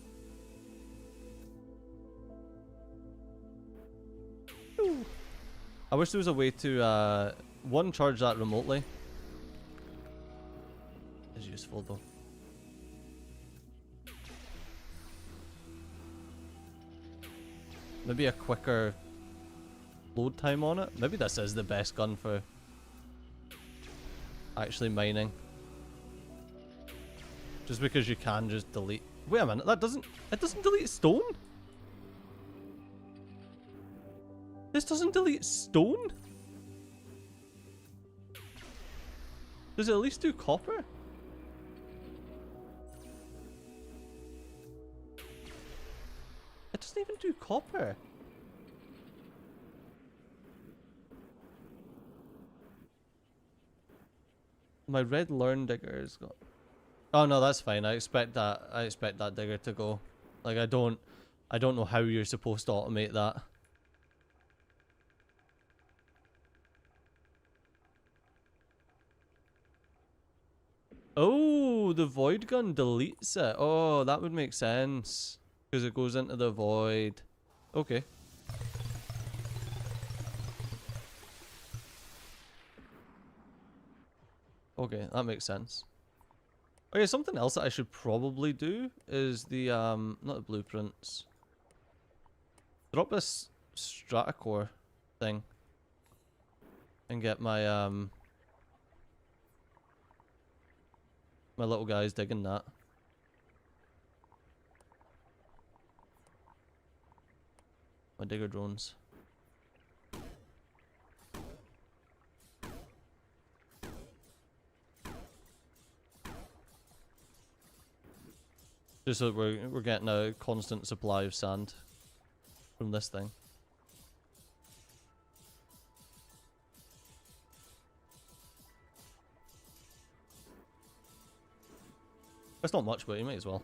I wish there was a way to, one, charge that remotely. It's useful, though. Maybe a quicker load time on it. Maybe this is the best gun for actually mining. Just because you can just delete. Wait a minute, it doesn't delete stone? This doesn't delete stone? Does it at least do copper? It doesn't even do copper. My red learn digger's got... Oh no, that's fine. I expect that digger to go. Like I don't know how you're supposed to automate that. Oh, the void gun deletes it. Oh, that would make sense. Because it goes into the void. Okay. Okay, that makes sense. Okay, something else that I should probably do is the, not the blueprints. Drop this stratacore thing. And get my, my little guys digging that. My digger drones. Just so that we're getting a constant supply of sand from this thing. It's not much, but you might as well.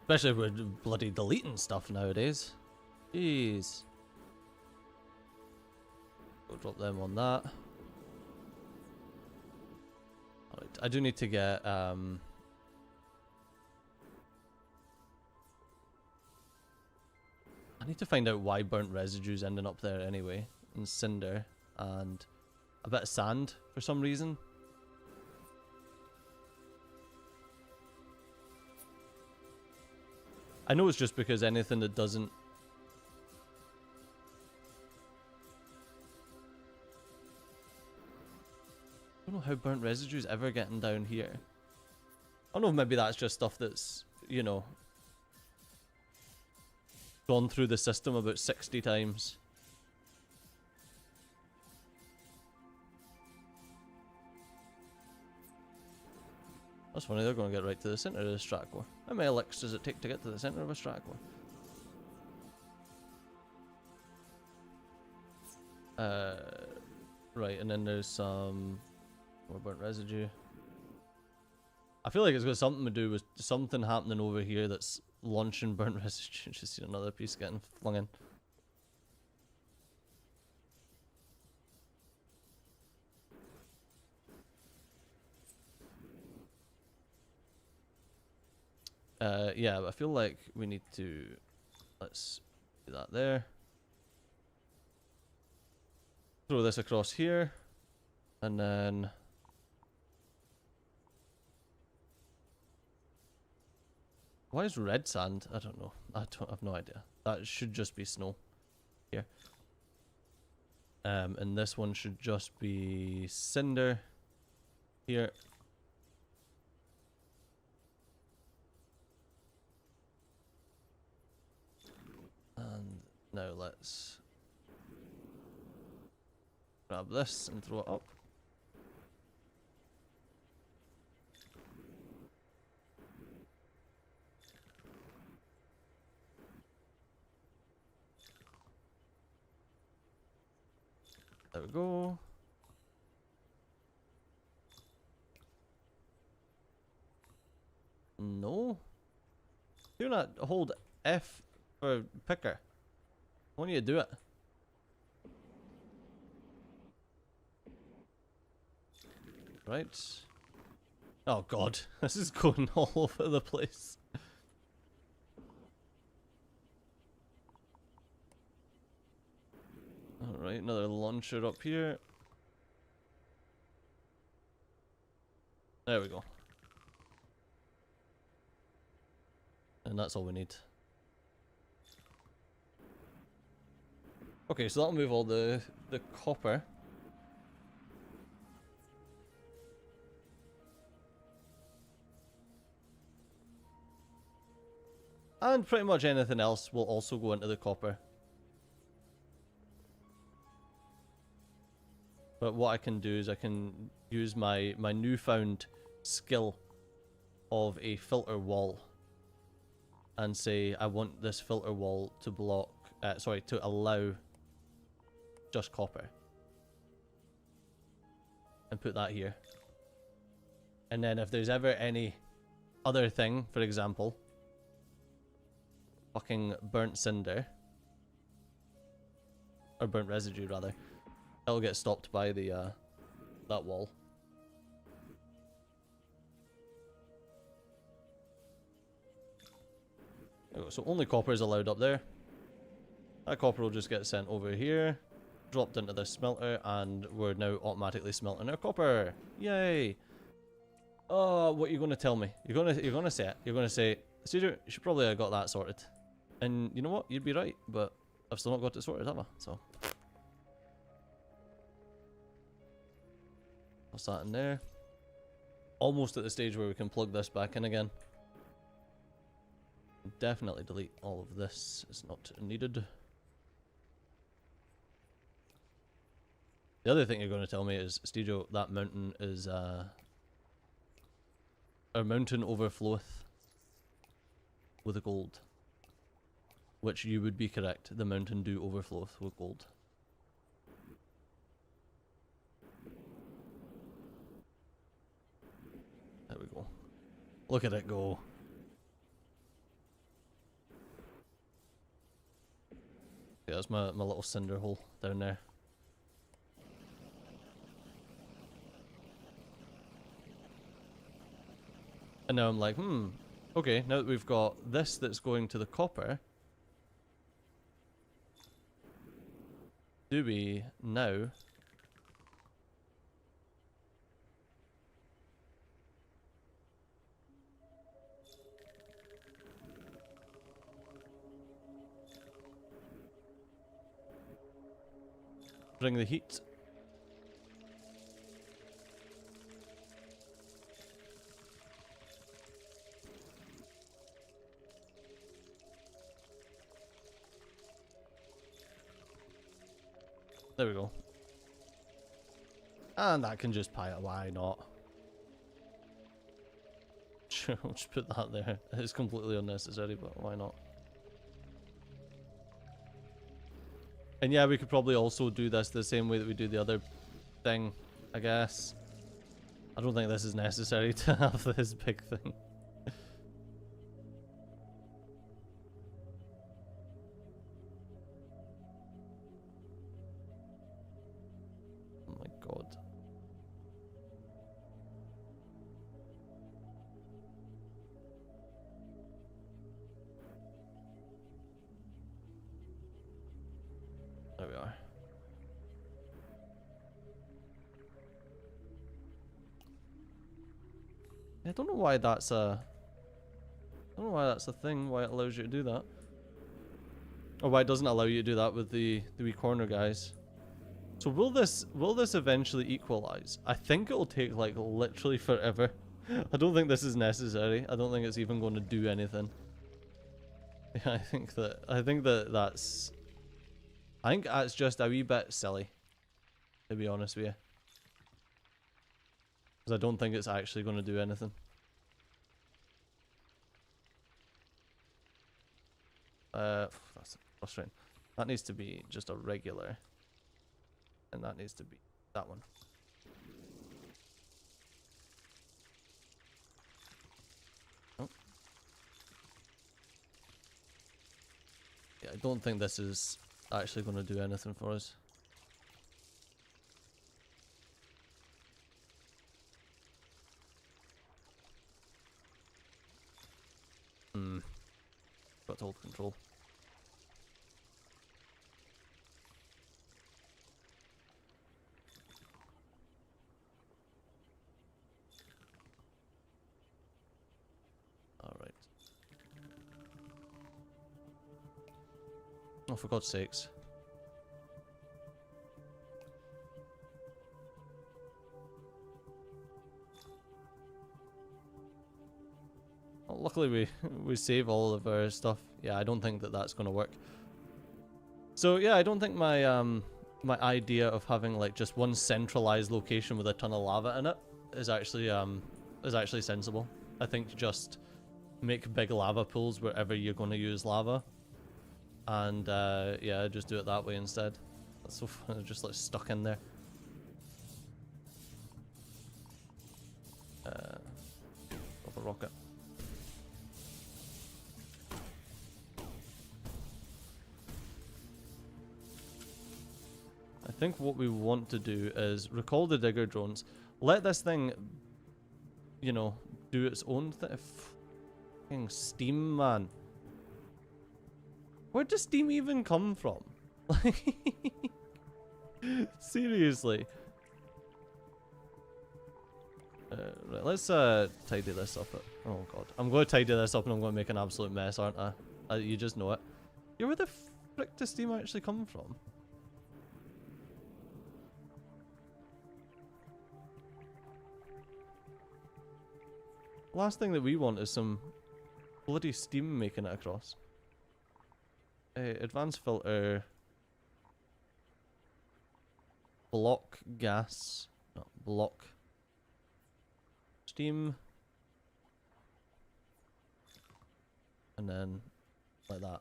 Especially if we're bloody deleting stuff nowadays. Jeez. We'll drop them on that. Alright, I do need to get I need to find out why burnt residue's ending up there anyway. And cinder and a bit of sand for some reason. I know it's just because anything that doesn't... I don't know how burnt residue's ever getting down here. I don't know if maybe that's just stuff that's, you know, gone through the system about 60 times. That's funny, they're going to get right to the centre of the Stratcore. How many licks does it take to get to the centre of a Stratcore? Right, and then there's some more burnt residue. I feel like it's got something to do with something happening over here that's launching burnt residue. Just seen another piece getting flung in. Yeah, but I feel like we need to... Let's do that there. Throw this across here. And then... Why is red sand? I don't know. I have no idea. That should just be snow. Here. And this one should just be cinder. Here. And now let's grab this and throw it up. There we go. No. Do not hold F for picker. Why don't you do it? Right. Oh god, this is going all over the place. Alright, another launcher up here. There we go. And that's all we need. Okay, so that'll move all the copper. And pretty much anything else will also go into the copper. But what I can do is I can use my newfound skill of a filter wall and say I want this filter wall to block, to allow just copper. And put that here. And then if there's ever any other thing, for example, fucking burnt cinder, or burnt residue rather, it'll get stopped by the that wall. There we go. So only copper is allowed up there. That copper will just get sent over here, dropped into the smelter, and we're now automatically smelting our copper. Yay! Oh, what are you going to tell me? You're gonna say it. You're gonna say, Cedar, you should probably have got that sorted. And you know what? You'd be right, but I've still not got it sorted, have I? So. What's that in there? Almost at the stage where we can plug this back in again. Definitely delete all of this. It's not needed. The other thing you're going to tell me is, Stejo, that mountain is, our mountain overfloweth with gold. Which you would be correct. The mountain do overfloweth with gold. There we go. Look at it go. Yeah, that's my little cinder hole down there. And now I'm like, okay, now that we've got this that's going to the copper, do we now bring the heat? There we go. And that can just pile, why not? Sure, I'll just put that there. It's completely unnecessary, but why not? And yeah, we could probably also do this the same way that we do the other thing, I guess. I don't think this is necessary to have this big thing. Oh my god. There we are. I don't know why that's a... I don't know why that's a thing, why it allows you to do that. Or why it doesn't allow you to do that with the wee corner guys. So will this eventually equalize? I think it'll take like literally forever. I don't think this is necessary. I don't think it's even going to do anything. Yeah, I think that's just a wee bit silly, to be honest with you. Because I don't think it's actually going to do anything. That's frustrating. That needs to be just a regular. And that needs to be that one. Oh. Yeah, I don't think this is actually going to do anything for us. Got to hold control. Alright. Oh, for God's sakes. Well, luckily we save all of our stuff. Yeah, I don't think that that's going to work. So yeah, I don't think my my idea of having like just one centralized location with a ton of lava in it is actually sensible. I think just make big lava pools wherever you're going to use lava, and yeah, just do it that way instead. That's so funny, just like stuck in there. Drop a rocket. I think what we want to do is recall the digger drones. Let this thing, you know, do its own thing. Fucking steam, man. Where does steam even come from? Like, seriously. Right, let's tidy this up. Oh god, I'm going to tidy this up and I'm going to make an absolute mess, aren't I? You just know it. Yeah, where the frick does steam actually come from? Last thing that we want is some bloody steam making it across. Advanced filter. Block gas. No, block. Steam. And then like that.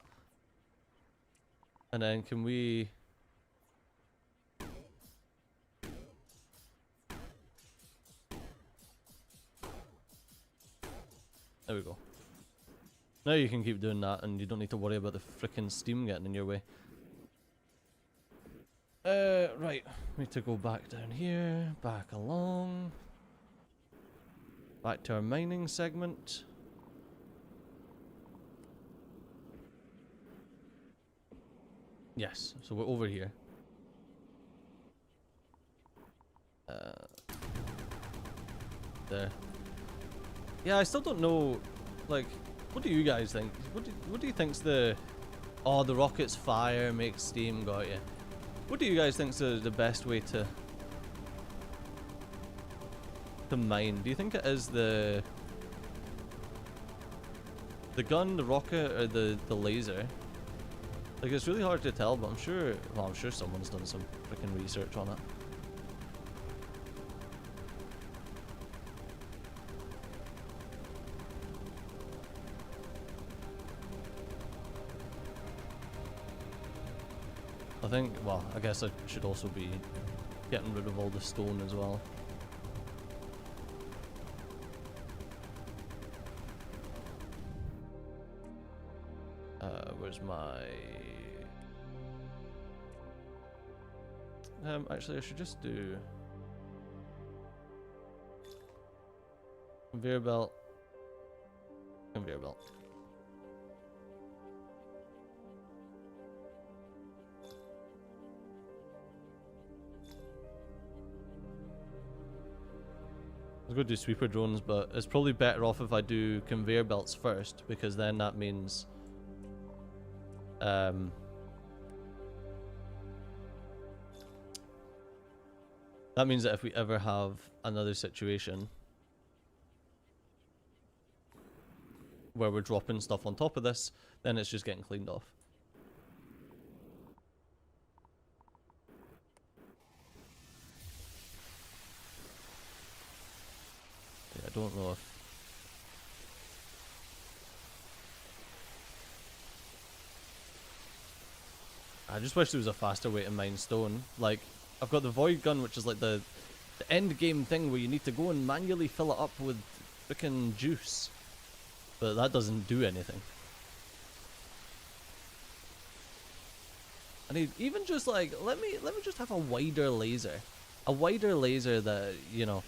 And then can we... There we go. Now you can keep doing that and you don't need to worry about the frickin' steam getting in your way. Right. Need to go back down here, back along. Back to our mining segment. Yes, so we're over here. there. Yeah, I still don't know, like, what do you guys think? What do you think's the... Oh, the rocket's fire, makes steam, got ya. What do you guys think's the best way to mine? Do you think it is the gun, the rocket, or the laser? Like, it's really hard to tell, but I'm sure, well, I'm sure someone's done some freaking research on it. I think, well, I guess I should also be getting rid of all the stone as well. Where's my... actually, I should just do... Conveyor belt. Conveyor belt. I was going to do sweeper drones, but it's probably better off if I do conveyor belts first, because then that means that means that if we ever have another situation where we're dropping stuff on top of this, then it's just getting cleaned off. Yeah, I don't know if... I just wish there was a faster way to mine stone. Like, I've got the void gun, which is like the end game thing where you need to go and manually fill it up with frickin' juice. But that doesn't do anything. I need even just like, let me just have a wider laser. A wider laser that, you know,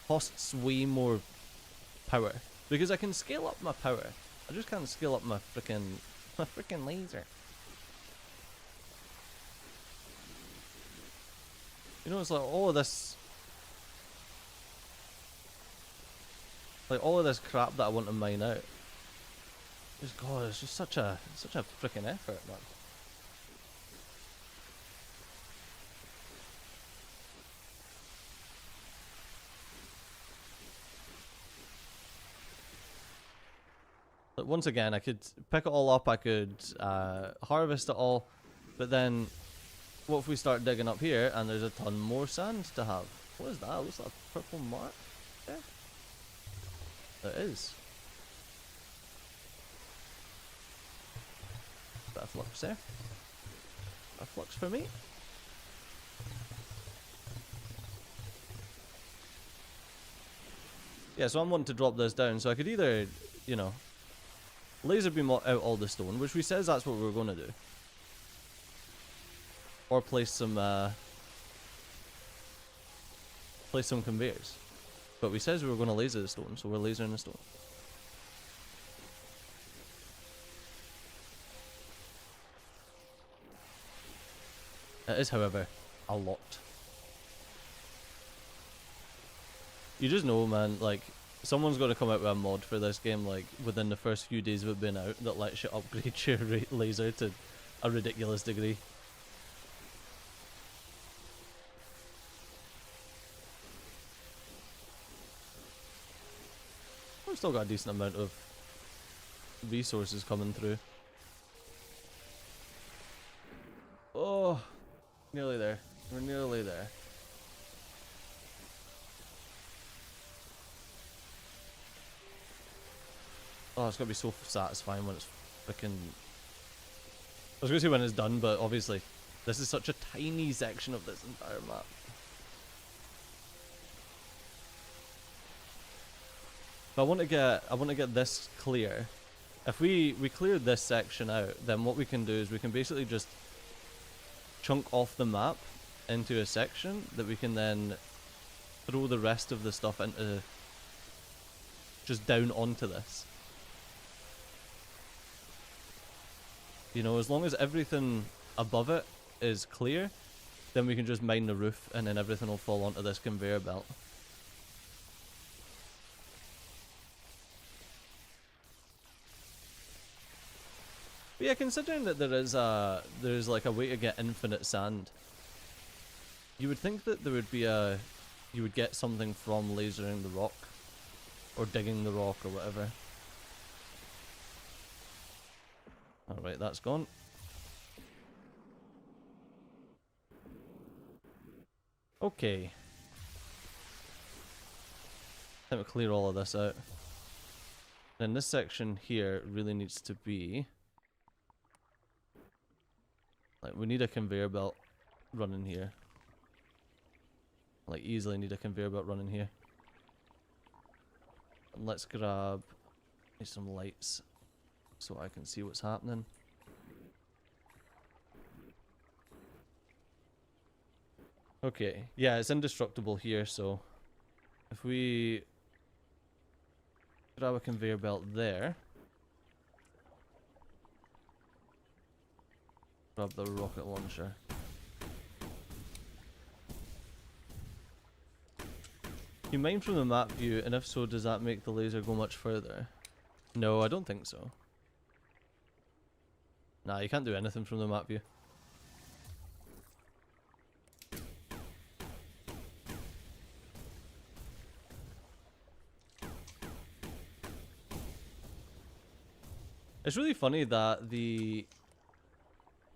costs way more power. Because I can scale up my power. I just can't scale up my frickin' laser. You know, it's like all of this, like all of this crap that I want to mine out. Just God, it's just such a freaking effort, man. But once again, I could pick it all up. I could harvest it all, but then. What if we start digging up here and there's a ton more sand to have? What is that? Looks like a purple mark there. There is. Bit of flux there. A flux for me. Yeah, so I'm wanting to drop this down, so I could either, you know, laser beam out all the stone, which we says that's what we're going to do. Or place some conveyors. But we says we were going to laser the stone, so we're lasering the stone. It is, however, a lot. You just know, man, like, someone's going to come out with a mod for this game, like, within the first few days of it being out, that lets you upgrade your laser to a ridiculous degree. We've still got a decent amount of resources coming through. Oh, nearly there. We're nearly there. Oh, it's gonna be so satisfying when it's freaking... I was gonna say when it's done, but obviously this is such a tiny section of this entire map. But I want to get this clear. If we clear this section out, then what we can do is we can basically just chunk off the map into a section that we can then throw the rest of the stuff into, just down onto this. You know, as long as everything above it is clear, then we can just mine the roof and then everything will fall onto this conveyor belt. But yeah, considering that there's like a way to get infinite sand, you would think that there would be you would get something from lasering the rock, or digging the rock, or whatever. Alright, that's gone. Okay. Time to clear all of this out. Then this section here really needs to be... like, we need a conveyor belt running here. Like, easily need a conveyor belt running here. And let's grab some lights so I can see what's happening. Okay, yeah, it's indestructible here, so if we grab a conveyor belt there, grab the rocket launcher. You mine from the map view, and if so, does that make the laser go much further? No, I don't think so. Nah, you can't do anything from the map view. It's really funny that the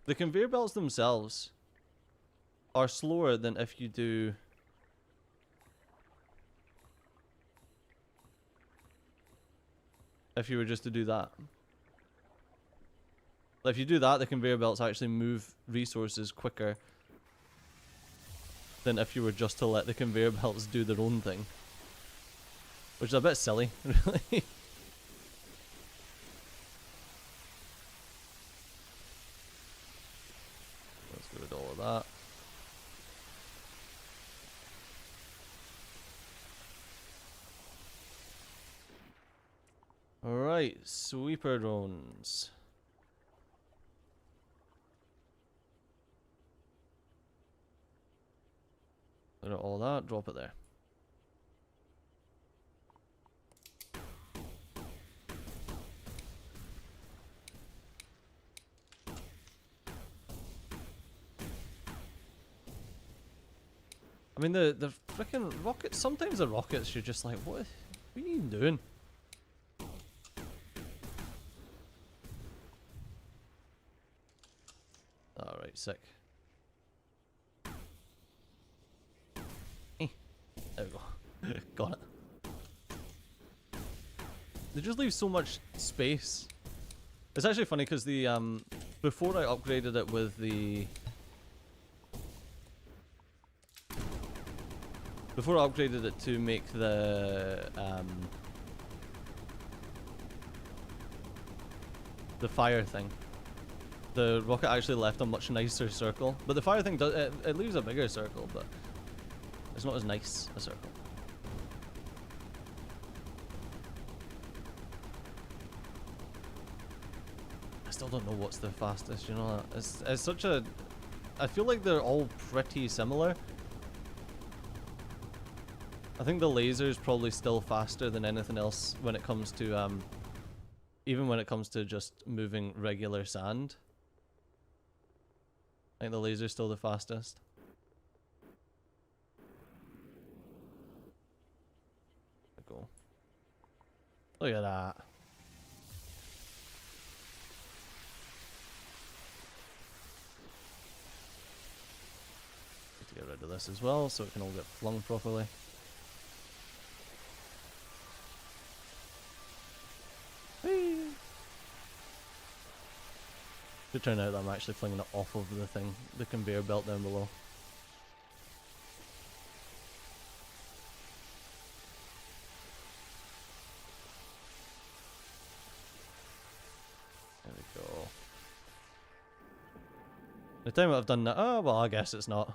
conveyor belts themselves are slower than if you do if you were just to do that. If you do that, the conveyor belts actually move resources quicker than if you were just to let the conveyor belts do their own thing. Which is a bit silly, really. Let's get rid of all of that. Alright, sweeper drones. Look at all that, drop it there. I mean, the frickin' rockets, sometimes the rockets, you're just like, what are you even doing? Alright, sick. There we go. Got it. They just leave so much space. It's actually funny because the before I upgraded it with the before I upgraded it to make the fire thing, the rocket actually left a much nicer circle. But the fire thing does it leaves a bigger circle, but it's not as nice a circle. I still don't know what's the fastest, you know. It's such a... I feel like they're all pretty similar. I think the laser is probably still faster than anything else when it comes to even when it comes to just moving regular sand. I think the laser is still the fastest. Go. Look at that. Need to get rid of this as well so it can all get flung properly. Whee! It turned out that I'm actually flinging it off of the thing, the conveyor belt down below. The time I've done that, oh well, I guess it's not.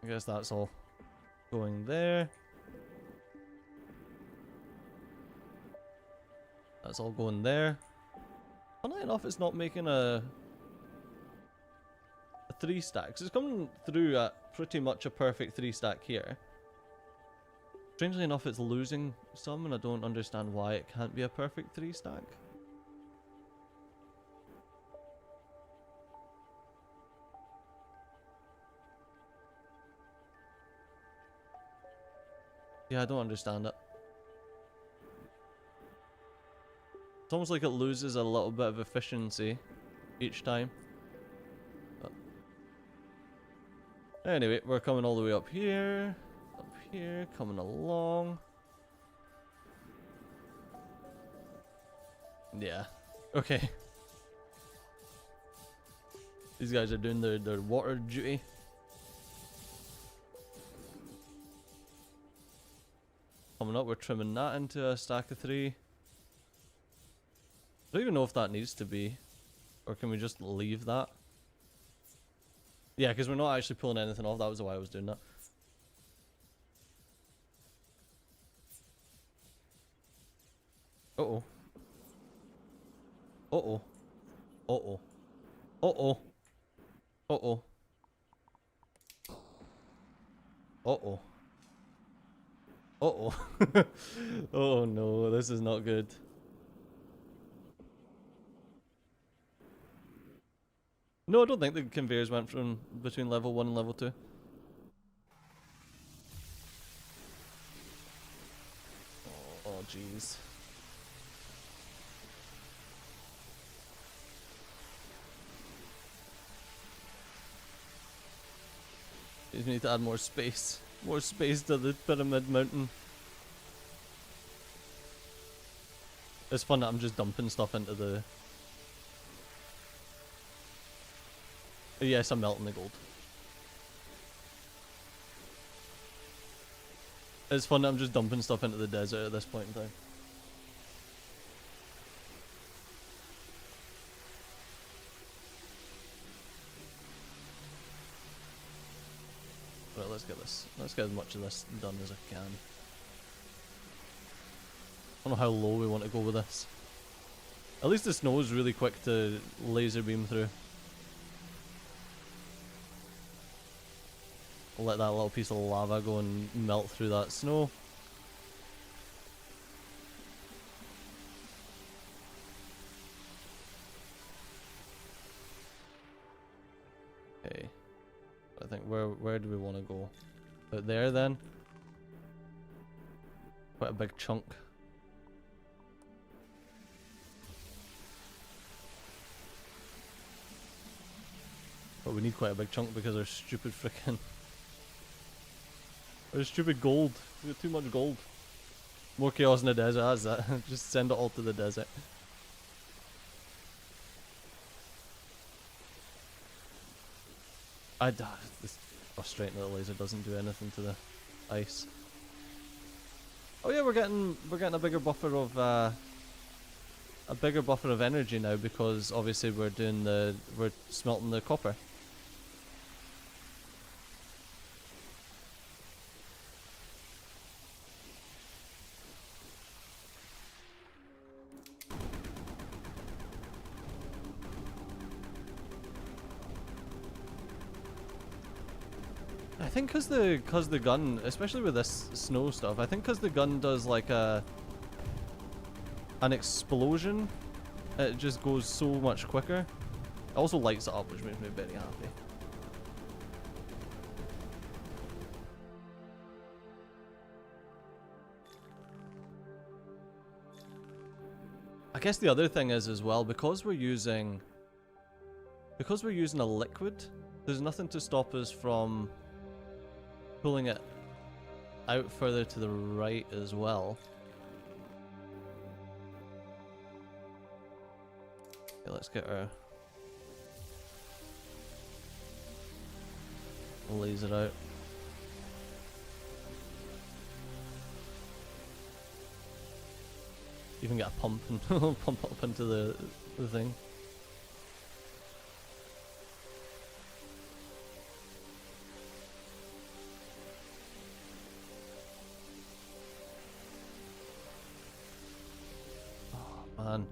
I guess that's all going there. That's all going there. Funnily enough, it's not making a 3 stack. 'Cause it's coming through at pretty much a perfect 3 stack here. Strangely enough, it's losing some, and I don't understand why it can't be a perfect 3 stack. Yeah, I don't understand it. It's almost like it loses a little bit of efficiency each time. But anyway, we're coming all the way up here, coming along. Yeah, okay. These guys are doing their water duty. Coming up, we're trimming that into a stack of 3. I don't even know if that needs to be, or can we just leave that? Yeah, because we're not actually pulling anything off. That was why I was doing that. Uh-oh. Uh-oh. Uh-oh. Uh-oh. Uh-oh. Uh-oh. Uh-oh. Oh no, this is not good. No, I don't think the conveyors went from between level 1 and level 2. Oh jeez. You need to add more space. More space to the pyramid mountain. It's fun that I'm just dumping stuff into the... Yes, I'm melting the gold. It's fun that I'm just dumping stuff into the desert at this point in time. Right, let's get this. Let's get as much of this done as I can. I don't know how low we want to go with this. At least the snow is really quick to laser beam through. I'll let that little piece of lava go and melt through that snow. Okay. I think where do we want to go? Out there then? Quite a big chunk. But we need quite a big chunk because our stupid frickin'... Our stupid gold. We got too much gold. More chaos in the desert, that's that. Just send it all to the desert. It's frustrating that the laser doesn't do anything to the ice. Oh yeah, we're getting a bigger buffer of energy now because obviously we're smelting the copper. I think cause the gun, especially with this snow stuff, I think cause the gun does like an explosion, it just goes so much quicker. It also lights it up, which makes me very happy. I guess the other thing is as well, because we're using a liquid, there's nothing to stop us from pulling it out further to the right as well. Okay, let's get our laser out. Even get a pump and pump up into the thing. Man.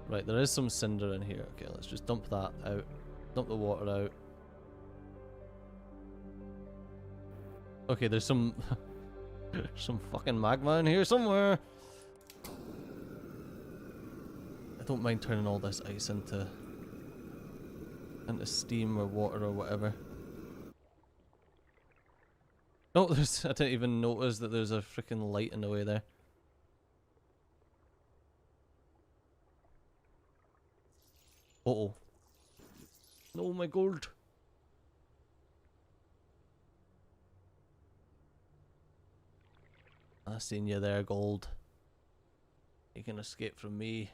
Right, there is some cinder in here. Okay, let's just dump that out. Dump the water out. Okay, there's some some fucking magma in here somewhere. I don't mind turning all this ice into steam or water or whatever. Oh, I didn't even notice that there's a freaking light in the way there. Uh-oh. No, my gold. I seen you there, gold. You can escape from me.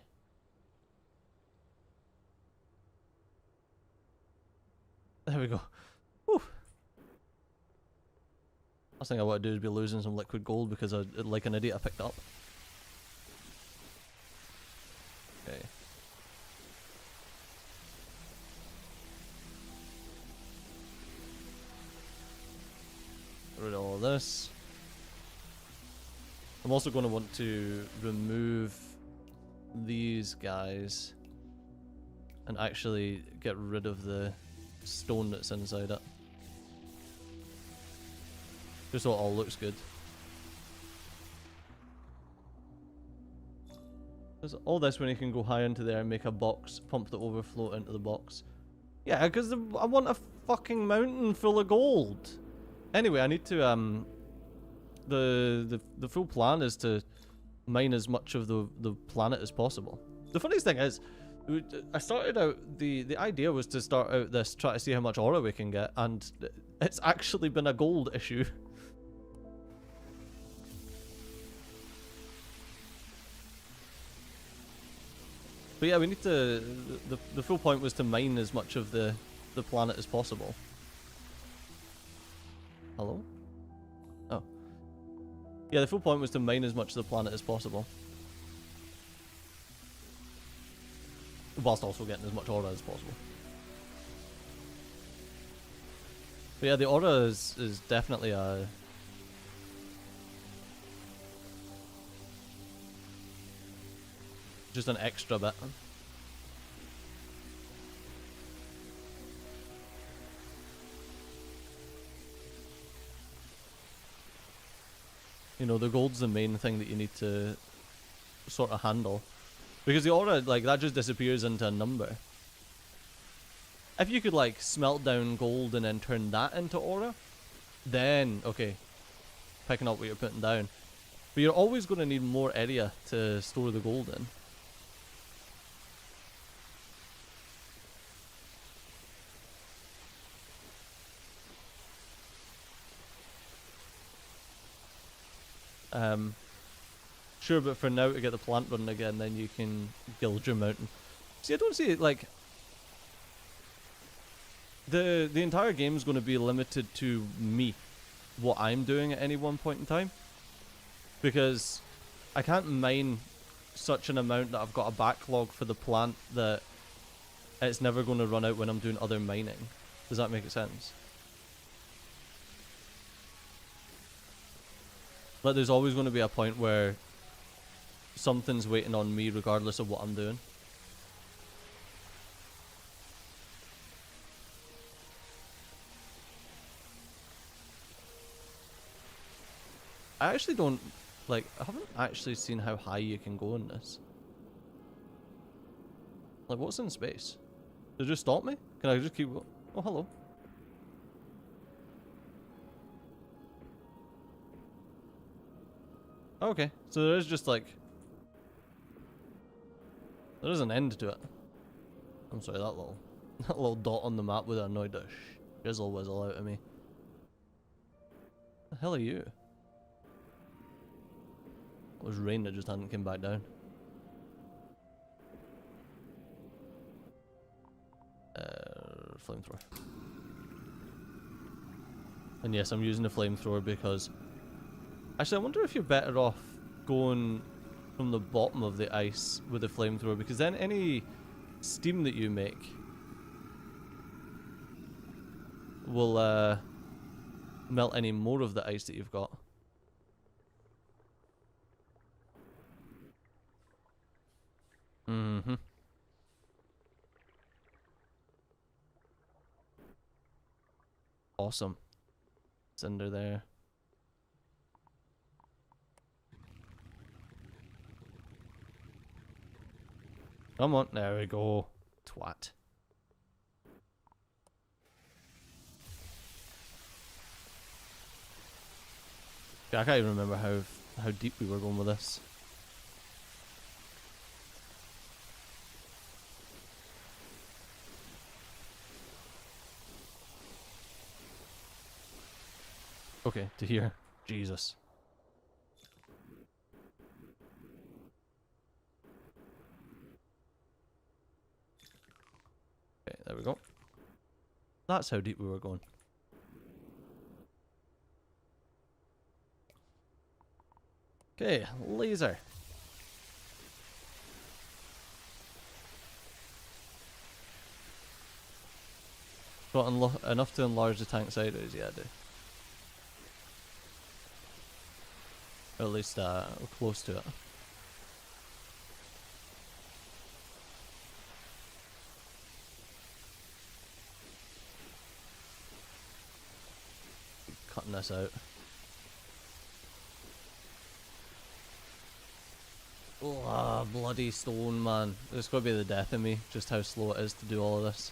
There we go. Whew. Last thing I want to do is be losing some liquid gold because I, like an idiot, I picked up. Okay. Get rid of all of this. I'm also going to want to remove these guys and actually get rid of the stone that's inside it. Just so it all looks good. There's all this when you can go high into there and make a box, pump the overflow into the box. Yeah, because I want a fucking mountain full of gold. Anyway, I need to the full plan is to mine as much of the planet as possible. The funniest thing is, I started out, the idea was to start out this, try to see how much aura we can get, and it's actually been a gold issue. But yeah, we need to, the full point was to mine as much of the planet as possible. Hello? Oh. Yeah, the full point was to mine as much of the planet as possible. Whilst also getting as much aura as possible. But yeah, the aura is definitely a... just an extra bit. You know, the gold's the main thing that you need to sort of handle. Because the aura, like, that just disappears into a number. If you could, like, smelt down gold and then turn that into aura, then, okay, picking up what you're putting down. But you're always going to need more area to store the gold in. Sure, but for now, to get the plant running again, then you can gild your mountain. See, I don't see it, like... The entire game is going to be limited to me, what I'm doing at any one point in time. Because I can't mine such an amount that I've got a backlog for the plant that it's never going to run out when I'm doing other mining. Does that make sense? Like, there's always going to be a point where something's waiting on me regardless of what I'm doing. I actually don't, like, I haven't actually seen how high you can go in this. Like, what's in space? Did it just stop me? Can I just keep going? Oh, hello. Okay, so there is just, like... there is an end to it. I'm sorry, that little dot on the map would have annoyed the shizzle whizzle out of me. The hell are you? It was rain that just hadn't come back down. Flamethrower. And yes, I'm using the flamethrower because... actually, I wonder if you're better off going from the bottom of the ice with the flamethrower, because then any steam that you make will melt any more of the ice that you've got. Mm-hmm. Awesome. It's under there. Come on, there we go. Twat. I can't even remember how deep we were going with this. Okay, to here. Jesus. Okay, there we go. That's how deep we were going. Okay, laser. Got enough to enlarge the tank sideways, yeah I do. Or at least close to it. Cutting this out. Oh, bloody stone, man. It's gotta be the death of me, just how slow it is to do all of this.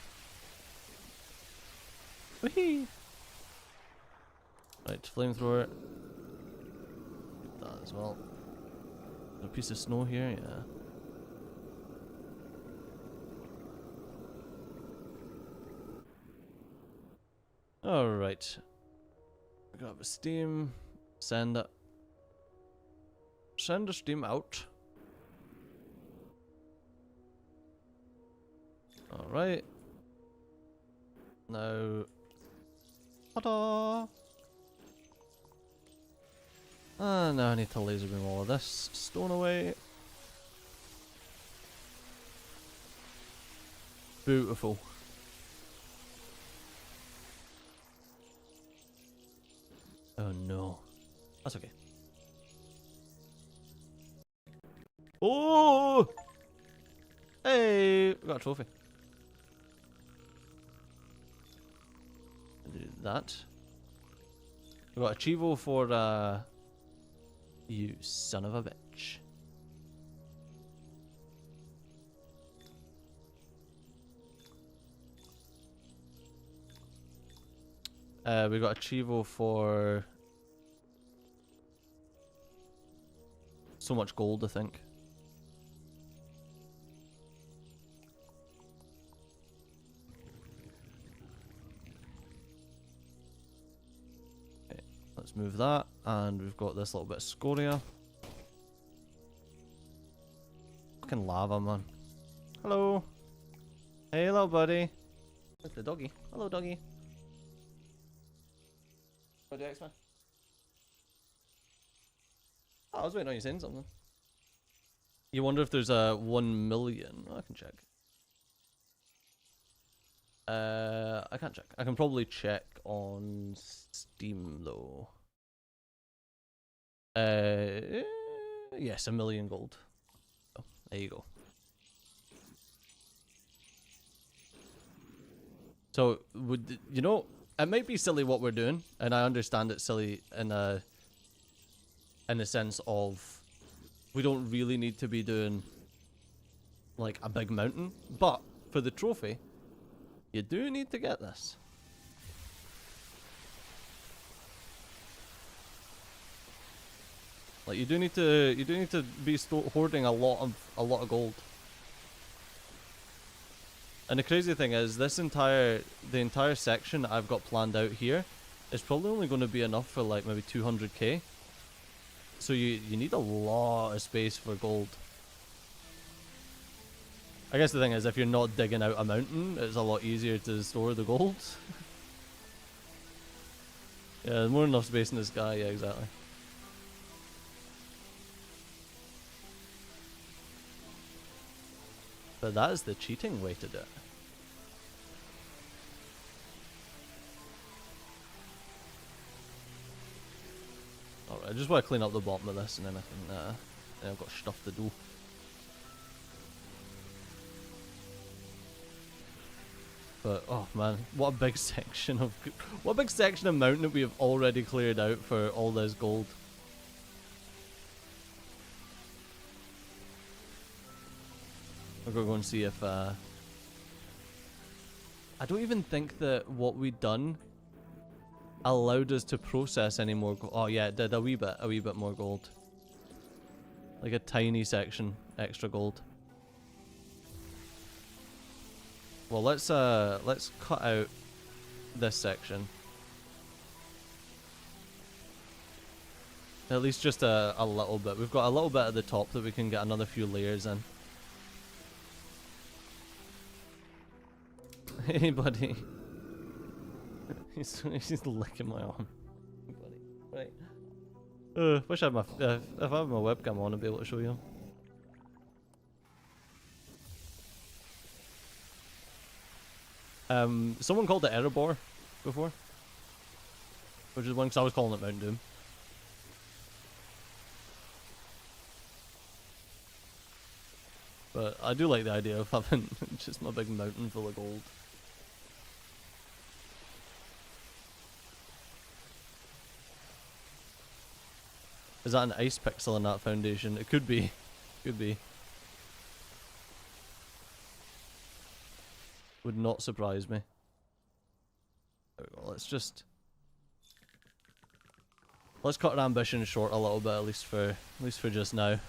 Whee! Right, flamethrower. Get that as well. A piece of snow here, yeah. Alright. We got the steam. Send the steam out. Alright. Now. Ta-da! Now I need to laser beam all of this stone away. Beautiful. Oh no. That's okay. Oh! Hey! We got a trophy. Do that. We got a Chivo for you son of a bitch. We got a Chivo for so much gold, I think. Okay, let's move that, and we've got this little bit of scoria. Fucking lava, man. Hello. Hey, little buddy. Look, the doggy. Hello, doggy. What do you expect? Oh, I was waiting on you saying something. You wonder if there's a 1 million. Oh, I can check. I can't check. I can probably check on Steam though. Yes, 1 million gold. Oh, there you go. So would you know? It might be silly what we're doing, and I understand it's silly in the sense of we don't really need to be doing like a big mountain, but for the trophy, you do need to get this. Like you do need to be hoarding a lot of gold. And the crazy thing is, the entire section that I've got planned out here is probably only going to be enough for like maybe 200k. So you need a lot of space for gold. I guess the thing is, if you're not digging out a mountain, it's a lot easier to store the gold. Yeah, there's more than enough space in the sky, yeah, exactly. But that is the cheating way to do it. Alright, I just want to clean up the bottom of this and then I can, then I've got stuff to do. But, oh man, what a big section of mountain that we have already cleared out for all this gold. We're gonna go and see if, I don't even think that what we'd done allowed us to process any more gold. Oh yeah, it did a wee bit more gold. Like a tiny section extra gold. Well, let's cut out this section. At least just a little bit. We've got a little bit at the top that we can get another few layers in. Hey, buddy. He's licking my arm. Buddy. Right. Wish I had my if I had my webcam on, I'd be able to show you. Someone called it Erebor before, which is one because I was calling it Mount Doom. But I do like the idea of having just my big mountain full of gold. Is that an ice pixel in that foundation? It could be. Could be. Would not surprise me. There we go. Let's cut our ambition short a little bit, at least for just now.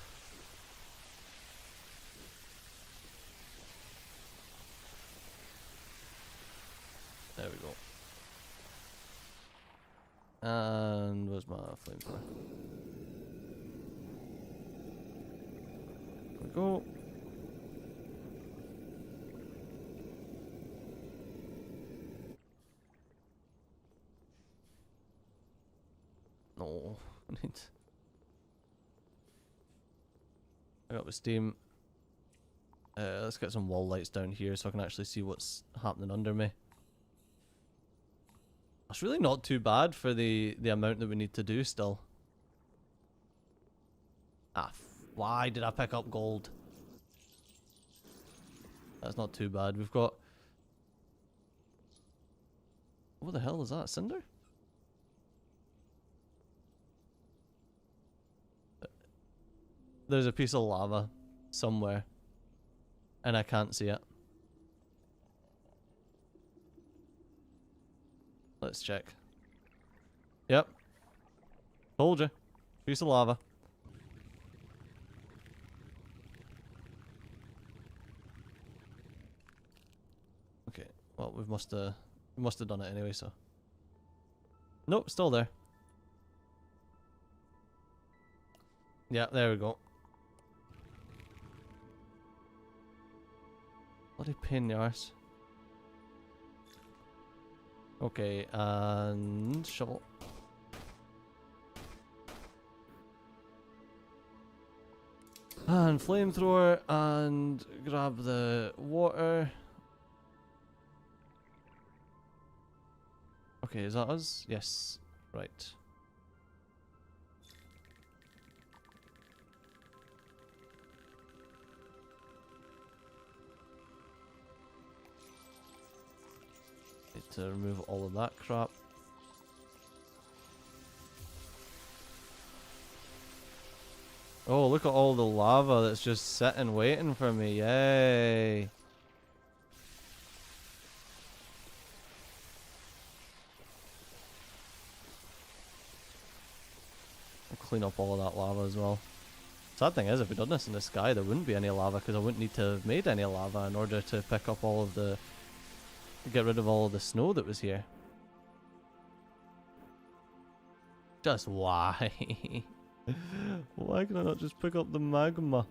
There we go. And where's my flamethrower? There we go. No, I need. I got the steam. Let's get some wall lights down here so I can actually see what's happening under me. It's really not too bad for the amount that we need to do still. Ah, why did I pick up gold? That's not too bad. We've got... What the hell is that? Cinder? There's a piece of lava somewhere, and I can't see it. Let's check. Yep. Told you. Piece of lava. Okay. Well, we must have done it anyway, so. Nope, still there. Yeah, there we go. Bloody pain in the arse. Okay, and shovel. And flamethrower, and grab the water. Okay, is that us? Yes. Right. Need to remove all of that crap. Oh, look at all the lava that's just sitting waiting for me. Yay. I'll clean up all of that lava as well. Sad thing is, if we'd done this in the sky, there wouldn't be any lava because I wouldn't need to have made any lava in order to pick up all of the... get rid of all of the snow that was here. Just why? Why can I not just pick up the magma?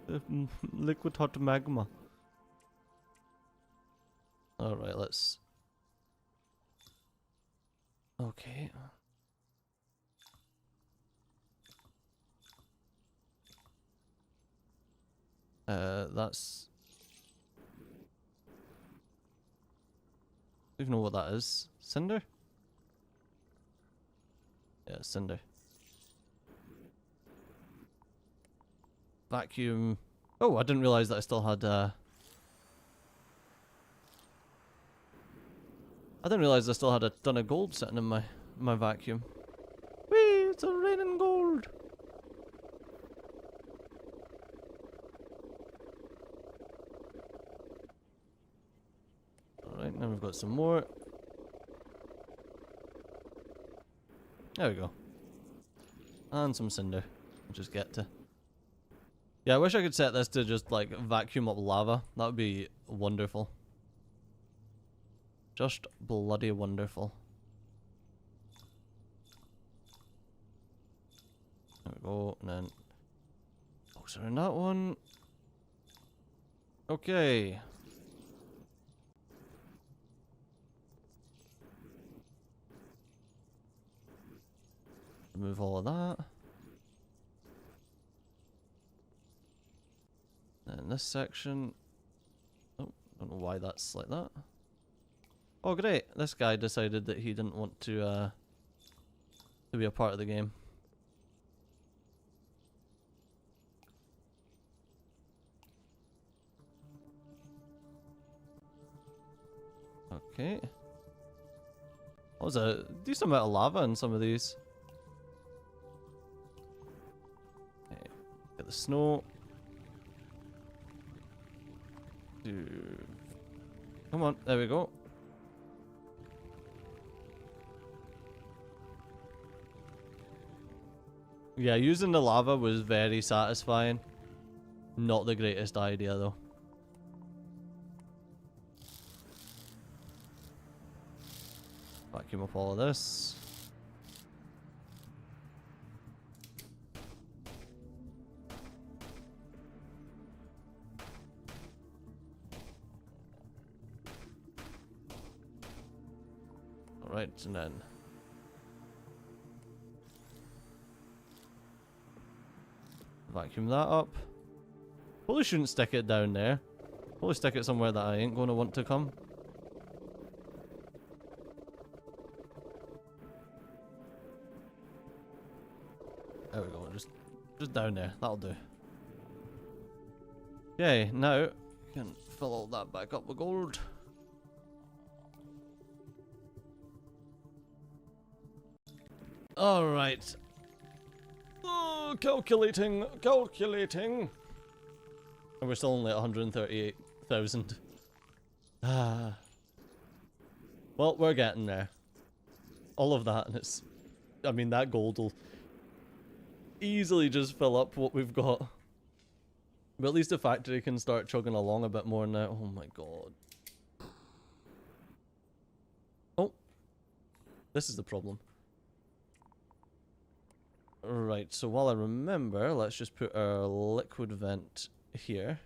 The liquid hot magma. Alright, let's... Okay. That's... I don't even know what that is. Cinder? Yeah, cinder. Vacuum. Oh, I didn't realize that I still had I didn't realize I still had a ton of gold sitting in my vacuum. Whee! It's a raining gold. Alright, now we've got some more. There we go. And some cinder. We'll just get to. Yeah, I wish I could set this to just like vacuum up lava. That would be wonderful. Just bloody wonderful. There we go, and then box around that one. Okay. Remove all of that. And this section. Oh, don't know why that's like that. Oh great, this guy decided that he didn't want to be a part of the game. Okay. That was a decent amount of lava in some of these. Okay. Get the snow. Come on, there we go. Yeah, using the lava was very satisfying. Not the greatest idea though. Vacuum up all of this. Alright, and then vacuum that up. Probably shouldn't stick it down there. Probably stick it somewhere that I ain't going to want to come. There we go, just down there. That'll do. Okay, now we can fill all that back up with gold. Alright. Oh, calculating. And we're still only at 138,000. Ah. Well, we're getting there. All of that, and it's... I mean, that gold will easily just fill up what we've got. But at least the factory can start chugging along a bit more now. Oh my god. Oh. This is the problem. Right, so while I remember, let's just put our liquid vent here.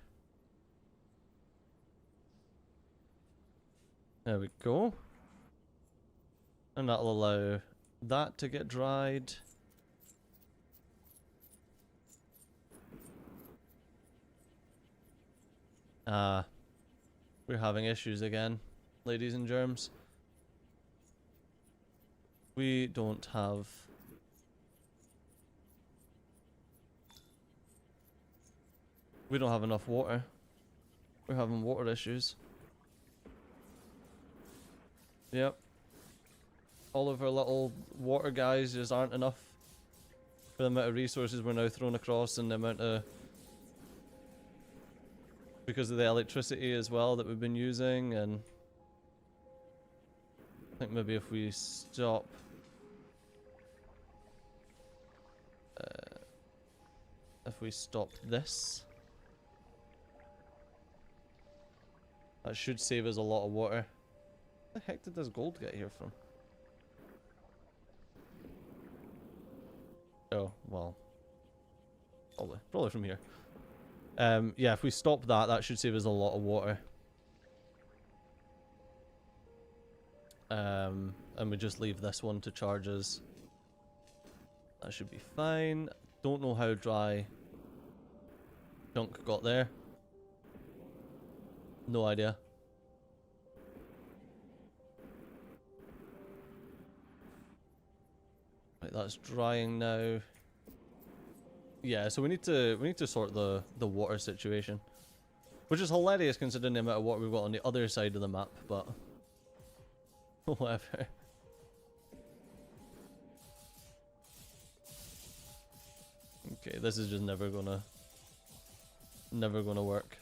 There we go. And that'll allow that to get dried. We're having issues again, ladies and germs. We don't have... We don't have enough water. We're having water issues. Yep. All of our little water guys just aren't enough for the amount of resources we're now throwing across and the amount of... Because of the electricity as well that we've been using, and... I think maybe if we stop... if we stop this... That should save us a lot of water. Where the heck did this gold get here from? Oh, well. Probably from here. Yeah, if we stop that, that should save us a lot of water. And we just leave this one to charge us. That should be fine. Don't know how dry junk got there. No idea. Right, that's drying now. Yeah, so we need to sort the water situation, which is hilarious considering the amount of water we've got on the other side of the map. But whatever. Okay, this is just never gonna work.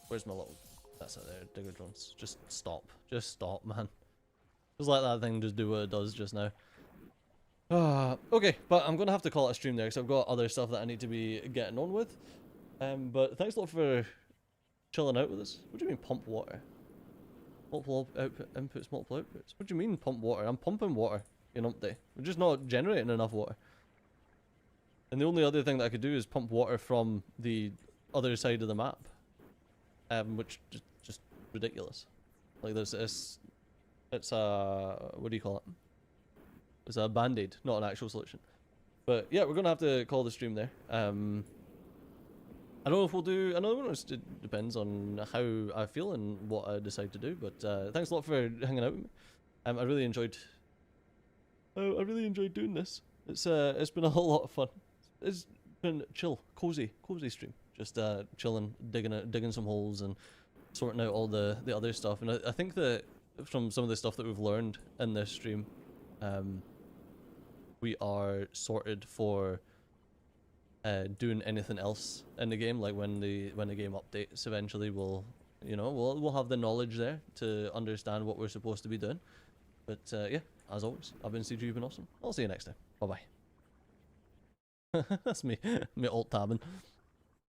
Where's my little... That's not there, digger drones. Just stop, man. Just let that thing just do what it does just now. Okay, but I'm gonna have to call it a stream there because I've got other stuff that I need to be getting on with. But thanks a lot for chilling out with us. What do you mean pump water? Multiple output inputs, multiple outputs. What do you mean pump water? I'm pumping water in Umpty. We're just not generating enough water. And the only other thing that I could do is pump water from the other side of the map. Which just ridiculous. Like this, it's a, what do you call it? It's a band-aid, not an actual solution. But yeah, we're gonna have to call the stream there. I don't know if we'll do another one. It depends on how I feel and what I decide to do. But thanks a lot for hanging out with me. I really enjoyed doing this. It's been a whole lot of fun. It's been chill, cozy stream. Just chilling, digging some holes and sorting out all the other stuff. And I think that from some of the stuff that we've learned in this stream, we are sorted for doing anything else in the game. Like when the game updates eventually, we'll have the knowledge there to understand what we're supposed to be doing. But yeah, as always, I've been CG, you've been awesome. I'll see you next time. Bye bye. That's me alt tabbing.